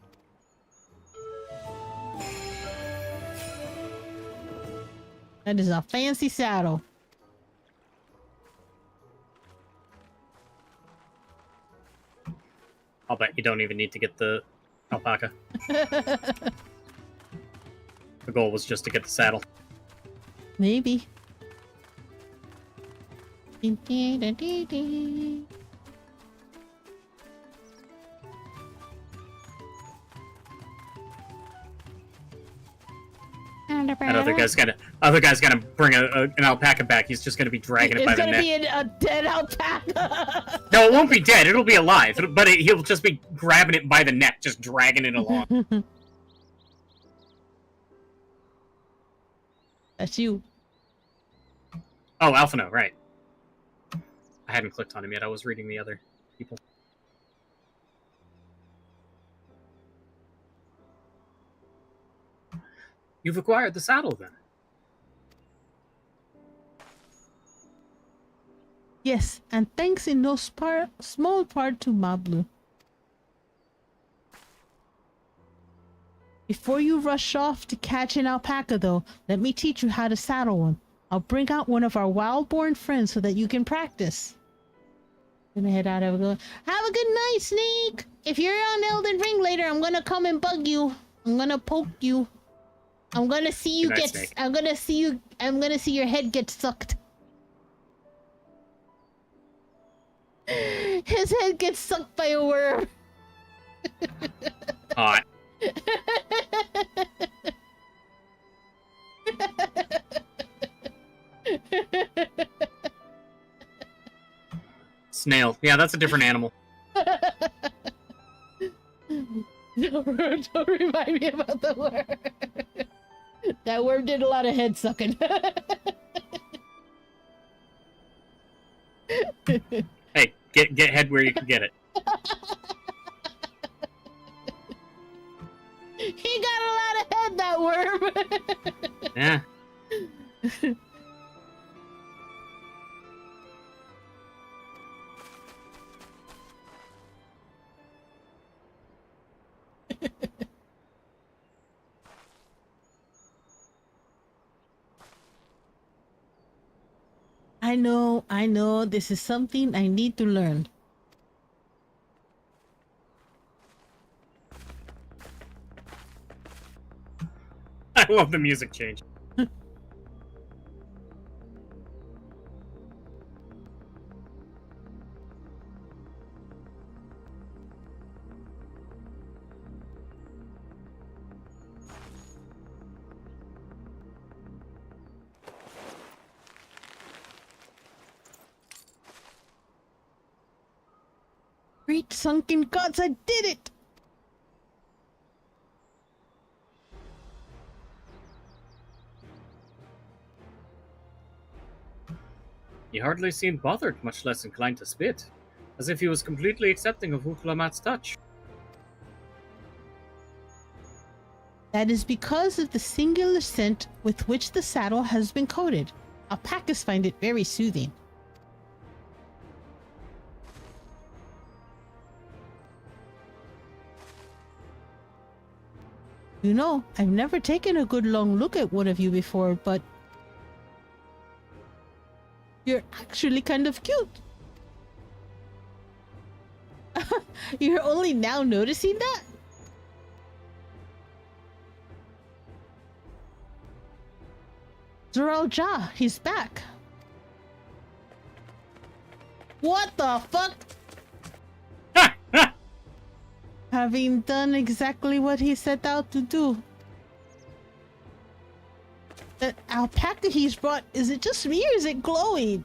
That is a fancy saddle. I'll bet you don't even need to get the alpaca. The goal was just to get the saddle. Maybe. That other guy's gonna bring an alpaca back. He's just gonna be dragging it by the neck. It's gonna be a dead alpaca. No, it won't be dead. It'll be alive. But he'll just be grabbing it by the neck, just dragging it along. That's you. Oh, Alphino, right. I hadn't clicked on him yet. I was reading the other people. You've acquired the saddle, then? Yes, and thanks in no small part to Mablu. Before you rush off to catch an alpaca, though, let me teach you how to saddle one. I'll bring out one of our wild-born friends so that you can practice. Gonna head out. Have a good night, Snake. If you're on Elden Ring later, I'm gonna come and bug you. I'm gonna poke you. I'm gonna see you get. Snake. I'm gonna see your head get sucked. His head gets sucked by a worm. Hot. Snail. Yeah, that's a different animal. Don't remind me about the worm. That worm did a lot of head sucking. Hey, get head where you can get it. He got a lot of head, that worm. Yeah. I know, this is something I need to learn. I love the music change. Great sunken gods, I did it! He hardly seemed bothered, much less inclined to spit, as if he was completely accepting of Wuklamat's touch. That is because of the singular scent with which the saddle has been coated. Alpacas find it very soothing. You know, I've never taken a good long look at one of you before, but you're actually kind of cute. You're only now noticing that? Zoral Ja, he's back. What the fuck? Having done exactly what he set out to do. That alpaca he's brought, is it just me or is it glowing?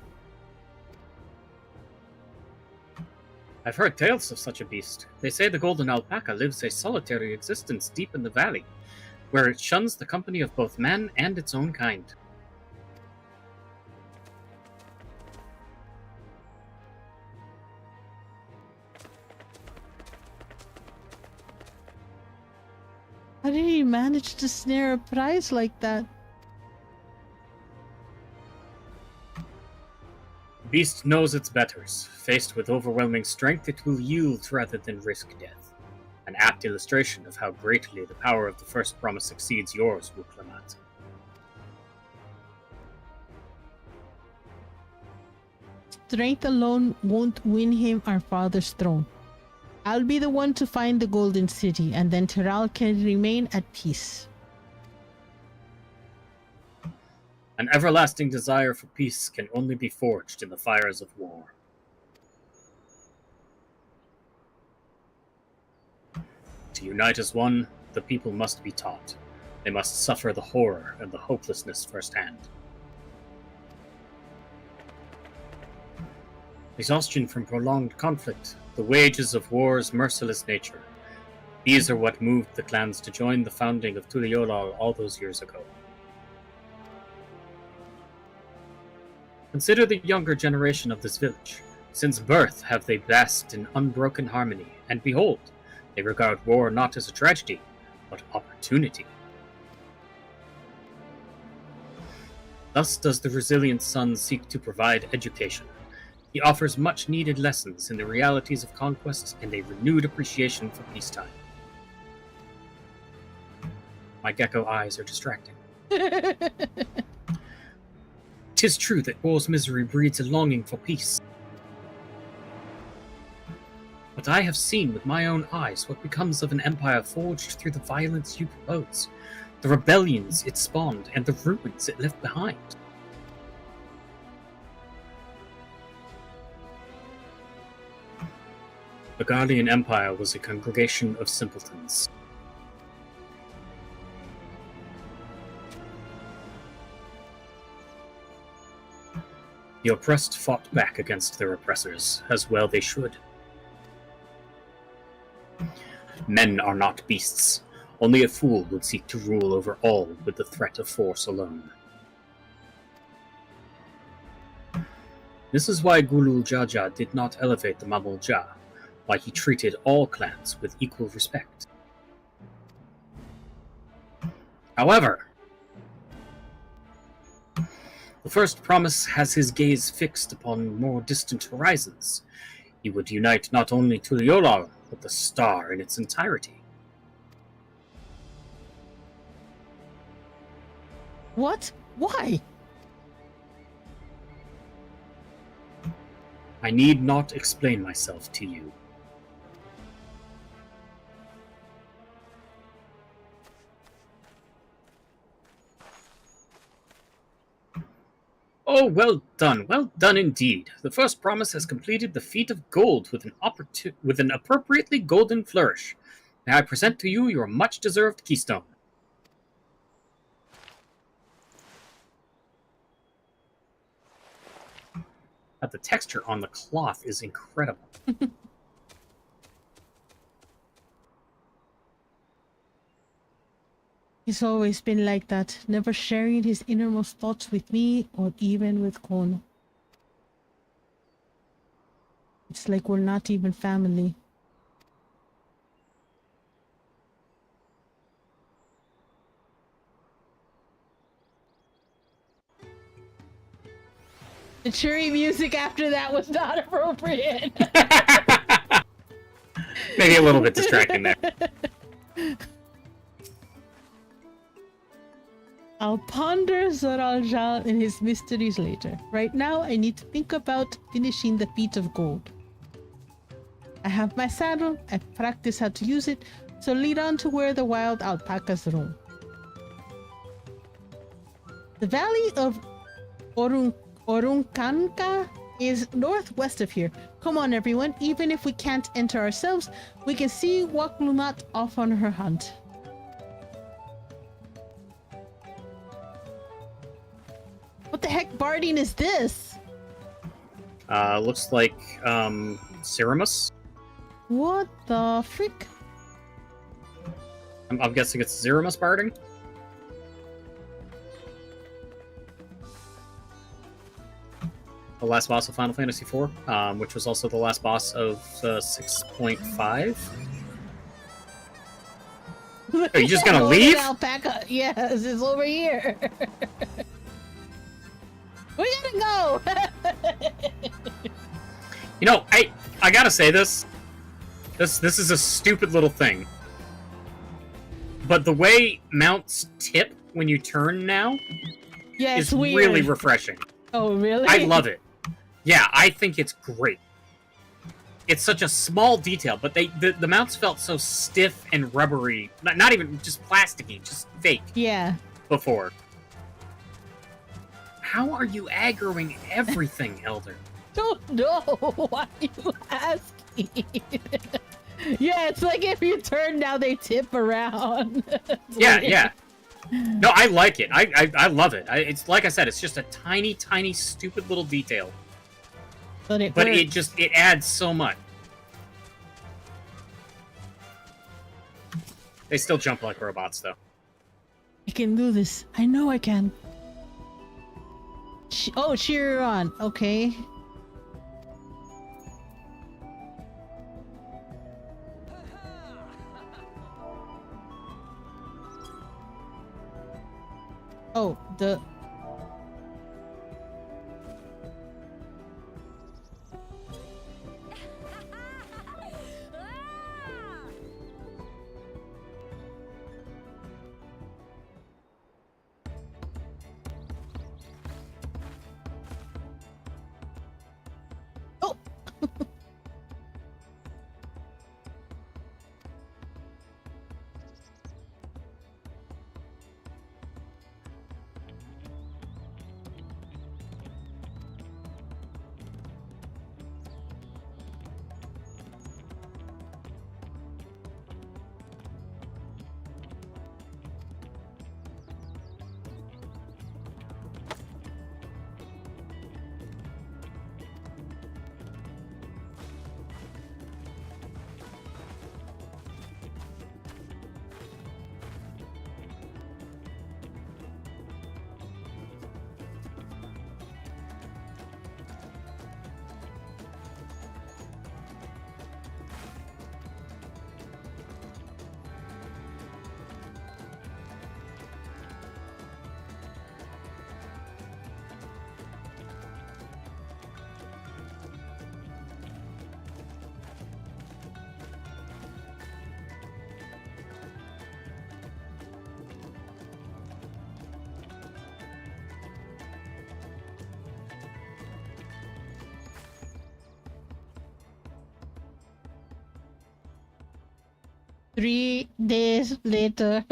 I've heard tales of such a beast. They say the golden alpaca lives a solitary existence deep in the valley, where it shuns the company of both man and its own kind. How did he manage to snare a prize like that? The beast knows its betters. Faced with overwhelming strength, it will yield rather than risk death. An apt illustration of how greatly the power of the first promise exceeds yours, Wuklamat. Strength alone won't win him our father's throne. I'll be the one to find the Golden City, and then Tiral can remain at peace. An everlasting desire for peace can only be forged in the fires of war. To unite as one, the people must be taught. They must suffer the horror and the hopelessness firsthand. Exhaustion from prolonged conflict, the wages of war's merciless nature. These are what moved the clans to join the founding of Tuliolal all those years ago. Consider the younger generation of this village. Since birth have they basked in unbroken harmony, and behold, they regard war not as a tragedy, but opportunity. Thus does the resilient son seek to provide education. He offers much-needed lessons in the realities of conquest and a renewed appreciation for peacetime. My gecko eyes are distracting. 'Tis true that war's misery breeds a longing for peace. But I have seen with my own eyes what becomes of an empire forged through the violence you propose, the rebellions it spawned, and the ruins it left behind. The Guardian Empire was a congregation of simpletons. The oppressed fought back against their oppressors, as well they should. Men are not beasts. Only a fool would seek to rule over all with the threat of force alone. This is why Gulul Jaja did not elevate the Mamul Ja, why he treated all clans with equal respect. However, the first promise has his gaze fixed upon more distant horizons. He would unite not only Tuliolal, but the star in its entirety. What? Why? I need not explain myself to you. Oh, well done indeed. The first promise has completed the feat of gold with an appropriately golden flourish. May I present to you your much-deserved keystone. The texture on the cloth is incredible. He's always been like that, never sharing his innermost thoughts with me or even with Kono. It's like we're not even family. The cheery music after that was not appropriate. Maybe a little bit distracting there. I'll ponder Zoraljal and his mysteries later. Right now, I need to think about finishing the feat of gold. I have my saddle, I've practiced how to use it, so lead on to where the wild alpacas roam. The valley of Orunkanka is northwest of here. Come on, everyone. Even if we can't enter ourselves, we can see Waklumat off on her hunt. What the heck barding is this? Looks like, Ceramus? What the frick? I'm guessing it's Ceramus barding? The last boss of Final Fantasy IV, which was also the last boss of 6.5. Are you just gonna leave? Alpaca. Yes, it's over here. We gotta go. You know, I gotta say this. This is a stupid little thing. But the way mounts tip when you turn now Yeah, is it's weird. really refreshing. Oh, really? I love it. Yeah, I think it's great. It's such a small detail, but the mounts felt so stiff and rubbery. Not even just plasticky, just fake Yeah. before. How are you aggroing everything, Elder? Don't know. Why are you asking? Yeah, it's like if you turn now, they tip around. Yeah, yeah. No, I like it. I love it. It's like I said, it's just a tiny, tiny, stupid little detail. But it adds so much. They still jump like robots, though. I can do this. I know I can. Oh, cheer on. Okay. Oh, the... Oh! 3 days later.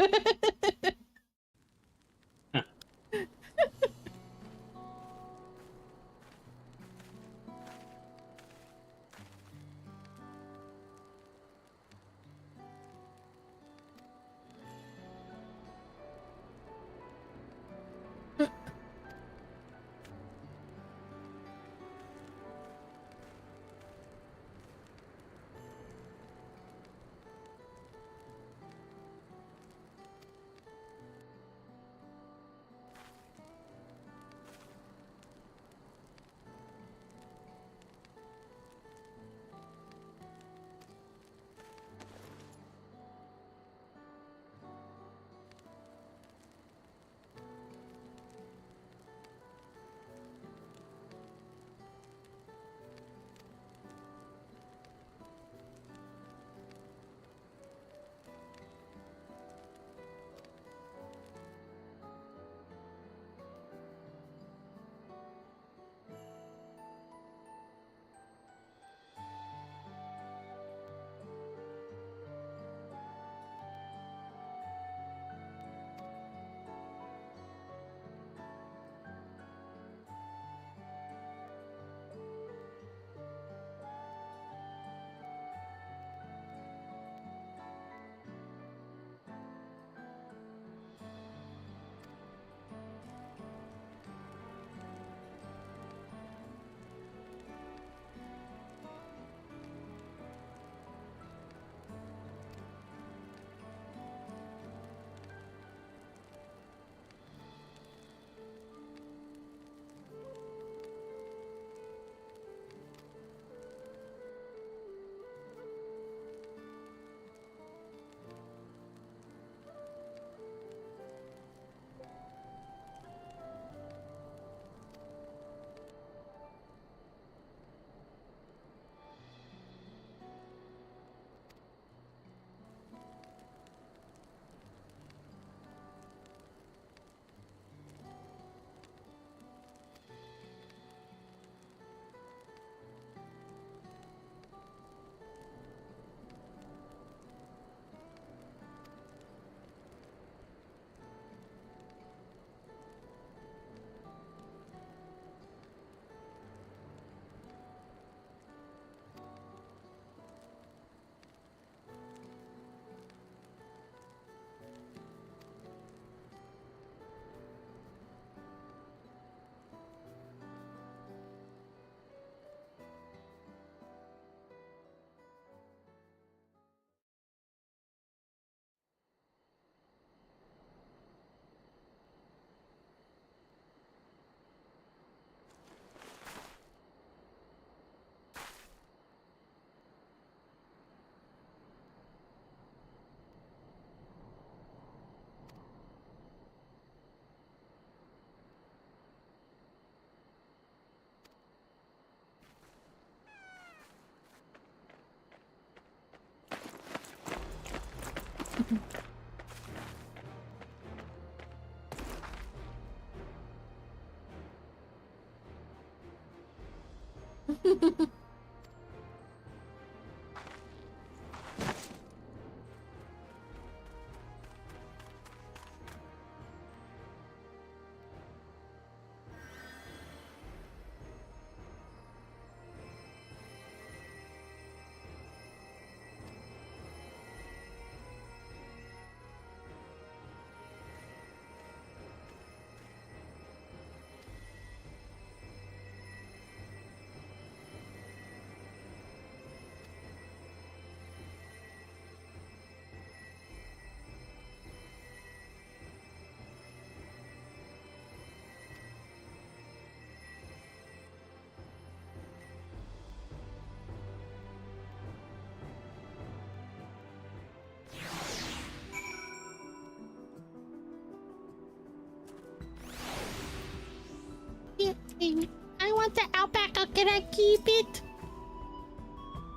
I want the alpaca. Can I keep it?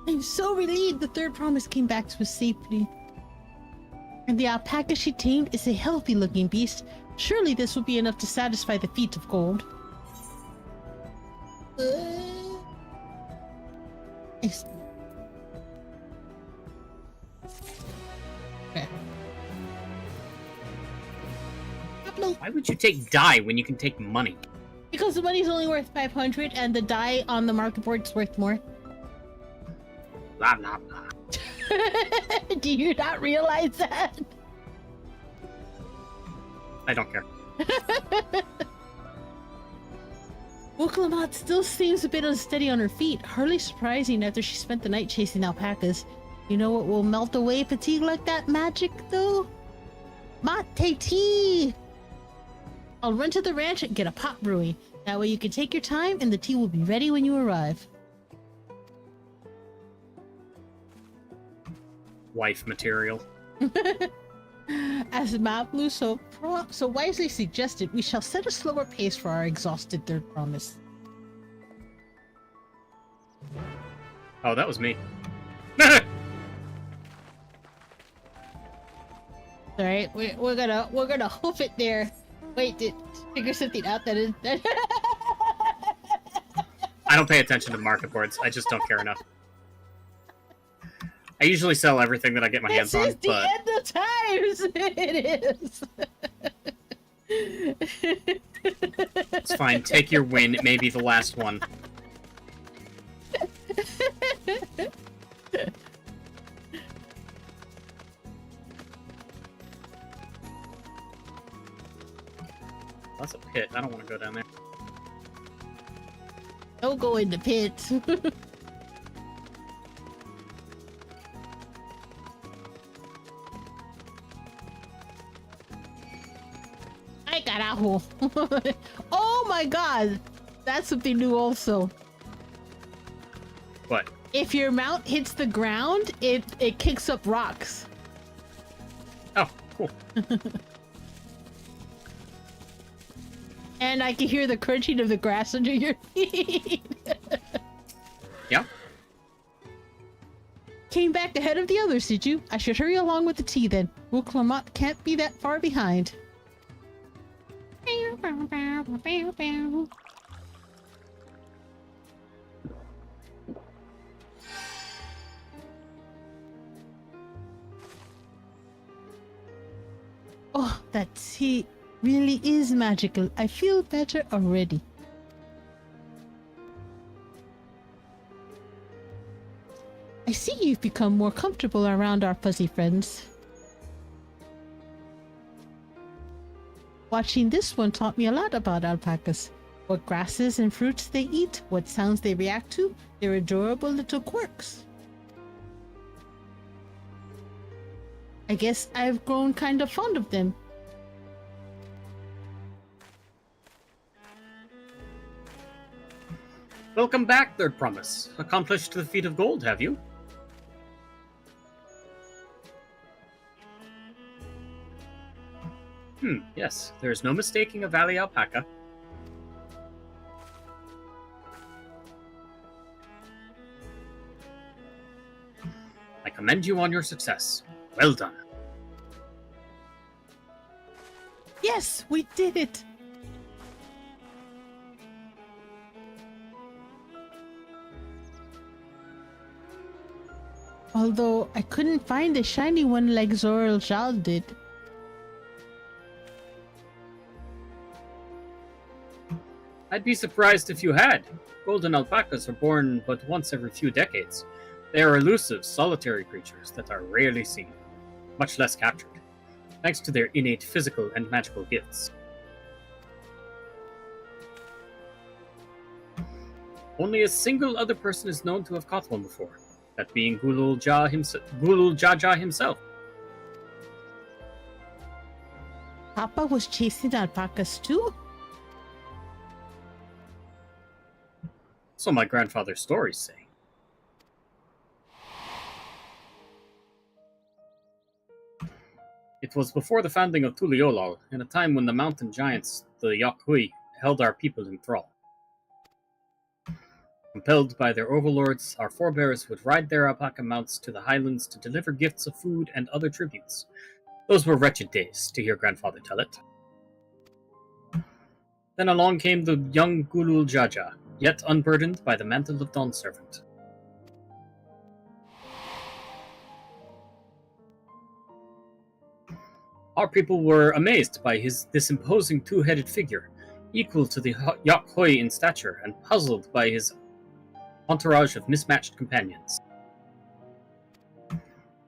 I'm so relieved the third promise came back to us safely. And the alpaca she tamed is a healthy-looking beast. Surely this will be enough to satisfy the feat of gold. Okay. Upload. Why would you take dye when you can take money? Because the money's only worth 500 and the dye on the market board's worth more. Blah, blah, blah. Do you not realize that? I don't care. Wuklamat still seems a bit unsteady on her feet. Hardly surprising after she spent the night chasing alpacas. You know what will melt away fatigue like that magic, though? Mate tea! I'll run to the ranch and get a pot brewing. That way you can take your time and the tea will be ready when you arrive. Wife material. As Mablu so wisely suggested, we shall set a slower pace for our exhausted third promise. Oh, that was me. Alright, we're gonna hoof it there. Wait, figure something out that is that. I don't pay attention to market boards. I just don't care enough. I usually sell everything that I get my hands on, This is the end of times! It is! It's fine. Take your win. It may be the last one. That's a pit. I don't want to go down there. Don't go in the pit. Ay, carajo. Oh my god! That's something new also. What? If your mount hits the ground, it kicks up rocks. Oh, cool. And I can hear the crunching of the grass under your feet. Yeah? Came back ahead of the others, did you? I should hurry along with the tea then. Wuklamat can't be that far behind. Oh, that tea really is magical. I feel better already. I see you've become more comfortable around our fuzzy friends. Watching this one taught me a lot about alpacas. What grasses and fruits they eat, what sounds they react to, their adorable little quirks. I guess I've grown kind of fond of them. Welcome back, Third Promise. Accomplished the feat of gold, have you? Yes. There is no mistaking a valley alpaca. I commend you on your success. Well done. Yes, we did it! Although I couldn't find a shiny one like Zoral Jal did. I'd be surprised if you had. Golden alpacas are born but once every few decades. They are elusive, solitary creatures that are rarely seen, much less captured, thanks to their innate physical and magical gifts. Only a single other person is known to have caught one before, that being Gulul Jaja himself. Papa was chasing alpacas too? So my grandfather's stories say. It was before the founding of Tuliolal, in a time when the mountain giants, the Yakhui, held our people in thrall. Compelled by their overlords, our forebears would ride their alpaca mounts to the highlands to deliver gifts of food and other tributes. Those were wretched days, to hear grandfather tell it. Then along came the young Gulul Jaja, yet unburdened by the mantle of Dawn Servant. Our people were amazed by this imposing two-headed figure, equal to the Yakhoi in stature, and puzzled by his entourage of mismatched companions.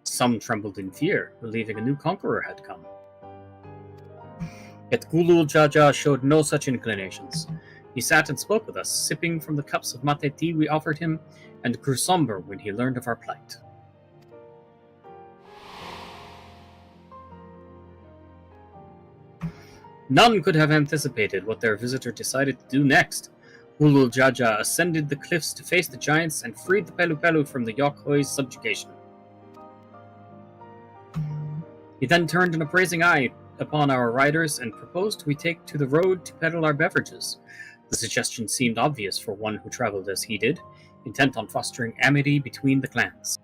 Some trembled in fear, believing a new conqueror had come. Yet Gulul Jaja showed no such inclinations. He sat and spoke with us, sipping from the cups of mate tea we offered him, and grew somber when he learned of our plight. None could have anticipated what their visitor decided to do next. Gulul Jaja ascended the cliffs to face the giants and freed the Pelu Pelu from the Yokhoi's subjugation. He then turned an appraising eye upon our riders and proposed we take to the road to peddle our beverages. The suggestion seemed obvious for one who traveled as he did, intent on fostering amity between the clans.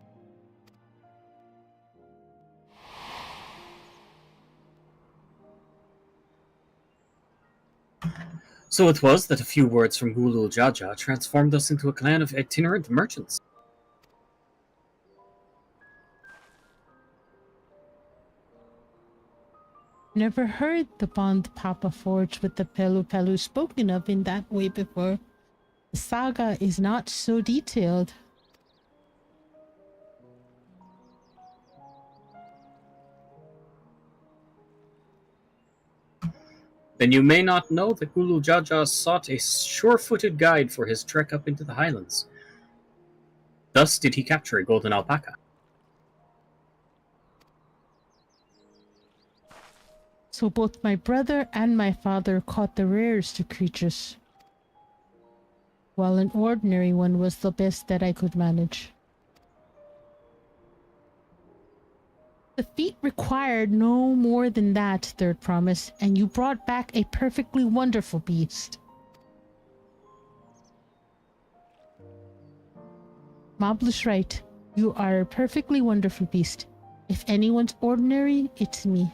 So it was that a few words from Gulul Jaja transformed us into a clan of itinerant merchants. Never heard the bond Papa forged with the Pelu Pelu spoken of in that way before. The saga is not so detailed. Then you may not know that Gulul Jaja sought a sure-footed guide for his trek up into the highlands. Thus did he capture a golden alpaca. So both my brother and my father caught the rarest of creatures, while an ordinary one was the best that I could manage. The feat required no more than that, Third Promise, and you brought back a perfectly wonderful beast. Mablu's right. You are a perfectly wonderful beast. If anyone's ordinary, it's me.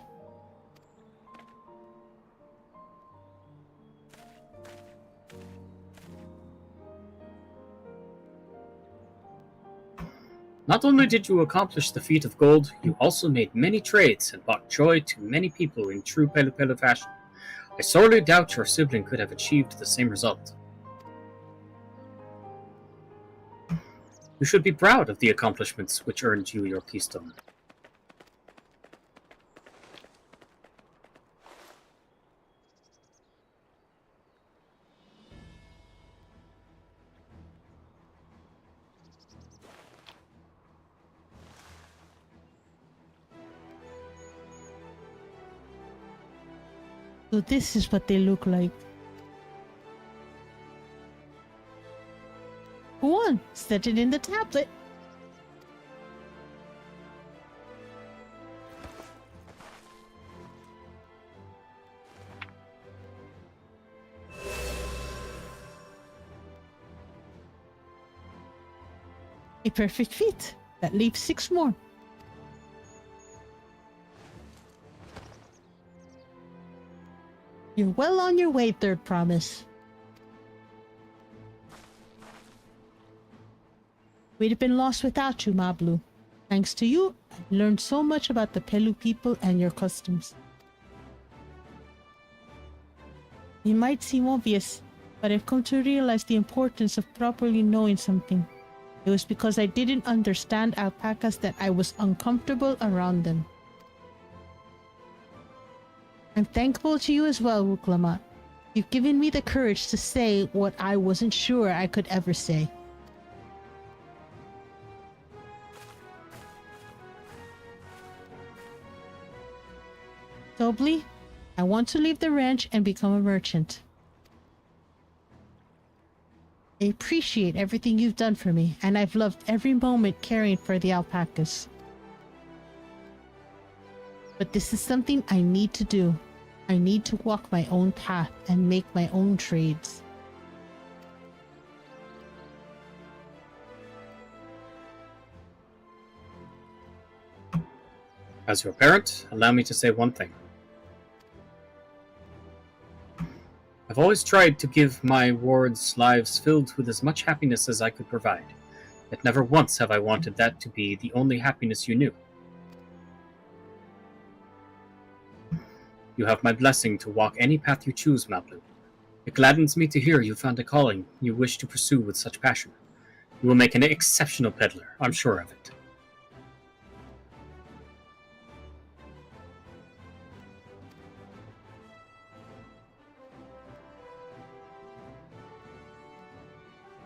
Not only did you accomplish the feat of gold, you also made many trades and brought joy to many people in true Pelu Pelu fashion. I sorely doubt your sibling could have achieved the same result. You should be proud of the accomplishments which earned you your keystone. So this is what they look like. Go on, set it in the tablet. A perfect fit. That leaves 6 more. You're well on your way, Third Promise. We'd have been lost without you, Mablu. Thanks to you, I've learned so much about the Pelu people and your customs. It might seem obvious, but I've come to realize the importance of properly knowing something. It was because I didn't understand alpacas that I was uncomfortable around them. I'm thankful to you as well, Wuklamat. You've given me the courage to say what I wasn't sure I could ever say. Dobly, I want to leave the ranch and become a merchant. I appreciate everything you've done for me, and I've loved every moment caring for the alpacas. But this is something I need to do. I need to walk my own path and make my own trades. As your parent, allow me to say one thing. I've always tried to give my wards lives filled with as much happiness as I could provide, yet never once have I wanted that to be the only happiness you knew. You have my blessing to walk any path you choose, Mablu. It gladdens me to hear you found a calling you wish to pursue with such passion. You will make an exceptional peddler, I'm sure of it.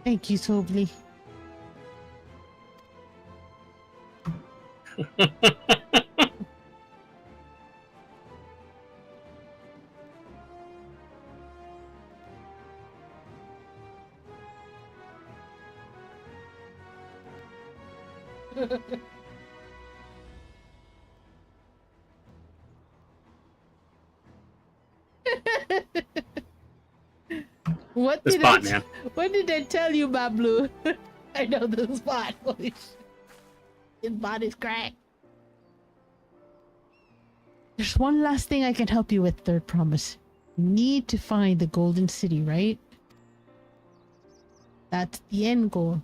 Thank you, Tobli. What This did bot, I man. What did I tell you, Bablu? I know this bot. Holy shit. This bot is cracked. There's one last thing I can help you with, Third Promise. You need to find the Golden City, right? That's the end goal.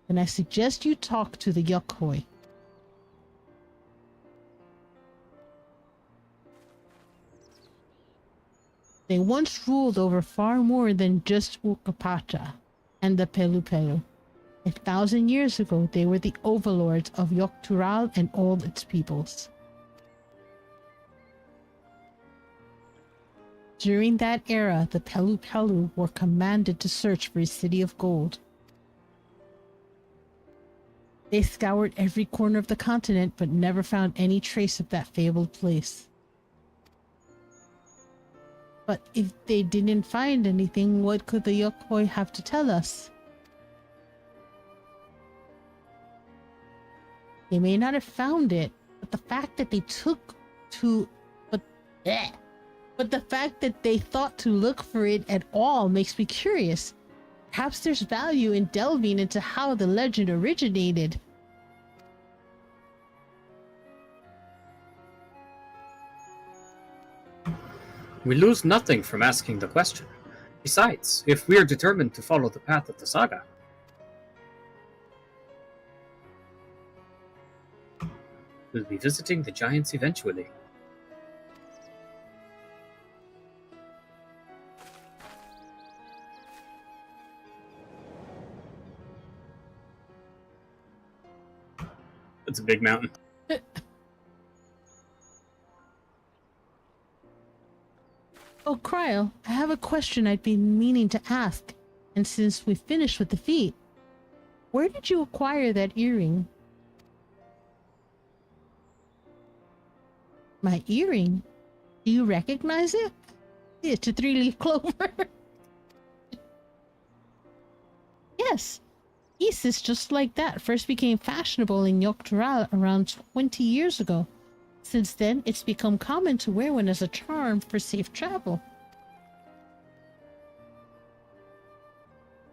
And I suggest you talk to the Yokhoi. They once ruled over far more than just Ukapata and the Pelu Pelu. 1,000 years ago, they were the overlords of Yoktural and all its peoples. During that era, the Pelu Pelu were commanded to search for a city of gold. They scoured every corner of the continent, but never found any trace of that fabled place. But if they didn't find anything, what could the Yokhoi have to tell us? They may not have found it, but the fact that they the fact that they thought to look for it at all makes me curious. Perhaps there's value in delving into how the legend originated. We lose nothing from asking the question. Besides, if we are determined to follow the path of the saga, we'll be visiting the giants eventually. It's a big mountain. Oh, Cryo, I have a question I'd been meaning to ask. And since we finished with the feat, where did you acquire that earring? My earring? Do you recognize it? It's a 3-leaf clover. Yes. Pieces just like that first became fashionable in Yoktural around 20 years ago. Since then, it's become common to wear one as a charm for safe travel.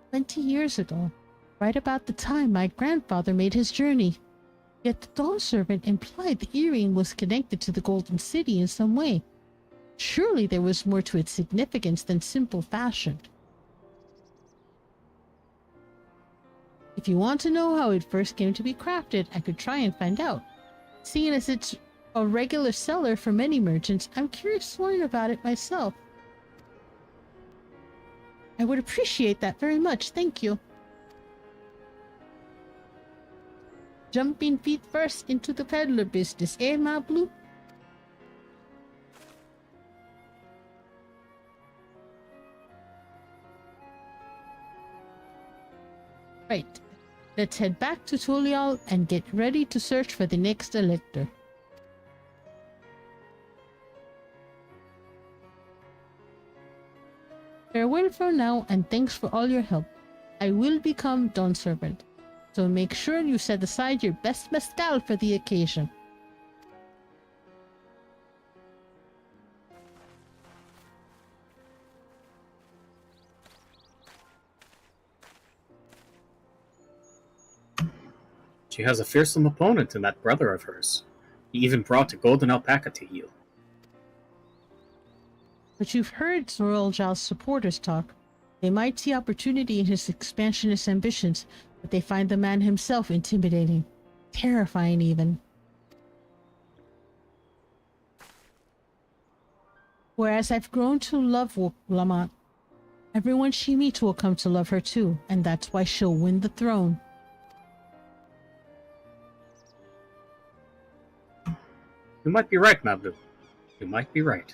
20 years ago, right about the time my grandfather made his journey. Yet the Dawn Servant implied the earring was connected to the Golden City in some way. Surely there was more to its significance than simple fashion. If you want to know how it first came to be crafted, I could try and find out. Seeing as it's a regular seller for many merchants, I'm curious to learn about it myself. I would appreciate that very much, thank you. Jumping feet first into the peddler business, eh, Mablu? Right. Let's head back to Tulial and get ready to search for the next elector. Farewell for now, and thanks for all your help. I will become Dawn Servant, so make sure you set aside your best mezcal for the occasion. She has a fearsome opponent in that brother of hers. He even brought a golden alpaca to heal. But you've heard Zoroljal's supporters talk. They might see opportunity in his expansionist ambitions, but they find the man himself intimidating. Terrifying, even. Whereas I've grown to love Lamont, everyone she meets will come to love her too, and that's why she'll win the throne. You might be right, Mablu. You might be right.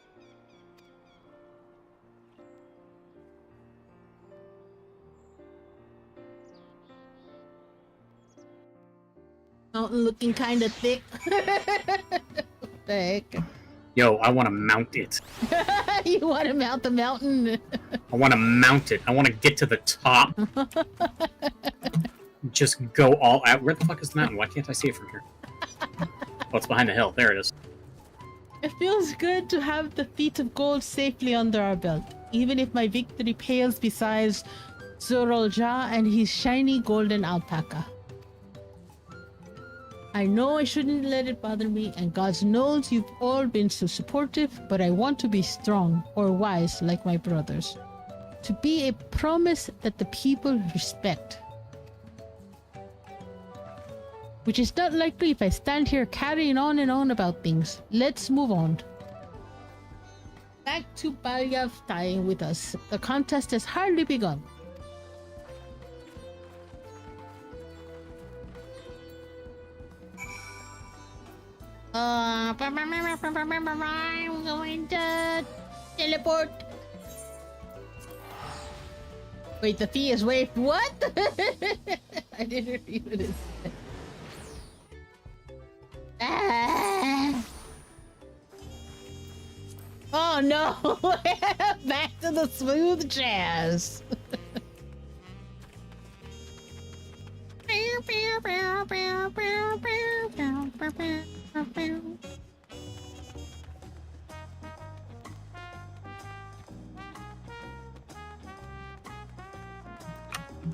Mountain looking kind of thick. What the heck? Yo, I want to mount it. You want to mount the mountain? I want to mount it. I want to get to the top. Just go all out. Where the fuck is the mountain? Why can't I see it from here? Oh, it's behind the hill. There it is. It feels good to have the feet of gold safely under our belt, even if my victory pales beside Zorolja and his shiny golden alpaca. I know I shouldn't let it bother me, and God knows you've all been so supportive, but I want to be strong or wise like my brothers. To be a promise that the people respect. Which is not likely if I stand here carrying on and on about things. Let's move on. Back to Balyav tying with us. The contest has hardly begun. I'm going to teleport. Wait, the fee is waived. What? I didn't read what it said. Ah. Oh no! Back to the smooth jazz.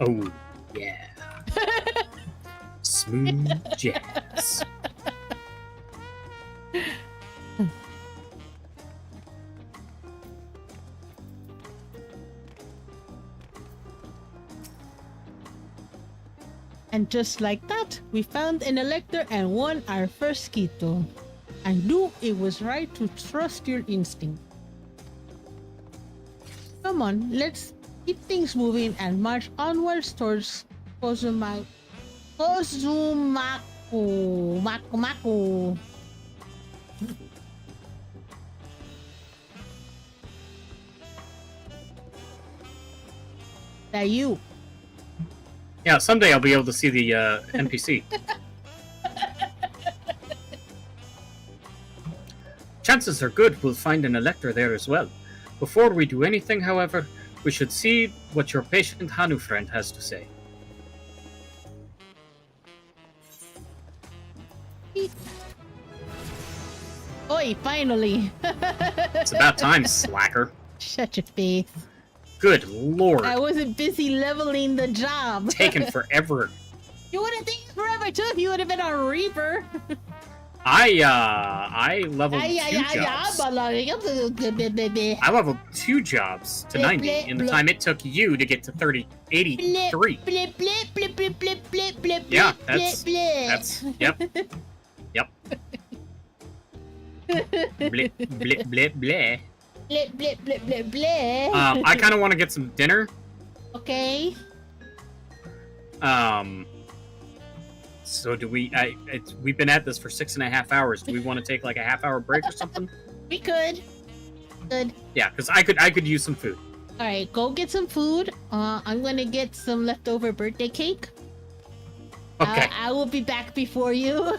Oh, yeah. Smooth jazz. And just like that, we found an elector and won our first Quito. I knew it was right to trust your instinct. Come on, let's keep things moving and march onwards towards Kozumaku. Maku. That you. Yeah, someday I'll be able to see the NPC. Chances are good we'll find an elector there as well. Before we do anything, however, we should see what your patient Hanu friend has to say. Oi, finally! It's about time, slacker. Shut your face. Good lord. I wasn't busy leveling the job. Taken forever. You would have taken forever too if you would have been a Reaper. I leveled 2 jobs. I leveled 2 jobs to 90 in the time it took you to get to 83. Yeah, that's yep. Yep. Blip, blip, blip, blip. Blip, blip, blip, blip, blip. I kind of want to get some dinner. Okay. So do we? We've been at this for 6.5 hours. Do we want to take like a half-hour break or something? We could. Good. Yeah, because I could use some food. All right, go get some food. I'm gonna get some leftover birthday cake. Okay. I will be back before you.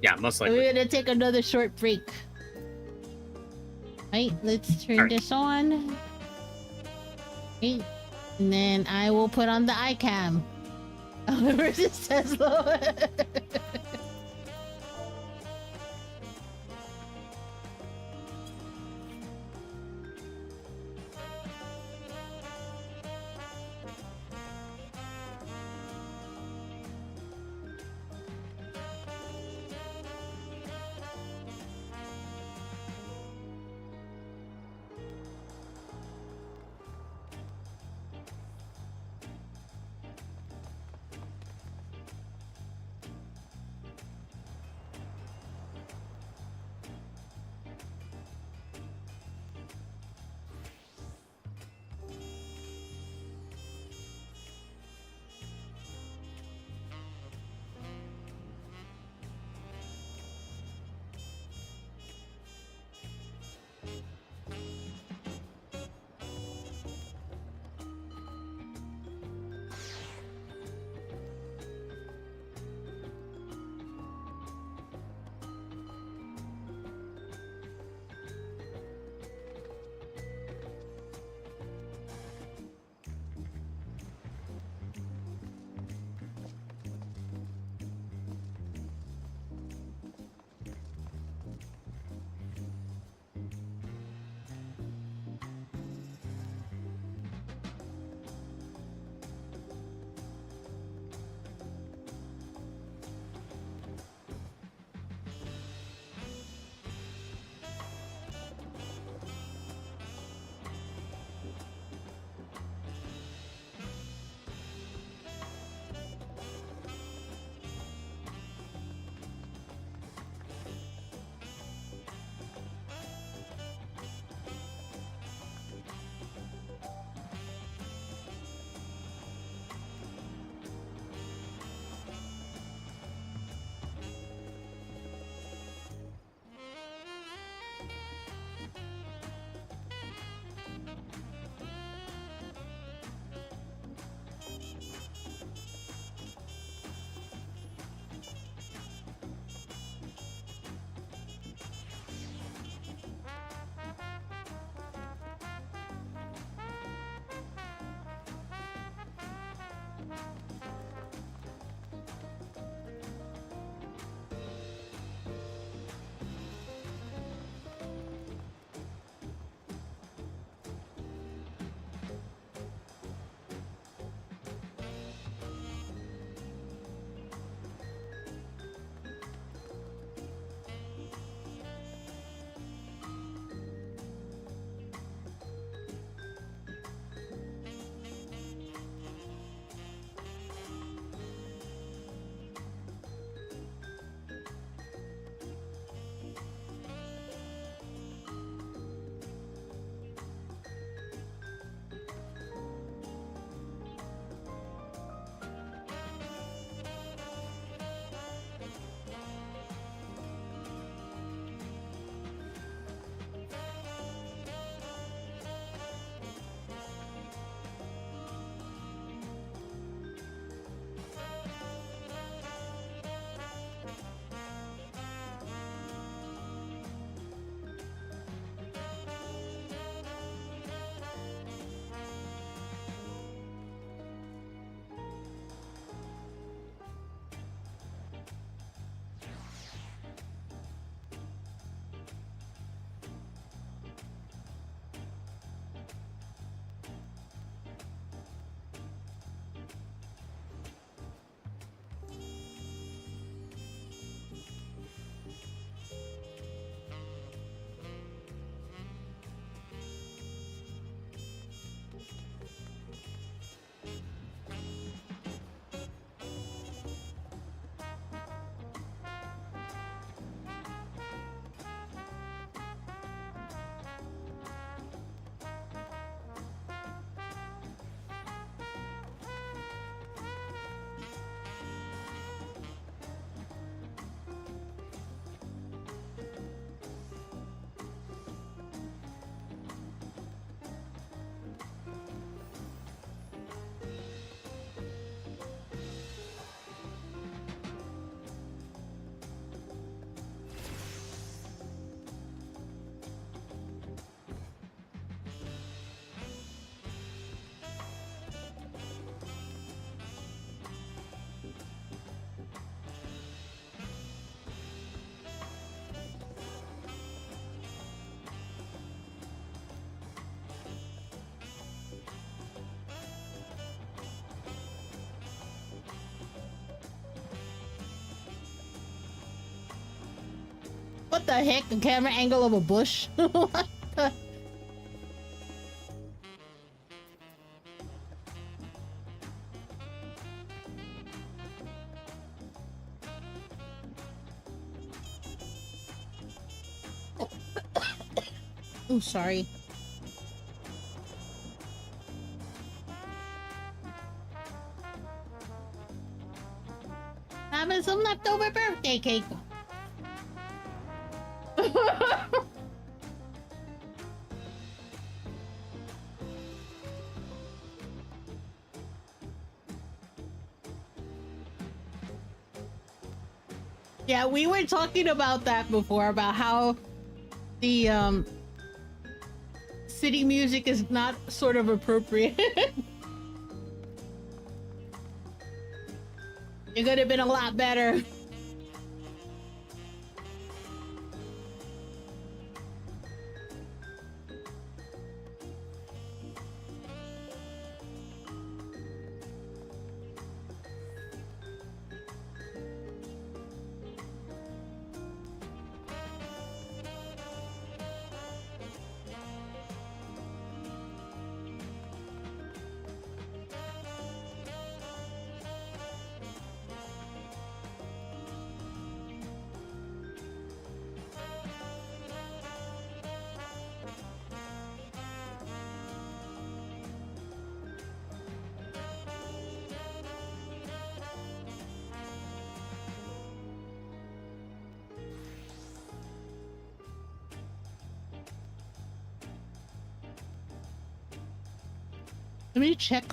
Yeah, most likely. We're gonna take another short break. Right, let's turn this on. Right, and then I will put on the iCam. Versus Tesla. the heck? The camera angle of a bush? What the? Oh, sorry. Having some leftover birthday cake. Yeah, we were talking about that before, about how the city music is not sort of appropriate. It could have been a lot better. Let me check.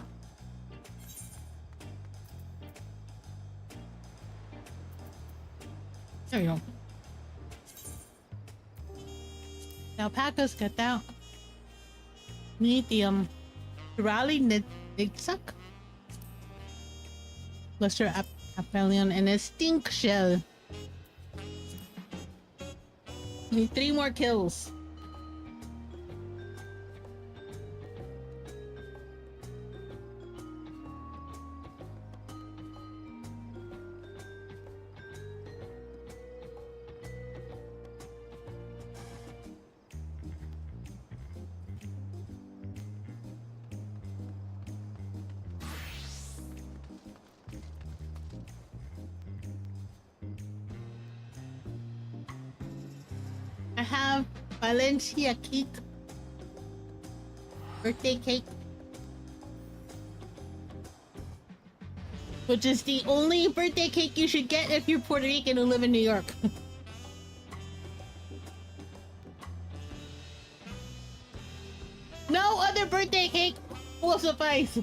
There you go. The alpacas get out. Need the rally nigtsuck. Luster Apelion and a stink shell. Need 3 more kills. I have Valencia cake, birthday cake, which is the only birthday cake you should get if you're Puerto Rican who live in New York. No other birthday cake will suffice.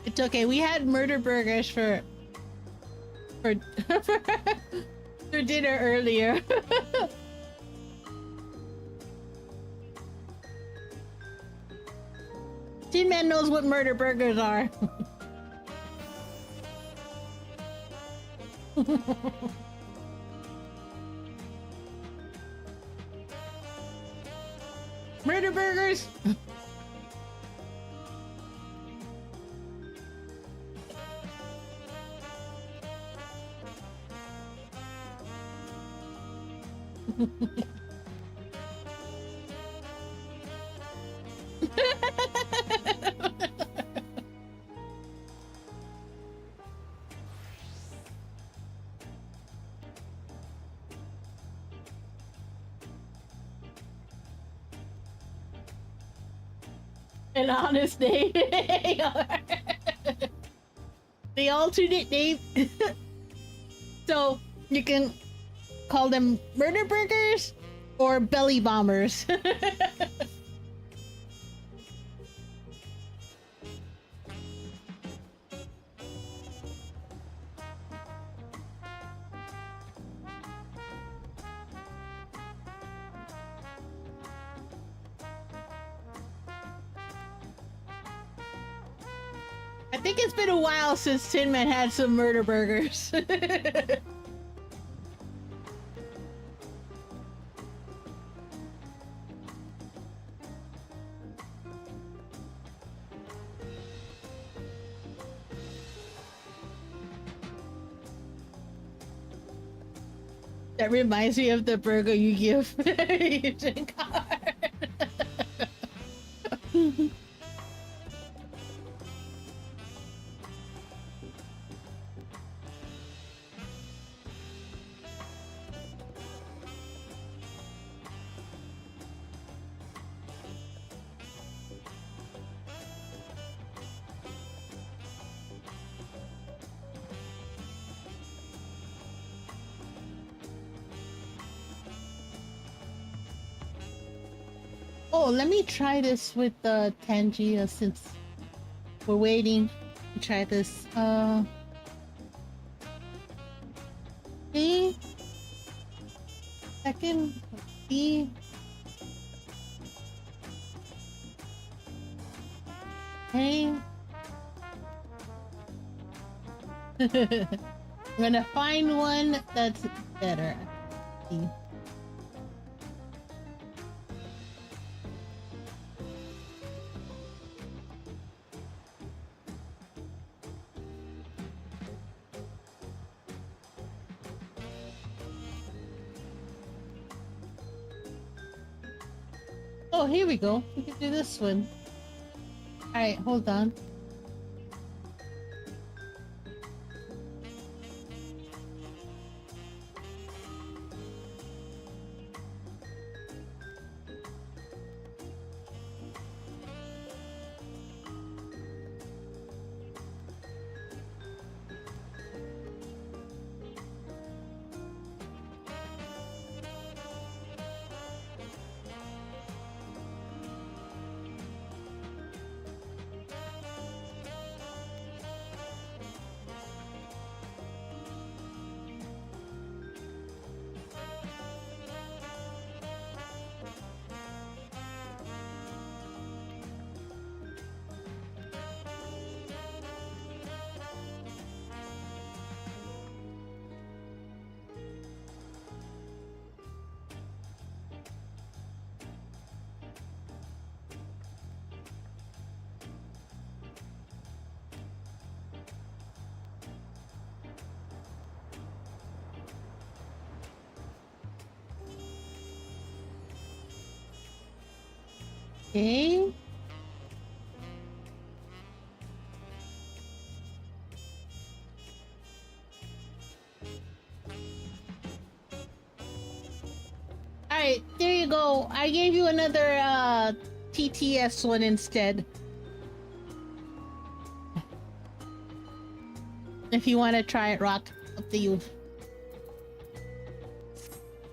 It's okay. We had murder burgers for for dinner earlier. Tin Man knows what murder burgers are. Murder burgers. An honest name. The alternate name. So you can call them murder burgers or belly bombers. I think it's been a while since Tin Man had some murder burgers. That reminds me of the burger you give Asian card. Oh, let me try this with Tangia since we're waiting to try this. Okay. Second, let's see. Okay. I'm gonna find one that's better. Let's see. Oh, here we go. We can do this one. Alright, hold on. Okay. Alright, there you go. I gave you another TTS one instead. If you want to try it, Rock, up to you.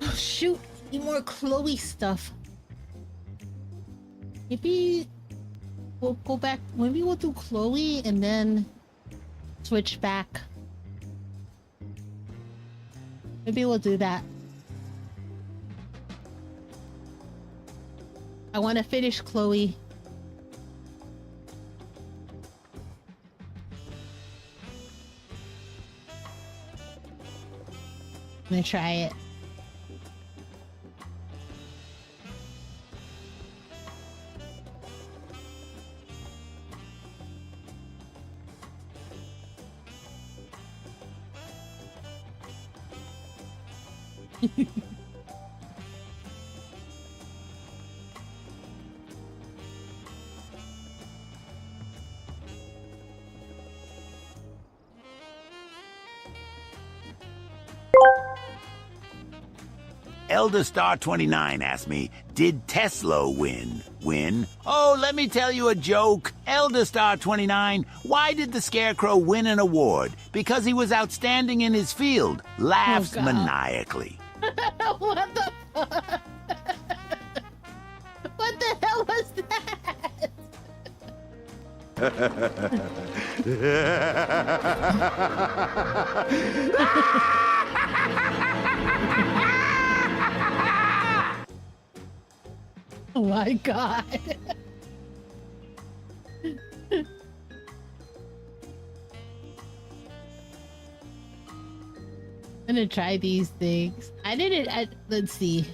Oh, shoot, need more Chloe stuff. Maybe we'll go back. Maybe we'll do Chloe and then switch back. Maybe we'll do that. I want to finish Chloe. I'm gonna try it. Elder Star 29 asked me, did Tesla win? Win? Oh, let me tell you a joke. Elder Star 29, why did the Scarecrow win an award? Because he was outstanding in his field. Laughs God. maniacally. What the fuck? What the hell was that? Oh my god. I'm gonna try these things. I didn't. Let's see.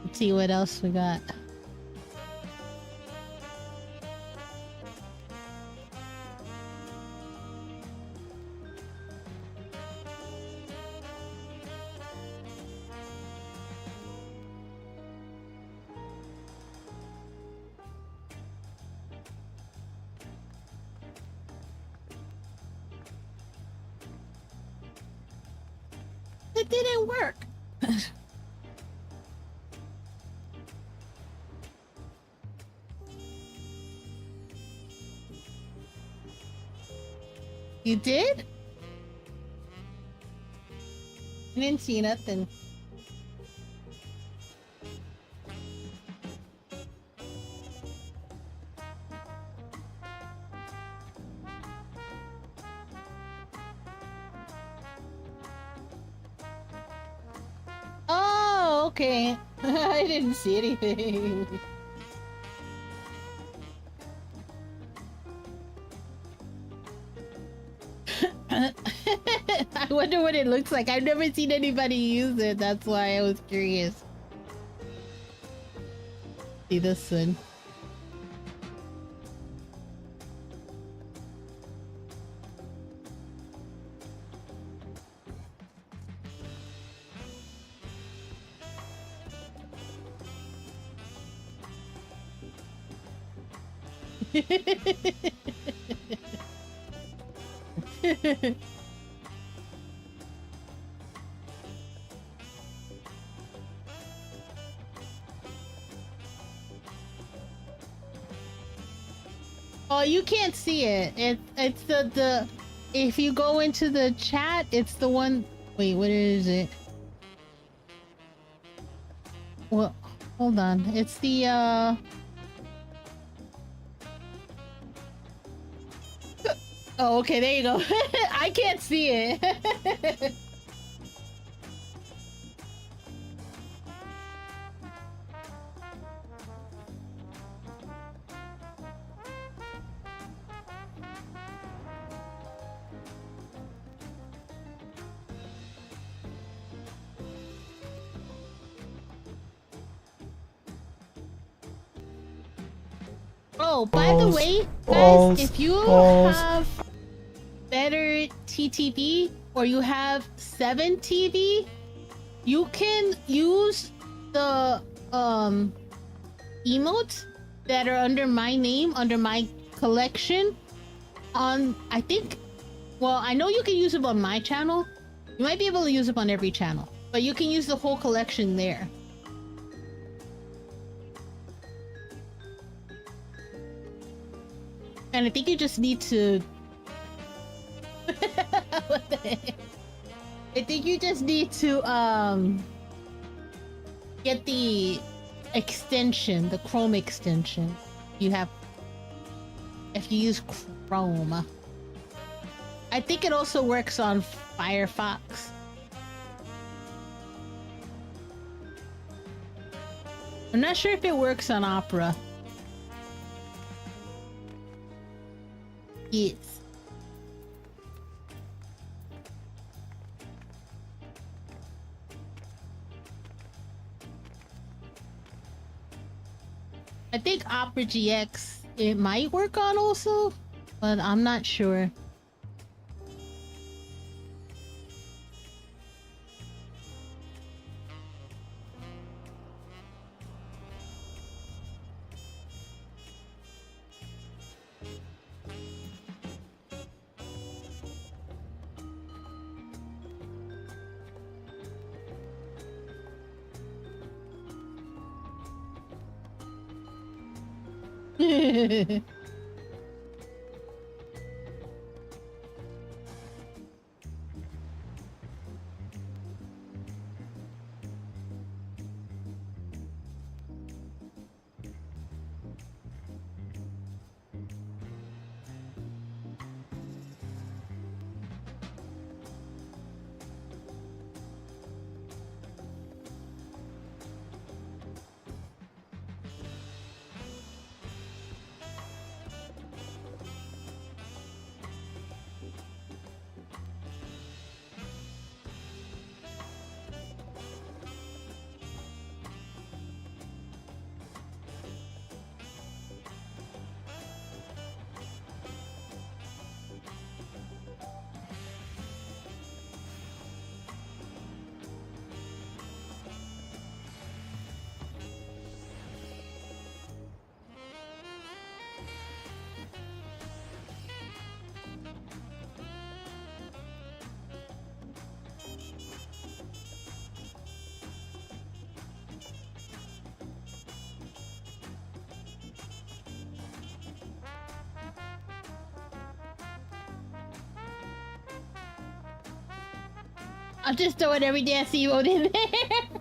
Let's see what else we got. It didn't work. You did? I didn't see nothing. Oh, okay. I didn't see anything. I wonder what it looks like. I've never seen anybody use it. That's why I was curious. See this one. Oh, you can't see it. It's the if you go into the chat, it's the one. Wait, what is it? Well, hold on. It's the Oh, okay, there you go. I can't see it. Oh, by the way, guys, if you have better TTV or you have 7 TV, you can use the emotes that are under my name, under my collection on, I think, well, I know you can use them on my channel. You might be able to use them on every channel, but you can use the whole collection there. And I think you just need to... What the heck? I think you just need to, get the extension, the Chrome extension. You have... If you use Chrome. I think it also works on Firefox. I'm not sure if it works on Opera. Yes. I think Opera GX it might work on also, but I'm not sure. I'm just throwing every dance emote in there.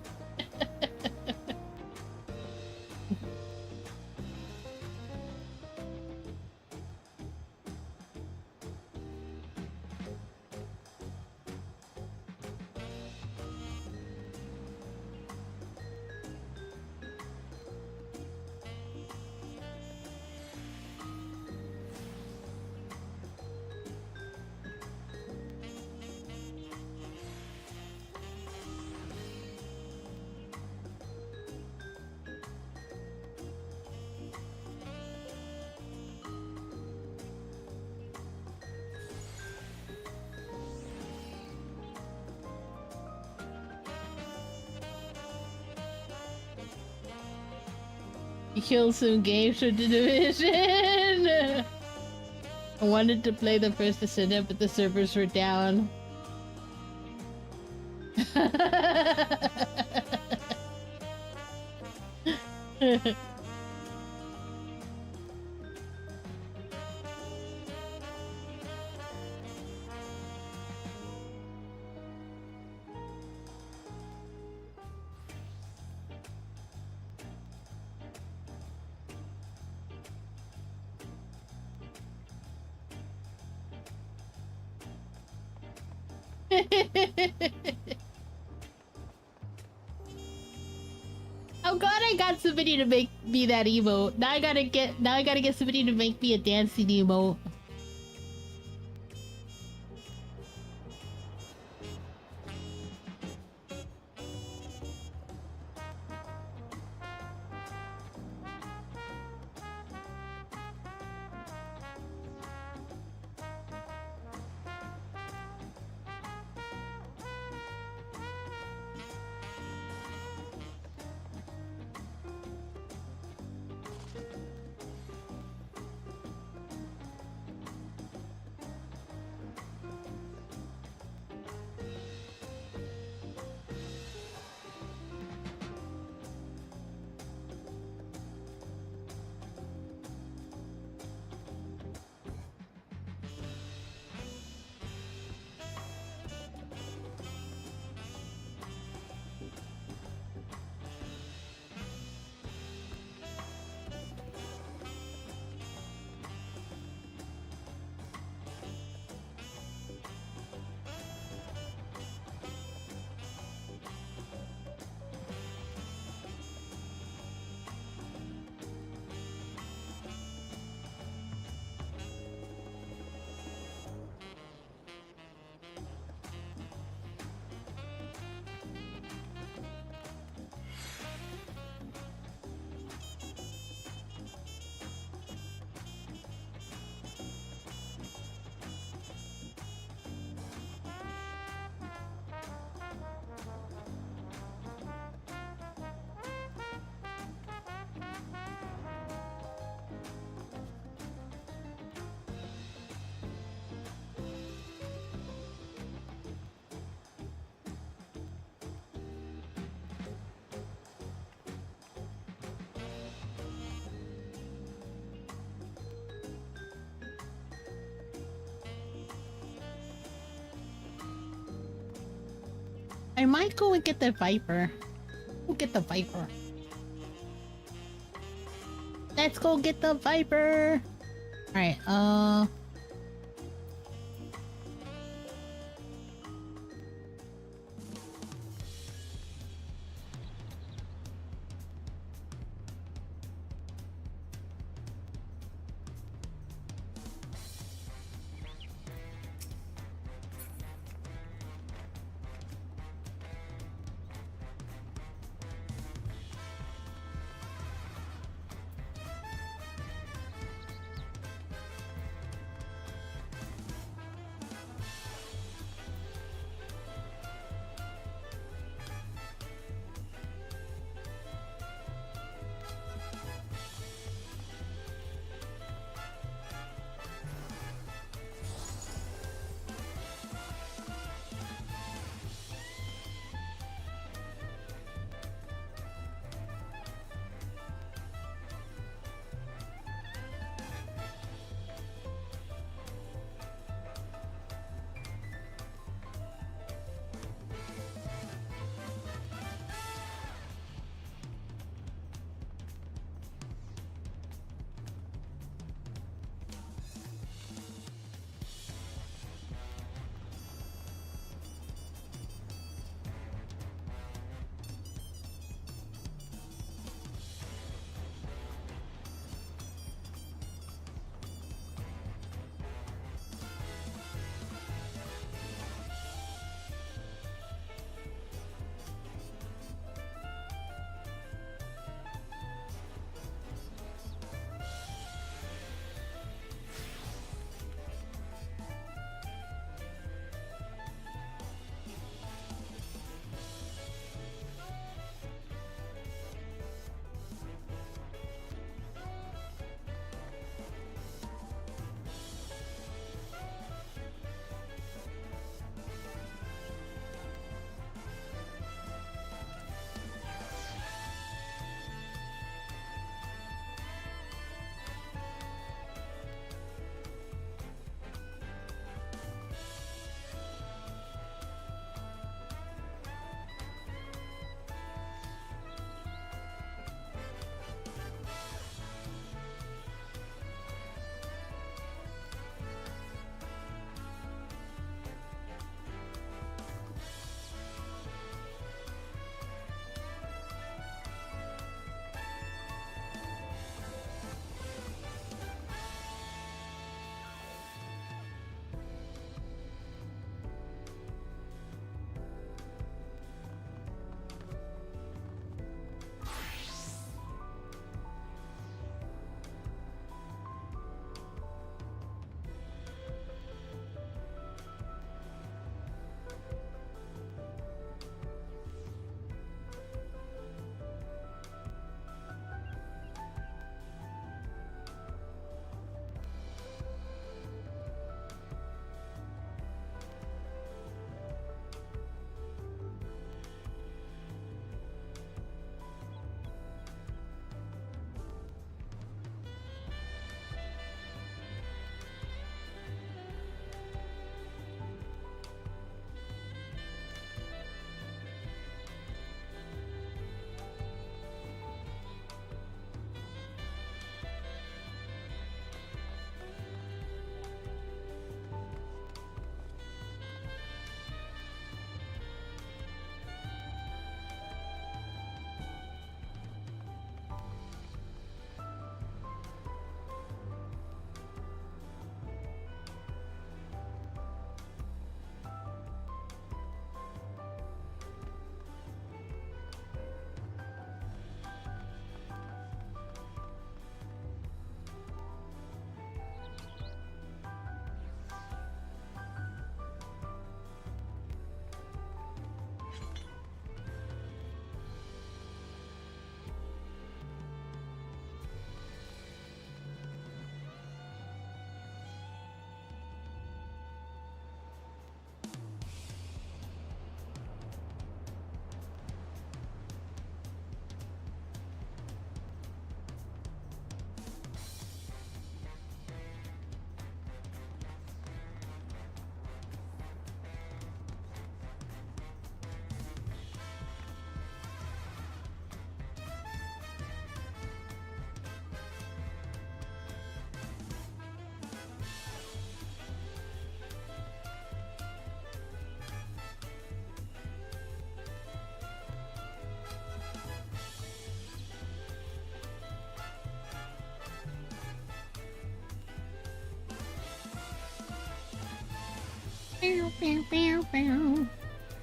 You killed some games from the division. I wanted to play the first Ascendant, but the servers were down. I'm glad I got somebody to make me that emote. Now I gotta get somebody to make me a dancing emote. I might go and get the Viper. We'll get the Viper. Let's go get the Viper. Alright,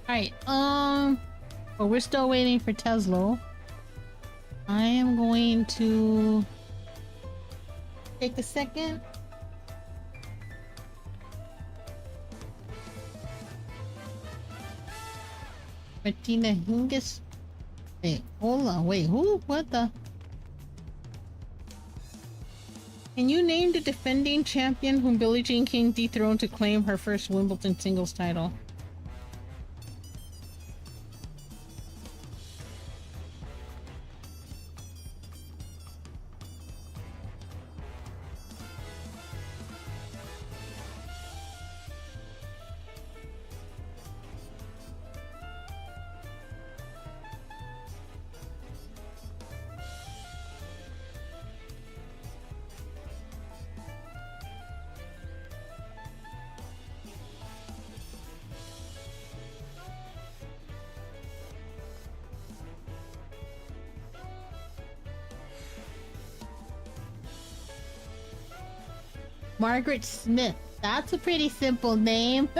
Alright, but we're still waiting for Tesla. I am going to take a second. Martina Hingis. Wait, hold on. Wait, who? What the? Can you name the defending champion whom Billie Jean King dethroned to claim her first Wimbledon singles title? Margaret Smith. That's a pretty simple name.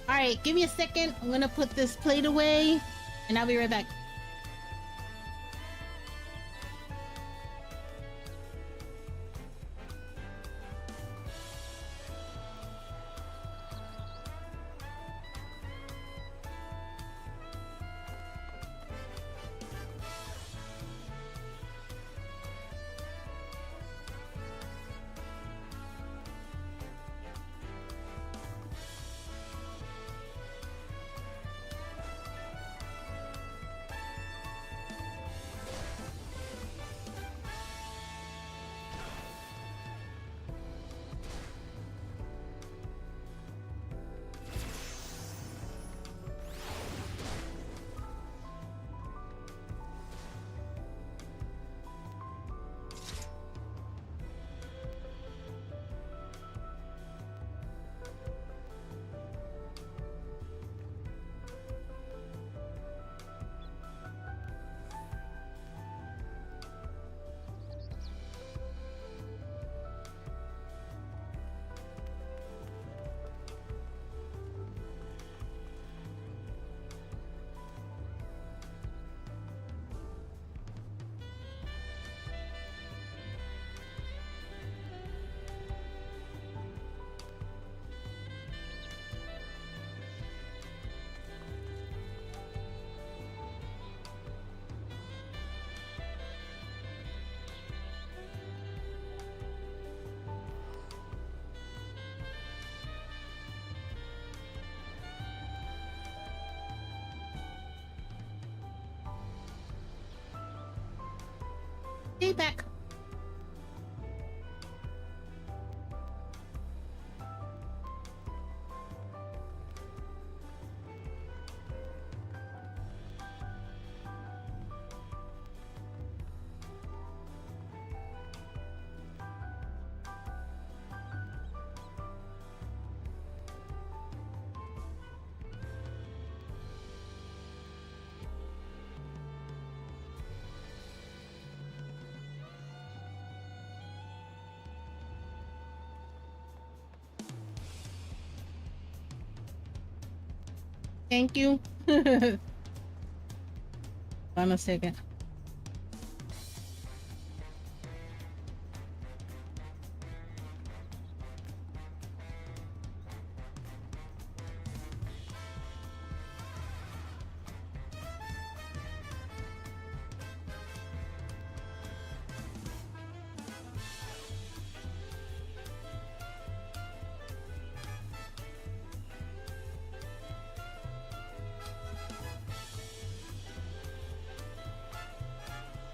Alright, give me a second. I'm gonna put this plate away and I'll be right back. Stay back. Thank you. Hold on a second.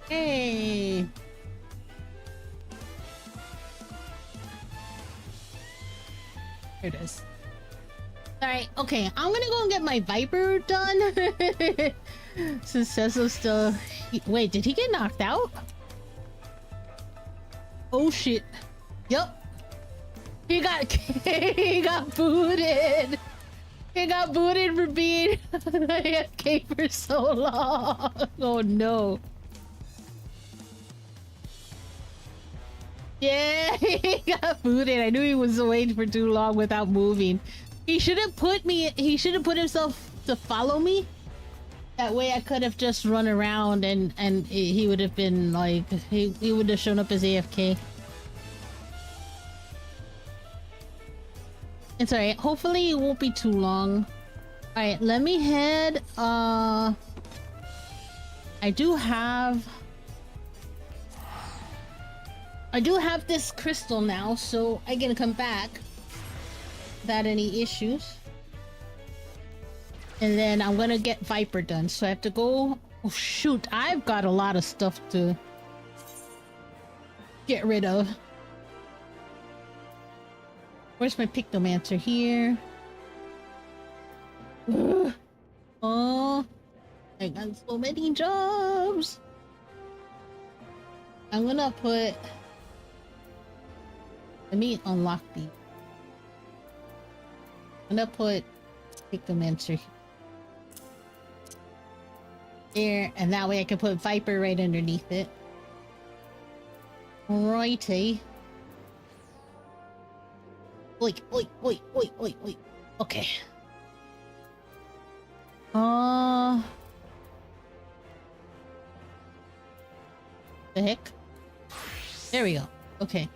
Hey. Here it is. Alright, okay. I'm gonna go and get my Viper done. Since Cecil's still... Wait, did he get knocked out? Oh shit. Yup. He got he got booted. He got booted for being AFK for so long. Oh no. Yeah, he got booted. I knew he was waiting for too long without moving. He shouldn't put me. He shouldn't put himself to follow me. That way, I could have just run around and he would have been like he would have shown up as AFK. It's alright. Hopefully, it won't be too long. All right, let me head. I do have this crystal now, so I can come back without any issues. And then I'm gonna get Viper done, so I have to go. Oh shoot! I've got a lot of stuff to get rid of. Where's my Pictomancer? Here. Ugh. Oh, I got so many jobs. I'm gonna put. Let me unlock these. I'm gonna put Pictomancer there, and that way I can put Viper right underneath it. Righty. Oi, oi, oi, oi, oi, oi. Okay. The heck? There we go. Okay.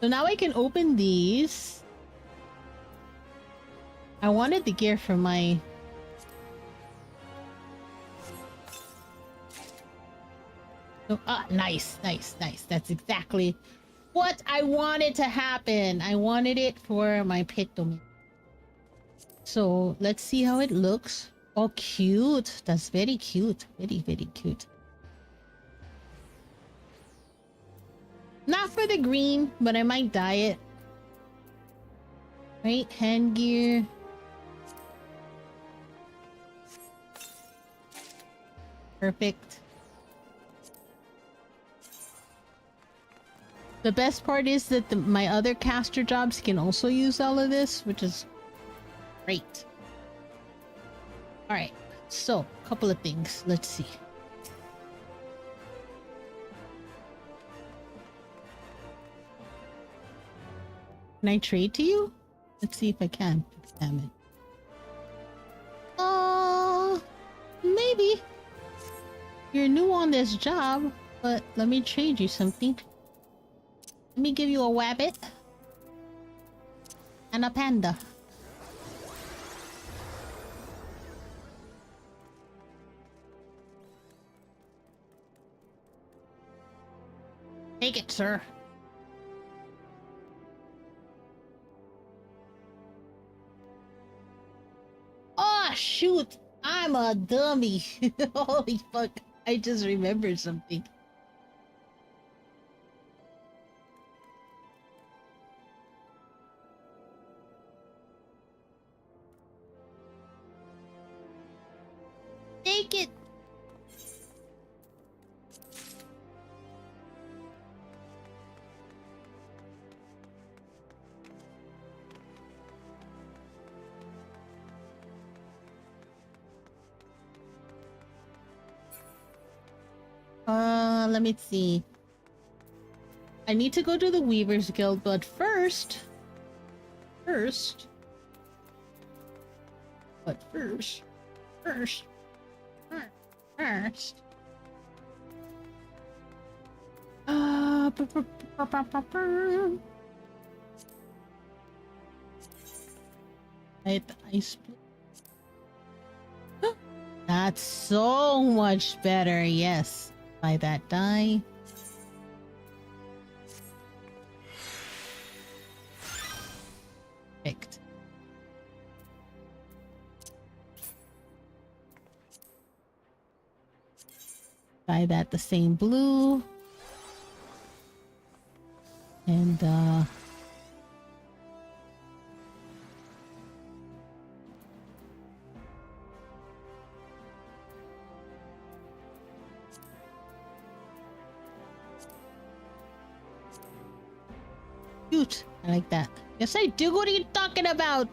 So now I can open these. I wanted the gear for my... Oh, nice, nice, nice. That's exactly what I wanted to happen. I wanted it for my Pictomancer. So let's see how it looks. Oh, cute. That's very cute. Very, very cute. Not for the green, but I might dye it. Right, hand gear. Perfect. The best part is that my other caster jobs can also use all of this, which is great. Alright, so, a couple of things. Let's see. Can I trade to you? Let's see if I can. Examine. Maybe. You're new on this job, but let me trade you something. Let me give you a wabbit. And a panda. Take it, sir. Oh, shoot! I'm a dummy. Holy fuck. I just remembered something. Take it! Let me see. I need to go to the Weavers Guild, but first... First... Right, the ice blue. That's so much better, yes. Buy that die. Perfect. Buy that the same blue. And cute. I like that. Yes, I do. What are you talking about?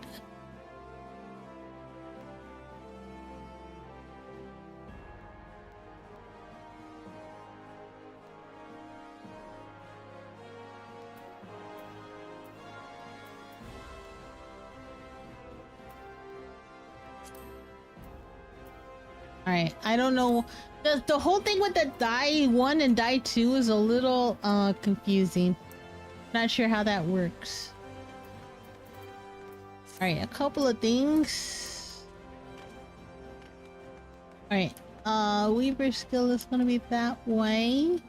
Alright, I don't know. The whole thing with the die 1 and die 2 is a little confusing. Not sure how that works. Alright, a couple of things. Alright, Weaver skill is gonna be that way.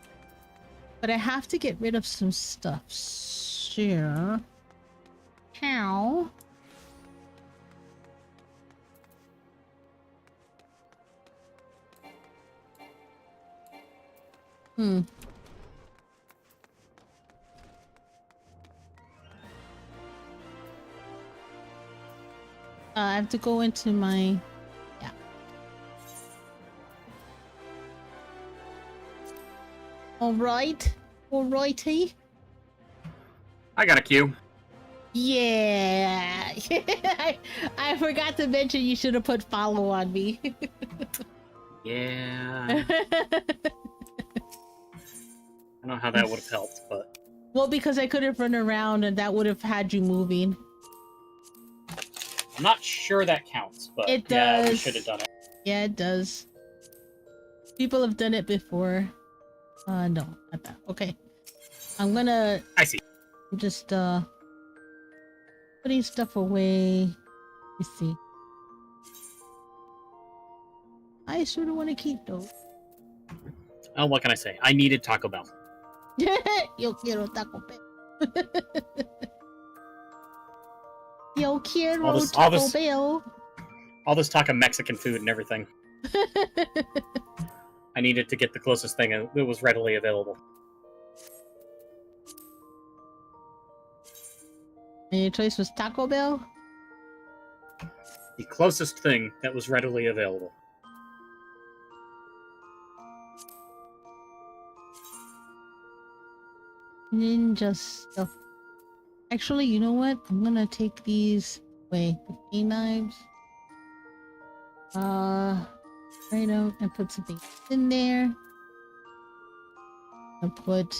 But I have to get rid of some stuff. Sure. How? I have to go into my... Yeah. Alright. Alrighty. I got a queue. Yeah. I forgot to mention you should have put follow on me. Yeah. I don't know how that would have helped, but... Well, because I couldn't run around and that would have had you moving. I'm not sure that counts, but It yeah, we does. should have done it. Yeah, it does. People have done it before. No, not that. Okay. I'm gonna... I see. Just, putting stuff away. Let's see. I sort of want to keep those. Oh, what can I say? I needed Taco Bell. Yo quiero Taco Bell. Yo quiero Taco Bell. All this talk of Mexican food and everything. I needed to get the closest thing that was readily available. And your choice was Taco Bell? The closest thing that was readily available. Ninja stuff. Actually, you know what? I'm gonna take these away. The key knives. Right out and put something in there. And put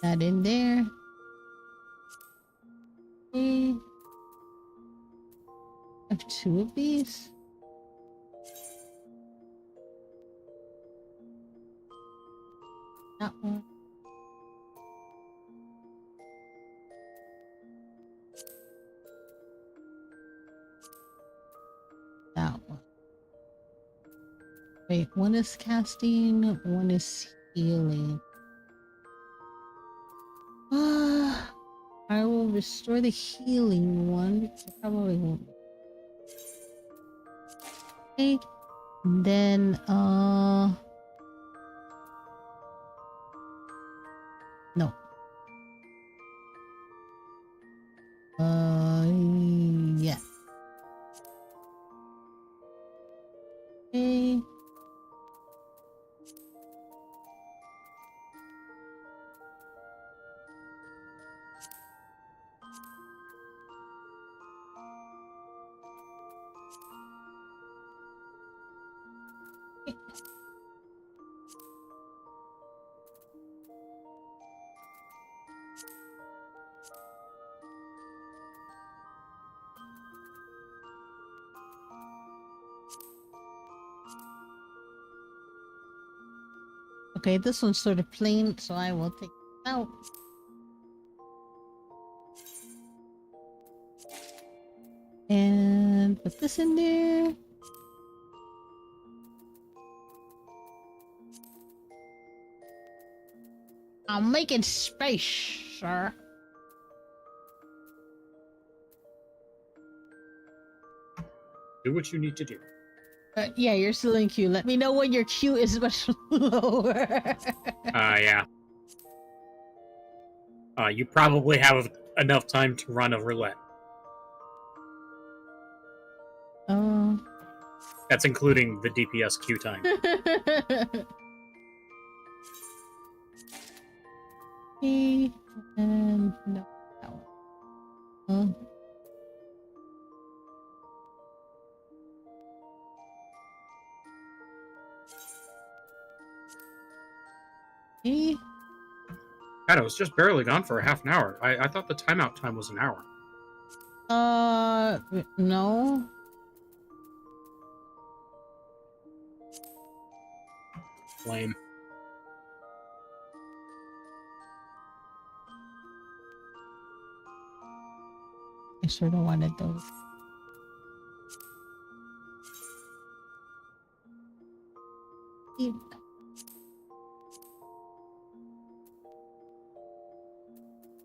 that in there. Okay. I have 2 of these. That one. That one. Wait, one is casting, one is healing. I will restore the healing one because I probably won't. Okay. And then, no. Yeah. Okay. Okay, this one's sort of plain, so I will take it out. And put this in there. I'm making space, sir. Do what you need to do. Yeah, you're still in queue. Let me know when your queue is much lower. Yeah. You probably have enough time to run a roulette. Oh. That's including the DPS queue time. Okay, and no, that one. Okay. God, it was just barely gone for a half an hour. I thought the timeout time was an hour. No. Lame. I sort of wanted those. Deep.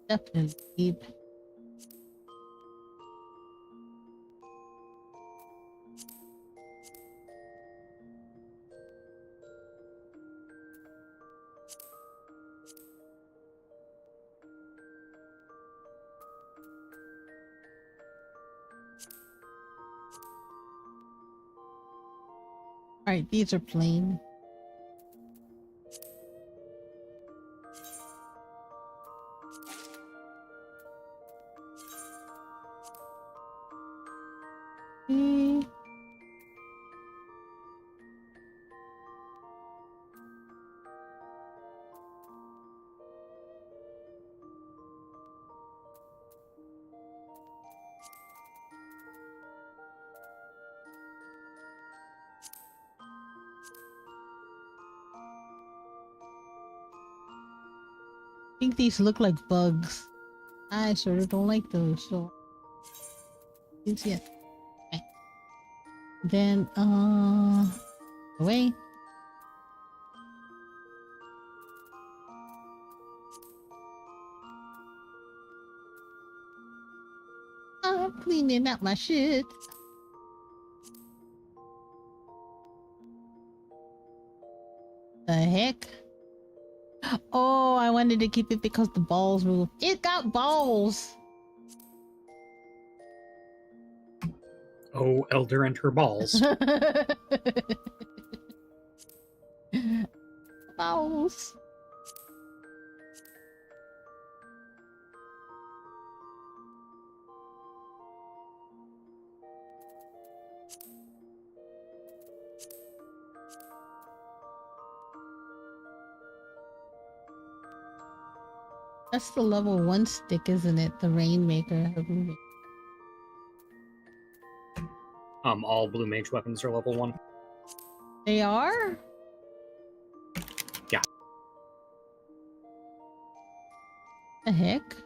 Definitely deep. All right, these are plain. Mm. I think these look like bugs. I sort of don't like those, so these yet. Okay. Then away. I'm cleaning out my shit. The heck? Oh, I wanted to keep it because the balls move. It got balls. Oh, Elder and her balls. Balls. That's the level 1 stick, isn't it? The Rainmaker. All blue mage weapons are level 1. They are? Yeah. The heck?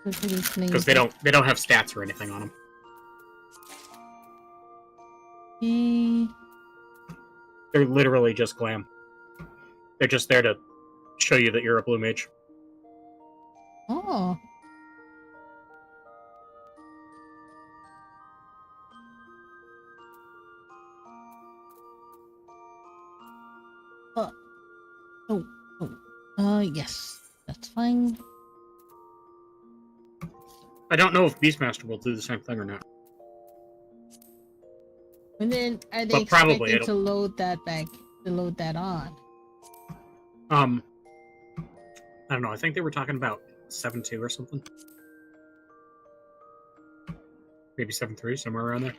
Because they don't have stats or anything on them. They're literally just glam. They're just there to show you that you're a blue mage. Oh. Yes. That's fine. I don't know if Beastmaster will do the same thing or not. And then are they But probably expecting to load that back, to load that on? I don't know. I think they were talking about 7.2 or something. Maybe 7.3, somewhere around there.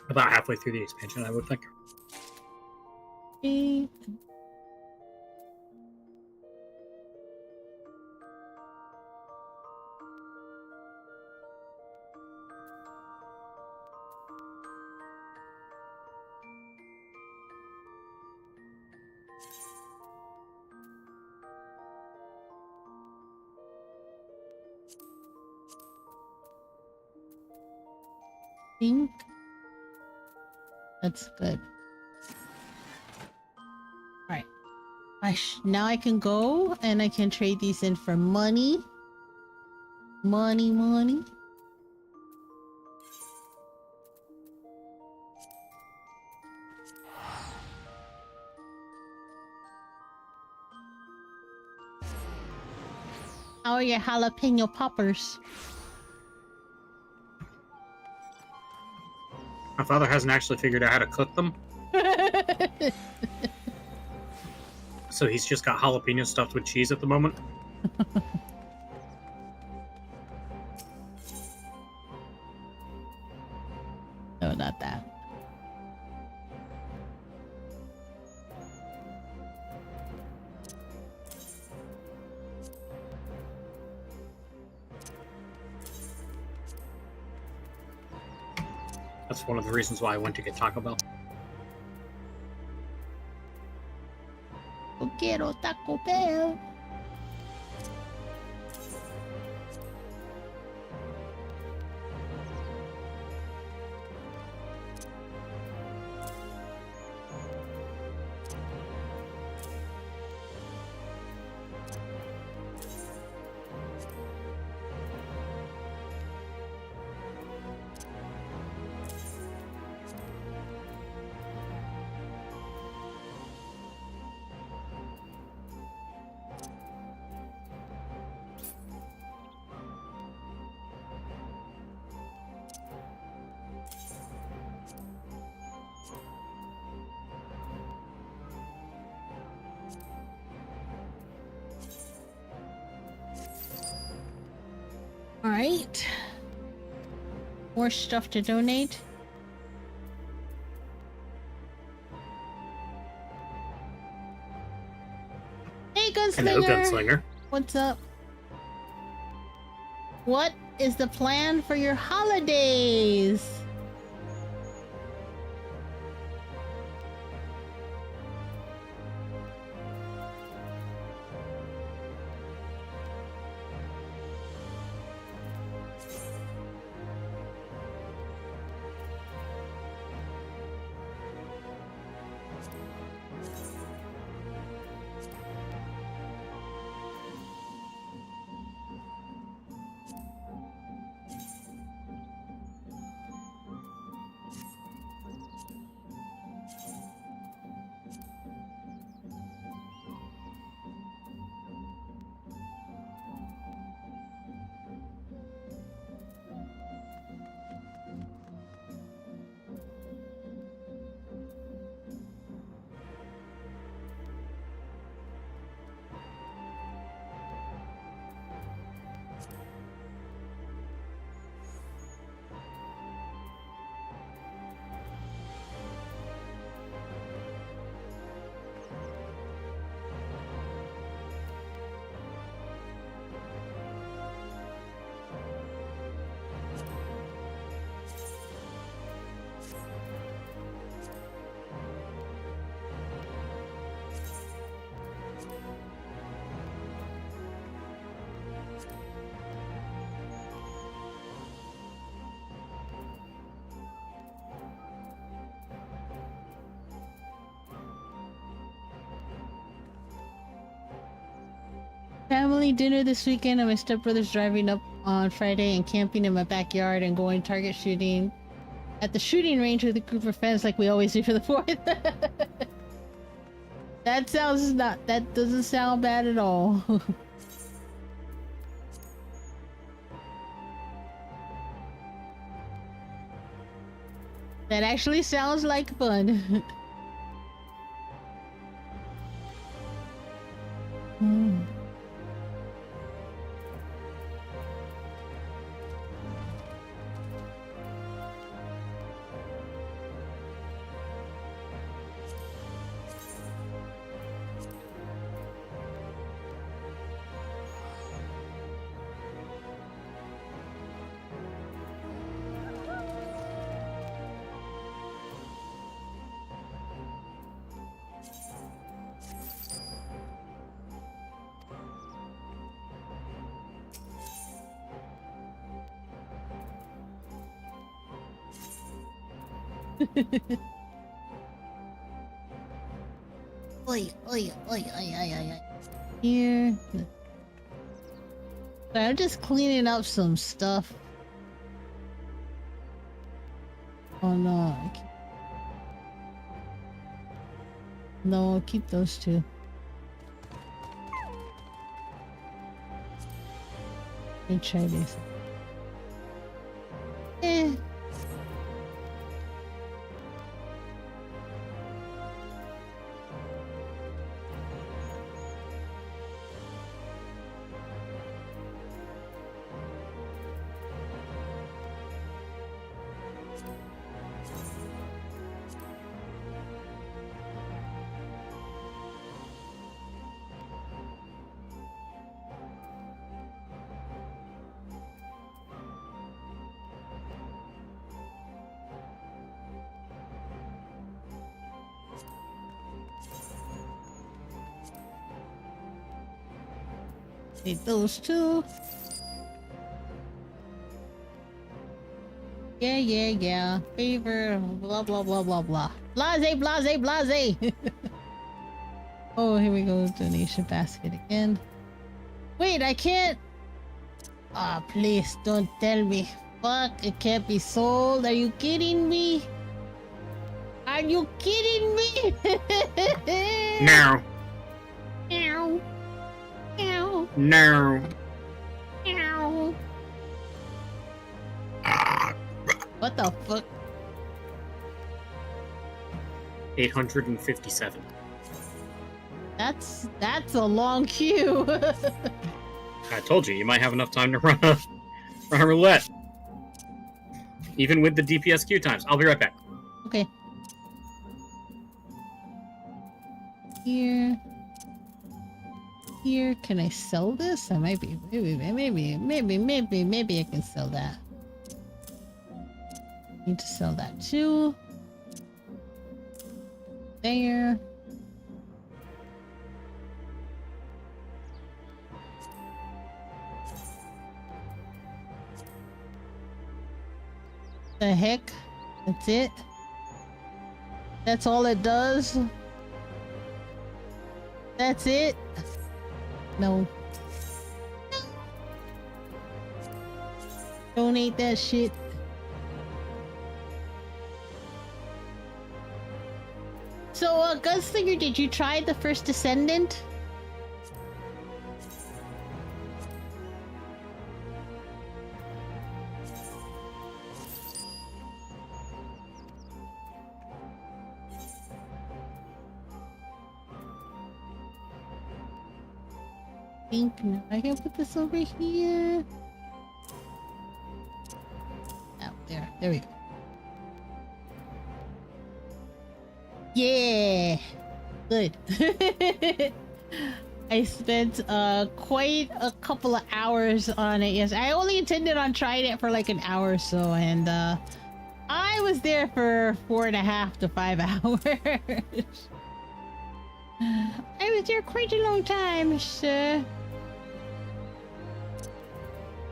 About halfway through the expansion, I would think. Okay. Think that's good. All right. Now I can go and I can trade these in for money. Money. How are your jalapeno poppers? My father hasn't actually figured out how to cook them, so he's just got jalapeno stuffed with cheese at the moment. No, not that. That's one of the reasons why I went to get Taco Bell. Yo quiero Taco Bell. All right. More stuff to donate. Hey, Hello, Gunslinger. Gunslinger. What's up? What is the plan for your holidays? Family dinner this weekend, and my stepbrother's driving up on Friday and camping in my backyard and going target shooting at the shooting range with a group of friends like we always do for the 4th. That doesn't sound bad at all. That actually sounds like fun. Oi, oi, oi, oi, oi, oi, oi. Here. So I'm just cleaning up some stuff. Oh no. No, I'll keep those two. Let me try this. Eh. Need those two. Yeah. Favor, blah, blah, blah, blah, blah. Blase. Oh, here we go. Donation basket again. Wait, I can't. Ah, please don't tell me. Fuck, it can't be sold. Are you kidding me? Are you kidding me? No. Meow. Meow. No. Meow. What the fuck? 857. That's a long queue. I told you might have enough time to run a roulette. Even with the DPS queue times. I'll be right back. Okay. Here. Can I sell this? I might be. Maybe I can sell that. Need to sell that too. There. The heck? That's it? That's all it does? That's it? No. Donate that shit. So, Gunslinger, did you try the first Descendant? No, I can put this over here. Oh, there we go. Yeah, good. I spent quite a couple of hours on it. Yes, I only intended on trying it for like an hour or so, and I was there for 4.5 to 5 hours. I was there quite a long time, sir.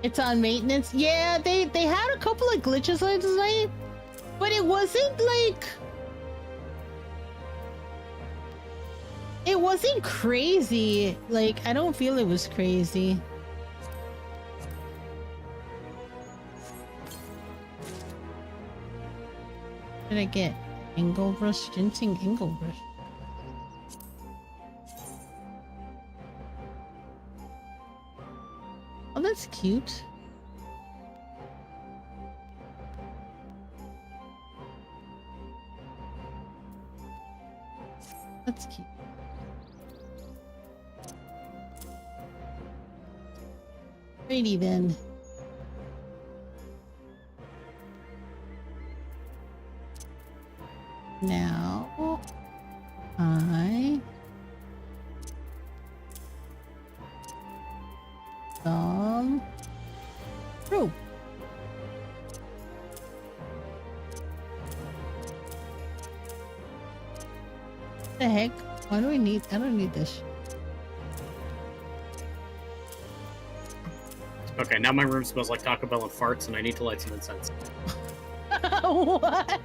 It's on maintenance. Yeah, they had a couple of glitches last night, but it wasn't like. It wasn't crazy. Like, I don't feel it was crazy. What did I get? Angle brush, ginseng angle brush. Oh, that's cute. That's cute. Alrighty then. Now, I rope. The heck? Why do I need? I don't need this. Okay, now my room smells like Taco Bell and farts, and I need to light some incense. What?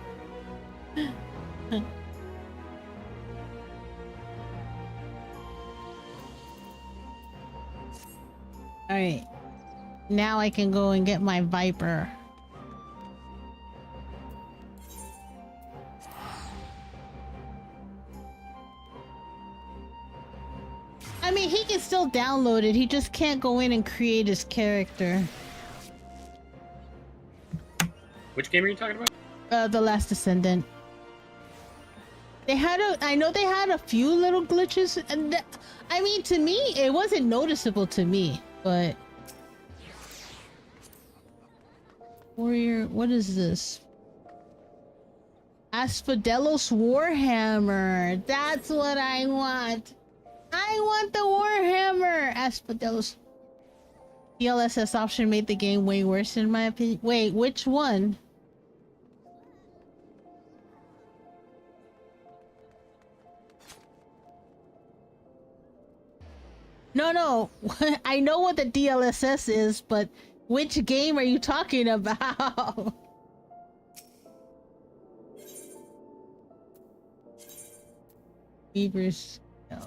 Alright. Now I can go and get my Viper. I mean, he can still download it. He just can't go in and create his character. Which game are you talking about? The Last Descendant. They had I know they had a few little glitches, and I mean, to me, it wasn't noticeable to me, but... Warrior, what is this? Asphodelos Warhammer. That's what I want. I want the Warhammer. Asphodelos. DLSS option made the game way worse in my opinion. Wait, which one? No. I know what the DLSS is, but which game are you talking about? Beavers. No.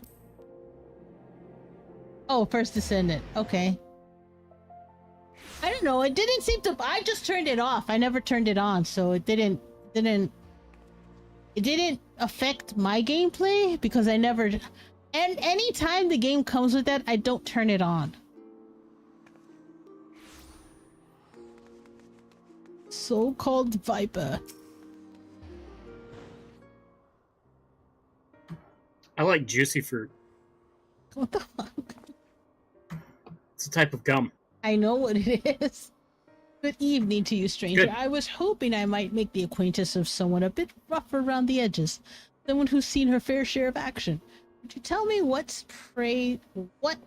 Oh, First Descendant. Okay. I don't know. It didn't seem to. I just turned it off. I never turned it on, so it didn't affect my gameplay because I never. And anytime the game comes with that, I don't turn it on. So-called Viper. I like juicy fruit. What the fuck? It's a type of gum. I know what it is. Good evening to you, stranger. Good. I was hoping I might make the acquaintance of someone a bit rougher around the edges. Someone who's seen her fair share of action. Would you tell me what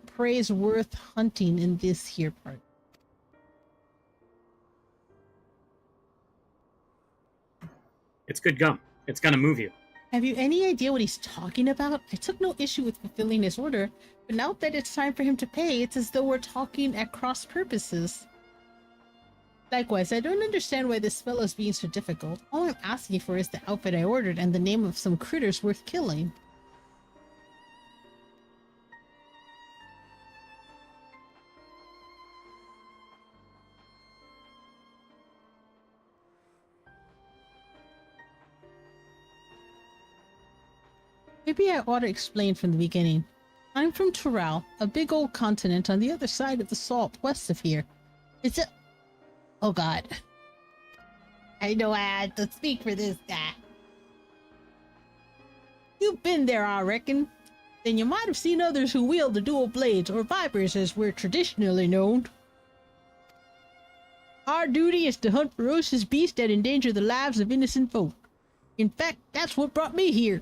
prey's worth hunting in this here part? It's good gum. It's gonna move you. Have you any idea what he's talking about? I took no issue with fulfilling his order, but now that it's time for him to pay, it's as though we're talking at cross purposes. Likewise, I don't understand why this spell is being so difficult. All I'm asking for is the outfit I ordered and the name of some critters worth killing. Maybe I ought to explain from the beginning. I'm from Tural, a big old continent on the other side of the salt west of here. It's a... Oh god. I know I had to speak for this guy. You've been there, I reckon. Then you might have seen others who wield the dual blades, or vipers as we're traditionally known. Our duty is to hunt ferocious beasts that endanger the lives of innocent folk. In fact, that's what brought me here.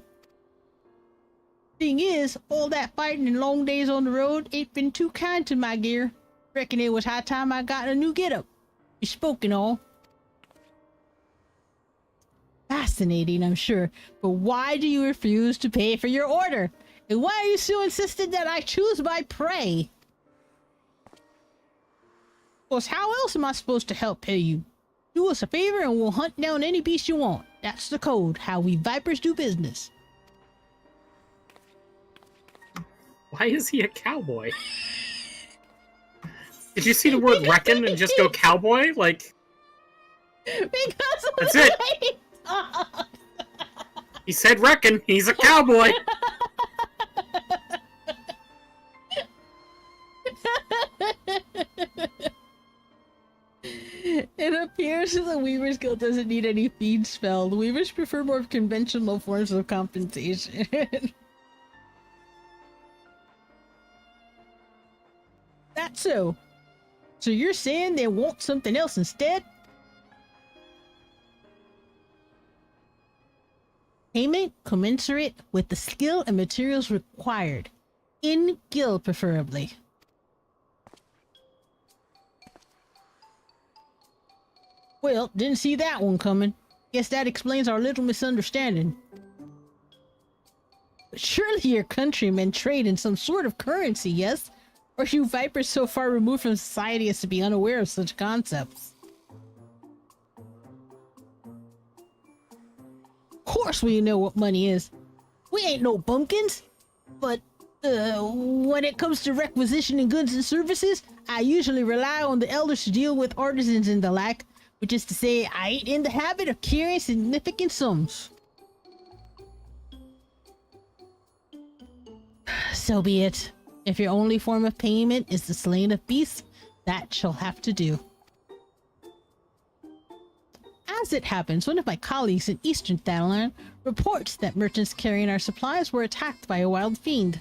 Thing is, all that fighting and long days on the road ain't been too kind to my gear. Reckon it was high time I got a new getup. Bespoke and all. Fascinating, I'm sure, but why do you refuse to pay for your order? And why are you so insistent that I choose my prey? Course, how else am I supposed to help pay you? Do us a favor and we'll hunt down any beast you want. That's the code, how we vipers do business. Why is he a cowboy? Did you see the word reckon and just go cowboy? Like... Because of That's the it. way he talks. He said reckon. He's a cowboy. It appears that the Weaver's Guild doesn't need any feed spell. The Weavers prefer more conventional forms of compensation. That's so. So you're saying they want something else instead? Payment commensurate with the skill and materials required. In guild, preferably. Well, didn't see that one coming. Guess that explains our little misunderstanding. But surely your countrymen trade in some sort of currency, yes? Or are you vipers so far removed from society as to be unaware of such concepts? Of course we know what money is. We ain't no bumpkins. But, when it comes to requisitioning goods and services, I usually rely on the elders to deal with artisans and the like. Which is to say, I ain't in the habit of carrying significant sums. So be it. If your only form of payment is the slaying of beasts, that shall have to do. As it happens, one of my colleagues in Eastern Thanalan reports that merchants carrying our supplies were attacked by a wild fiend.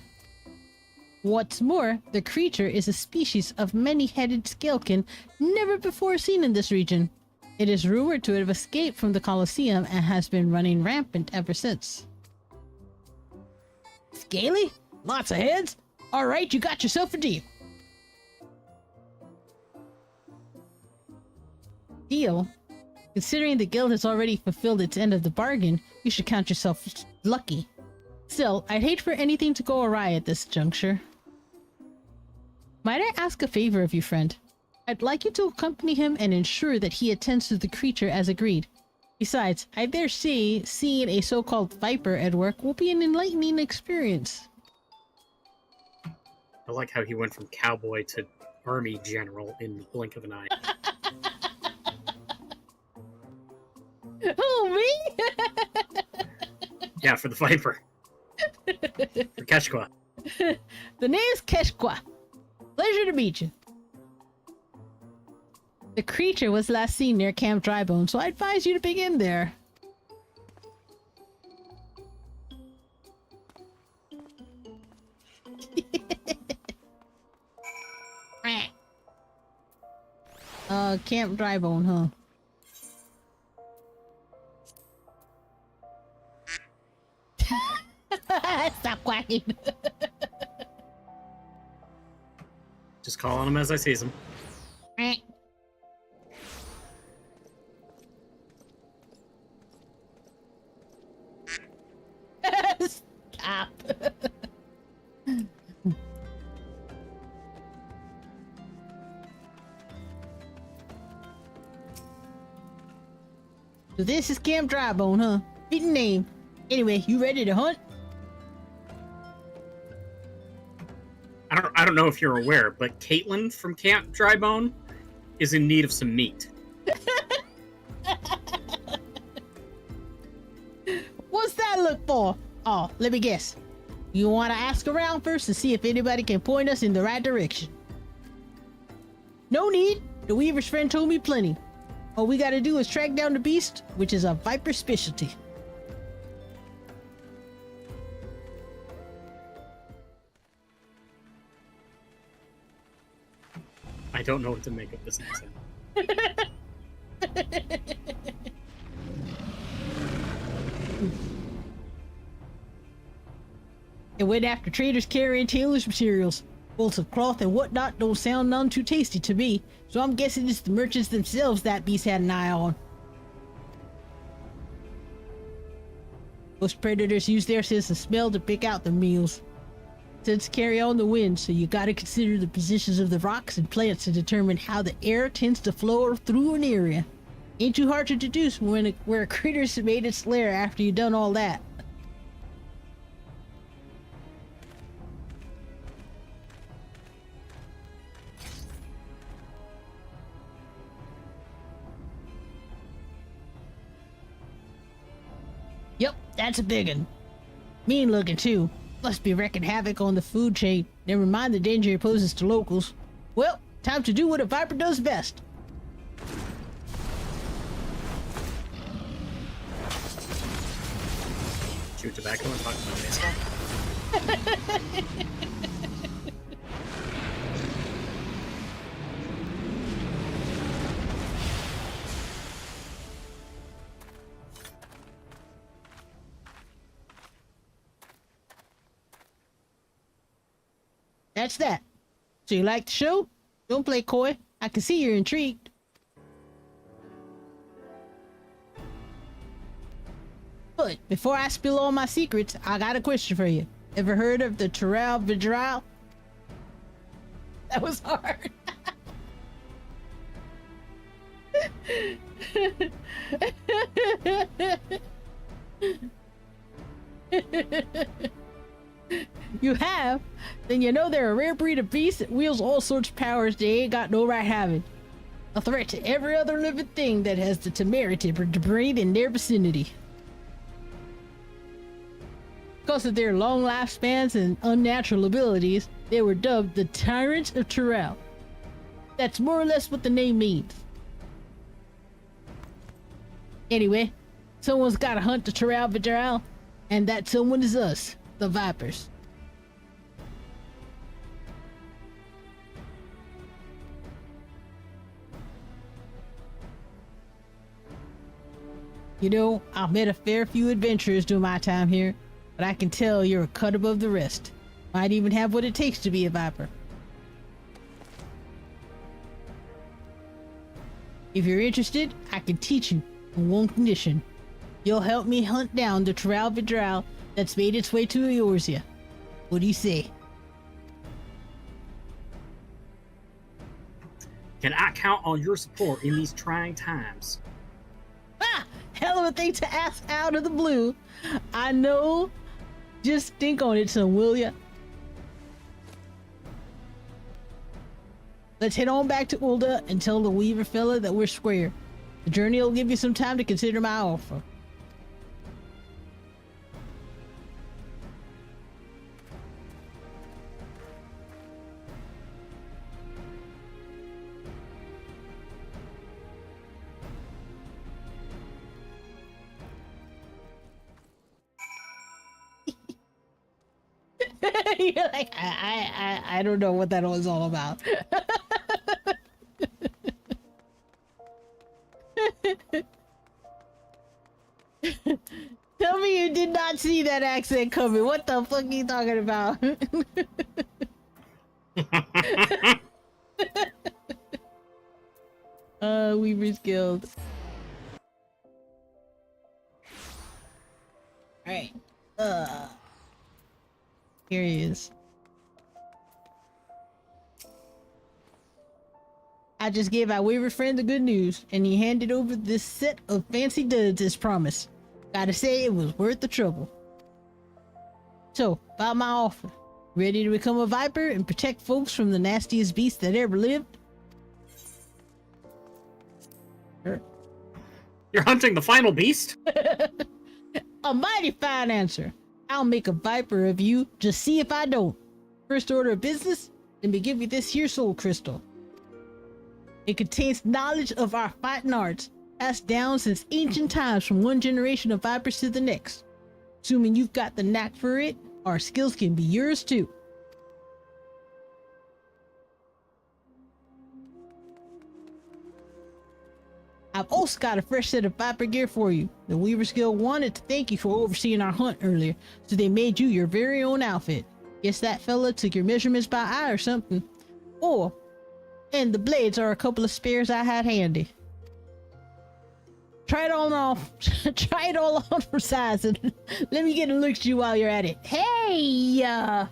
What's more, the creature is a species of many-headed scalekin never before seen in this region. It is rumored to have escaped from the Colosseum and has been running rampant ever since. Scaly? Lots of heads? Alright, you got yourself a deal. Deal? Considering the guild has already fulfilled its end of the bargain, you should count yourself lucky. Still, I'd hate for anything to go awry at this juncture. Might I ask a favor of you, friend? I'd like you to accompany him and ensure that he attends to the creature as agreed. Besides, I dare say seeing a so-called viper at work will be an enlightening experience. I like how he went from cowboy to army general in the blink of an eye. Oh, me? Yeah, for the Viper. For Keshqua. The name's Keshqua. Pleasure to meet you. The creature was last seen near Camp Drybone, so I advise you to begin there. Camp Drybone, huh? Stop quacking. Just calling him as I sees him. Stop. So this is Camp Drybone, huh? Fitting name. Anyway, you ready to hunt? I don't know if you're aware, but Caitlin from Camp Drybone is in need of some meat. What's that look for? Oh, let me guess. You want to ask around first to see if anybody can point us in the right direction. No need. The Weaver's friend told me plenty. All we gotta do is track down the beast, which is a viper specialty. I don't know what to make of this accent. It went after traders carrying tailors' materials. Bolts of cloth and whatnot don't sound none too tasty to me, so I'm guessing it's the merchants themselves that beast had an eye on. Most predators use their sense of smell to pick out their meals. Scents carry on the wind, so you gotta consider the positions of the rocks and plants to determine how the air tends to flow through an area. Ain't too hard to deduce where a critter's made its lair after you done all that. Yep, that's a big one. Mean looking too. Must be wreaking havoc on the food chain. Never mind the danger it poses to locals. Well, time to do what a viper does best. Chew tobacco and talk about baseball. That's that. So you like the show? Don't play coy. I can see you're intrigued. But before I spill all my secrets, I got a question for you. Ever heard of the trovo.live? That was hard. You have? Then you know they're a rare breed of beast that wields all sorts of powers they ain't got no right having. A threat to every other living thing that has the temerity to breed in their vicinity. Because of their long lifespans and unnatural abilities, they were dubbed the Tyrants of Trovo. That's more or less what the name means. Anyway, someone's gotta hunt the trovo, and that someone is us, the Vipers. You know, I've met a fair few adventurers during my time here, but I can tell you're a cut above the rest. Might even have what it takes to be a Viper. If you're interested, I can teach you on one condition. You'll help me hunt down the trovo that's made its way to Eorzea. What do you say? Can I count on your support in these trying times? Ah, hell of a thing to ask out of the blue. I know. Just think on it, son, will ya? Let's head on back to Ulda and tell the Weaver fella that we're square. The journey will give you some time to consider my offer. You're like, I don't know what that was all about. Tell me you did not see that accent coming. What the fuck are you talking about? Weaver's Guild. Alright. Here he is. I just gave our Weaver friend the good news, and he handed over this set of fancy duds as promised. Gotta say, it was worth the trouble. So, about my offer. Ready to become a Viper and protect folks from the nastiest beast that ever lived? Sure. You're hunting the final beast? A mighty fine answer. I'll make a Viper of you, just see if I don't. First order of business, let me give you this here soul crystal. It contains knowledge of our fighting arts, passed down since ancient times from one generation of Vipers to the next. Assuming you've got the knack for it, our skills can be yours too. I've also got a fresh set of Viper gear for you. The Weaver's Guild wanted to thank you for overseeing our hunt earlier, so they made you your very own outfit. Guess that fella took your measurements by eye or something. Oh, and the blades are a couple of spares I had handy. Try it all on. Try it all on for size, and let me get a look at you while you're at it. Hey, I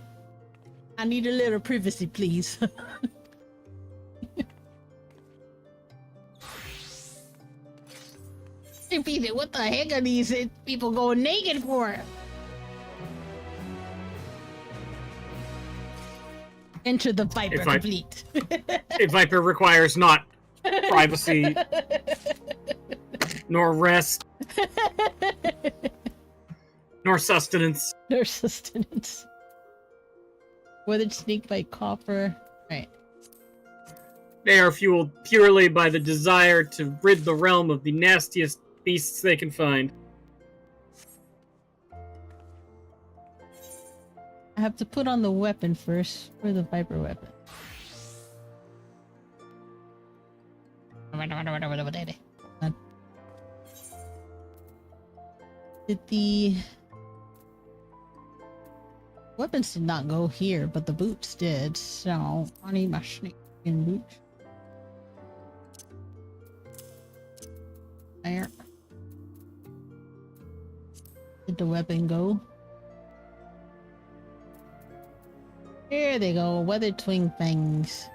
need a little privacy, please. What the heck are these people going naked for? Enter the Viper complete. A Viper requires not privacy, nor rest, nor sustenance. Nor sustenance. Weathered snakebite copper. Right. They are fueled purely by the desire to rid the realm of the nastiest beasts they can find. I have to put on the weapon first for the Viper weapon. Did the weapons did not go here, but the boots did, so I need my snake-skin boots. There. Did the weapon go? Here they go, weathered twin fangs.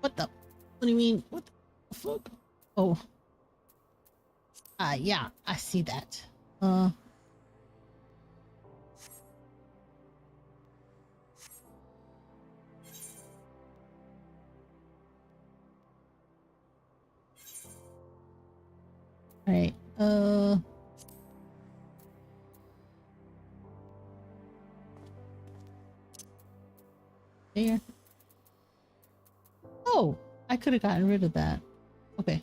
What the? What do you mean? What the fuck? Oh. Yeah, I see that. Alright, there. Oh, I could have gotten rid of that. Okay.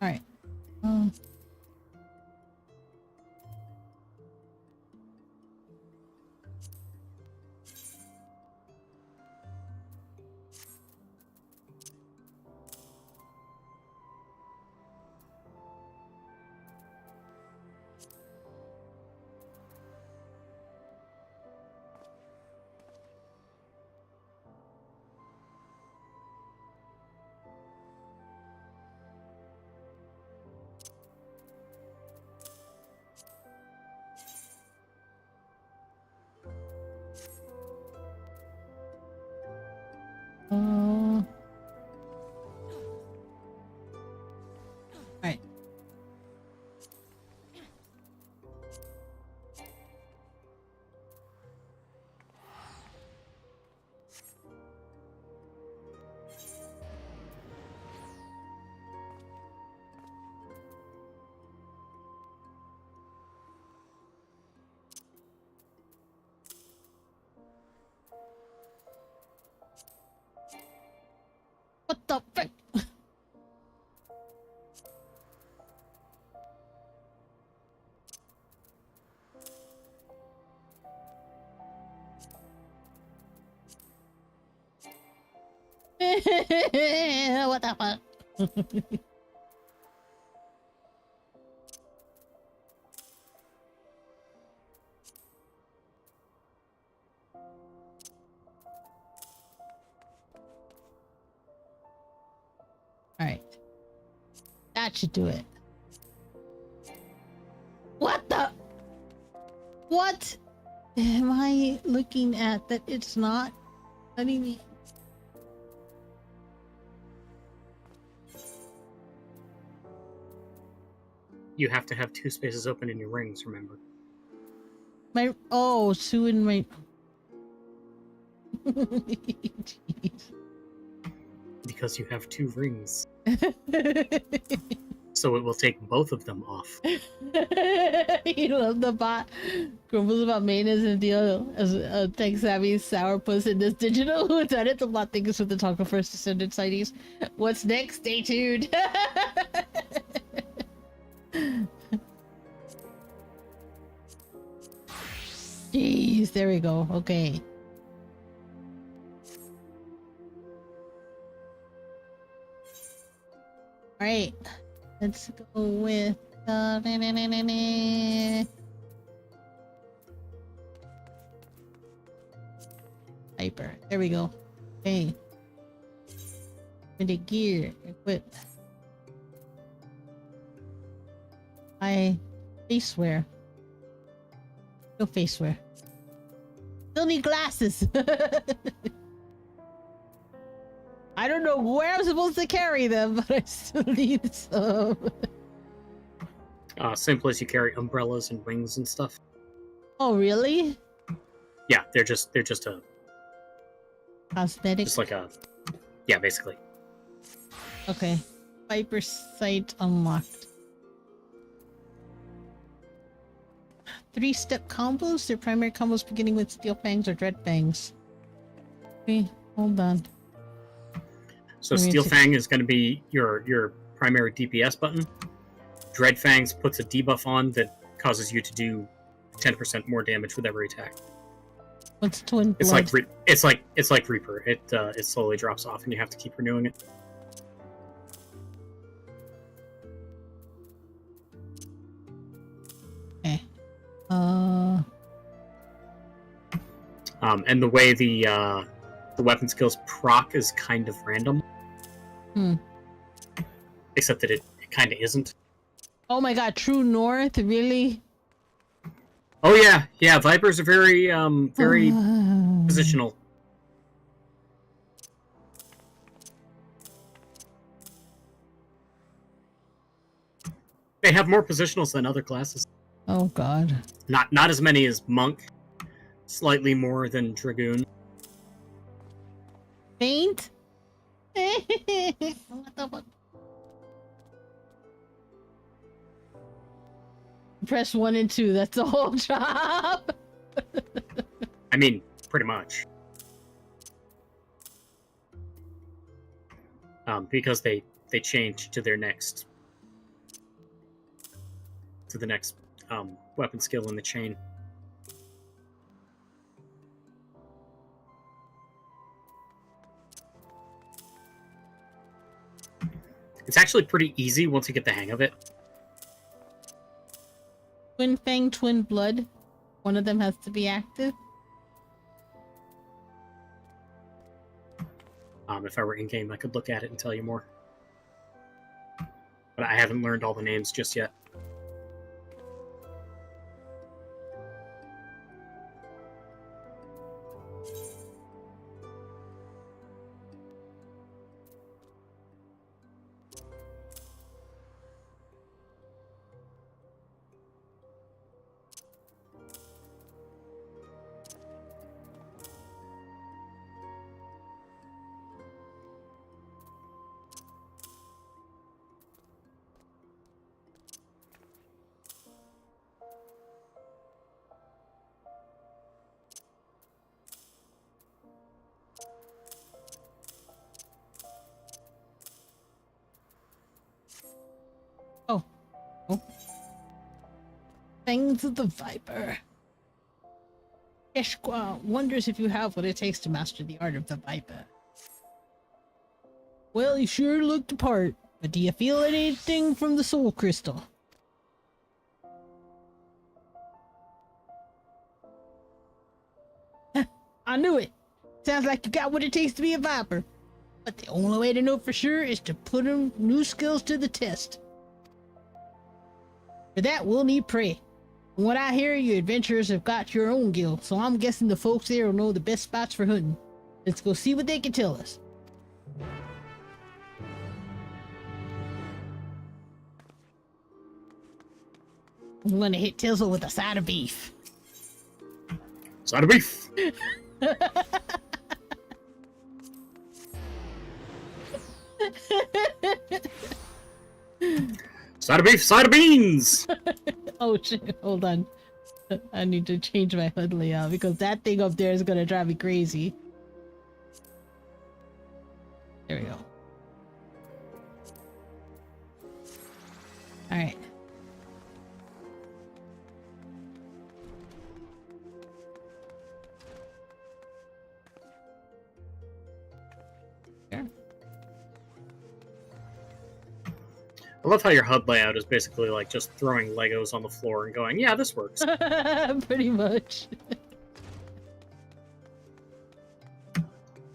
Alright. What the frick? What the fuck? Alright. That should do it. What the? What am I looking at that it's not letting me? You have to have 2 spaces open in your rings, remember? My two in my. Jeez. Because you have 2 rings. So it will take both of them off. You love the bot. Grumbles about maintenance and deal as a tech-savvy sourpuss in this digital. Who done it? The bot thinks with the talker first descendant sightings. What's next? Stay tuned. Jeez, there we go. Okay. Alright. Let's go with Hyper. There we go. Okay. With the gear equipped. Face wear. No face wear. Still need glasses. I don't know where I'm supposed to carry them, but I still need some. Same place you carry umbrellas and wings and stuff. Oh, really? Yeah, they're just a Cosmetic. just like a yeah, basically. Okay. Viper sight unlocked. 3-step combos. Their primary combos beginning with Steel Fangs or Dread Fangs. Okay, hold on. So Steel Fang is going to be your primary DPS button. Dread Fangs puts a debuff on that causes you to do 10% more damage with every attack. What's Twin Blood? It's like Reaper. It slowly drops off, and you have to keep renewing it. Okay. And the way the weapon skills proc is kind of random. Except that it kind of isn't. Oh my god, True North? Really? Oh yeah. Vipers are very positional. They have more positionals than other classes. Oh god. Not as many as Monk. Slightly more than Dragoon. Faint? What the fuck? Press 1 and 2, that's the whole job. I mean, pretty much. Because they changed to their next weapon skill in the chain. It's actually pretty easy once you get the hang of it. Twin Fang, Twin Blood. One of them has to be active. If I were in-game, I could look at it and tell you more. But I haven't learned all the names just yet. Fangs of the Viper. Eshqua wonders if you have what it takes to master the art of the Viper. Well, you sure look the part, but do you feel anything from the soul crystal? I knew it. Sounds like you got what it takes to be a Viper. But the only way to know for sure is to put new skills to the test. For that, we'll need prey. From what I hear, you adventurers have got your own guild, so I'm guessing the folks there will know the best spots for hunting. Let's go see what they can tell us. I'm gonna hit Tizzle with a side of beef. Side of beef. Side of beef, side of beans. Oh shit, hold on. I need to change my HUD layout because that thing up there is gonna drive me crazy. There we go. Alright. There. I love how your HUD layout is basically like just throwing Legos on the floor and going, yeah, this works. Pretty much.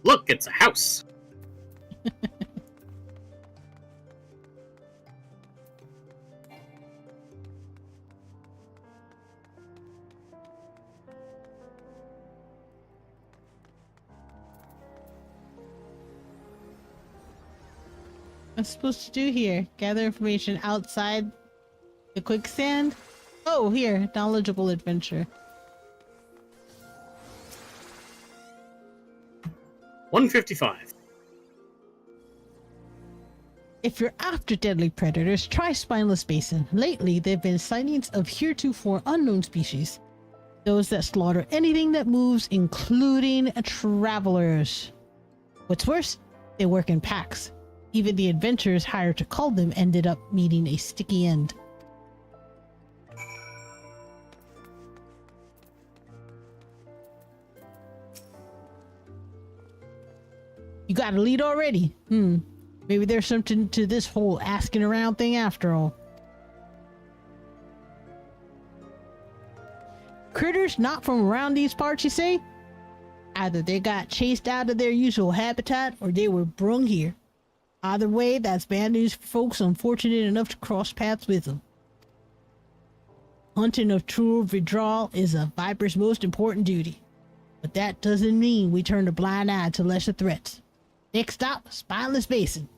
Look, it's a house. What's supposed to do here? Gather information outside the quicksand? Oh, here. Knowledgeable adventure. 155. If you're after deadly predators, try Spineless Basin. Lately, there have been sightings of heretofore unknown species. Those that slaughter anything that moves, including travelers. What's worse, they work in packs. Even the adventurers hired to call them ended up meeting a sticky end. You got a lead already? Maybe there's something to this whole asking around thing after all. Critters not from around these parts, you say? Either they got chased out of their usual habitat or they were brung here. Either way, that's bad news for folks unfortunate enough to cross paths with them. Hunting of true withdrawal is a Viper's most important duty. But that doesn't mean we turn a blind eye to lesser threats. Next stop, Spineless Basin.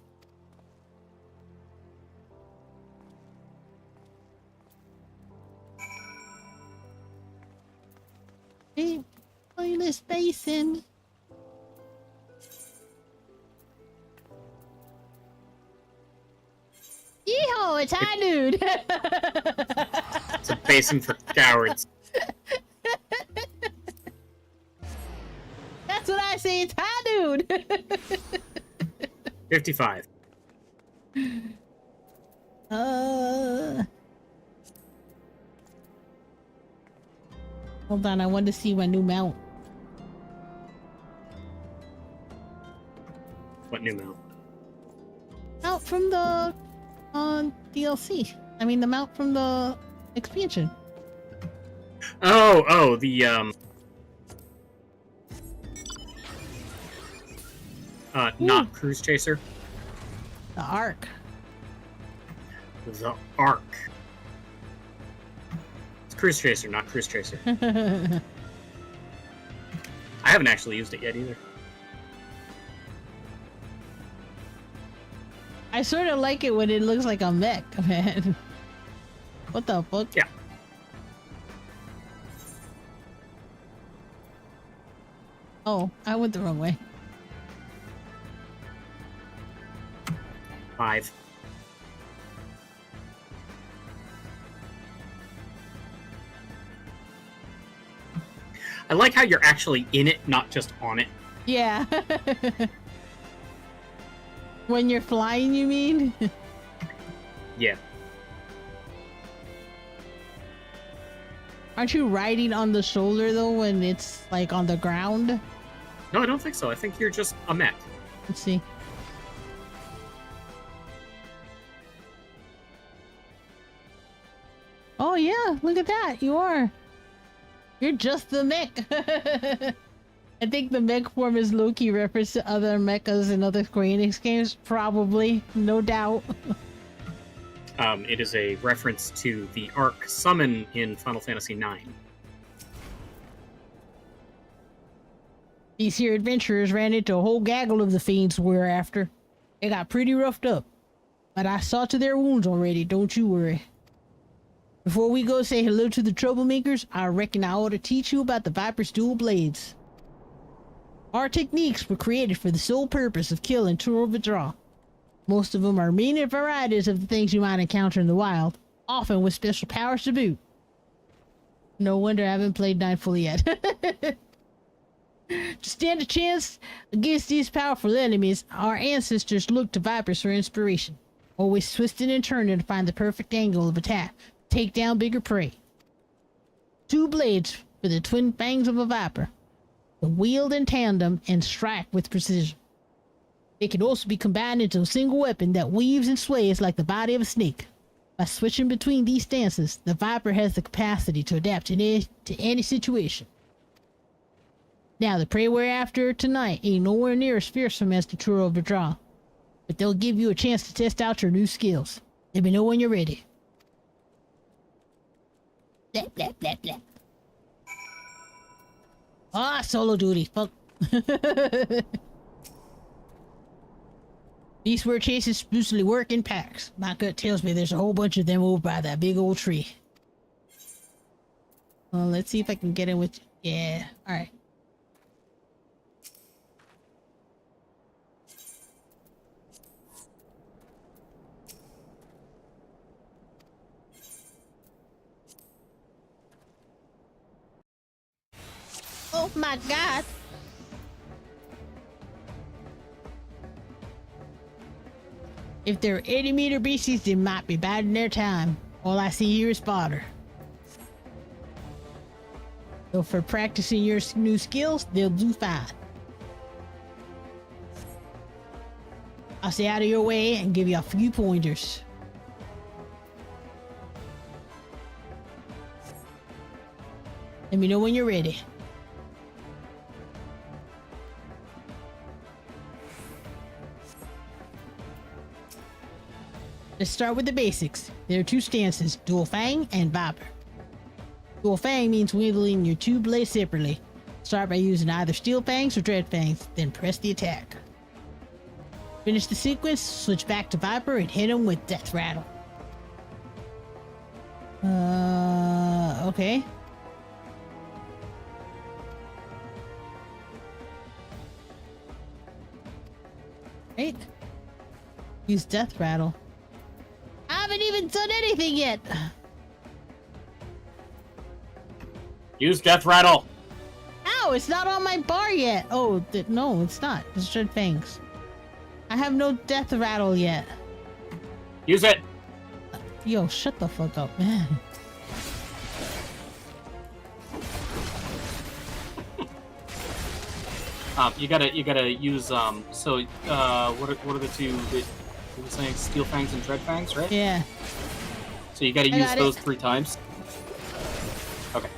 Spineless Basin. Yeehaw, it's high dude. It's a basin for cowards. That's what I say, it's high dude. 55. Hold on, I want to see my new mount. What new mount? Mount from the DLC. I mean the mount from the expansion. Oh, the not Cruise Chaser. The Arc. The Arc. It's Cruise Chaser, not Cruise Chaser. I haven't actually used it yet either. I sort of like it when it looks like a mech, man. What the fuck? Yeah. Oh, I went the wrong way. 5. I like how you're actually in it, not just on it. Yeah. When you're flying, you mean? Yeah. Aren't you riding on the shoulder though when it's like on the ground? No, I don't think so. I think you're just a mech. Let's see. Oh yeah, look at that. You are. You're just the mech. I think the mech form is low-key reference to other mechas in other Square Enix games. Probably. No doubt. It is a reference to the arc summon in Final Fantasy IX. These here adventurers ran into a whole gaggle of the fiends we're after. They got pretty roughed up. But I saw to their wounds already, don't you worry. Before we go say hello to the troublemakers, I reckon I ought to teach you about the Viper's dual blades. Our techniques were created for the sole purpose of killing trovo.live. Most of them are many varieties of the things you might encounter in the wild, often with special powers to boot. No wonder I haven't played Nightfall yet. To stand a chance against these powerful enemies, our ancestors looked to Vipers for inspiration, always twisting and turning to find the perfect angle of attack, take down bigger prey. 2 blades for the twin fangs of a Viper, to wield in tandem and strike with precision. They can also be combined into a single weapon that weaves and sways like the body of a snake. By switching between these stances, the Viper has the capacity to adapt to any situation. Now, the prey we're after tonight ain't nowhere near as fearsome as the trovo.live, but they'll give you a chance to test out your new skills. Let me know when you're ready. Blah, blah, blah, blah. Ah, solo duty. Fuck. These were chases usually work in packs. My gut tells me there's a whole bunch of them over by that big old tree. Well, let's see if I can get in with... Yeah, alright. Oh my god! If they're 80-meter beasties, they might be biding their time. All I see here is fodder. So for practicing your new skills, they'll do fine. I'll stay out of your way and give you a few pointers. Let me know when you're ready. Let's start with the basics. There are 2 stances, Dual Fang and Viper. Dual Fang means wielding your 2 blades separately. Start by using either Steel Fangs or Dread Fangs, then press the attack. Finish the sequence, switch back to Viper, and hit him with Death Rattle. Okay. Right. Use Death Rattle. I haven't even done anything yet. Use Death Rattle! Ow, it's not on my bar yet. Oh, no, it's not. It's Dread Fangs. I have no Death Rattle yet. Use it! Yo, shut the fuck up, man. You gotta use, so, what are the 2 that you were saying? Steel Fangs and Dread Fangs, right? Yeah. So you gotta use those 3 times? Okay.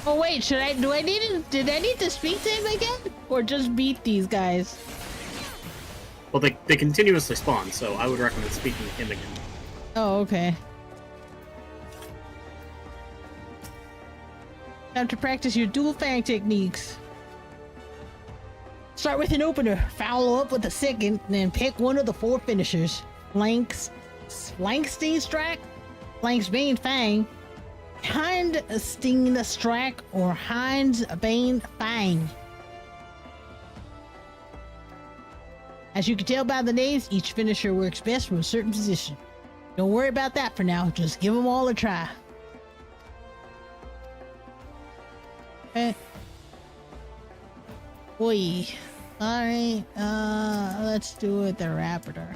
Oh wait, did I need to speak to him again? Or just beat these guys? Well, they continuously spawn, so I would recommend speaking to him again. Oh, okay. Time to practice your dual fang techniques. Start with an opener, follow up with a second, and then pick one of the 4 finishers. Flanksting Strike, Flanks Bane Fang, Hind Sting the Strike, or Hind's Bane Fang. As you can tell by the names, each finisher works best from a certain position. Don't worry about that for now, just give them all a try. Okay. Boy. Alright, let's do it the Raptor.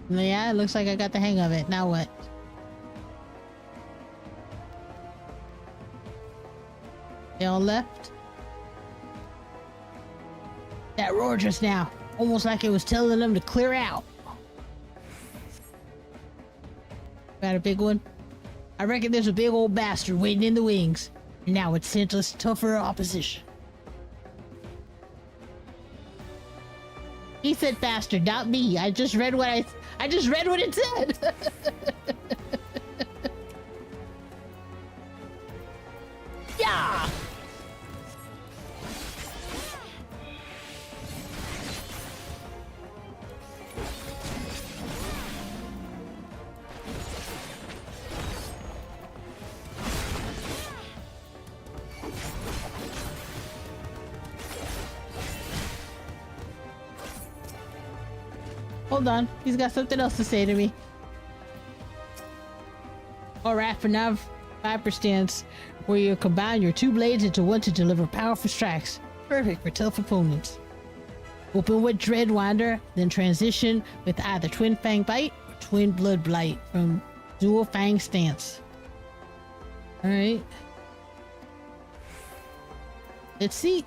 Yeah, it looks like I got the hang of it. Now what? They all left? That roar just now, almost like it was telling them to clear out. Got a big one? I reckon there's a big old bastard waiting in the wings. And now it's sent us tougher opposition. He said bastard, not me. I just read what it said. Yeah. Hold on, he's got something else to say to me. Alright, for now, Viper stance, where you combine your 2 blades into one to deliver powerful strikes. Perfect for tough opponents. Open with Dreadwinder, then transition with either Twin Fang Bite or Twin Blood Blight from Dual Fang stance. Alright. Let's see.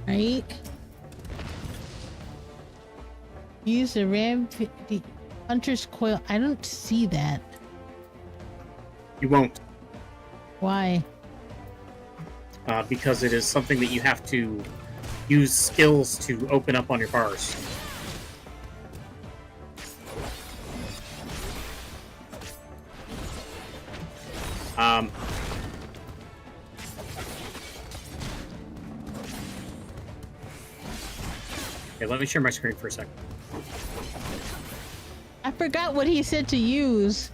Right. Use the the Hunter's Coil. I don't see that. You won't. Why? Because it is something that you have to use skills to open up on your bars. Okay, let me share my screen for a second. I forgot what he said to use.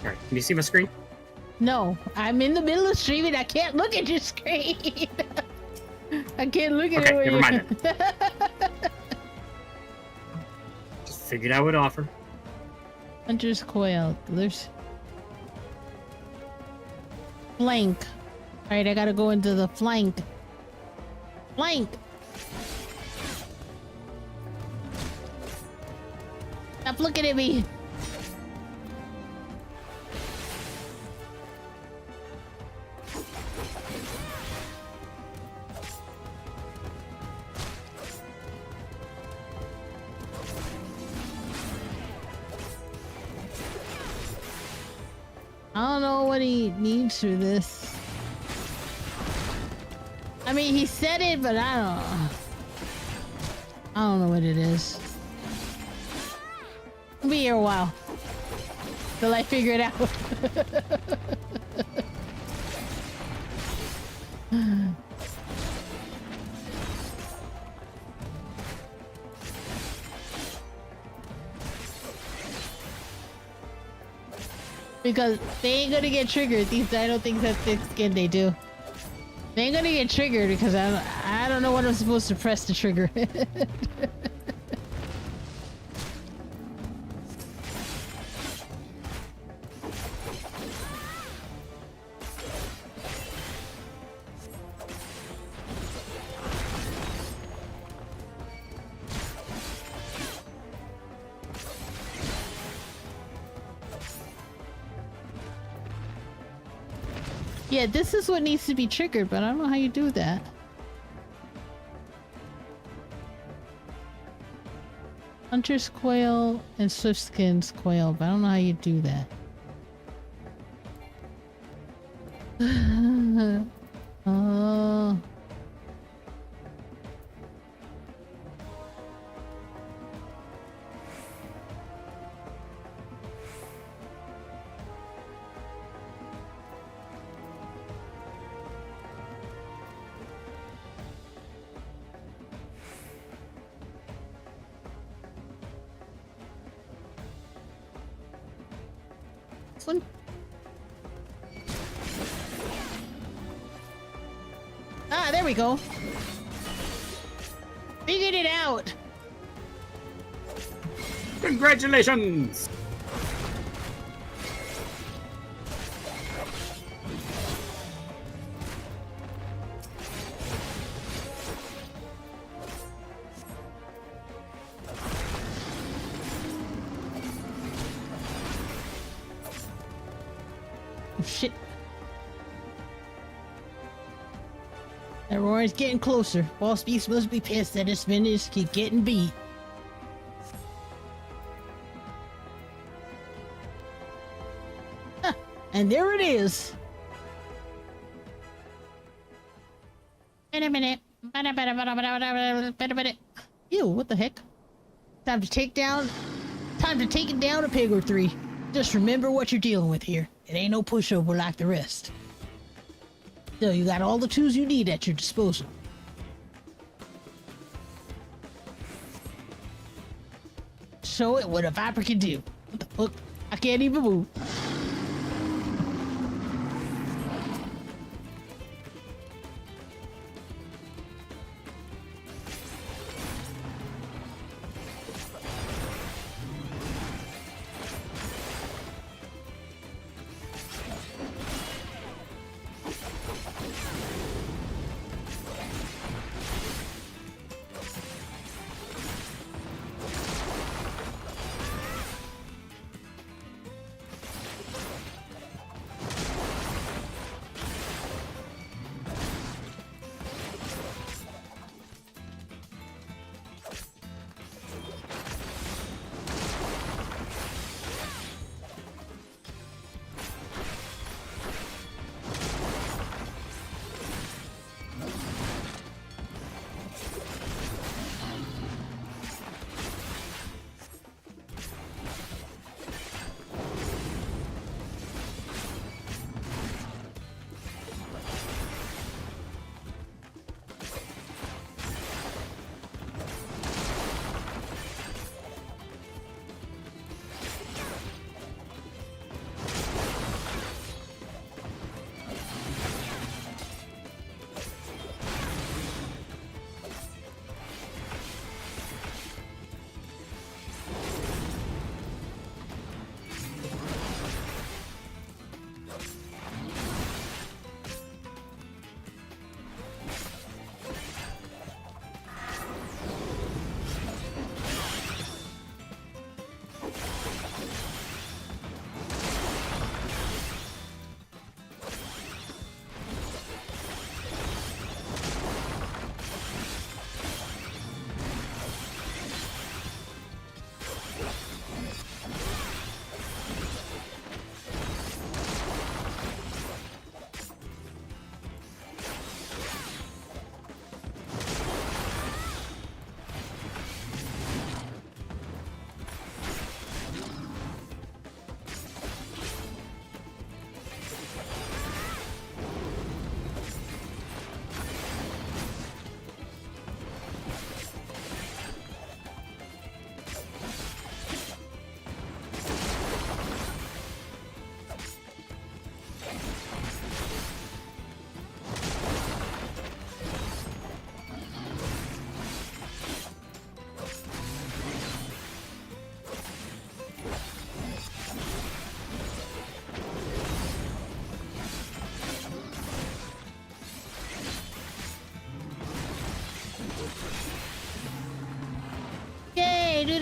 Alright, can you see my screen? No, I'm in the middle of streaming. I can't look at your screen. I can't look at Okay, it. never mind Just figured I would offer. Hunter's coil. There's flank. All right, I gotta go into the flank. Flank. Stop looking at me. I don't know what he needs for this. I mean, he said it, but I don't know what it is. I'll be here a while till I figure it out. Because they ain't gonna get triggered. These dino things have thick skin, they do. They ain't gonna get triggered because I don't know what I'm supposed to press to trigger. Yeah, this is what needs to be triggered, but I don't know how you do that. Hunter's coil and Swiftskin's coil, but I don't know how you do that. Oh. One. Ah, there we go. Figured it out. Congratulations! Shit. That roar is getting closer. Boss Beast must be pissed that his minions keep getting beat. Huh. And there it is. Wait a minute. Ew, what the heck? Time to take it down a pig or three. Just remember what you're dealing with here. It ain't no pushover like the rest. Still, you got all the tools you need at your disposal. Show it what a viper can do. What the fuck? I can't even move.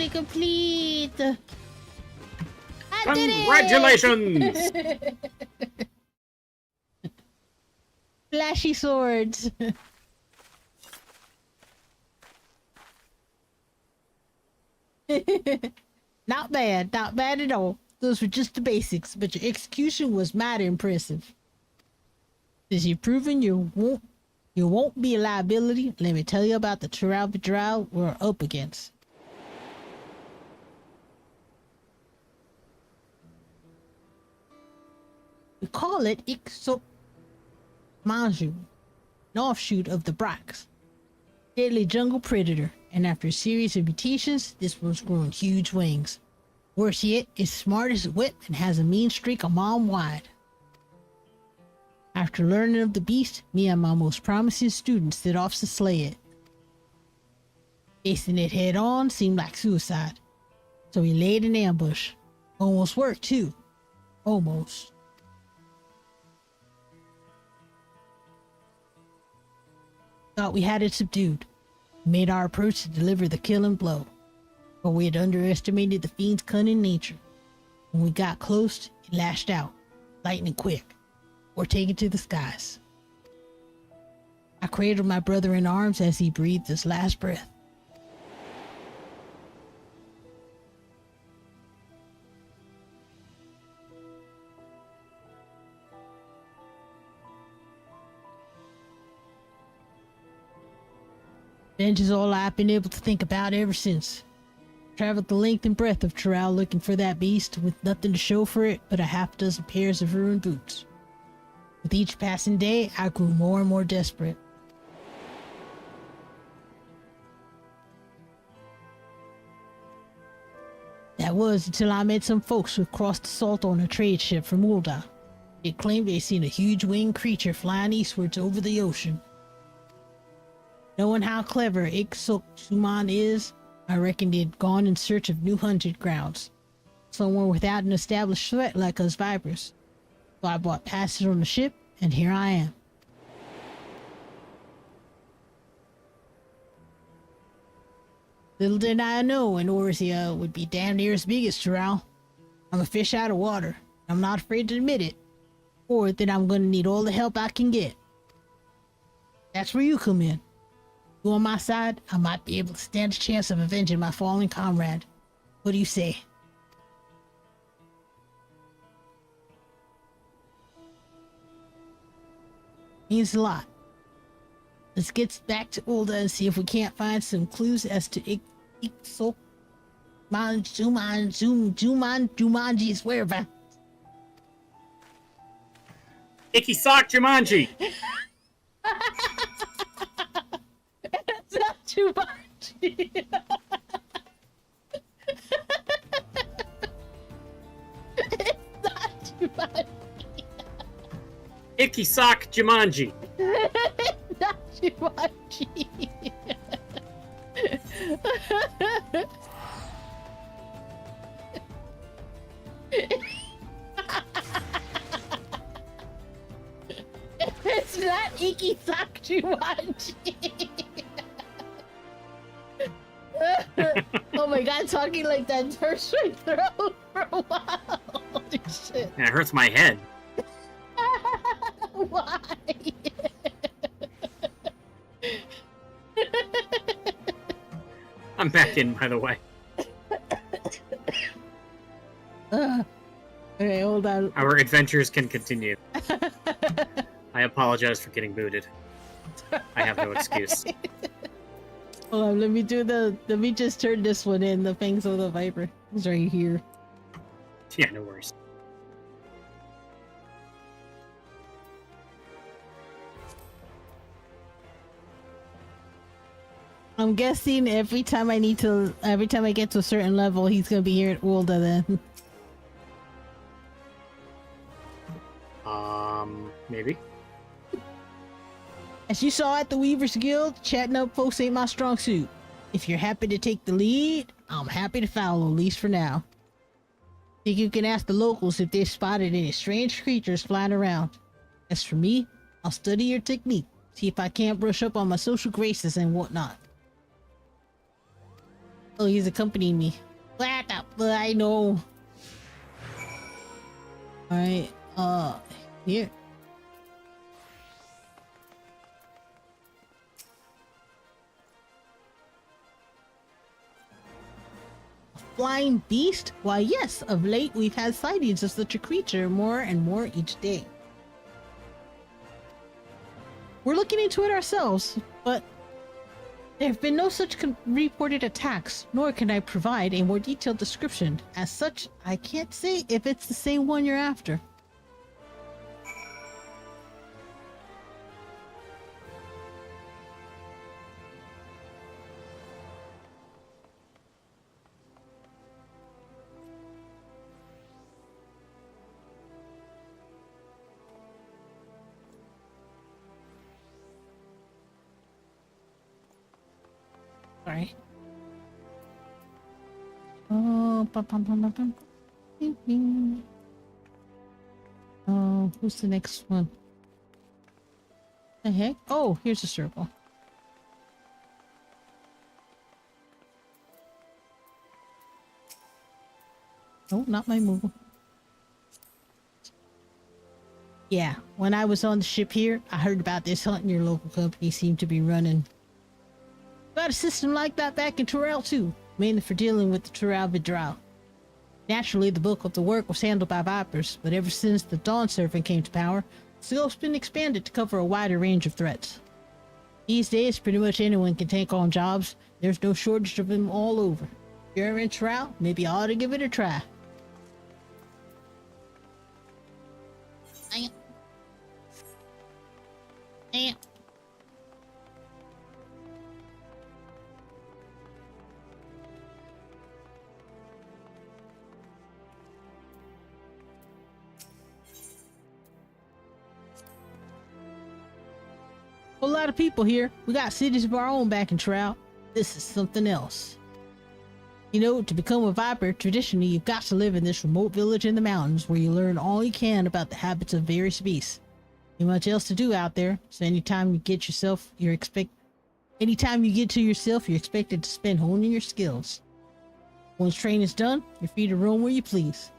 Finally complete. I did it! Congratulations! Flashy swords. Not bad at all. Those were just the basics, but your execution was mighty impressive. Since you've proven you won't be a liability, let me tell you about the trovo.live we're up against. We call it Pictomancer, an offshoot of the Brox, deadly jungle predator, and after a series of mutations, this one's growing huge wings. Worse yet, it's smart as a whip and has a mean streak a mile wide. After learning of the beast, me and my most promising students set off to slay it. Facing it head on seemed like suicide, so we laid an ambush. Almost worked too. Almost. Thought we had it subdued. Made our approach to deliver the killing blow. But we had underestimated the fiend's cunning nature. When we got close, it lashed out, lightning quick, or taken to the skies. I cradled my brother in arms as he breathed his last breath. Revenge is all I've been able to think about ever since. Traveled the length and breadth of Trovo looking for that beast with nothing to show for it but a half dozen pairs of ruined boots. With each passing day, I grew more and more desperate. That was until I met some folks who crossed the salt on a trade ship from Ulda. They claimed they'd seen a huge winged creature flying eastwards over the ocean. Knowing how clever Pictomancer is, I reckoned he'd gone in search of new hunted grounds, somewhere without an established threat like us vipers. So I bought passage on the ship, and here I am. Little did I know an Orsia would be damn near as big as Trovo. I'm a fish out of water. I'm not afraid to admit it, or that I'm going to need all the help I can get. That's where you come in. You on my side, I might be able to stand a chance of avenging my fallen comrade. What do you say? Means a lot. Let's get back to Ulda and see if we can't find some clues as to Jumanji's whereabouts. Icky sock Jumanji! That's not too much. It's not too much. Icky sock Jumanji! Not too much. It's not icky sock too much. Oh my god, talking like that hurts my throat for a while. Holy shit. Yeah, it hurts my head. Why? I'm back in, by the way. Okay, hold on. Our adventures can continue. I apologize for getting booted. I have no excuse. Hold on, let me just turn this one in, the Fangs of the Viper. It's right here. Yeah, no worries. I'm guessing every time I get to a certain level, he's gonna be here at Ulda then. Maybe. As you saw at the Weavers Guild, chatting up folks ain't my strong suit. If you're happy to take the lead, I'm happy to follow, at least for now. Think you can ask the locals if they've spotted any strange creatures flying around. As for me, I'll study your technique, see if I can't brush up on my social graces and whatnot. Oh, he's accompanying me. What the? I know. Alright, here. Flying beast? Why, yes, of late we've had sightings of such a creature more and more each day. We're looking into it ourselves, but there have been no such reported attacks, nor can I provide a more detailed description. As such, I can't say if it's the same one you're after. Sorry. Oh, oh, who's the next one? The heck? Oh, here's a circle. Oh, not my move. Yeah, when I was on the ship here, I heard about this hunting your local company seemed to be running. Got a system like that back in Trovo too, mainly for dealing with the trovo.live. Naturally, the bulk of the work was handled by Vipers, but ever since the Dawn Servant came to power, the scope's been expanded to cover a wider range of threats. These days, pretty much anyone can take on jobs. There's no shortage of them all over. If you're in Trovo, maybe I ought to give it a try. Damn. A lot of people here. We got cities of our own back in Trovo. This is something else. You know, to become a Viper, traditionally you've got to live in this remote village in the mountains where you learn all you can about the habits of various beasts. Ain't much else to do out there, so anytime you get to yourself, you're expected to spend honing your skills. Once training's done, you're free to roam where you please.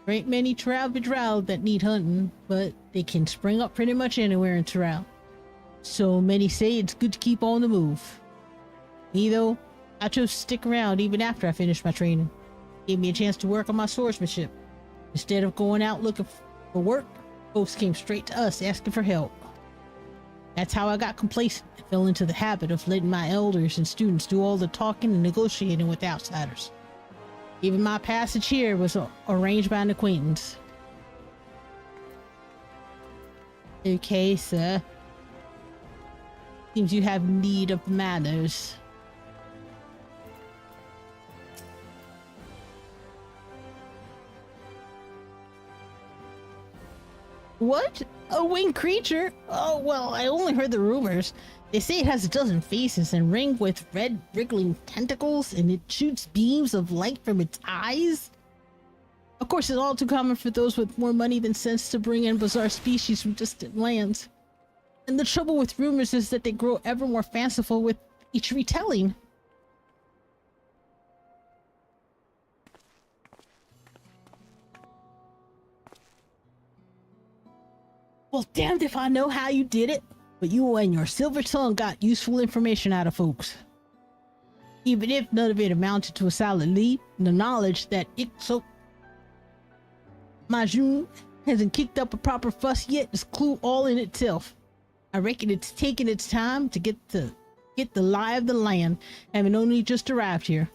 There ain't many trovo that need hunting, but they can spring up pretty much anywhere in Trovo. So many say it's good to keep on the move. Me though, I chose to stick around even after I finished my training. Gave me a chance to work on my swordsmanship. Instead of going out looking for work, folks came straight to us asking for help. That's how I got complacent and fell into the habit of letting my elders and students do all the talking and negotiating with outsiders. Even my passage here was arranged by an acquaintance. Okay, sir. Seems you have need of manners. What? A winged creature? Oh, well, I only heard the rumors. They say it has a dozen faces and ringed with red wriggling tentacles, and it shoots beams of light from its eyes. Of course, it's all too common for those with more money than sense to bring in bizarre species from distant lands. And the trouble with rumors is that they grow ever more fanciful with each retelling. Well, damned if I know how you did it, but you and your silver tongue got useful information out of folks. Even if none of it amounted to a solid lead, the knowledge that Majun hasn't kicked up a proper fuss yet is clue all in itself. I reckon it's taken its time to get the lie of the land, having only just arrived here.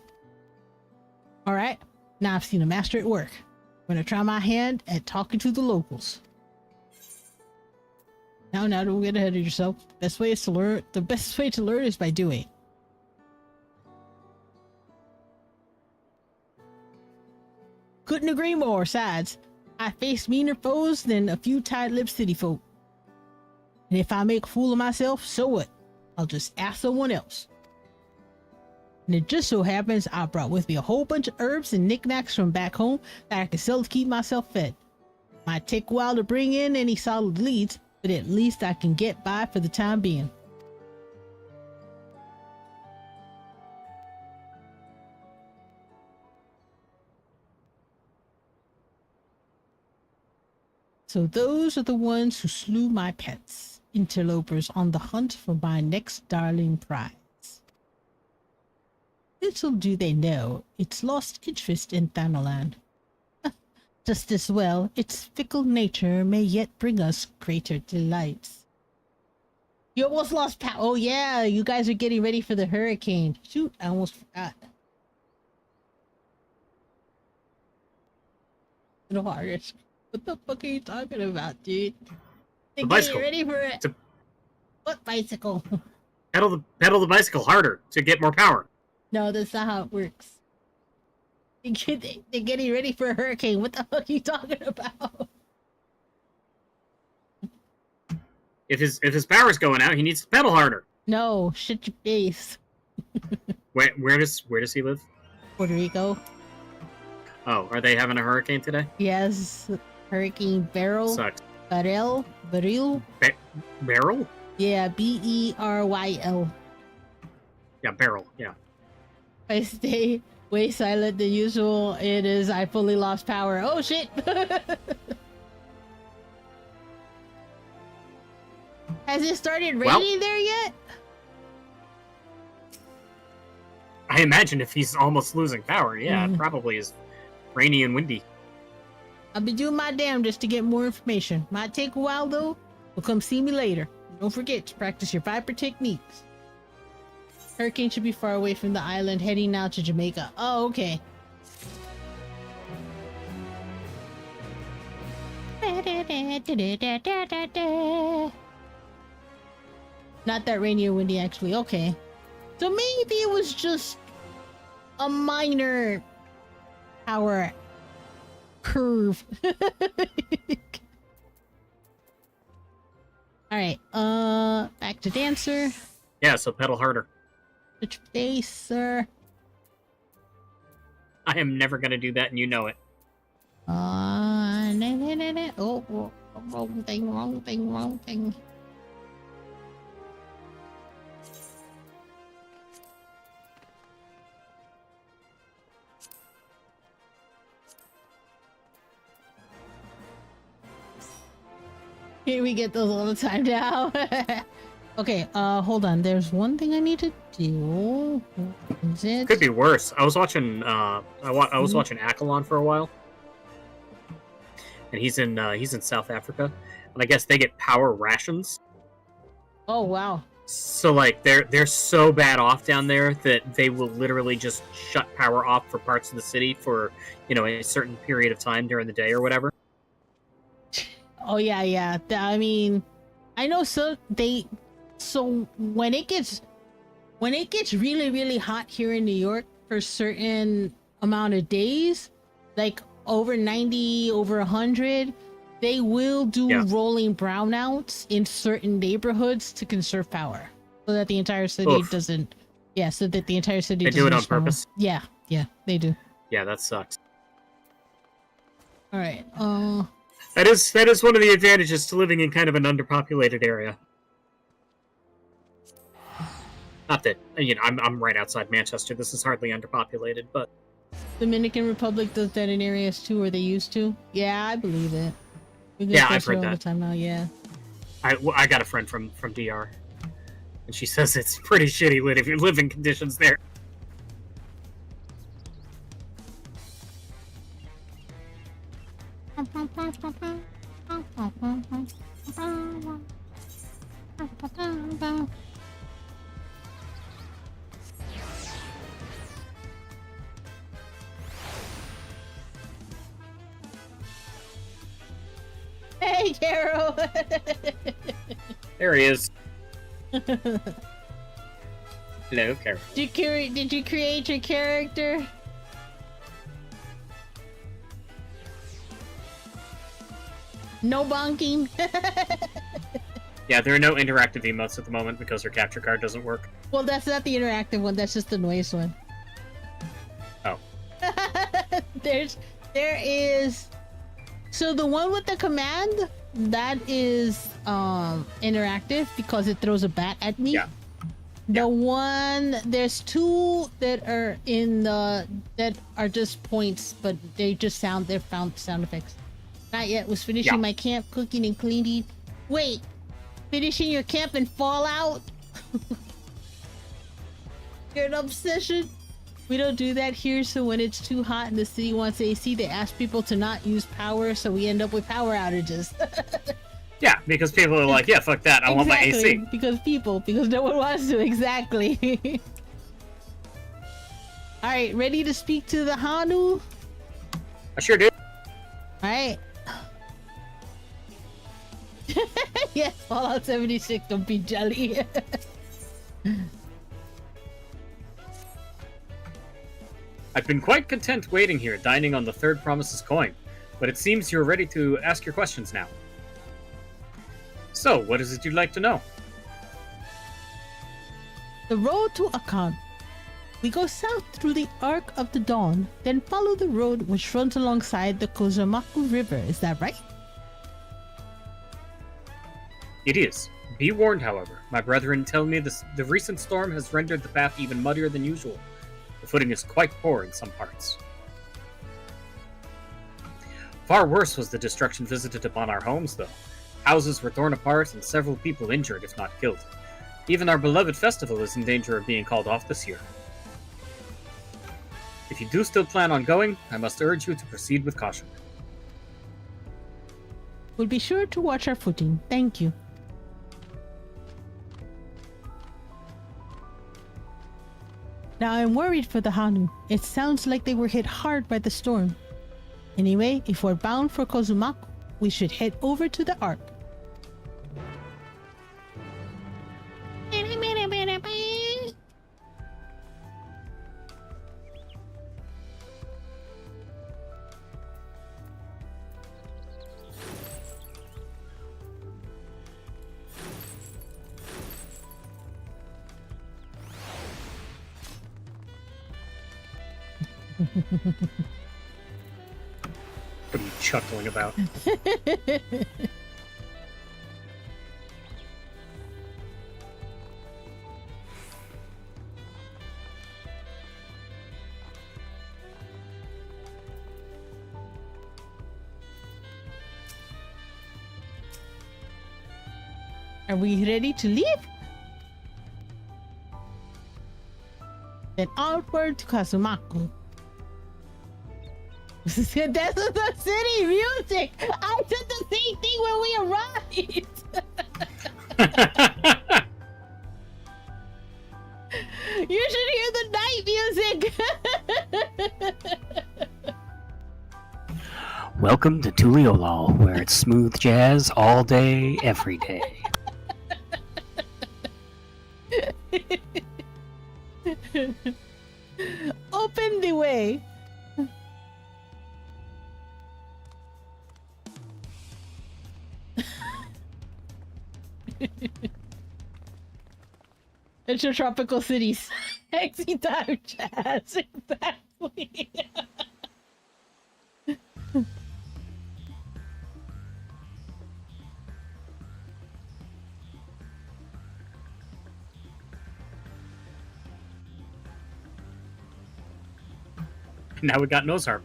Alright, now I've seen a master at work. I'm gonna try my hand at talking to the locals. Now, don't get ahead of yourself. The best way to learn is by doing. Couldn't agree more. Besides, I faced meaner foes than a few tight-lipped city folk. And if I make a fool of myself, so what? I'll just ask someone else. And it just so happens I brought with me a whole bunch of herbs and knickknacks from back home that I can sell to keep myself fed. Might take a while to bring in any solid leads, but at least I can get by for the time being. So those are the ones who slew my pets, interlopers on the hunt for my next darling prize. Little do they know, it's lost interest in Thanalan. Just as well, its fickle nature may yet bring us greater delights. You almost lost power. Oh yeah, you guys are getting ready for the hurricane. Shoot, I almost forgot. The hardest. What the fuck are you talking about, dude? They're getting ready for it. What bicycle? Pedal the bicycle harder to get more power. No, that's not how it works. They're getting ready for a hurricane. What the fuck are you talking about? If his power's going out, he needs to pedal harder. No, shut your face. Where does he live? Puerto Rico. Oh, are they having a hurricane today? Yes, Hurricane Beryl. Sucks. Beryl. Beryl? Yeah, Beryl. Yeah, Beryl. Yeah. I stay way silent than usual. It is. I fully lost power. Oh shit! Has it started raining there yet? I imagine if he's almost losing power, yeah, it probably is rainy and windy. I'll be doing my damnedest to get more information. Might take a while though. Well, come see me later. Don't forget to practice your Viper techniques. Hurricane should be far away from the island, heading now to Jamaica. Oh, okay. Not that rainy or windy, actually. Okay. So maybe it was just a minor power curve. Alright, back to Dancer. Yeah, so pedal harder. Touch base, sir. I am never gonna do that, and you know it. Oh, wrong thing. Here we get those all the time now. Okay, hold on. There's one thing I need to do. Is it? Could be worse. I was watching I was watching Akalon for a while. And he's in South Africa. And I guess they get power rations. Oh wow. So like they're so bad off down there that they will literally just shut power off for parts of the city for, a certain period of time during the day or whatever. Oh yeah. I mean, I know so when it gets really, really hot here in New York for a certain amount of days, like over 90, over 100, they will do rolling brownouts in certain neighborhoods to conserve power, so that the entire city doesn't. Yeah, so that the entire city. They do it on purpose. Yeah, they do. Yeah, that sucks. All right. That is one of the advantages to living in kind of an underpopulated area. Not that I'm right outside Manchester. This is hardly underpopulated, but Dominican Republic does that in areas too, or they used to. Yeah, I believe it. Yeah, I've heard that. All the time now. Yeah. I got a friend from DR, and she says it's pretty shitty living conditions there. Hey, Carol. There he is. Hello, Carol. Did you create your character? No bonking. Yeah, there are no interactive emotes at the moment because her capture card doesn't work. Well, that's not the interactive one. That's just the noise one. Oh. There is. So the one with the command, that is interactive because it throws a bat at me. Yeah. The one, there's two that are that are just points, but they just sound effects. Not yet. Was finishing my camp, cooking and cleaning. Wait, finishing your camp and Fallout? You're an obsession. We don't do that here, so when it's too hot and the city wants AC, they ask people to not use power, so we end up with power outages. Yeah, because people are like, yeah, fuck that, I want my AC. Because no one wants to, exactly. Alright, ready to speak to the Hanu? I sure do. Alright. Yes, Fallout 76, don't be jelly. I've been quite content waiting here, dining on the third Promises coin, but it seems you're ready to ask your questions now. So, what is it you'd like to know? The road to Akan. We go south through the Arc of the Dawn, then follow the road which runs alongside the Kozamaku River, is that right? It is. Be warned, however. My brethren tell me the recent storm has rendered the path even muddier than usual. The footing is quite poor in some parts. Far worse was the destruction visited upon our homes, though. Houses were torn apart and several people injured, if not killed. Even our beloved festival is in danger of being called off this year. If you do still plan on going, I must urge you to proceed with caution. We'll be sure to watch our footing. Thank you. Now I'm worried for the Hanu. It sounds like they were hit hard by the storm. Anyway, if we're bound for Kozumaku, we should head over to the Ark. What are you chuckling about? Are we ready to leave? Then outward to Kazumaku. That's the city music! I did the same thing when we arrived! You should hear the night music! Welcome to Tuliolol, where it's smooth jazz all day, every day. Open the way. It's your tropical cities. Sexy time jazz. Exactly. Now we got nose harp.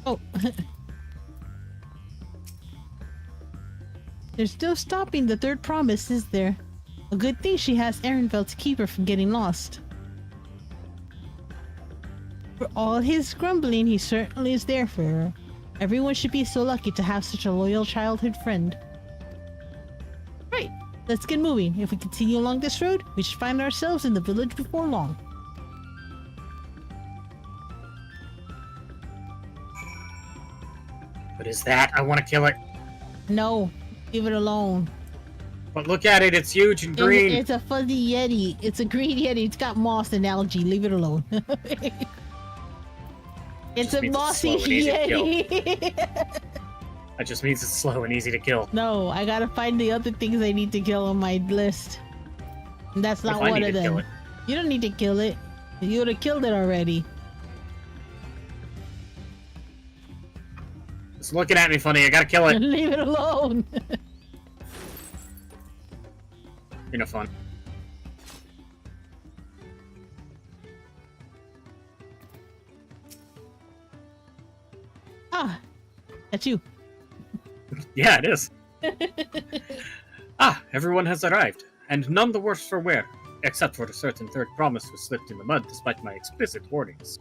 Oh. There's no stopping the third promise, is there? A good thing she has Ehrenfeld to keep her from getting lost. For all his grumbling, he certainly is there for her. Everyone should be so lucky to have such a loyal childhood friend. Right, let's get moving. If we continue along this road, we should find ourselves in the village before long. What is that? I want to kill it. No, leave it alone. But look at it, it's huge and green. It's a fuzzy yeti. It's a green yeti. It's got moss and algae. Leave it alone. It's a mossy yeti. That just means it's slow and easy to kill. No, I gotta find the other things I need to kill on my list. And that's not one of them. You don't need to kill it. You would have killed it already. It's looking at me funny. I gotta kill it. Leave it alone. You're no fun. Ah, that's you. Yeah, it is. Everyone has arrived, and none the worse for wear, except for the certain third promise was slipped in the mud despite my explicit warnings.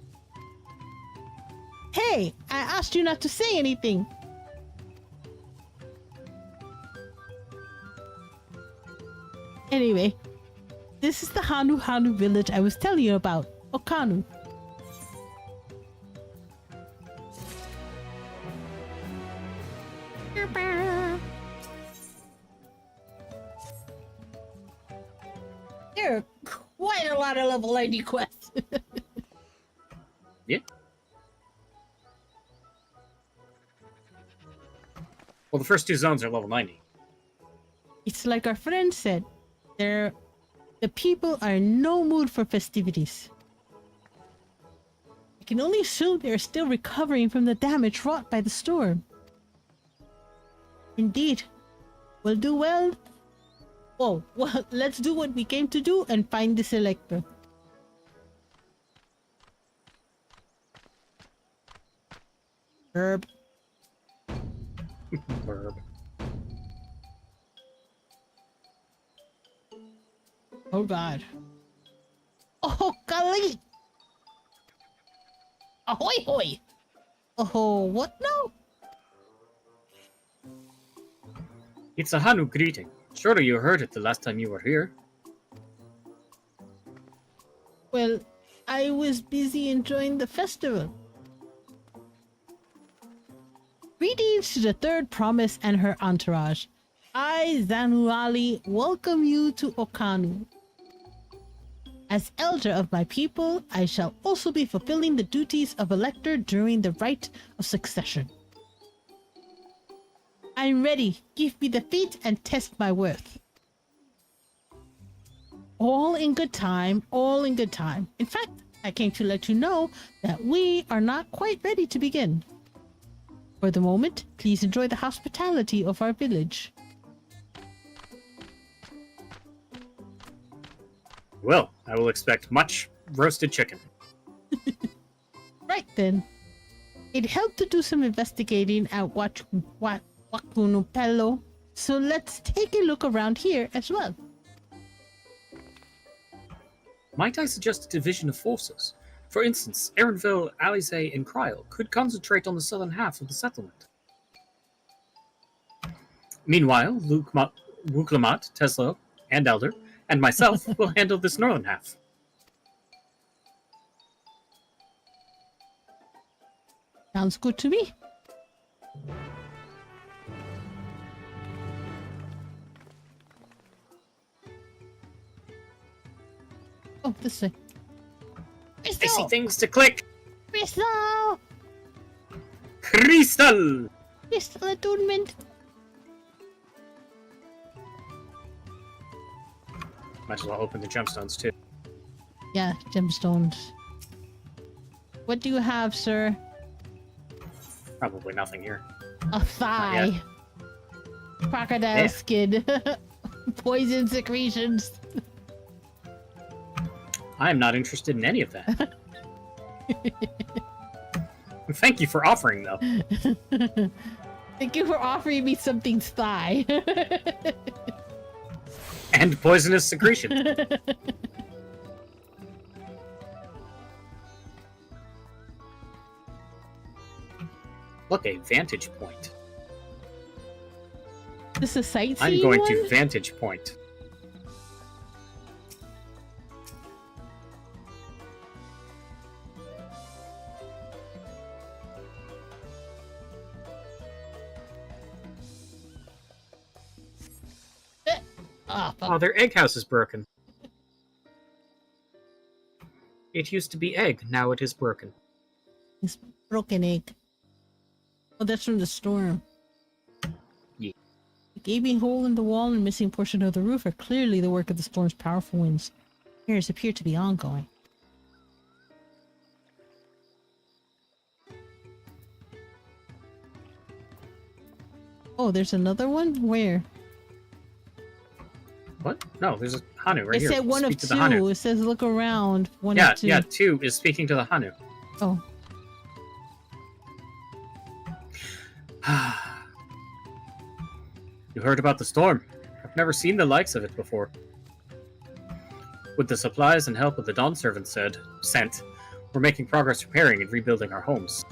Hey, I asked you not to say anything. Anyway, this is the Hanu village I was telling you about, Okanu. There are quite a lot of level 90 quests. Yeah. Well, the first two zones are level 90. It's like our friend said. The people are in no mood for festivities. I can only assume they are still recovering from the damage wrought by the storm. Indeed. We'll do well. Oh, well, let's do what we came to do and find the selector. Herb. Herb. Oh god. Oh golly! Ahoy hoy! Oh, what now? It's a Hanu greeting. Surely you heard it the last time you were here. Well, I was busy enjoying the festival. Greetings to the third promise and her entourage. I, Zanuali, welcome you to Okanu. As elder of my people, I shall also be fulfilling the duties of elector during the rite of succession. I'm ready. Give me the feat and test my worth. All in good time, all in good time. In fact, I came to let you know that we are not quite ready to begin. For the moment, please enjoy the hospitality of our village. Well, I will expect much roasted chicken. Right then. It helped to do some investigating at Wakunupello, so let's take a look around here as well. Might I suggest a division of forces? For instance, Ehrenville, Alize, and Kryl could concentrate on the southern half of the settlement. Meanwhile, Wuklamat, Tesla, and Elder, and myself will handle this northern half. Sounds good to me. Oh, this way. I see things to click! Crystal! Crystal! Crystal attunement! Might as well open the gemstones too. Yeah, gemstones. What do you have, sir? Probably nothing here. A thigh. Crocodile skin. Poison secretions. I am not interested in any of that. Thank you for offering, though. Thank you for offering me something's thigh. And poisonous secretion. Look, a vantage point. This is a sightseeing I'm going one? to vantage point. Ah, fuck. Oh, their egg house is broken. It used to be egg, now it is broken. It's broken egg. Oh, that's from the storm. Yeah. The gaping hole in the wall and missing portion of the roof are clearly the work of the storm's powerful winds. Repairs appear to be ongoing. Oh, there's another one? Where? What? No, there's a Hanu right It here. said one of Speak to the Hanu. two. It says look around. One Yeah, of two. yeah, 2 is speaking to the Hanu. Oh. You heard about the storm. I've never seen the likes of it before. With the supplies and help of the Dawn servant sent, we're making progress repairing and rebuilding our homes.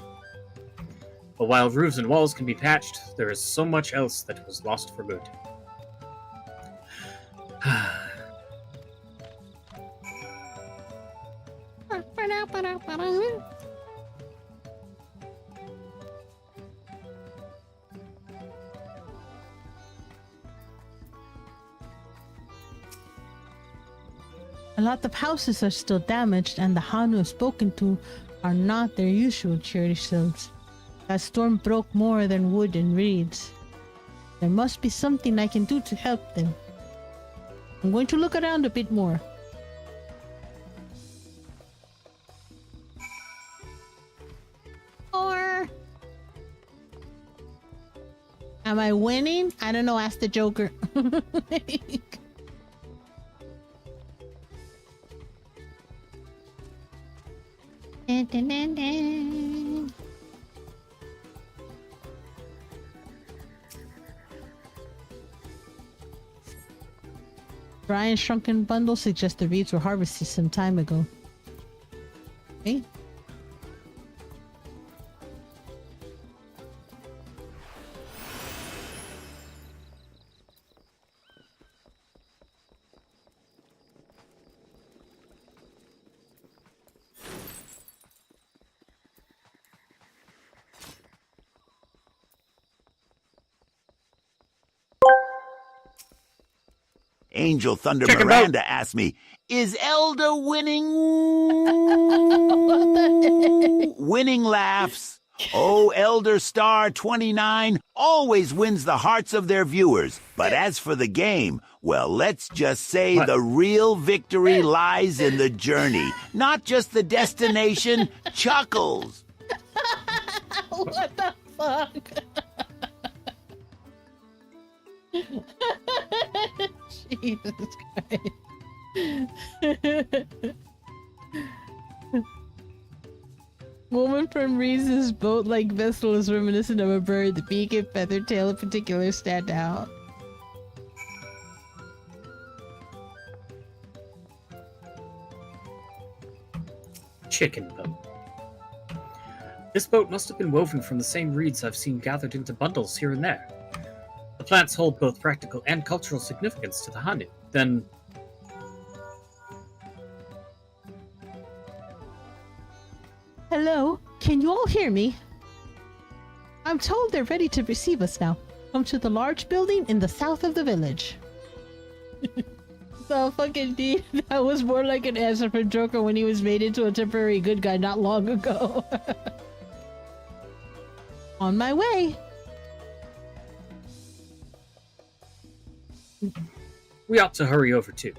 But while roofs and walls can be patched, there is so much else that was lost for good. A lot of houses are still damaged, and the Hanu spoken to are not their usual cherished selves. That storm broke more than wood and reeds. There must be something I can do to help them. I'm going to look around a bit more. Or am I winning? I don't know. Ask the Joker. Dun, dun, dun, dun. Brian's shrunken bundle suggests the reeds were harvested some time ago. Okay. Angel Thunder Check 'em Miranda asked me, is Elder winning? Winning laughs. Oh, Elder Star 29 always wins the hearts of their viewers. But as for the game, well, let's just say What? the real victory lies in the journey, not just the destination. Chuckles. What the fuck? Jesus Christ. Woman from Reese's boat-like vessel is reminiscent of a bird. The beak and feather tail in particular stand out. Chicken boat. This boat must have been woven from the same reeds I've seen gathered into bundles here and there. The plants hold both practical and cultural significance to the Hanu. Then, Hello? Can you all hear me? I'm told they're ready to receive us now. Come to the large building in the south of the village. So fucking dude, that was more like an answer from Joker when he was made into a temporary good guy not long ago. On my way. we ought to hurry over too.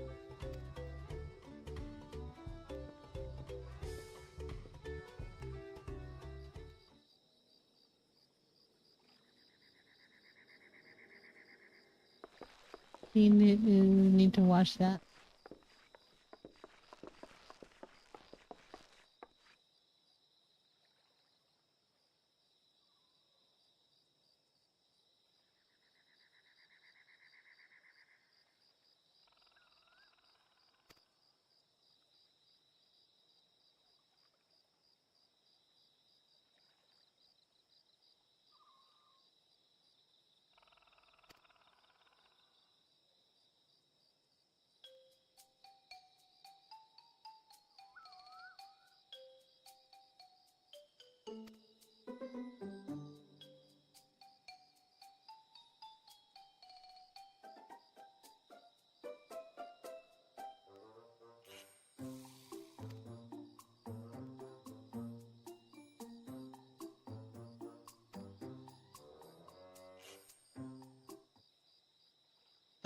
You need to watch that.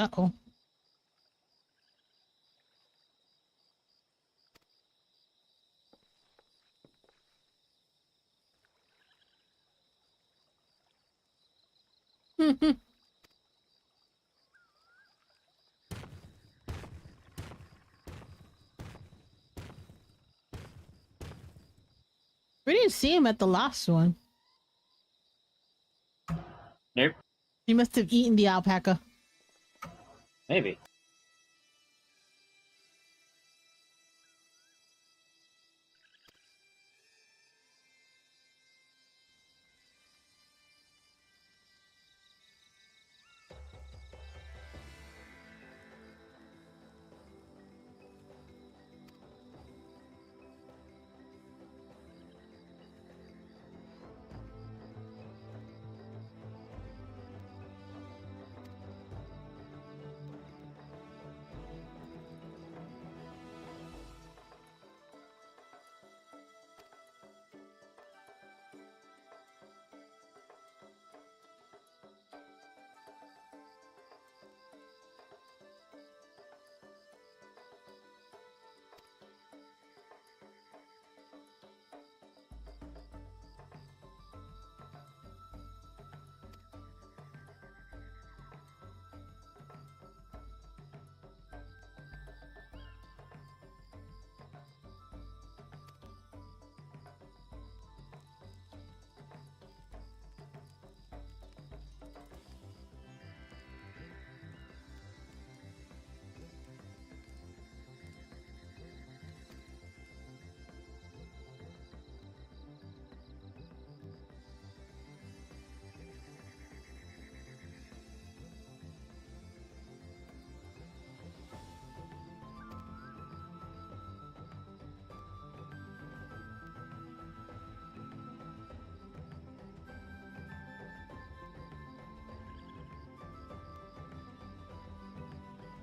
Uh-oh. We didn't see him at the last one. Nope. He must have eaten the alpaca. Maybe.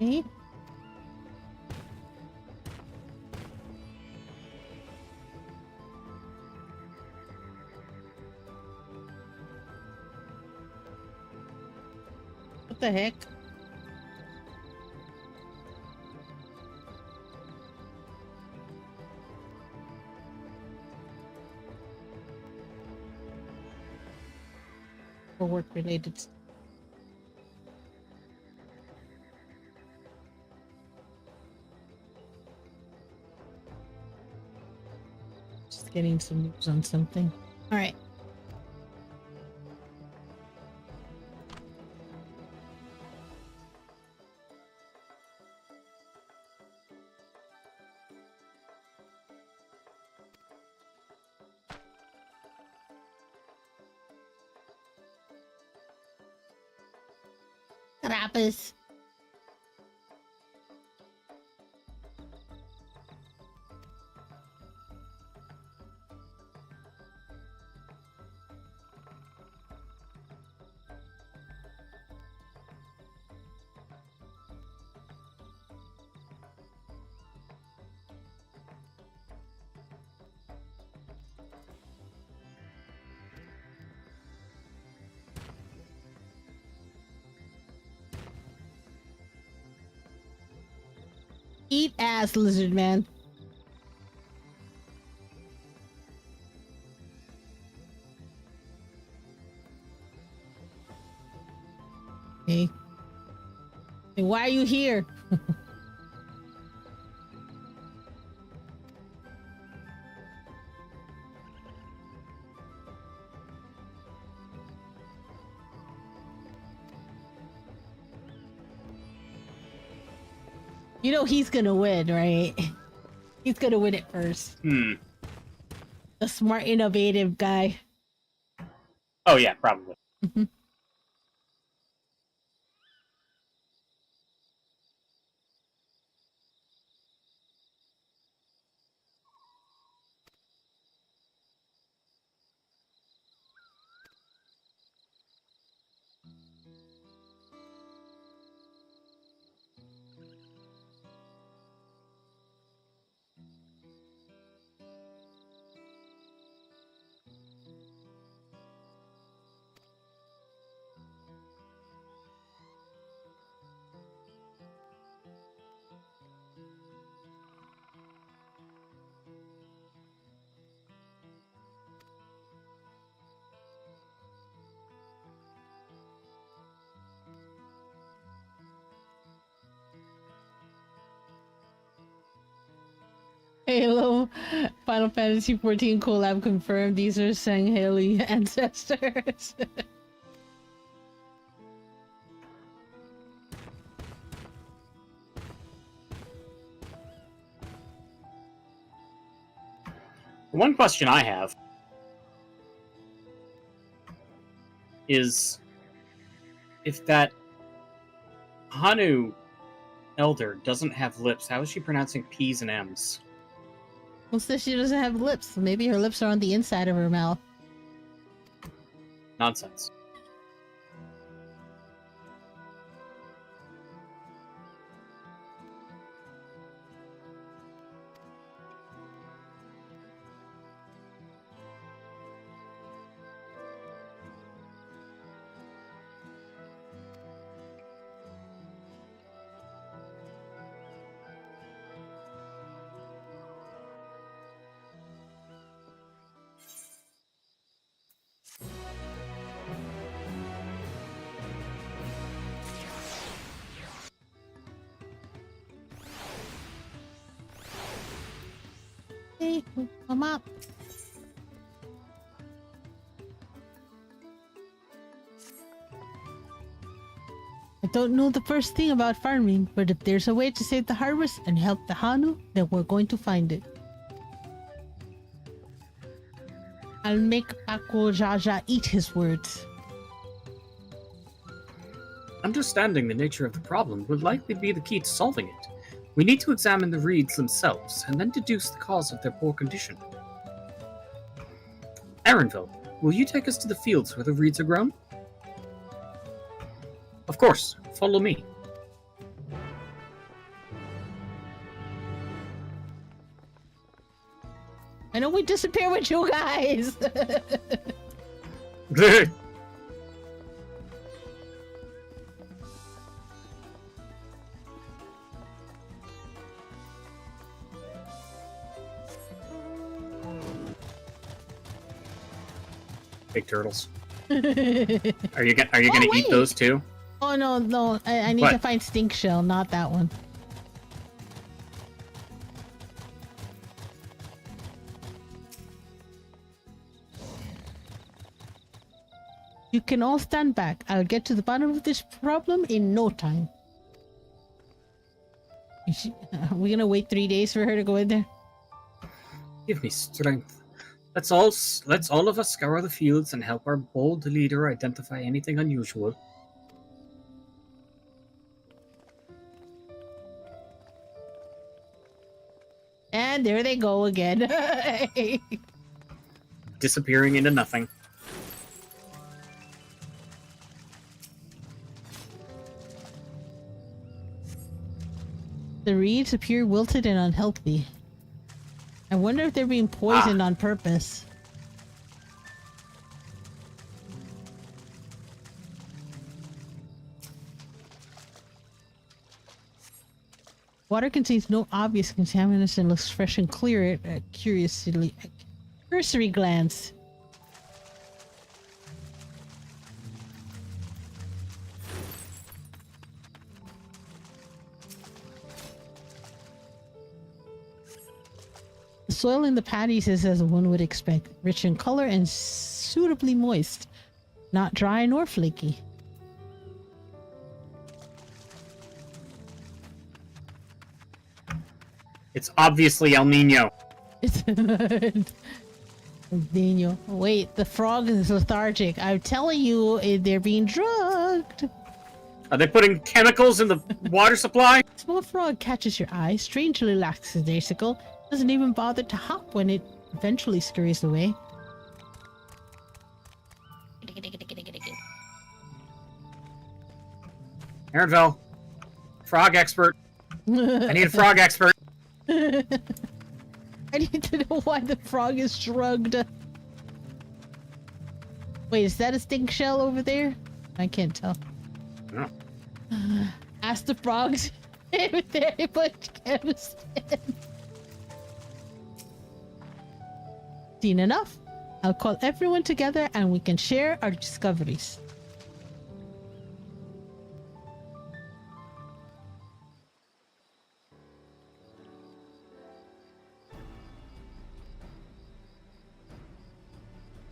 Okay. What the heck? For work related. Just getting some news on something. All right. Carapaz. Eat ass, lizard man. Okay. Hey, why are you here? You know he's gonna win, right? He's gonna win it first. The smart, innovative guy. Oh yeah, probably. no. Final Fantasy 14 collab confirmed. These are Sangheili ancestors. One question I have is if that Hanu elder doesn't have lips, how is she pronouncing P's and M's? Well, since she doesn't have lips, maybe her lips are on the inside of her mouth. Nonsense. Hey, come up. I don't know the first thing about farming, but if there's a way to save the harvest and help the Hanu, then we're going to find it. I'll make Paco Jaja eat his words. Understanding the nature of the problem will likely be the key to solving it. We need to examine the reeds themselves, and then deduce the cause of their poor condition. Aaronville, will you take us to the fields where the reeds are grown? Of course, follow me. I know we disappear with you guys. Big turtles. Are you gonna eat wait. those too? Oh no, I need What? to find Stink Shell, not that one. You can all stand back. I'll get to the bottom of this problem in no time. Are we gonna wait 3 days for her to go in there? Give me strength. Let's all of us scour the fields and help our bold leader identify anything unusual. And there they go again. Disappearing into nothing. The reeds appear wilted and unhealthy. I wonder if they're being poisoned on purpose. Water contains no obvious contaminants and looks fresh and clear at a cursory glance. The soil in the paddies is as one would expect, rich in color and suitably moist, not dry nor flaky. It's obviously El Nino. It's Daniel. Wait, the frog is lethargic. I'm telling you, they're being drugged. Are they putting chemicals in the water supply? Small frog catches your eye, strangely lackadaisical, doesn't even bother to hop when it eventually scurries away. Aaronville, frog expert. I need a frog expert. I need to know why the frog is drugged. Wait, is that a stink shell over there? I can't tell. No. Ask the frogs if they put chems in. Seen enough? I'll call everyone together and we can share our discoveries.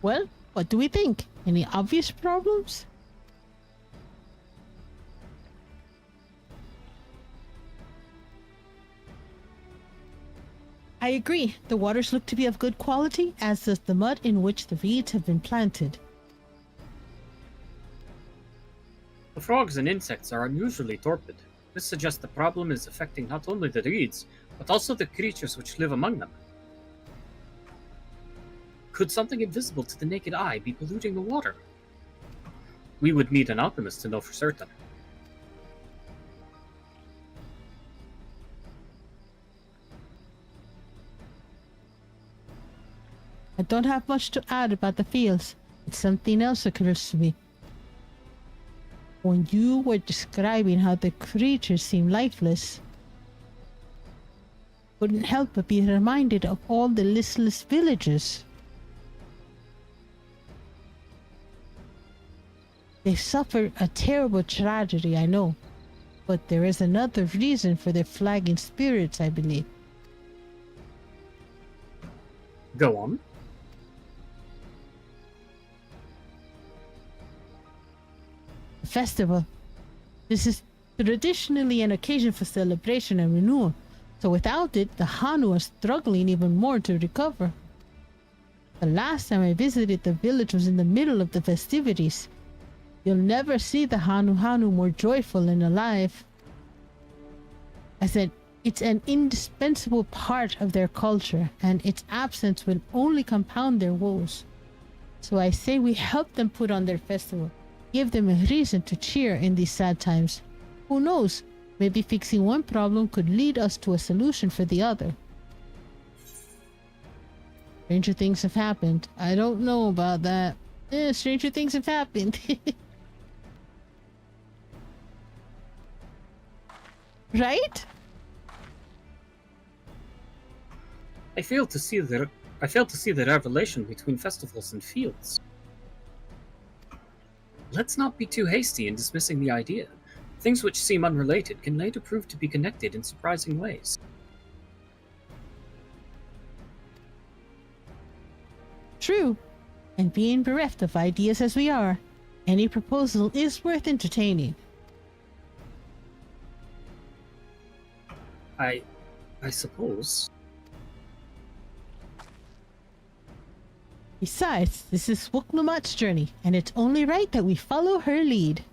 Well, what do we think? Any obvious problems? I agree. The waters look to be of good quality, as does the mud in which the reeds have been planted. The frogs and insects are unusually torpid. This suggests the problem is affecting not only the reeds, but also the creatures which live among them. Could something invisible to the naked eye be polluting the water? We would need an alchemist to know for certain. I don't have much to add about the fields. It's something else occurs to me. When you were describing how the creatures seem lifeless, couldn't help but be reminded of all the listless villagers. They suffer a terrible tragedy, I know, but there is another reason for their flagging spirits, I believe. Go on. Festival. This is traditionally an occasion for celebration and renewal, so without it, the Hanu are struggling even more to recover. The last time I visited the village was in the middle of the festivities. You'll never see the Hanu more joyful and alive. I said, it's an indispensable part of their culture, and its absence will only compound their woes. So I say we help them put on their festival. Give them a reason to cheer in these sad times. Who knows? Maybe fixing one problem could lead us to a solution for the other. Stranger things have happened. I don't know about that. Stranger things have happened. Right? I fail to see the relation between festivals and fields. Let's not be too hasty in dismissing the idea. Things which seem unrelated can later prove to be connected in surprising ways. True. And being bereft of ideas as we are, any proposal is worth entertaining. I suppose. Besides, this is Wuknumat's journey, and it's only right that we follow her lead.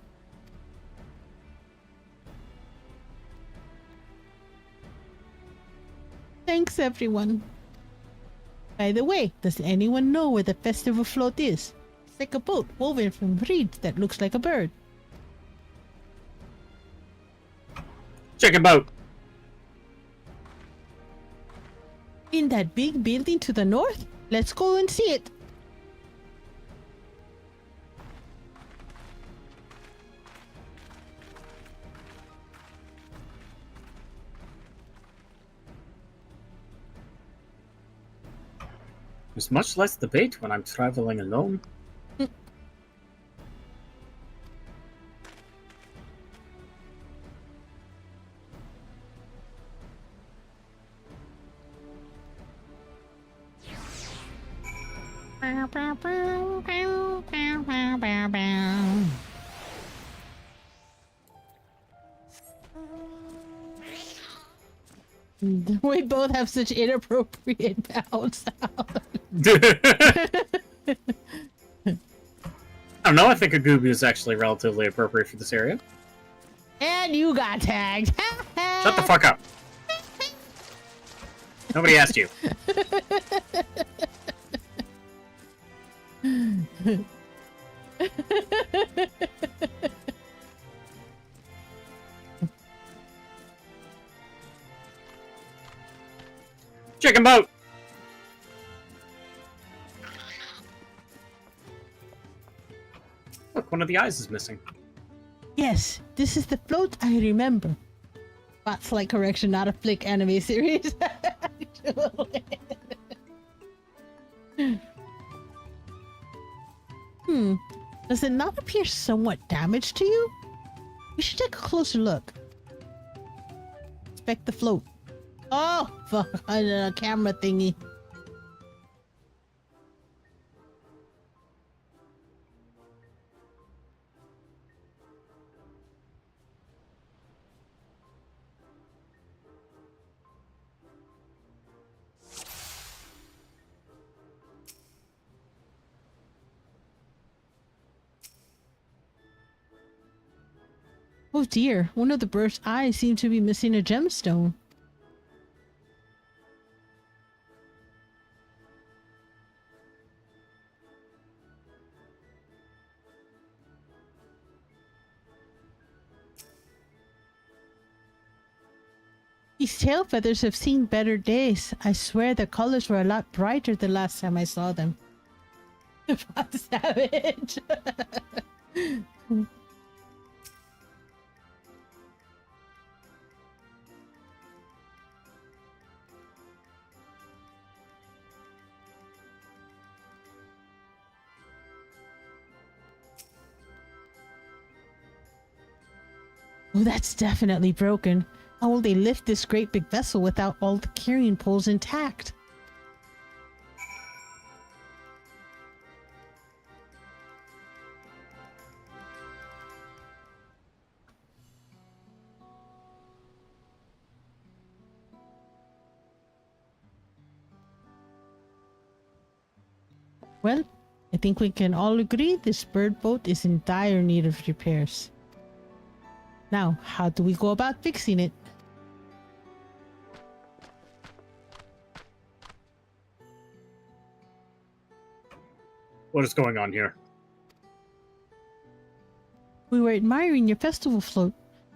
Thanks, everyone. By the way, does anyone know where the festival float is? It's like a boat woven from reeds that looks like a bird. Chicken boat! In that big building to the north? Let's go and see it. There's much less debate when I'm traveling alone. We both have such inappropriate mouths. I don't know, I think a Gooby is actually relatively appropriate for this area. And you got tagged. Shut the fuck up. Nobody asked you. Chicken boat! Look, one of the eyes is missing. Yes, this is the float I remember. But slight correction, not a flick anime series. Does it not appear somewhat damaged to you? We should take a closer look. Inspect the float. Oh, fuck, a camera thingy. Oh dear, one of the bird's eyes seems to be missing a gemstone. These tail feathers have seen better days. I swear the colors were a lot brighter the last time I saw them. What savage? Oh, that's definitely broken. How will they lift this great big vessel without all the carrying poles intact? Well, I think we can all agree this bird boat is in dire need of repairs. Now, how do we go about fixing it? What is going on here? We were admiring your festival float.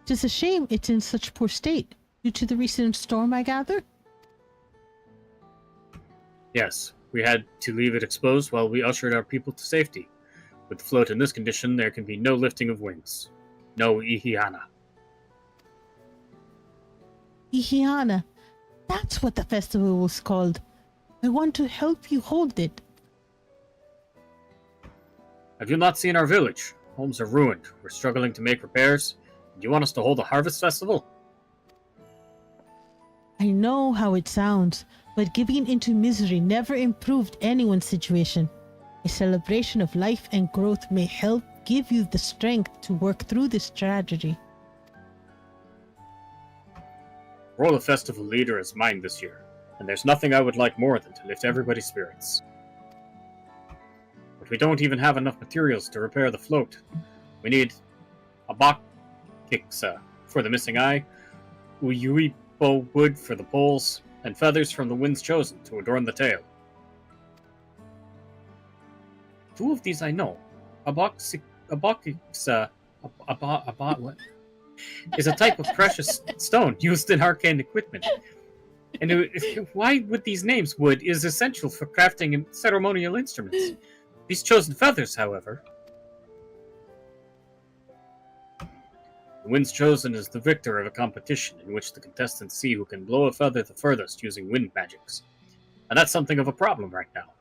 It's a shame it's in such poor state. Due to the recent storm, I gather? Yes, we had to leave it exposed while we ushered our people to safety. With the float in this condition, there can be no lifting of wings. No Ihihana. Ihihana. That's what the festival was called. I want to help you hold it. Have you not seen our village? Homes are ruined. We're struggling to make repairs. Do you want us to hold a harvest festival? I know how it sounds, but giving into misery never improved anyone's situation. A celebration of life and growth may help give you the strength to work through this tragedy. The role of festival leader is mine this year, and there's nothing I would like more than to lift everybody's spirits. But we don't even have enough materials to repair the float. We need a bakiksa for the missing eye, uyuipo wood for the poles, and feathers from the winds chosen to adorn the tail. Two of these I know. What? Is a type of precious stone used in arcane equipment. And why would these names? Wood is essential for crafting ceremonial instruments. These chosen feathers, however. The winds chosen is the victor of a competition in which the contestants see who can blow a feather the furthest using wind magics. And that's something of a problem right now.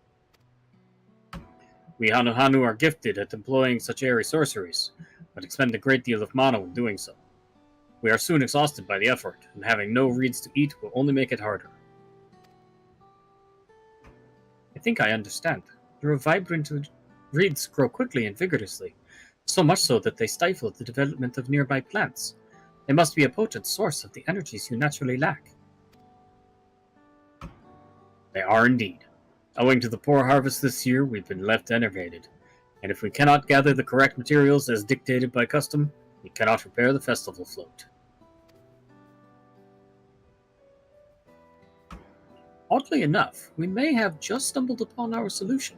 We Hanu are gifted at employing such airy sorceries, but expend a great deal of mana when doing so. We are soon exhausted by the effort, and having no reeds to eat will only make it harder. I think I understand. Your vibrant reeds grow quickly and vigorously, so much so that they stifle the development of nearby plants. They must be a potent source of the energies you naturally lack. They are indeed. Owing to the poor harvest this year, we've been left enervated, and if we cannot gather the correct materials as dictated by custom, we cannot repair the festival float. Oddly enough, we may have just stumbled upon our solution.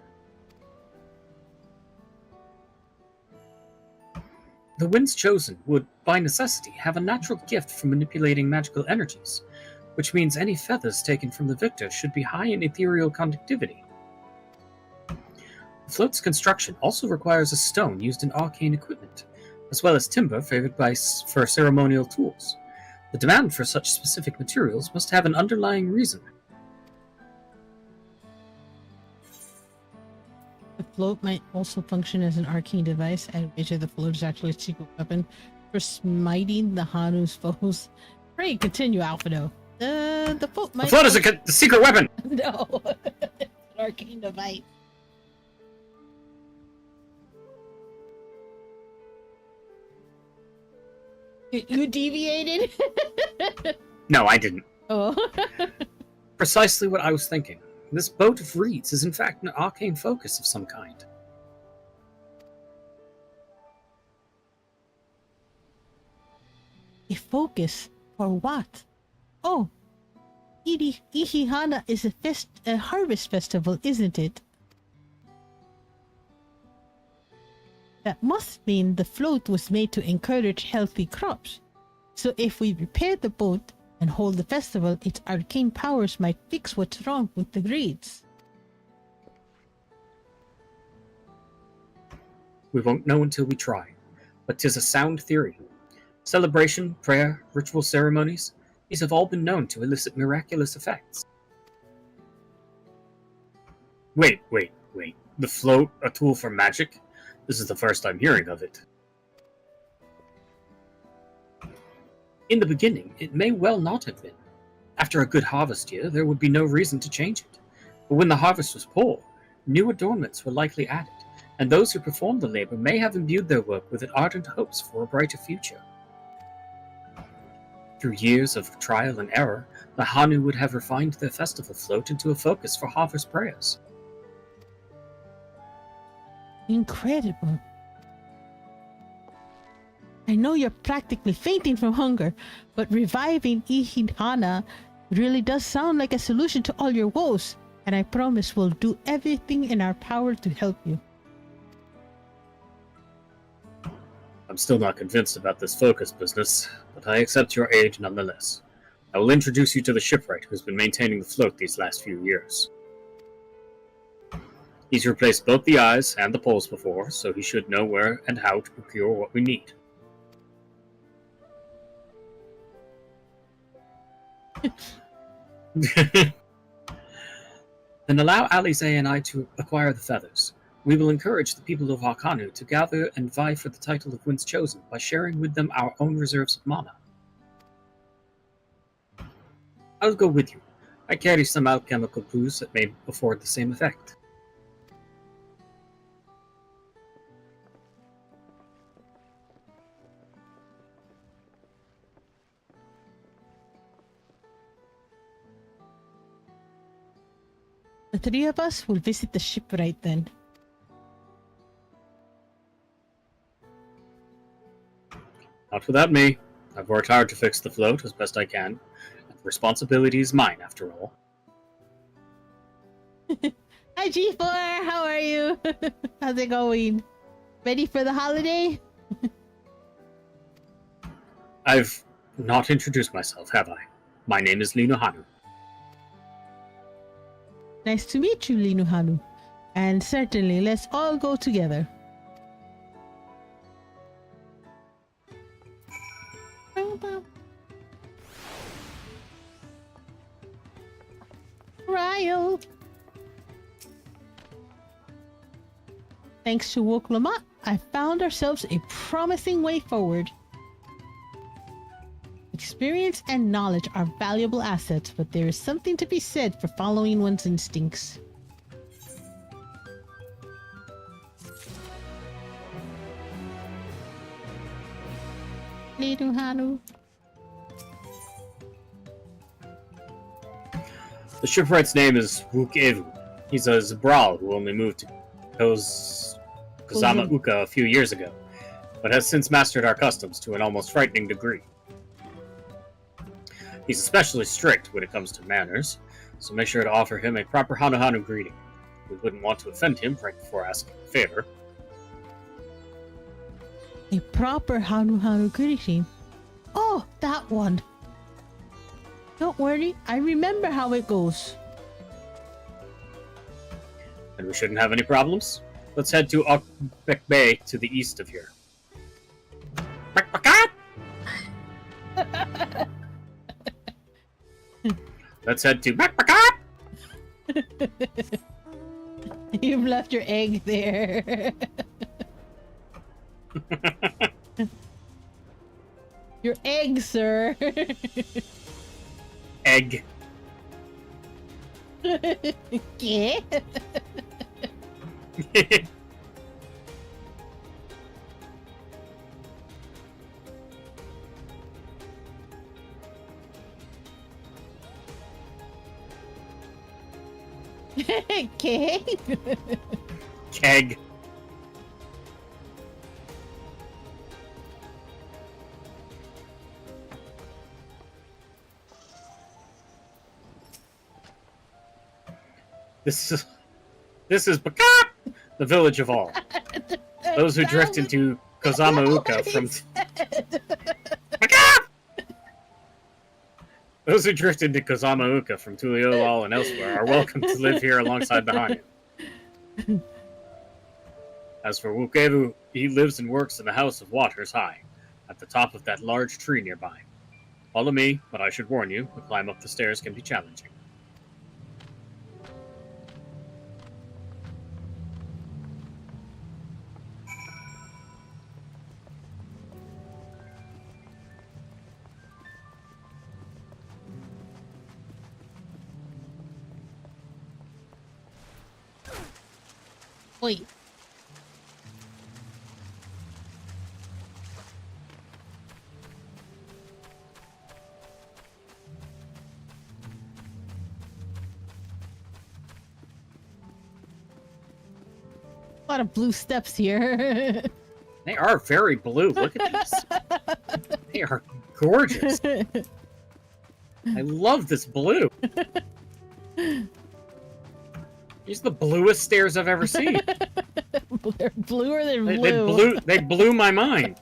The winds chosen would, by necessity, have a natural gift for manipulating magical energies, which means any feathers taken from the victor should be high in ethereal conductivity. The float's construction also requires a stone used in arcane equipment, as well as timber favored for ceremonial tools. The demand for such specific materials must have an underlying reason. The float might also function as an arcane device, at which the float is actually a secret weapon for smiting the Hanu's foes. Pray continue, Alphado. The float might... The float is a secret weapon! No, it's an arcane device. You deviated? No, I didn't. Oh. Precisely what I was thinking. This boat of reeds is in fact an arcane focus of some kind. A focus for what? Oh, Ihihana is a harvest festival, isn't it? That must mean the float was made to encourage healthy crops. So if we repair the boat and hold the festival, its arcane powers might fix what's wrong with the grades. We won't know until we try, but 'tis a sound theory. Celebration, prayer, ritual ceremonies, these have all been known to elicit miraculous effects. Wait. The float, a tool for magic? This is the first I'm hearing of it. In the beginning, it may well not have been. After a good harvest year, there would be no reason to change it. But when the harvest was poor, new adornments were likely added, and those who performed the labor may have imbued their work with ardent hopes for a brighter future. Through years of trial and error, the Hanu would have refined their festival float into a focus for harvest prayers. Incredible. I know you're practically fainting from hunger, but reviving Ihihana really does sound like a solution to all your woes, and I promise we'll do everything in our power to help you. I'm still not convinced about this focus business, but I accept your aid nonetheless. I will introduce you to the shipwright who's been maintaining the float these last few years. He's replaced both the eyes and the poles before, so he should know where and how to procure what we need. Then allow Alize and I to acquire the feathers. We will encourage the people of Hakanu to gather and vie for the title of Winds Chosen by sharing with them our own reserves of mana. I'll go with you. I carry some alchemical clues that may afford the same effect. The three of us will visit the shipwright then. Not without me. I've worked hard to fix the float as best I can, and the responsibility is mine after all. Hi G4, how are you? How's it going? Ready for the holiday? I've not introduced myself, have I? My name is Linuhanu. Nice to meet you, Linuhanu. And certainly, let's all go together. Ryle. Thanks to Woklama, I found ourselves a promising way forward. Experience and knowledge are valuable assets, but there is something to be said for following one's instincts. Linuhanu. The shipwright's name is Wukevu. He's a Zabral who only moved to Kozama Uka a few years ago, but has since mastered our customs to an almost frightening degree. He's especially strict when it comes to manners, so make sure to offer him a proper Hanu greeting. We wouldn't want to offend him right before asking a favor. A proper Hanu greeting. Oh, that one. Don't worry, I remember how it goes. And we shouldn't have any problems. Let's head to Okbek Bay to the east of here. Let's head to You've left your egg there. Your egg, sir. Egg. Yeah. Keg. Keg. This is Baka, the village of all. Those who drift into Kozamauka from Baka! Those who drift into Kozamauka from Tuliolal and elsewhere are welcome to live here alongside the Hanyu. As for Wukebu, he lives and works in the House of Waters High, at the top of that large tree nearby. Follow me, but I should warn you, the climb up the stairs can be challenging. Wait. A lot of blue steps here. They are very blue. Look at these. They are gorgeous. I love this blue. These are the bluest stairs I've ever seen. They're bluer than blue. They blew my mind.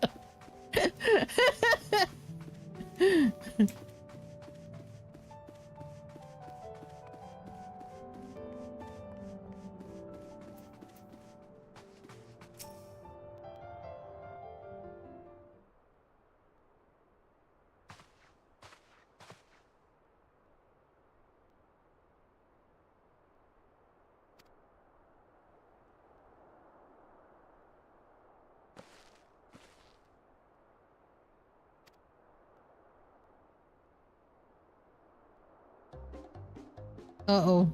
Uh-oh.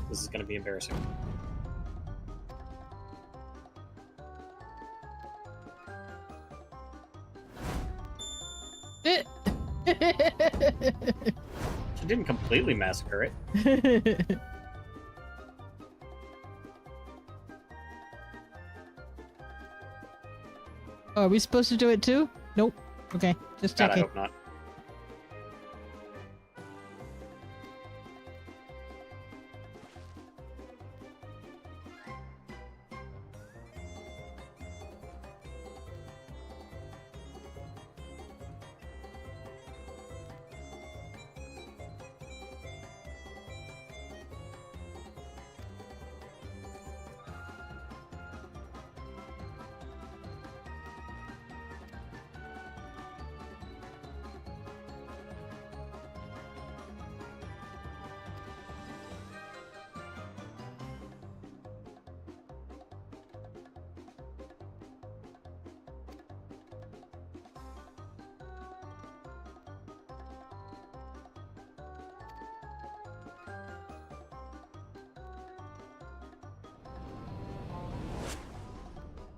This is going to be embarrassing. She didn't completely massacre it. Oh, are we supposed to do it too? Nope. Okay, just God, I checking. hope not.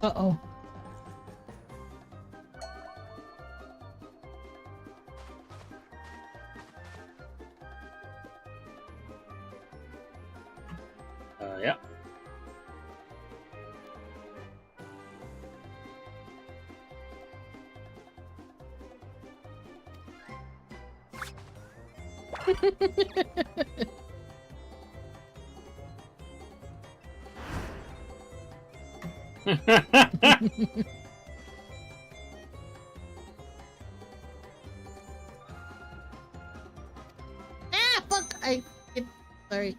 Uh-oh. Yeah. Ah, fuck! Sorry.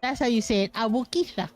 That's how you say it. Awokisha.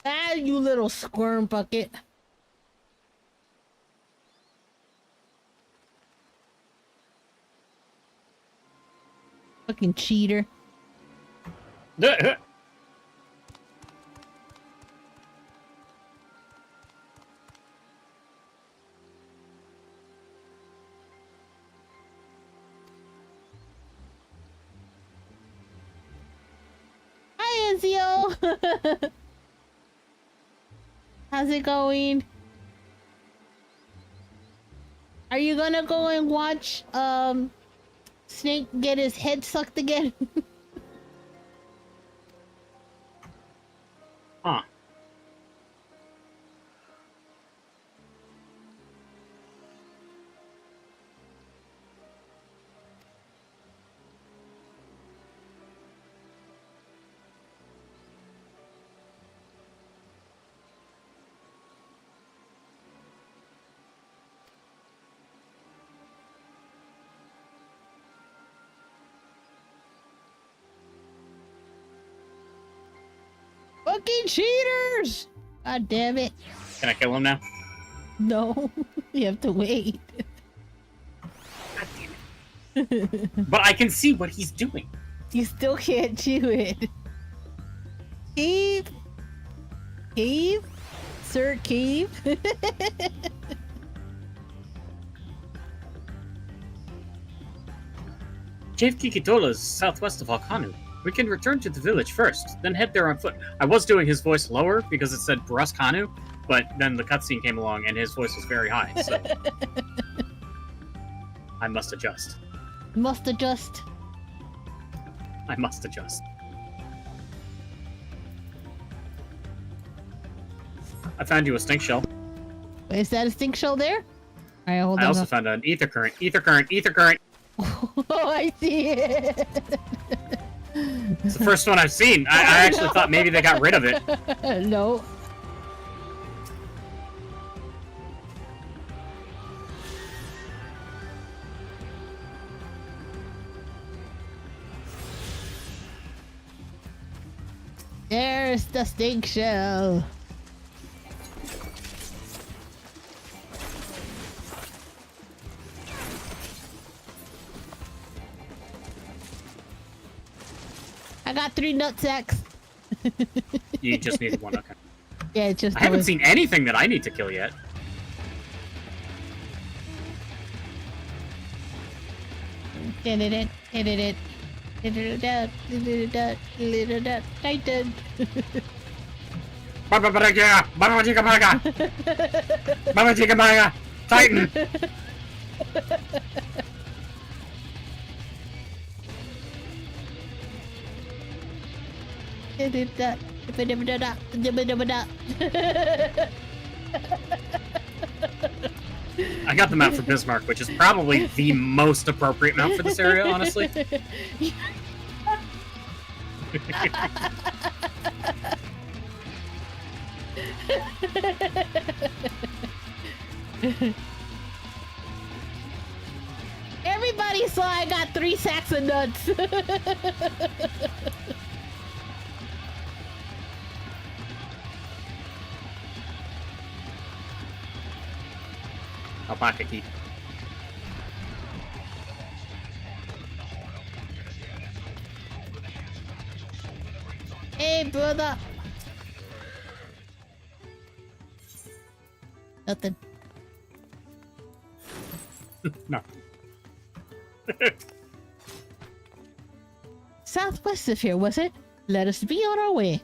Ah, you little squirm bucket. Fucking cheater. Hi, Ezio. How's it going? Are you gonna go and watch Snake get his head sucked again? Huh. Fucking cheaters! God damn it. Can I kill him now? No, you have to wait. God damn it. But I can see what he's doing. You still can't chew it. Cave? Cave? Sir Cave? Cave Kikitola is southwest of Alkanu. We can return to the village first, then head there on foot. I was doing his voice lower because it said Bruskanu, but then the cutscene came along and his voice was very high, so I must adjust. Must adjust. I must adjust. I found you a stink shell. Is that a stink shell there? Alright, hold on. I also found an ether current. Ether current. Ether current. Oh, I see it. It's the first one I've seen. I actually thought maybe they got rid of it. No. There's the stink shell. I got 3 nutsacks. You just needed one, okay. Yeah, just. I haven't seen anything that I need to kill yet. Titan. Titan! I got the mount for Bismarck, which is probably the most appropriate mount for this area, honestly. Everybody saw I got 3 sacks of nuts. Alpaca key. Hey, brother. Nothing. No. Southwest of here, was it? Let us be on our way.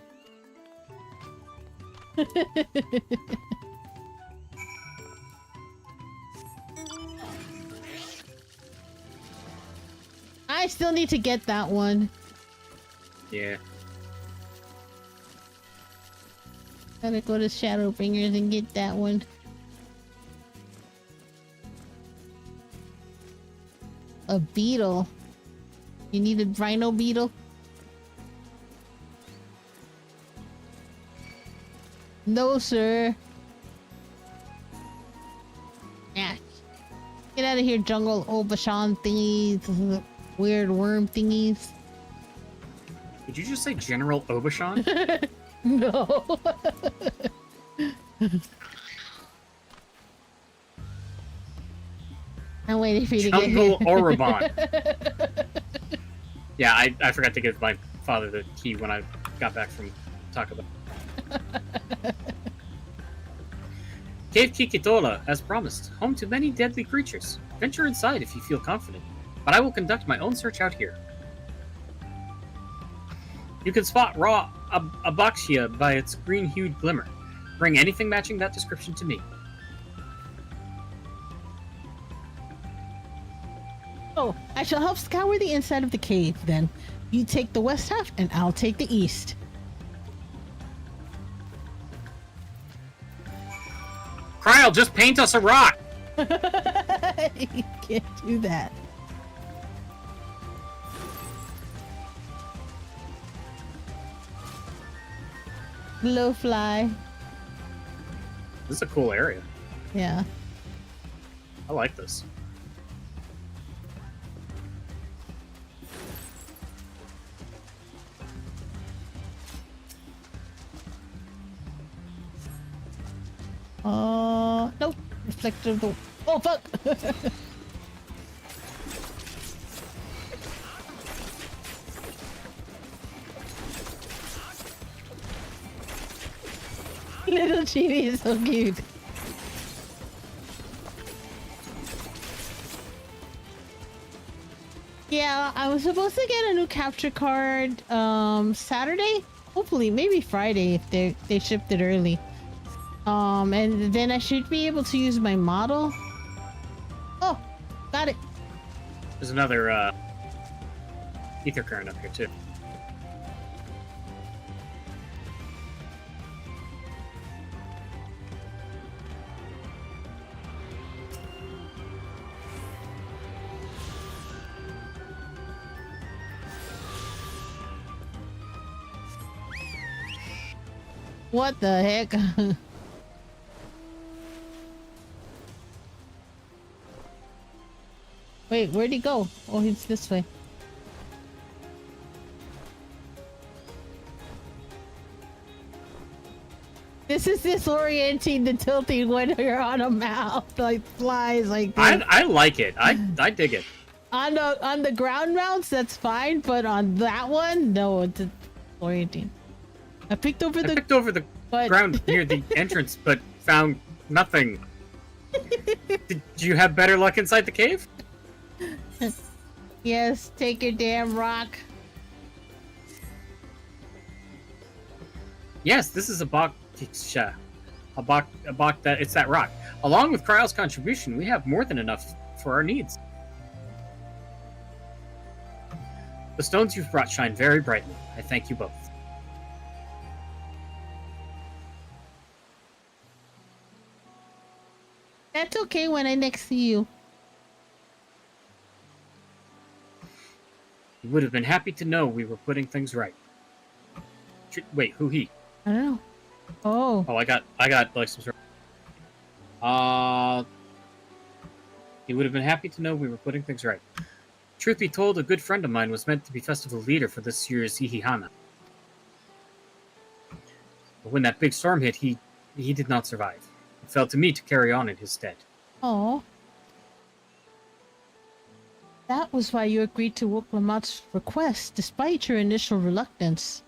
I still need to get that one. Yeah. Gotta go to Shadowbringers and get that one. A beetle. You need a rhino beetle? No, sir. Yeah. Get out of here, jungle Obashan thingies. Weird worm thingies. Did you just say General Obashan? No. I'm waiting for you to get Jungle here. Orobon. Yeah, I forgot to give my father the key when I got back from Taco Bell. Cave Kikitola, as promised, home to many deadly creatures. Venture inside if you feel confident, but I will conduct my own search out here. You can spot raw Abaxia by its green-hued glimmer. Bring anything matching that description to me. Oh, I shall help scour the inside of the cave, then. You take the west half, and I'll take the east. Kryl, just paint us a rock! You can't do that. Blowfly. This is a cool area. Yeah. I like this. Nope. Reflective. Oh, fuck! Little Cheaty is so cute. Yeah, I was supposed to get a new capture card Saturday. Hopefully, maybe Friday if they shipped it early. And then I should be able to use my model. Oh, got it. There's another ether current up here too. What the heck? Wait, where'd he go? Oh, he's this way. This is disorienting the tilting when you're on a mount, like flies like this. I like it. I dig it. On the ground mounts, that's fine, but on that one, no, it's disorienting. I picked over the but... ground near the entrance, but found nothing. Did you have better luck inside the cave? Yes, take your damn rock. Yes, this is a bok that it's that rock. Along with Kryl's contribution, we have more than enough for our needs. The stones you've brought shine very brightly. I thank you both. That's okay when I next see you. You would have been happy to know we were putting things right. Wait, who he? I don't know. Oh. Oh, I got like some sort of... He would have been happy to know we were putting things right. Truth be told, a good friend of mine was meant to be festival leader for this year's Ihihana. But when that big storm hit, he did not survive. It fell to me to carry on in his stead. Oh. That was why you agreed to Woklamat's request, despite your initial reluctance.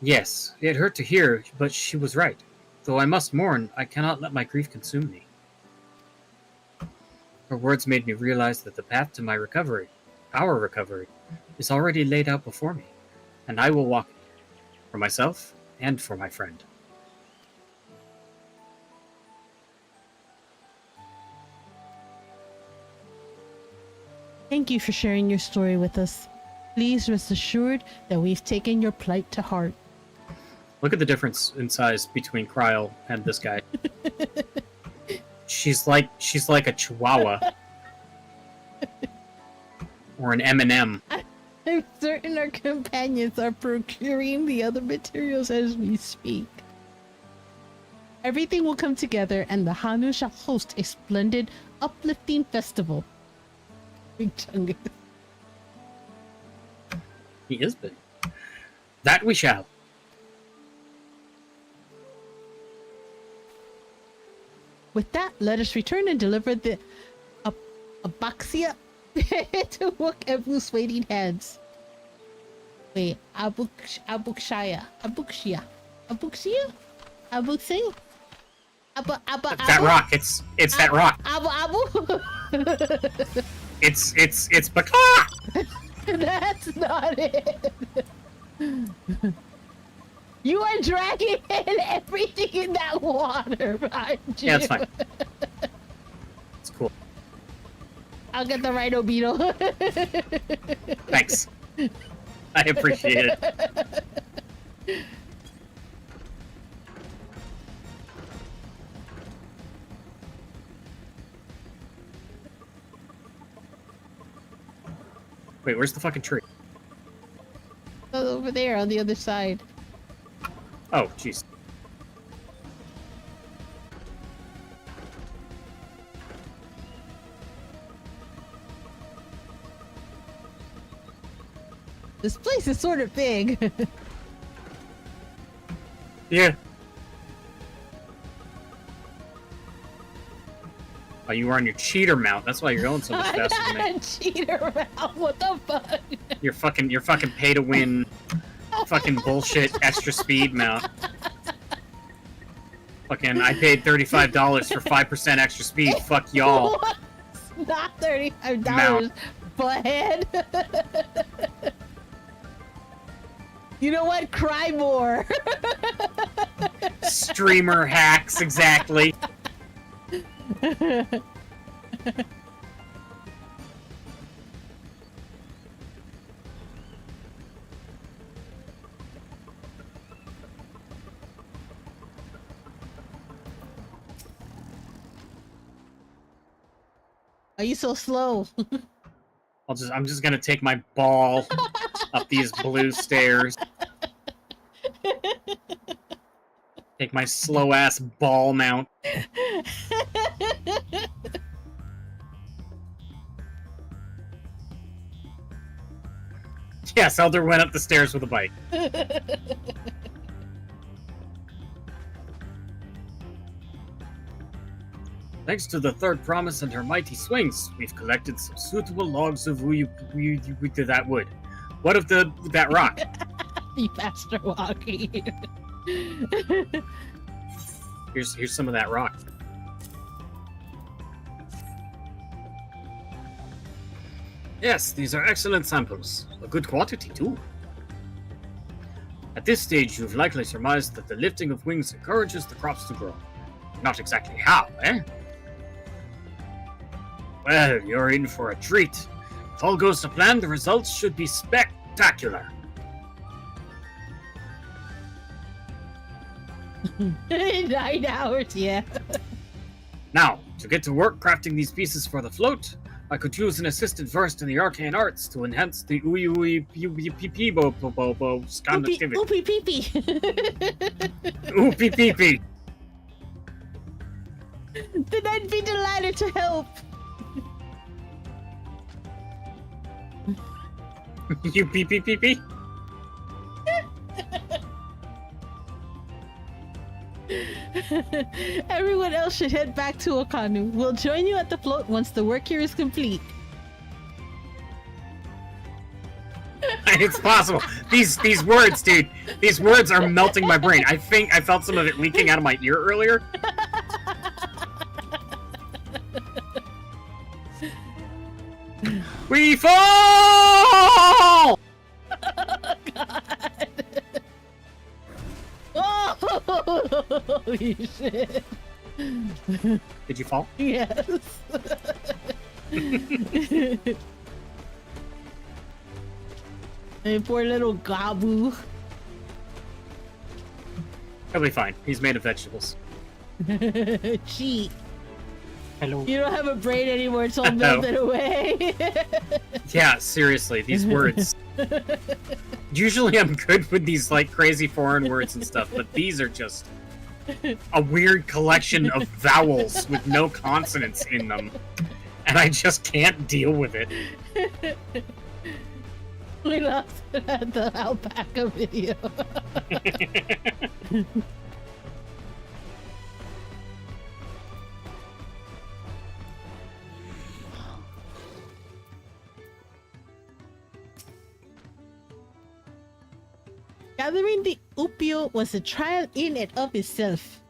Yes, it hurt to hear, but she was right. Though I must mourn, I cannot let my grief consume me. Her words made me realize that the path to my recovery, our recovery, is already laid out before me, and I will walk it, for myself and for my friend. Thank you for sharing your story with us. Please rest assured that we've taken your plight to heart. Look at the difference in size between Kryl and this guy. She's like a chihuahua. Or an M&M. I'm certain our companions are procuring the other materials as we speak. Everything will come together and the Hanu shall host a splendid, uplifting festival. Big Chungus. He is big. That we shall. With that, let us return and deliver the Abaxia to Wokebu's waiting hands. Wait, Abuxia? That rock. It's that rock. Abu. It's Baka! That's not it. You are dragging in everything in that water, aren't you? Yeah, it's fine. It's cool. I'll get the rhino beetle. Thanks. I appreciate it. Wait, where's the fucking tree? Over there on the other side. Oh, jeez. This place is sort of big. Yeah. Oh, you were on your cheater mount. That's why you're going so much faster than me. Cheater mount. What the fuck? You're fucking pay to win, fucking bullshit extra speed mount. Fucking, I paid $35 for 5% extra speed. Fuck y'all. What? Not $35, Mount. butthead. You know what? Cry more. Streamer hacks, exactly. Are you so slow? I'm just gonna take my ball up these blue stairs. Take my slow ass ball mount. Yes, Elder went up the stairs with a bike. Thanks to the third promise and her mighty swings, we've collected some suitable logs of that wood. What of that rock? You faster walking. Here's some of that rock. Yes, these are excellent samples. A good quantity, too. At this stage, you've likely surmised that the lifting of wings encourages the crops to grow. Not exactly how, eh? Well, you're in for a treat. If all goes to plan, the results should be spectacular. 9 hours, yeah. Now, to get to work crafting these pieces for the float, I could use an assistant versed in the arcane arts to enhance the ooey-ooey-pee-pee-bo-bo-bo-bo's conductivity. Oopie pee-pee. Oopie-pee-pee. Then I'd be delighted to help. You pee-pee-pee-pee? Everyone else should head back to Okanu. We'll join you at the float once the work here is complete. It's possible. These words, dude. These words are melting my brain. I think I felt some of it leaking out of my ear earlier. We fall! God. Oh, holy shit. Did you fall? Yes. And poor little Gabu. He'll be fine. He's made of vegetables. Cheat. Hello. You don't have a brain anymore, it's all melted away. Yeah, seriously, these words. Usually I'm good with these, like, crazy foreign words and stuff, but these are just a weird collection of vowels with no consonants in them. And I just can't deal with it. We lost it at the alpaca video. Gathering the Upio was a trial in and of itself.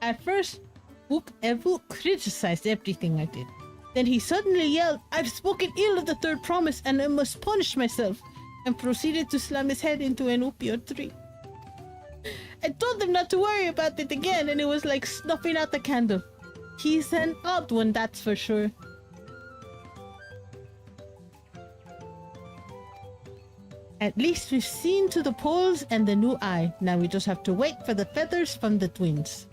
At first, Evu criticized everything I did. Then he suddenly yelled, "I've spoken ill of the third promise and I must punish myself," and proceeded to slam his head into an Upio tree. I told him not to worry about it again, and it was like snuffing out the candle. He's an odd one, that's for sure. At least we've seen to the poles and the new eye. Now we just have to wait for the feathers from the twins.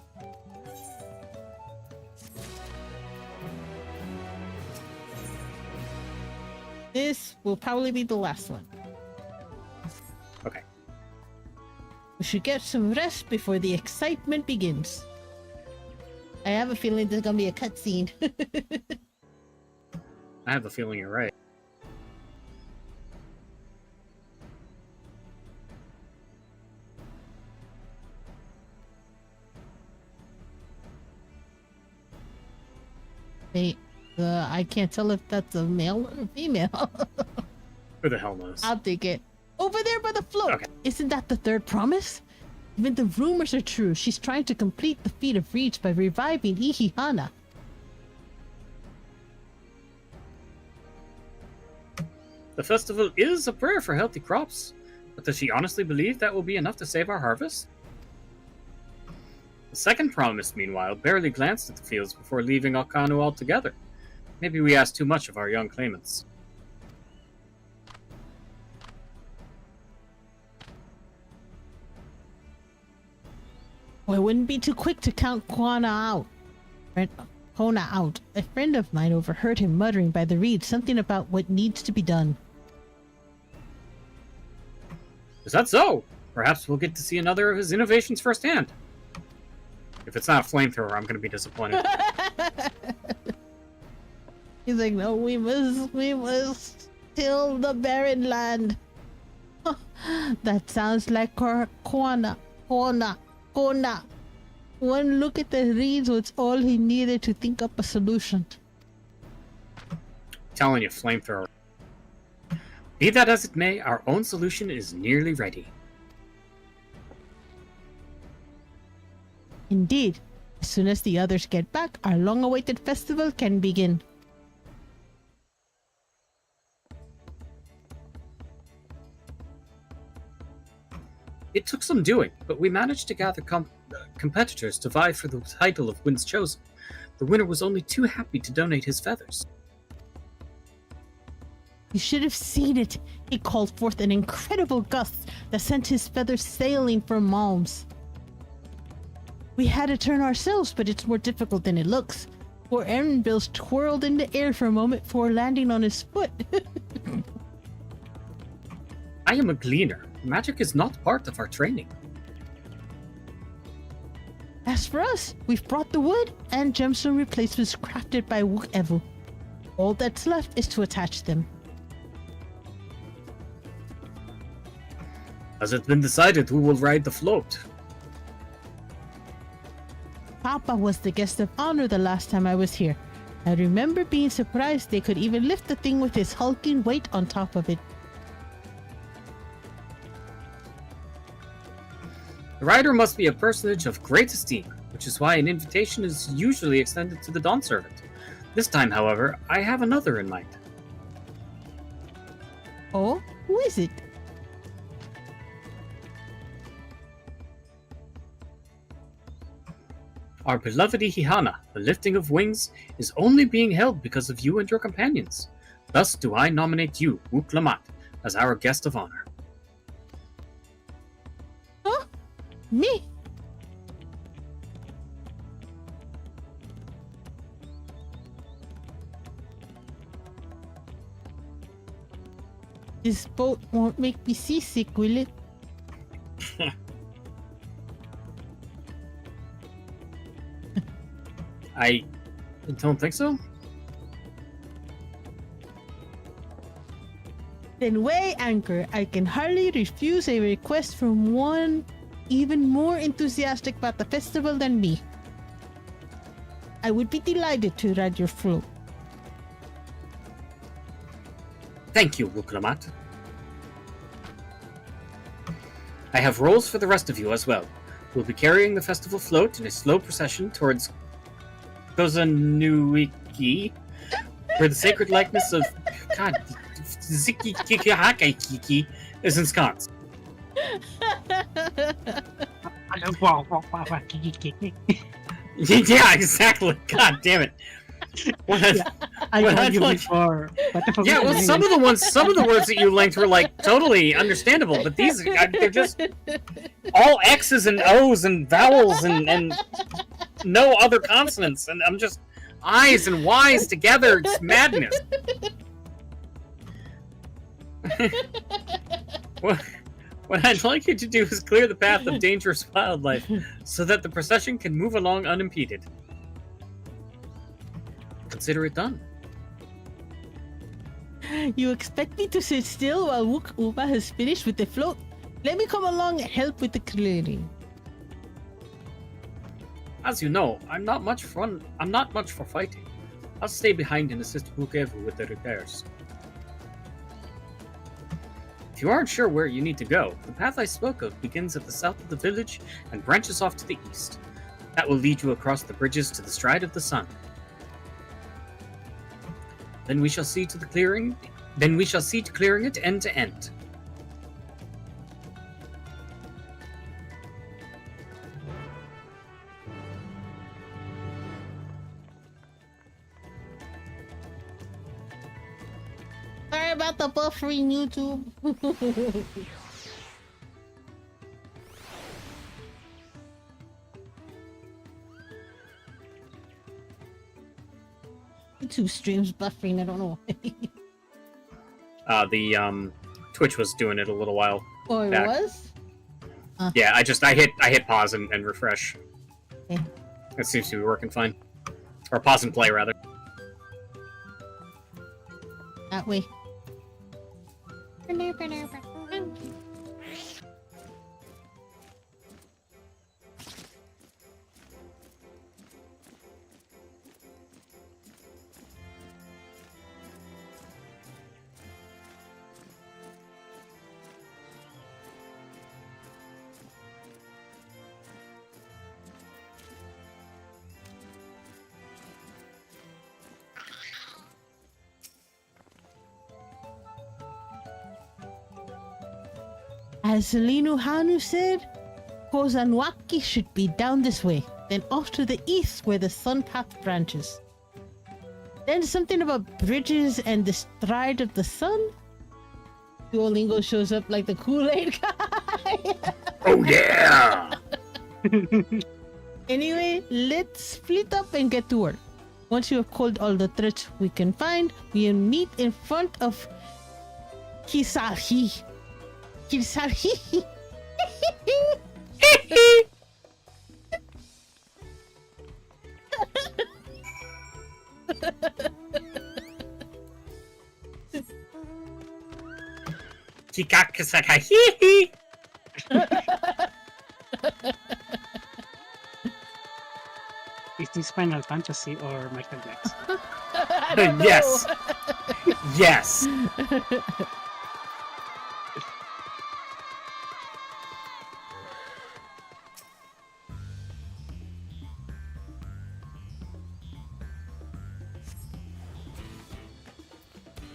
This will probably be the last one. Okay. We should get some rest before the excitement begins. I have a feeling there's gonna be a cutscene. I have a feeling you're right. Wait, I can't tell if that's a male or a female. Who the hell knows? I'll take it. Over there by the float. Okay. Isn't that the third promise? Even the rumors are true. She's trying to complete the feat of reach by reviving Ihihana. The festival is a prayer for healthy crops, but does she honestly believe that will be enough to save our harvest? The second promise, meanwhile, barely glanced at the fields before leaving Alkanu altogether. Maybe we asked too much of our young claimants. I wouldn't be too quick to count Kona out. A friend of mine overheard him muttering by the reed something about what needs to be done. Is that so? Perhaps we'll get to see another of his innovations firsthand. If it's not a flamethrower, I'm going to be disappointed. He's like, no, we must till the barren land. That sounds like Kona. One look at the reeds was all he needed to think up a solution. Telling you, flamethrower. Be that as it may, our own solution is nearly ready. Indeed. As soon as the others get back, our long-awaited festival can begin. It took some doing, but we managed to gather competitors to vie for the title of Winds Chosen. The winner was only too happy to donate his feathers. You should have seen it. He called forth an incredible gust that sent his feathers sailing for Malms. We had to turn ourselves, but it's more difficult than it looks. Poor Aaronbills twirled in the air for a moment before landing on his foot. I am a gleaner. Magic is not part of our training. As for us, we've brought the wood and gemstone replacements crafted by Evu. All that's left is to attach them. Has it been decided who will ride the float? Papa was the guest of honor the last time I was here. I remember being surprised they could even lift the thing with his hulking weight on top of it. The rider must be a personage of great esteem, which is why an invitation is usually extended to the Dawn Servant. This time, however, I have another in mind. Oh, who is it? Our beloved Ihihana, the lifting of wings, is only being held because of you and your companions. Thus do I nominate you, Wook Lamat, as our guest of honor. Huh? Me? This boat won't make me seasick, will it? I don't think so. Then weigh anchor. I can hardly refuse a request from one even more enthusiastic about the festival than me. I would be delighted to ride your float. Thank you, Wook Lamat. I have roles for the rest of you as well. We'll be carrying the festival float in a slow procession towards Kozanuiki, where the sacred likeness of God Zikikikahakaikiki is ensconced. Yeah, exactly. God damn it. I told you before. What the fuck Yeah, is well, your some name? of the words that you linked were like totally understandable, but these they're just all X's and O's and vowels and no other consonants, and I'm just I's and Y's together. It's madness. What I'd like you to do is clear the path of dangerous wildlife so that the procession can move along unimpeded. Consider it done. You expect me to sit still while Wook Uba has finished with the float? Let me come along and help with the clearing. As you know, I'm not much for fighting. I'll stay behind and assist Wukevu with the repairs. If you aren't sure where you need to go, the path I spoke of begins at the south of the village and branches off to the east. That will lead you across the bridges to the Stride of the Sun. Then we shall see to clearing it end to end. Sorry about the buffering, YouTube. YouTube streams buffering, I don't know. The Twitch was doing it a little while. Oh, it back. was? Yeah, I hit pause and refresh. Okay. It seems to be working fine. Or pause and play, rather. That way. As Linu Hanu said, Kozanwaki should be down this way, then off to the east where the sun path branches. Then something about bridges and the Stride of the Sun? Duolingo shows up like the Kool-Aid guy. Oh yeah! Anyway, let's split up and get to work. Once you have called all the threats we can find, we'll meet in front of Kisahi. Kisahi. Kikakasakahihi! Is this Final Fantasy or Michael Jackson? I don't know. Yes. Yes.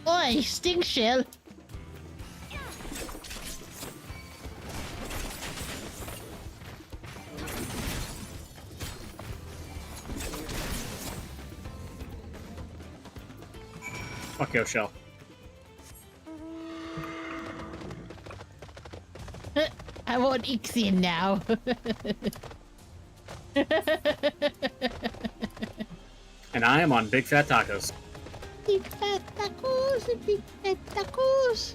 Oi, stink shell. Fuck yo, Shell. I want Ixion now. And I am on Big Fat Tacos. Big fat tacos, big fat tacos.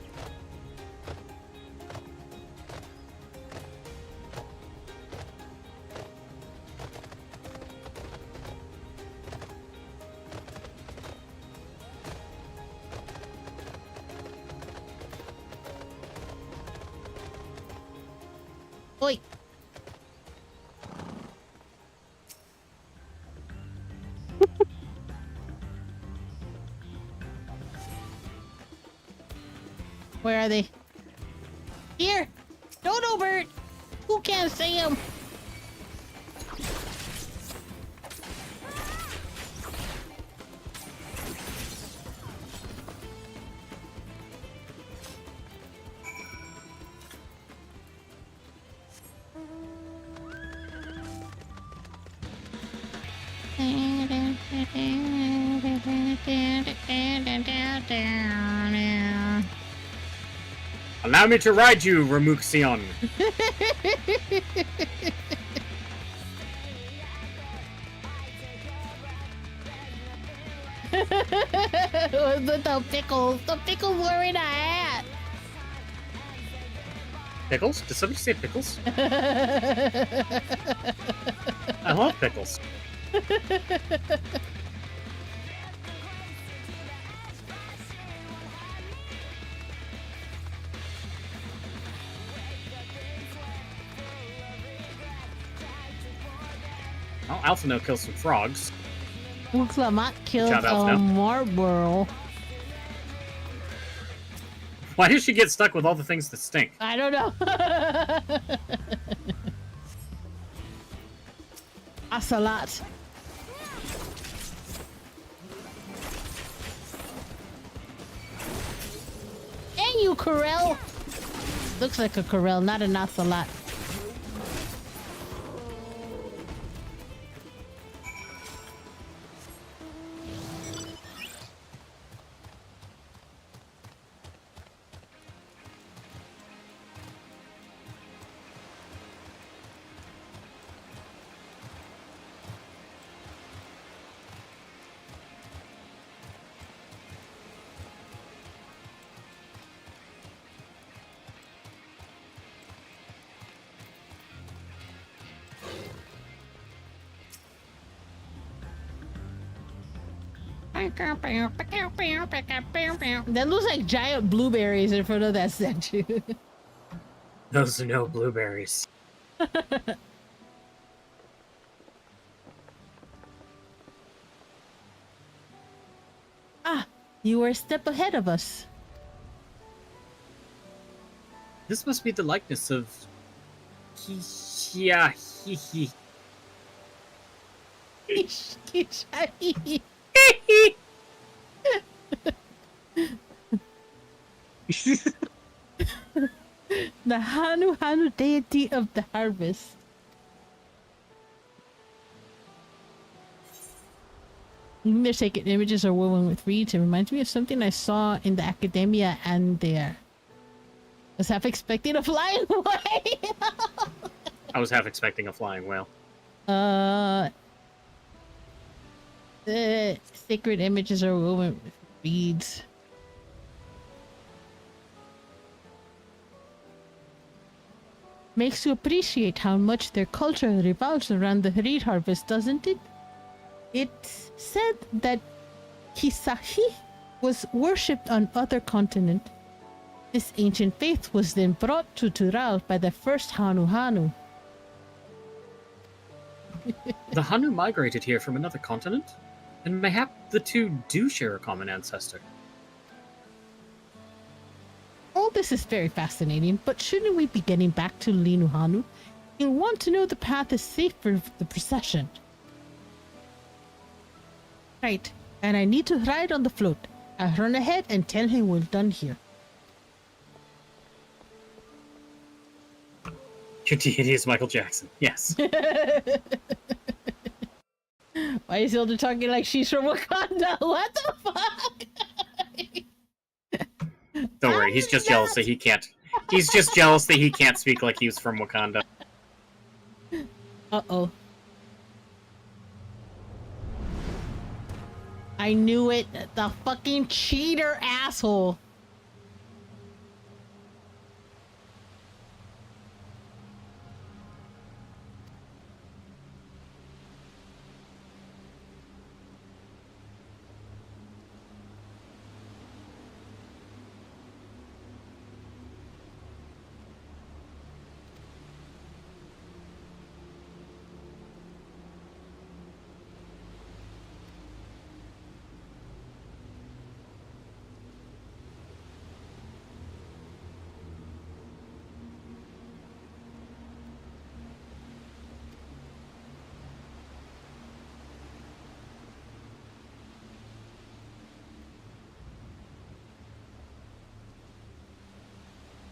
Oi. Where are they? Here! Dodo bird! Who can't see him? Allow me to ride you, Ramuxion. The pickles. The pickles were in a hat. Pickles? Did somebody say pickles? I love pickles. Oh, Alphino kills some frogs. Looks like Matt killed Shout out, a Phil. Marlboro. Why does she get stuck with all the things that stink? I don't know. That's a lot. Hey, you Corel. Looks like a Corel, not an ocelot. That looks like giant blueberries in front of that statue. Those are no blueberries. Ah, you were a step ahead of us. This must be the likeness of... Yeah, he. The Hanu deity of the harvest. Even their sacred images are woven with reeds. It reminds me of something I saw in the academia, and there. I was half expecting a flying whale. I was half expecting a flying whale. The sacred images are woven with reeds. Makes you appreciate how much their culture revolves around the reed harvest, doesn't it? It's said that Kisahi was worshipped on other continent. This ancient faith was then brought to Tural by the first Hanu. The Hanu migrated here from another continent? And mayhap the two do share a common ancestor. All this is very fascinating, but shouldn't we be getting back to Linuhanu? You'll want to know the path is safe for the procession. Right, and I need to ride on the float. I'll run ahead and tell him we're done here. Your deity is Michael Jackson. Yes. Why is Hilda talking like she's from Wakanda? What the fuck? Don't worry, he's just jealous that he can't. He's just jealous that he can't speak like he was from Wakanda. Uh-oh. I knew it. The fucking cheater asshole.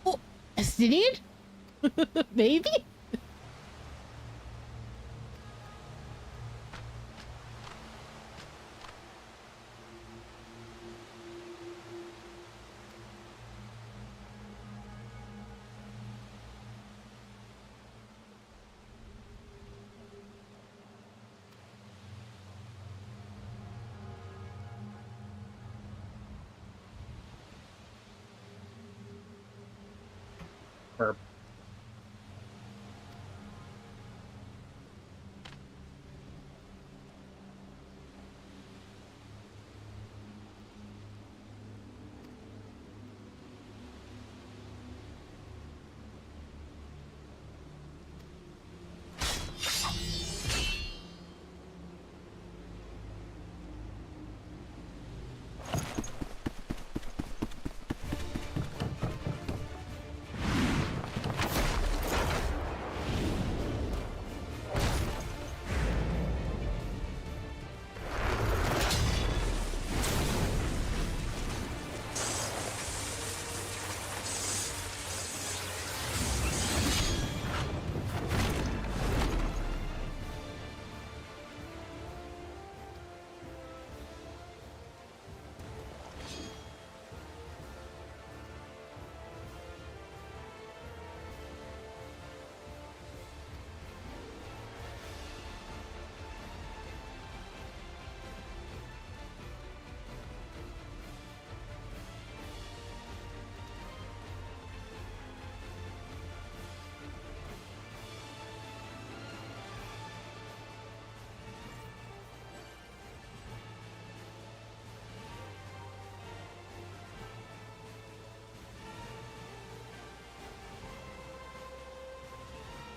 Oh, Estinian? Maybe? Or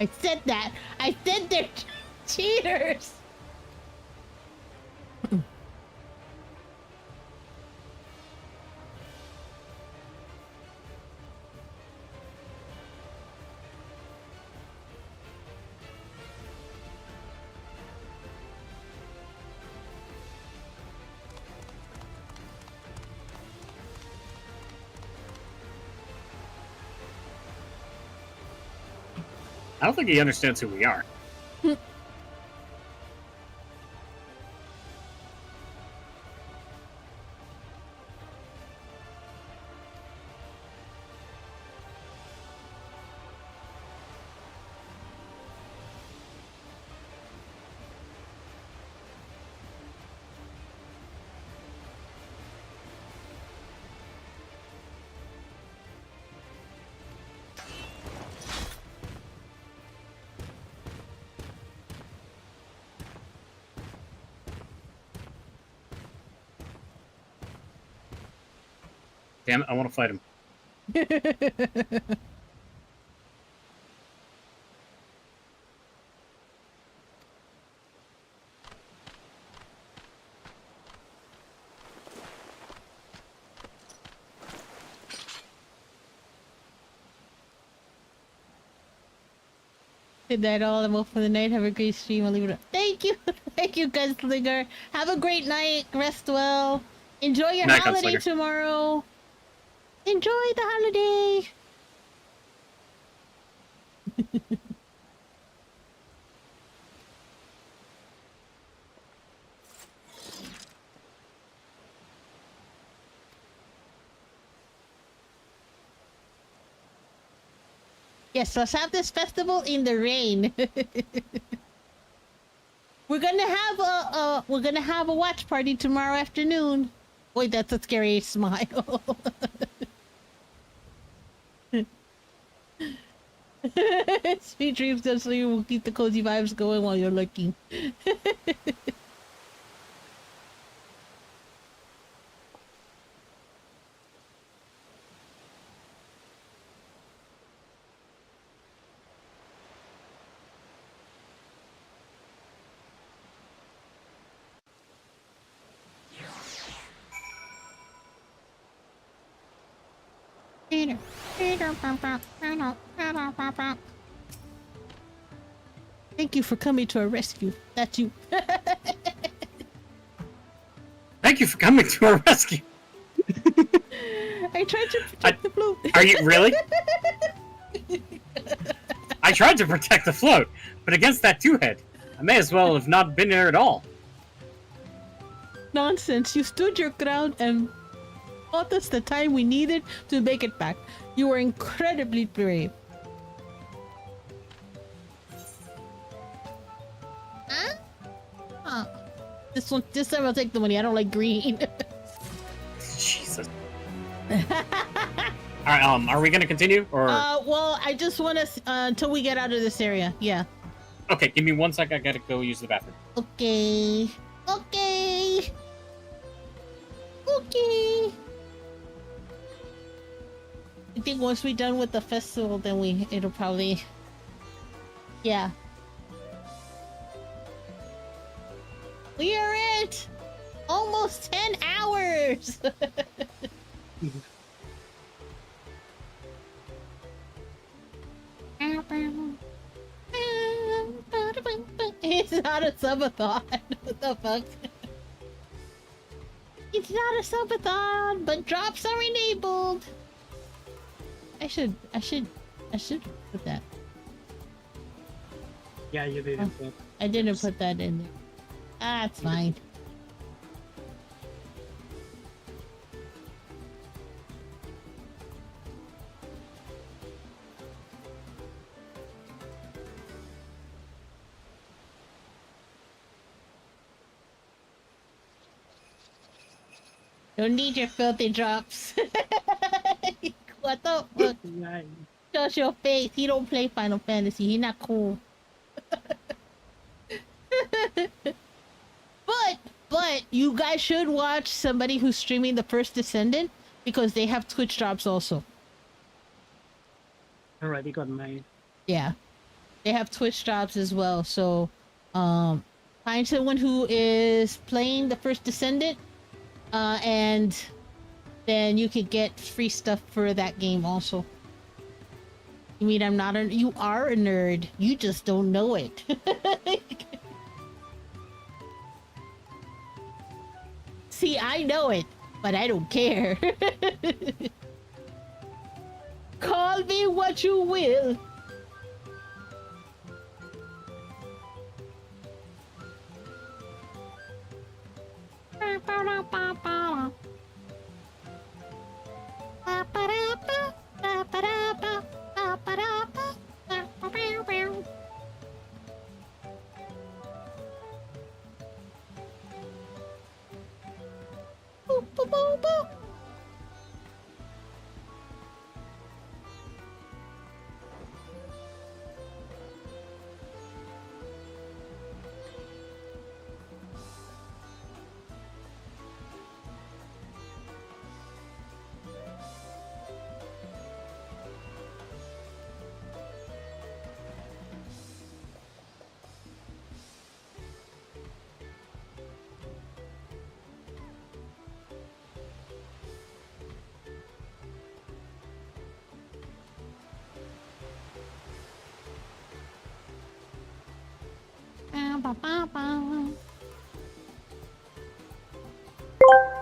I said that. I said they're cheaters. I don't think he understands who we are. Damn it, I want to fight him. Did that all. I'm off for the night. Have a great stream. I'll leave it up. Thank you. Thank you, Gunslinger. Have a great night. Rest well. Enjoy your Night, holiday Gunslinger. tomorrow. Enjoy the holiday. Yes, let's have this festival in the rain. We're gonna have a watch party tomorrow afternoon. Boy, that's a scary smile. Sweet dreams, good sleep. We'll keep the cozy vibes going while you're looking. Thank you for coming to our rescue. That's you. Thank you for coming to our rescue. I tried to protect the float. Are you really? I tried to protect the float, but against that two-head, I may as well have not been there at all. Nonsense. You stood your ground and bought us the time we needed to make it back. You were incredibly brave. Huh? Huh. This time I'll take the money. I don't like green. Jesus. Alright, are we gonna continue, or...? Well, I just want to, until we get out of this area, yeah. Okay, give me 1 sec, I gotta go use the bathroom. Okay. Okay. Okay. I think once we're done with the festival, then it'll probably... Yeah. We are at almost 10 hours! It's not a subathon. What the fuck? It's not a subathon, but drops are enabled. I should put that. Yeah, you didn't. I didn't put that in there. Ah, it's fine. Don't need your filthy drops. What the fuck? Just your face. He don't play Final Fantasy. He not cool. But you guys should watch somebody who's streaming the First Descendant because they have Twitch drops also. Already got mine. Yeah, they have Twitch drops as well. So, find someone who is playing the First Descendant, and then you could get free stuff for that game also. You mean you are a nerd. You just don't know it. See, I know it, but I don't care. Call me what you will.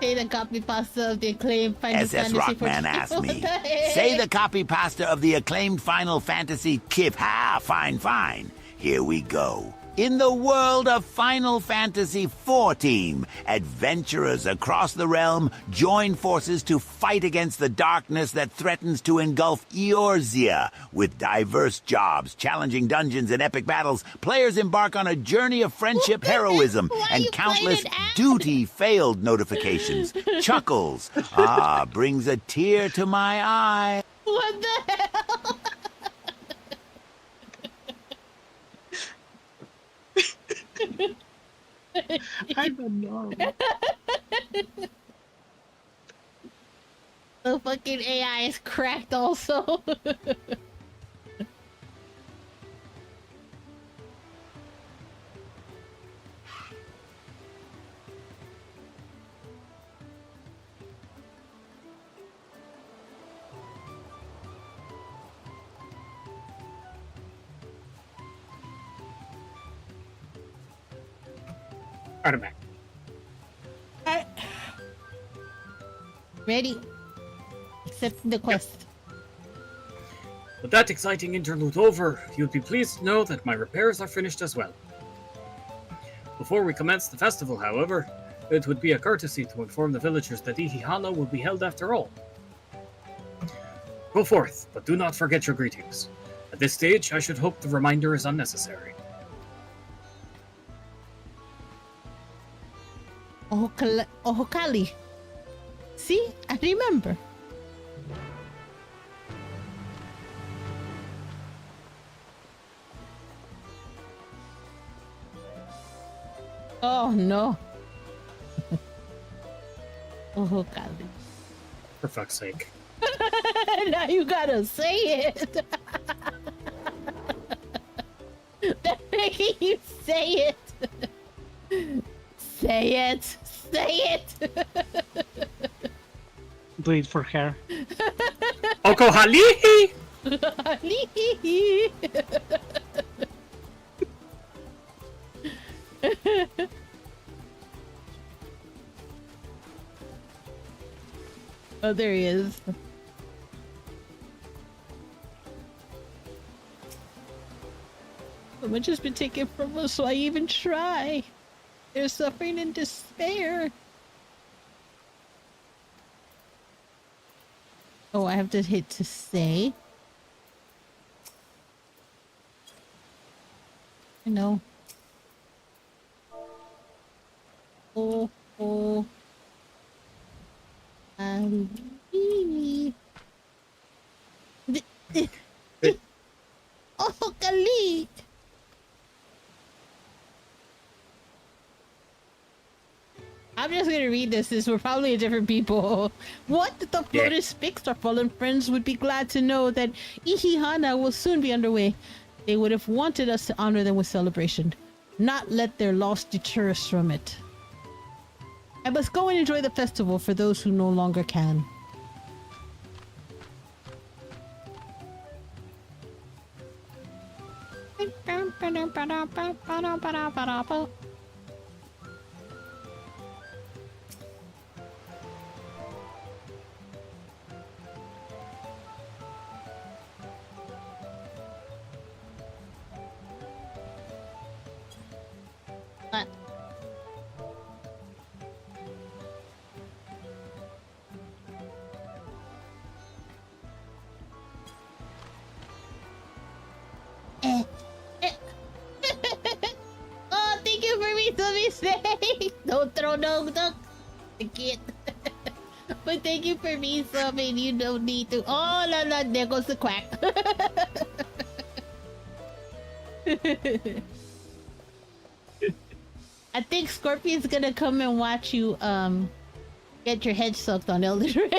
Say the copy pasta of the acclaimed Final SS Fantasy Rockman asked me. What the heck? Say the copy pasta of the acclaimed Final Fantasy Kip. Ha! Fine, fine. Here we go. In the world of Final Fantasy XIV, adventurers across the realm join forces to fight against the darkness that threatens to engulf Eorzea. With diverse jobs, challenging dungeons, and epic battles, players embark on a journey of friendship, heroism, and countless duty-failed notifications. Chuckles. Brings a tear to my eye. What the hell? I don't know. The fucking AI is cracked also. Artifact. Ready? Accepting the quest. With that exciting interlude over, you'd be pleased to know that my repairs are finished as well. Before we commence the festival, however, it would be a courtesy to inform the villagers that Ihihana will be held after all. Go forth, but do not forget your greetings. At this stage, I should hope the reminder is unnecessary. Ohokali. See? I remember. Oh no. Ohokali. For fuck's sake. Now you gotta say it. They're making you say it. Say it. Say it. Do it for her. Okohalihi! Oh, there he is. So much has been taken from us, so I even try. They're suffering in despair. Oh, I have to hit to say. I know. Oh. Oh, Khalid. I'm just gonna read this since we're probably different people. What the Floatus Fixed, our fallen friends would be glad to know that Ihihana will soon be underway. They would have wanted us to honor them with celebration, not let their loss deter us from it. I must go and enjoy the festival for those who no longer can. Oh, thank you for me to be safe. Don't throw no duck. I can't. But thank you for me subbing. You don't need to. Oh, la, there goes the quack. I think Scorpion's gonna come and watch you get your head sucked on Elden Ring.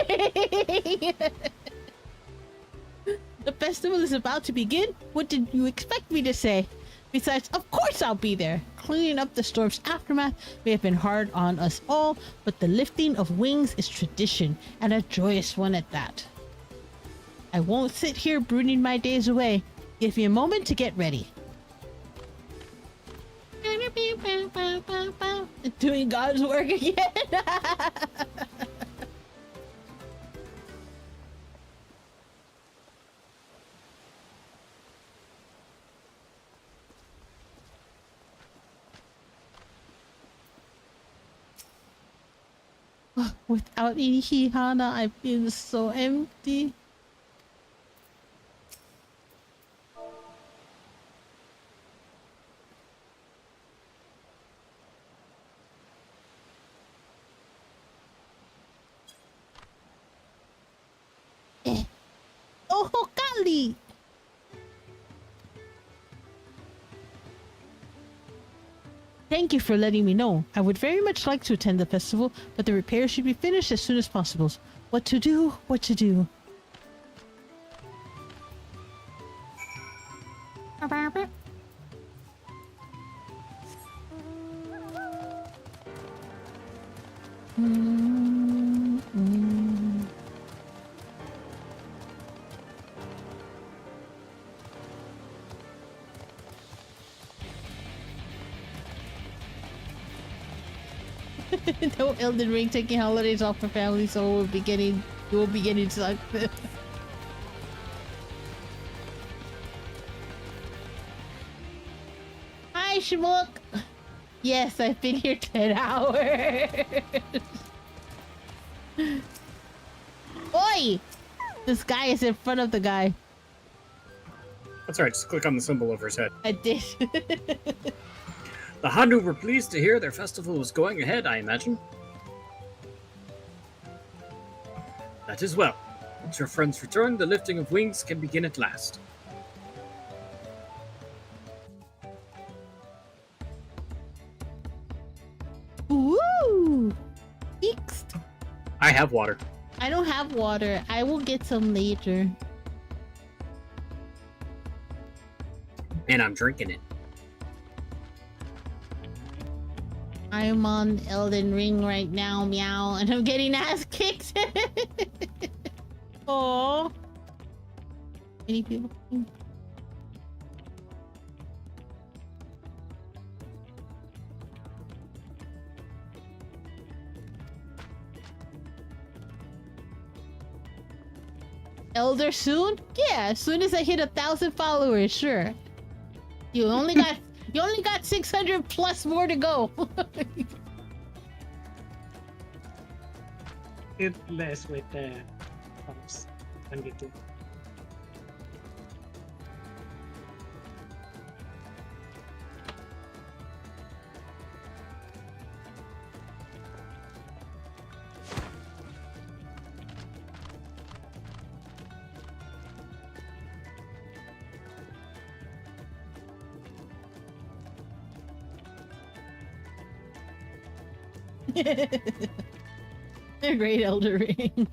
The festival is about to begin. What did you expect me to say? Besides, of course I'll be there. Cleaning up the storm's aftermath may have been hard on us all, but the lifting of wings is tradition, and a joyous one at that. I won't sit here brooding my days away. Give me a moment to get ready. Doing God's work again. Without Hana, I feel so empty. Oh, Kali! Thank you for letting me know. I would very much like to attend the festival, but the repairs should be finished as soon as possible. What to do? What to do? No Elden Ring taking holidays off for family, so you will be getting sucked. Hi, Shmook. Yes, I've been here 10 hours. Oi! This guy is in front of the guy. That's right, just click on the symbol over his head. I did. The Handu were pleased to hear their festival was going ahead, I imagine. That is well. Once your friends return, the lifting of wings can begin at last. Ooh! Fixed. I have water. I don't have water. I will get some later. And I'm drinking it. I'm on Elden Ring right now, meow, and I'm getting ass kicked. Oh, any people? Elder soon? Yeah, as soon as I hit 1,000 followers, sure. You only got 600 plus more to go. It less with the pumps and get to. A great Elder Ring.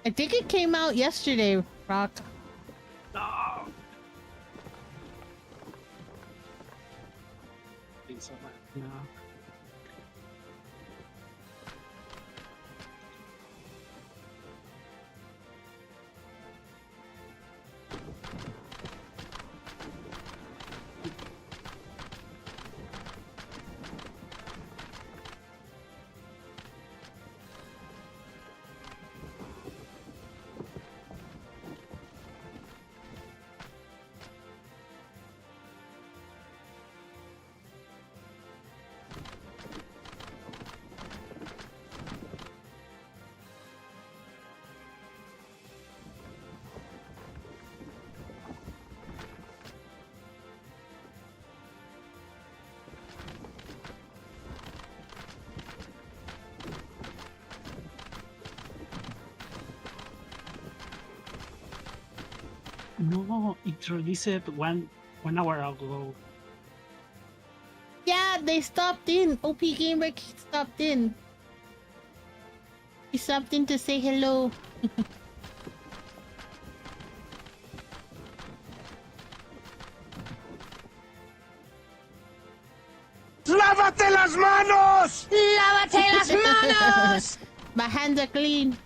I think it came out yesterday, Rock. No. It's all right now. No, it released 1 hour ago. they stopped in. OP Gamer stopped in. He stopped in to say hello. ¡Lávate las manos! ¡Lávate las manos! My hands are clean.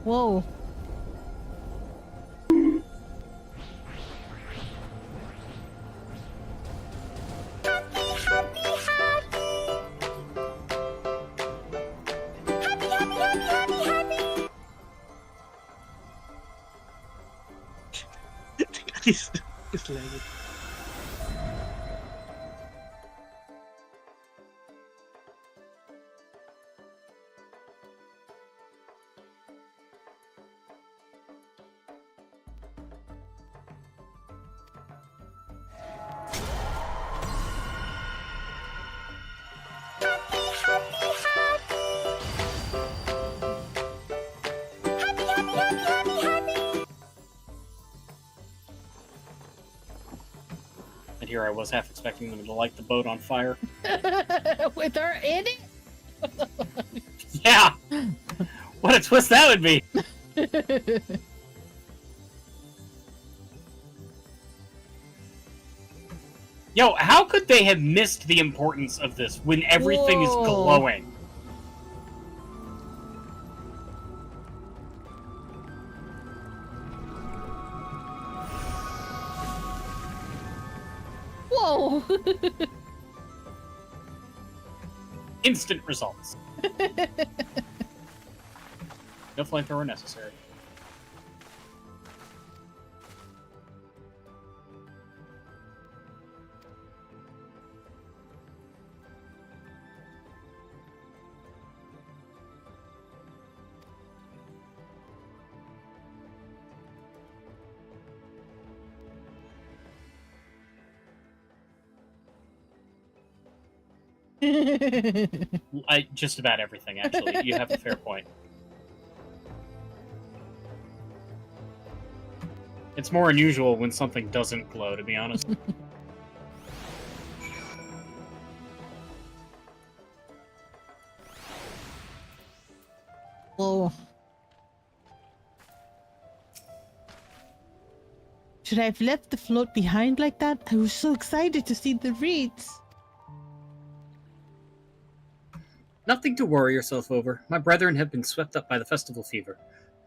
Whoa. He's lagging. And here I was half expecting them to light the boat on fire. With her in it? Yeah! What a twist that would be! Yo, how could they have missed the importance of this when everything is Whoa. glowing? Whoa! Instant results. No flamethrower necessary. Just about everything, actually. You have a fair point. It's more unusual when something doesn't glow, to be honest. Whoa. Should I have left the float behind like that? I was so excited to see the reeds. Nothing to worry yourself over. My brethren have been swept up by the festival fever.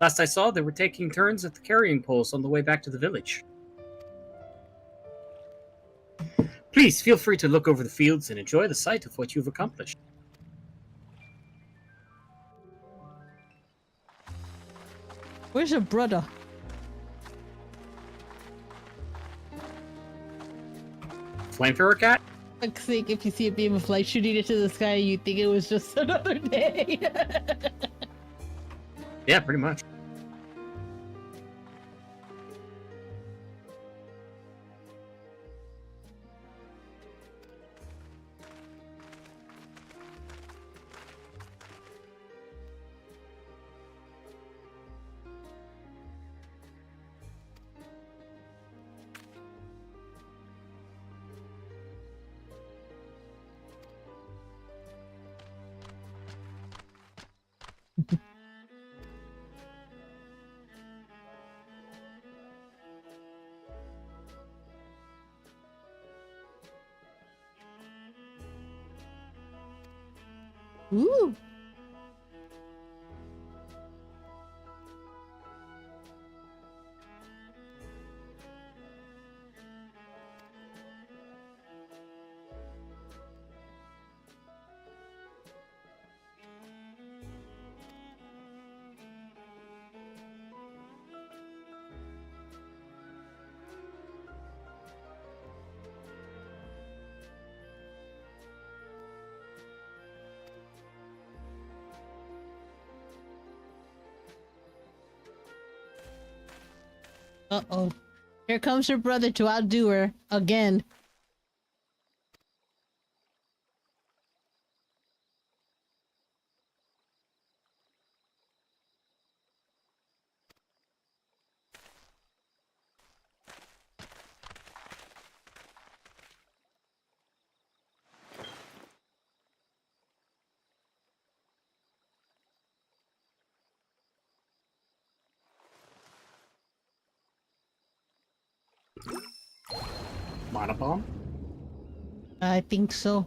Last I saw, they were taking turns at the carrying poles on the way back to the village. Please, feel free to look over the fields and enjoy the sight of what you've accomplished. Where's your brother? Flamethrower cat? Fuck's sake, if you see a beam of light shooting into the sky, you think it was just another day. Yeah, pretty much. Ooh. Uh-oh. Here comes her brother to outdo her again. Monobomb? I think so.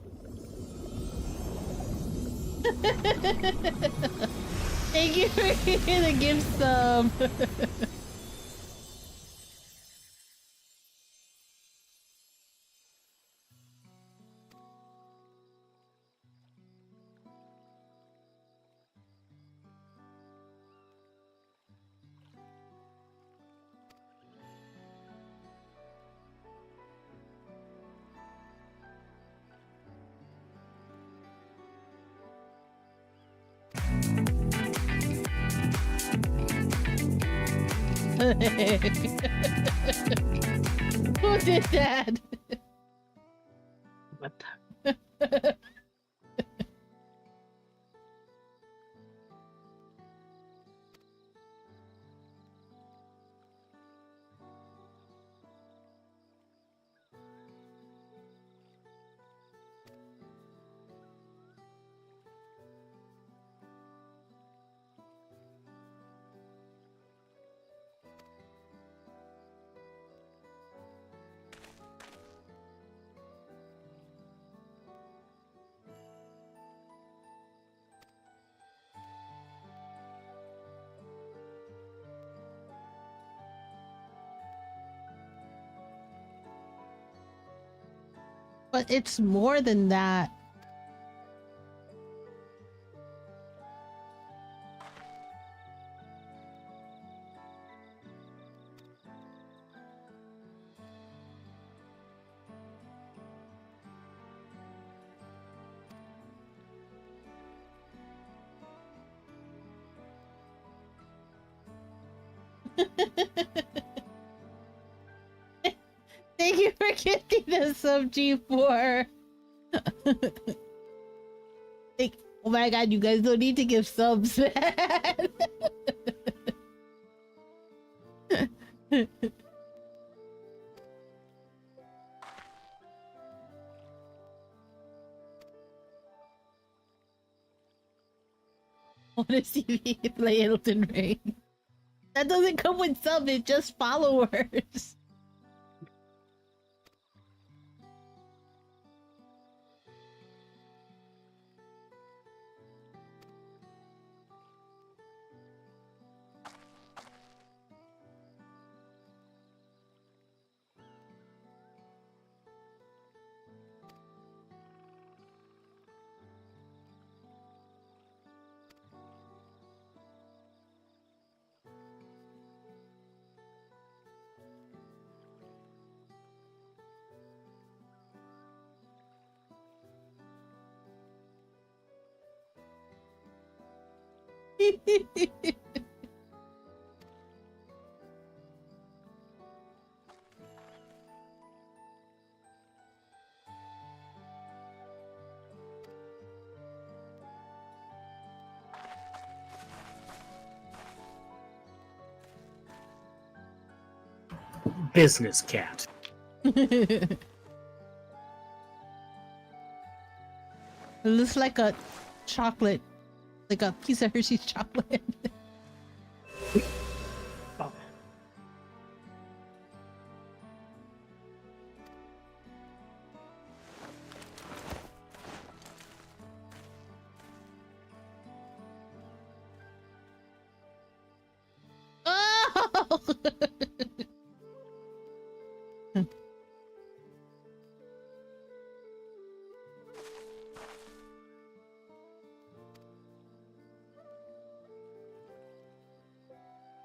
Thank you for the gift sub. Who did that? What? But it's more than that. Thank you for gifting the sub G4. Oh my god, you guys don't need to give subs, man. I want to see me play Elden Ring. That doesn't come with subs, it's just followers. Business cat. It looks like a chocolate, like a piece of Hershey's chocolate. Oh. Oh!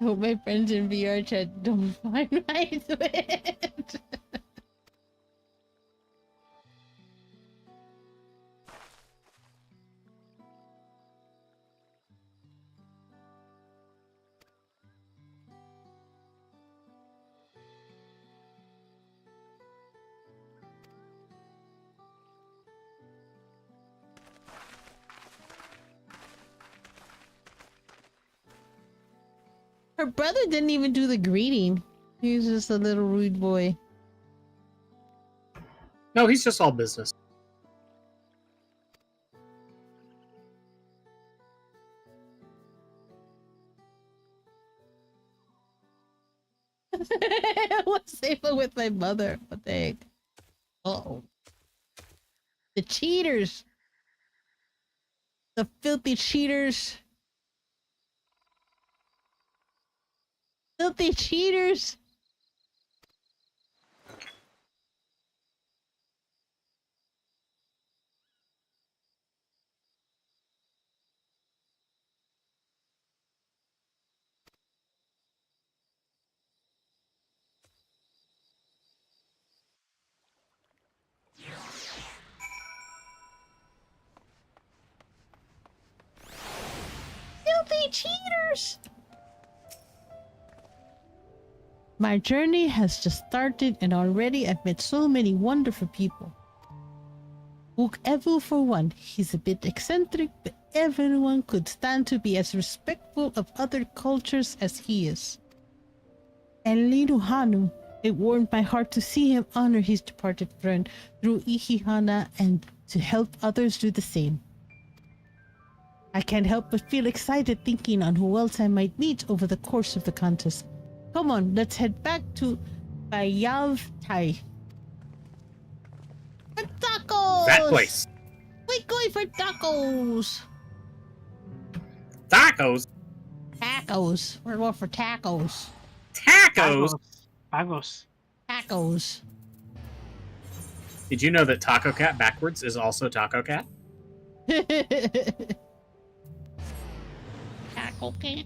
I hope my friends in VR chat don't find my Switch. Her brother didn't even do the greeting. He was just a little rude boy. No, he's just all business. I was safer with my mother. What the heck? Uh-oh. The cheaters. The filthy cheaters. Filthy cheaters. Filthy cheaters. My journey has just started and already I've met so many wonderful people. Evu for one, he's a bit eccentric, but everyone could stand to be as respectful of other cultures as he is. And Linu Hanu, it warmed my heart to see him honor his departed friend through Ihihana and to help others do the same. I can't help but feel excited thinking on who else I might meet over the course of the contest. Come on, let's head back to Bayavtai. For tacos! That place. We're going for tacos! Tacos? Tacos. We're going for tacos. Tacos? Tacos. Tacos. Did you know that Taco Cat backwards is also Taco Cat? Taco cat.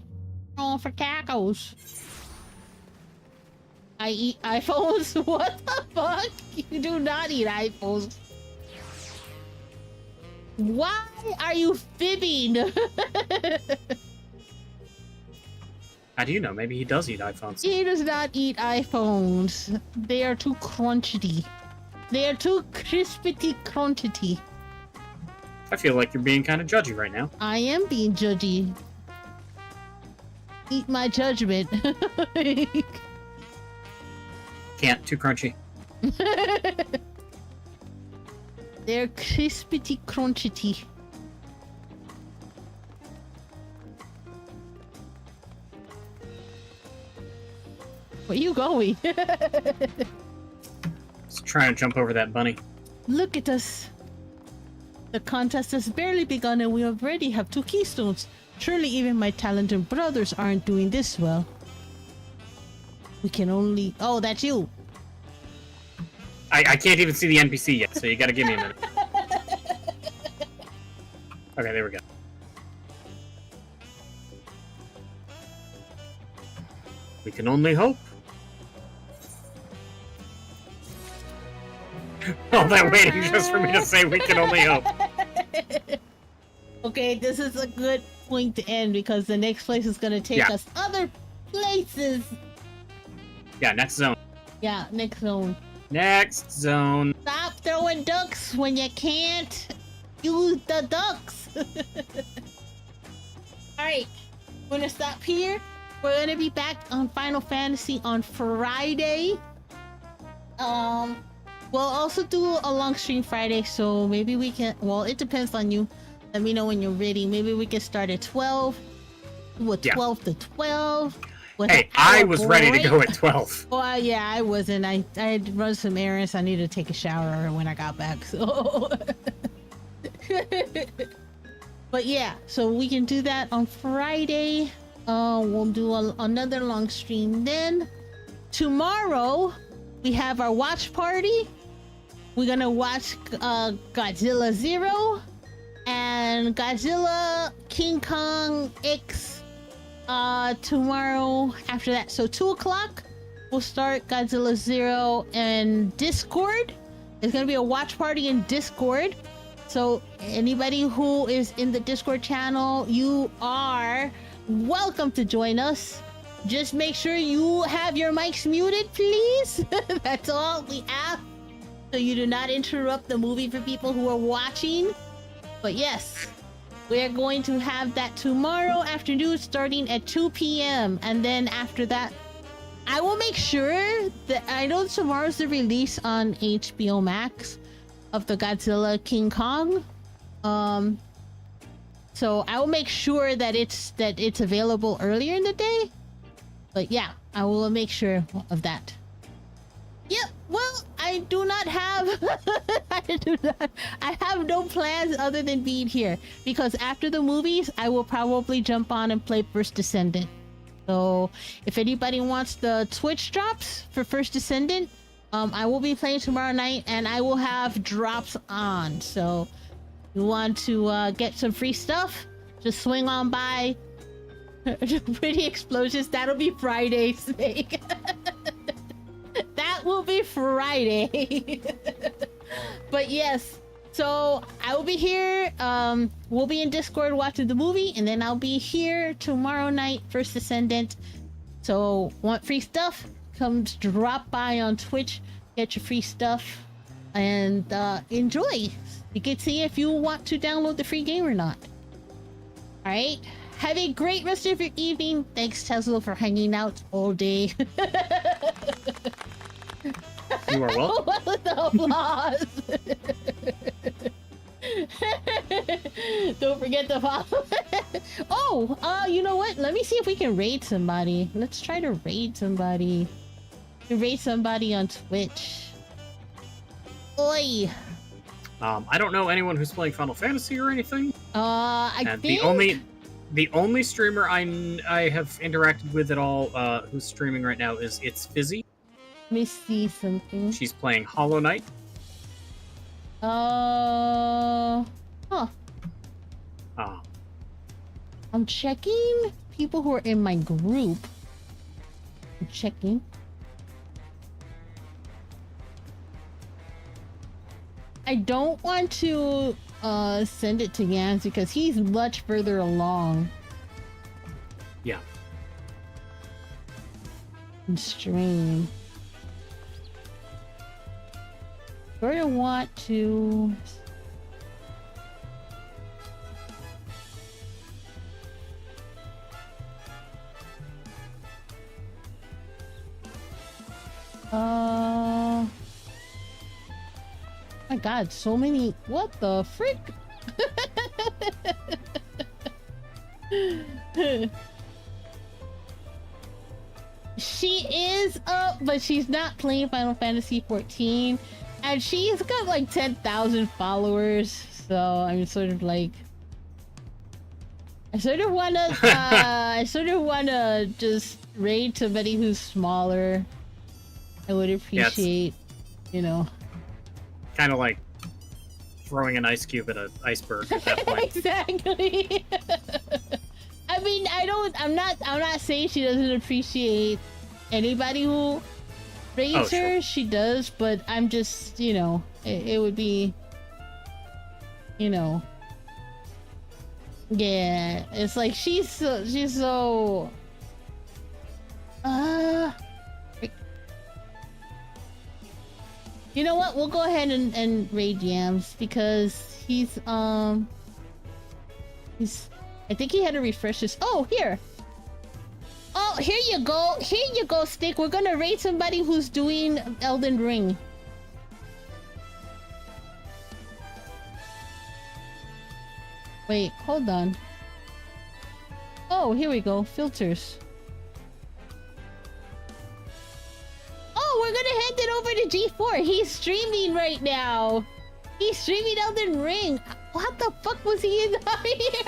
Going for tacos. I eat iPhones? What the fuck? You do not eat iPhones. Why are you fibbing? How do you know? Maybe he does eat iPhones. He does not eat iPhones. They are too crunchy. They are too crispity crunchy. I feel like you're being kind of judgy right now. I am being judgy. Eat my judgment. Can't. Too crunchy. They're crispity crunchy. Where you going? Just trying to jump over that bunny. Look at us. The contest has barely begun and we already have 2 keystones. Surely even my talented brothers aren't doing this well. We can only... Oh, that's you. I can't even see the NPC yet, so you gotta give me a minute. Okay, there we go. We can only hope. All that waiting just for me to say we can only hope. Okay, this is a good point to end because the next place is going to take us other places. Yeah, next zone. Yeah, next zone. Next zone. Stop throwing ducks when you can't use the ducks. Alright, we're gonna stop here. We're gonna be back on Final Fantasy on Friday. We'll also do a long stream Friday, so maybe we can... Well, it depends on you. Let me know when you're ready. Maybe we can start at 12. What, 12 to 12? Hey, I was ready to go at 12. Well, yeah, I wasn't. I had to run some errands. I needed to take a shower when I got back, so... But yeah, so we can do that on Friday. We'll do another long stream then. Tomorrow, we have our watch party. We're gonna watch Godzilla 0 and Godzilla King Kong X tomorrow after that. So 2 o'clock, we'll start Godzilla 0 and Discord. It's gonna be a watch party in Discord. So anybody who is in the Discord channel, you are welcome to join us. Just make sure you have your mics muted, please. That's all we ask, so you do not interrupt the movie for people who are watching. But yes, We are going to have that tomorrow afternoon starting at 2 p.m. And then after that, I will make sure that I know tomorrow's the release on HBO Max of the Godzilla King Kong. So I will make sure that it's available earlier in the day. But yeah, I will make sure of that. Yep. Well, I do not have I have no plans other than being here, because after the movies I will probably jump on and play First Descendant. So if anybody wants the Twitch drops for First Descendant, I will be playing tomorrow night and I will have drops on. So if you want to get some free stuff, just swing on by. Pretty Explosions, that'll be Friday's thing. That will be Friday. But yes, so I will be here. We'll be in Discord watching the movie, and then I'll be here tomorrow night, First Descendant. So want free stuff? Come drop by on Twitch, get your free stuff, and enjoy. You can see if you want to download the free game or not. All right. Have a great rest of your evening. Thanks, Tesla, for hanging out all day. You are welcome. What was the applause? Don't forget to follow. Oh, you know what? Let me see if we can raid somebody. Let's try to raid somebody. Raid somebody on Twitch. Oi. I don't know anyone who's playing Final Fantasy or anything. I think the only streamer I have interacted with at all who's streaming right now is It's Fizzy. Let me see something. She's playing Hollow Knight. Huh. I'm checking people who are in my group. I'm checking. I don't want to send it to Yams because he's much further along. Yeah. In stream. Sort of want to. My God, so many. What the frick? She is up, but she's not playing Final Fantasy 14. And she's got like 10,000 followers. So I'm sort of like. I sort of wanna just raid somebody who's smaller. I would appreciate, you know. Kind of like throwing an ice cube at an iceberg at that point. Exactly. I mean, I'm not saying she doesn't appreciate anybody who raids her. Sure. She does, but I'm just, you know, it would be, you know. Yeah, it's like she's so you know what? We'll go ahead and raid Yams because he's I think he had to refresh his. Oh, here. Oh, here you go. Here you go, Stick. We're gonna raid somebody who's doing Elden Ring. Wait, hold on. Oh, here we go. Filters. Oh, we're gonna hand it over to G4. He's streaming right now. He's streaming Elden Ring. What the fuck was he in here?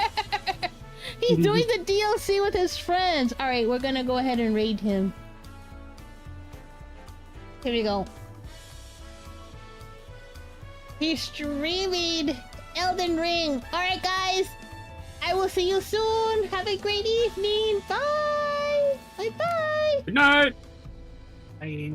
He's doing the DLC with his friends. All right, we're gonna go ahead and raid him. Here we go. He's streaming Elden Ring. All right, guys. I will see you soon. Have a great evening. Bye. Bye-bye. Good night. Bye.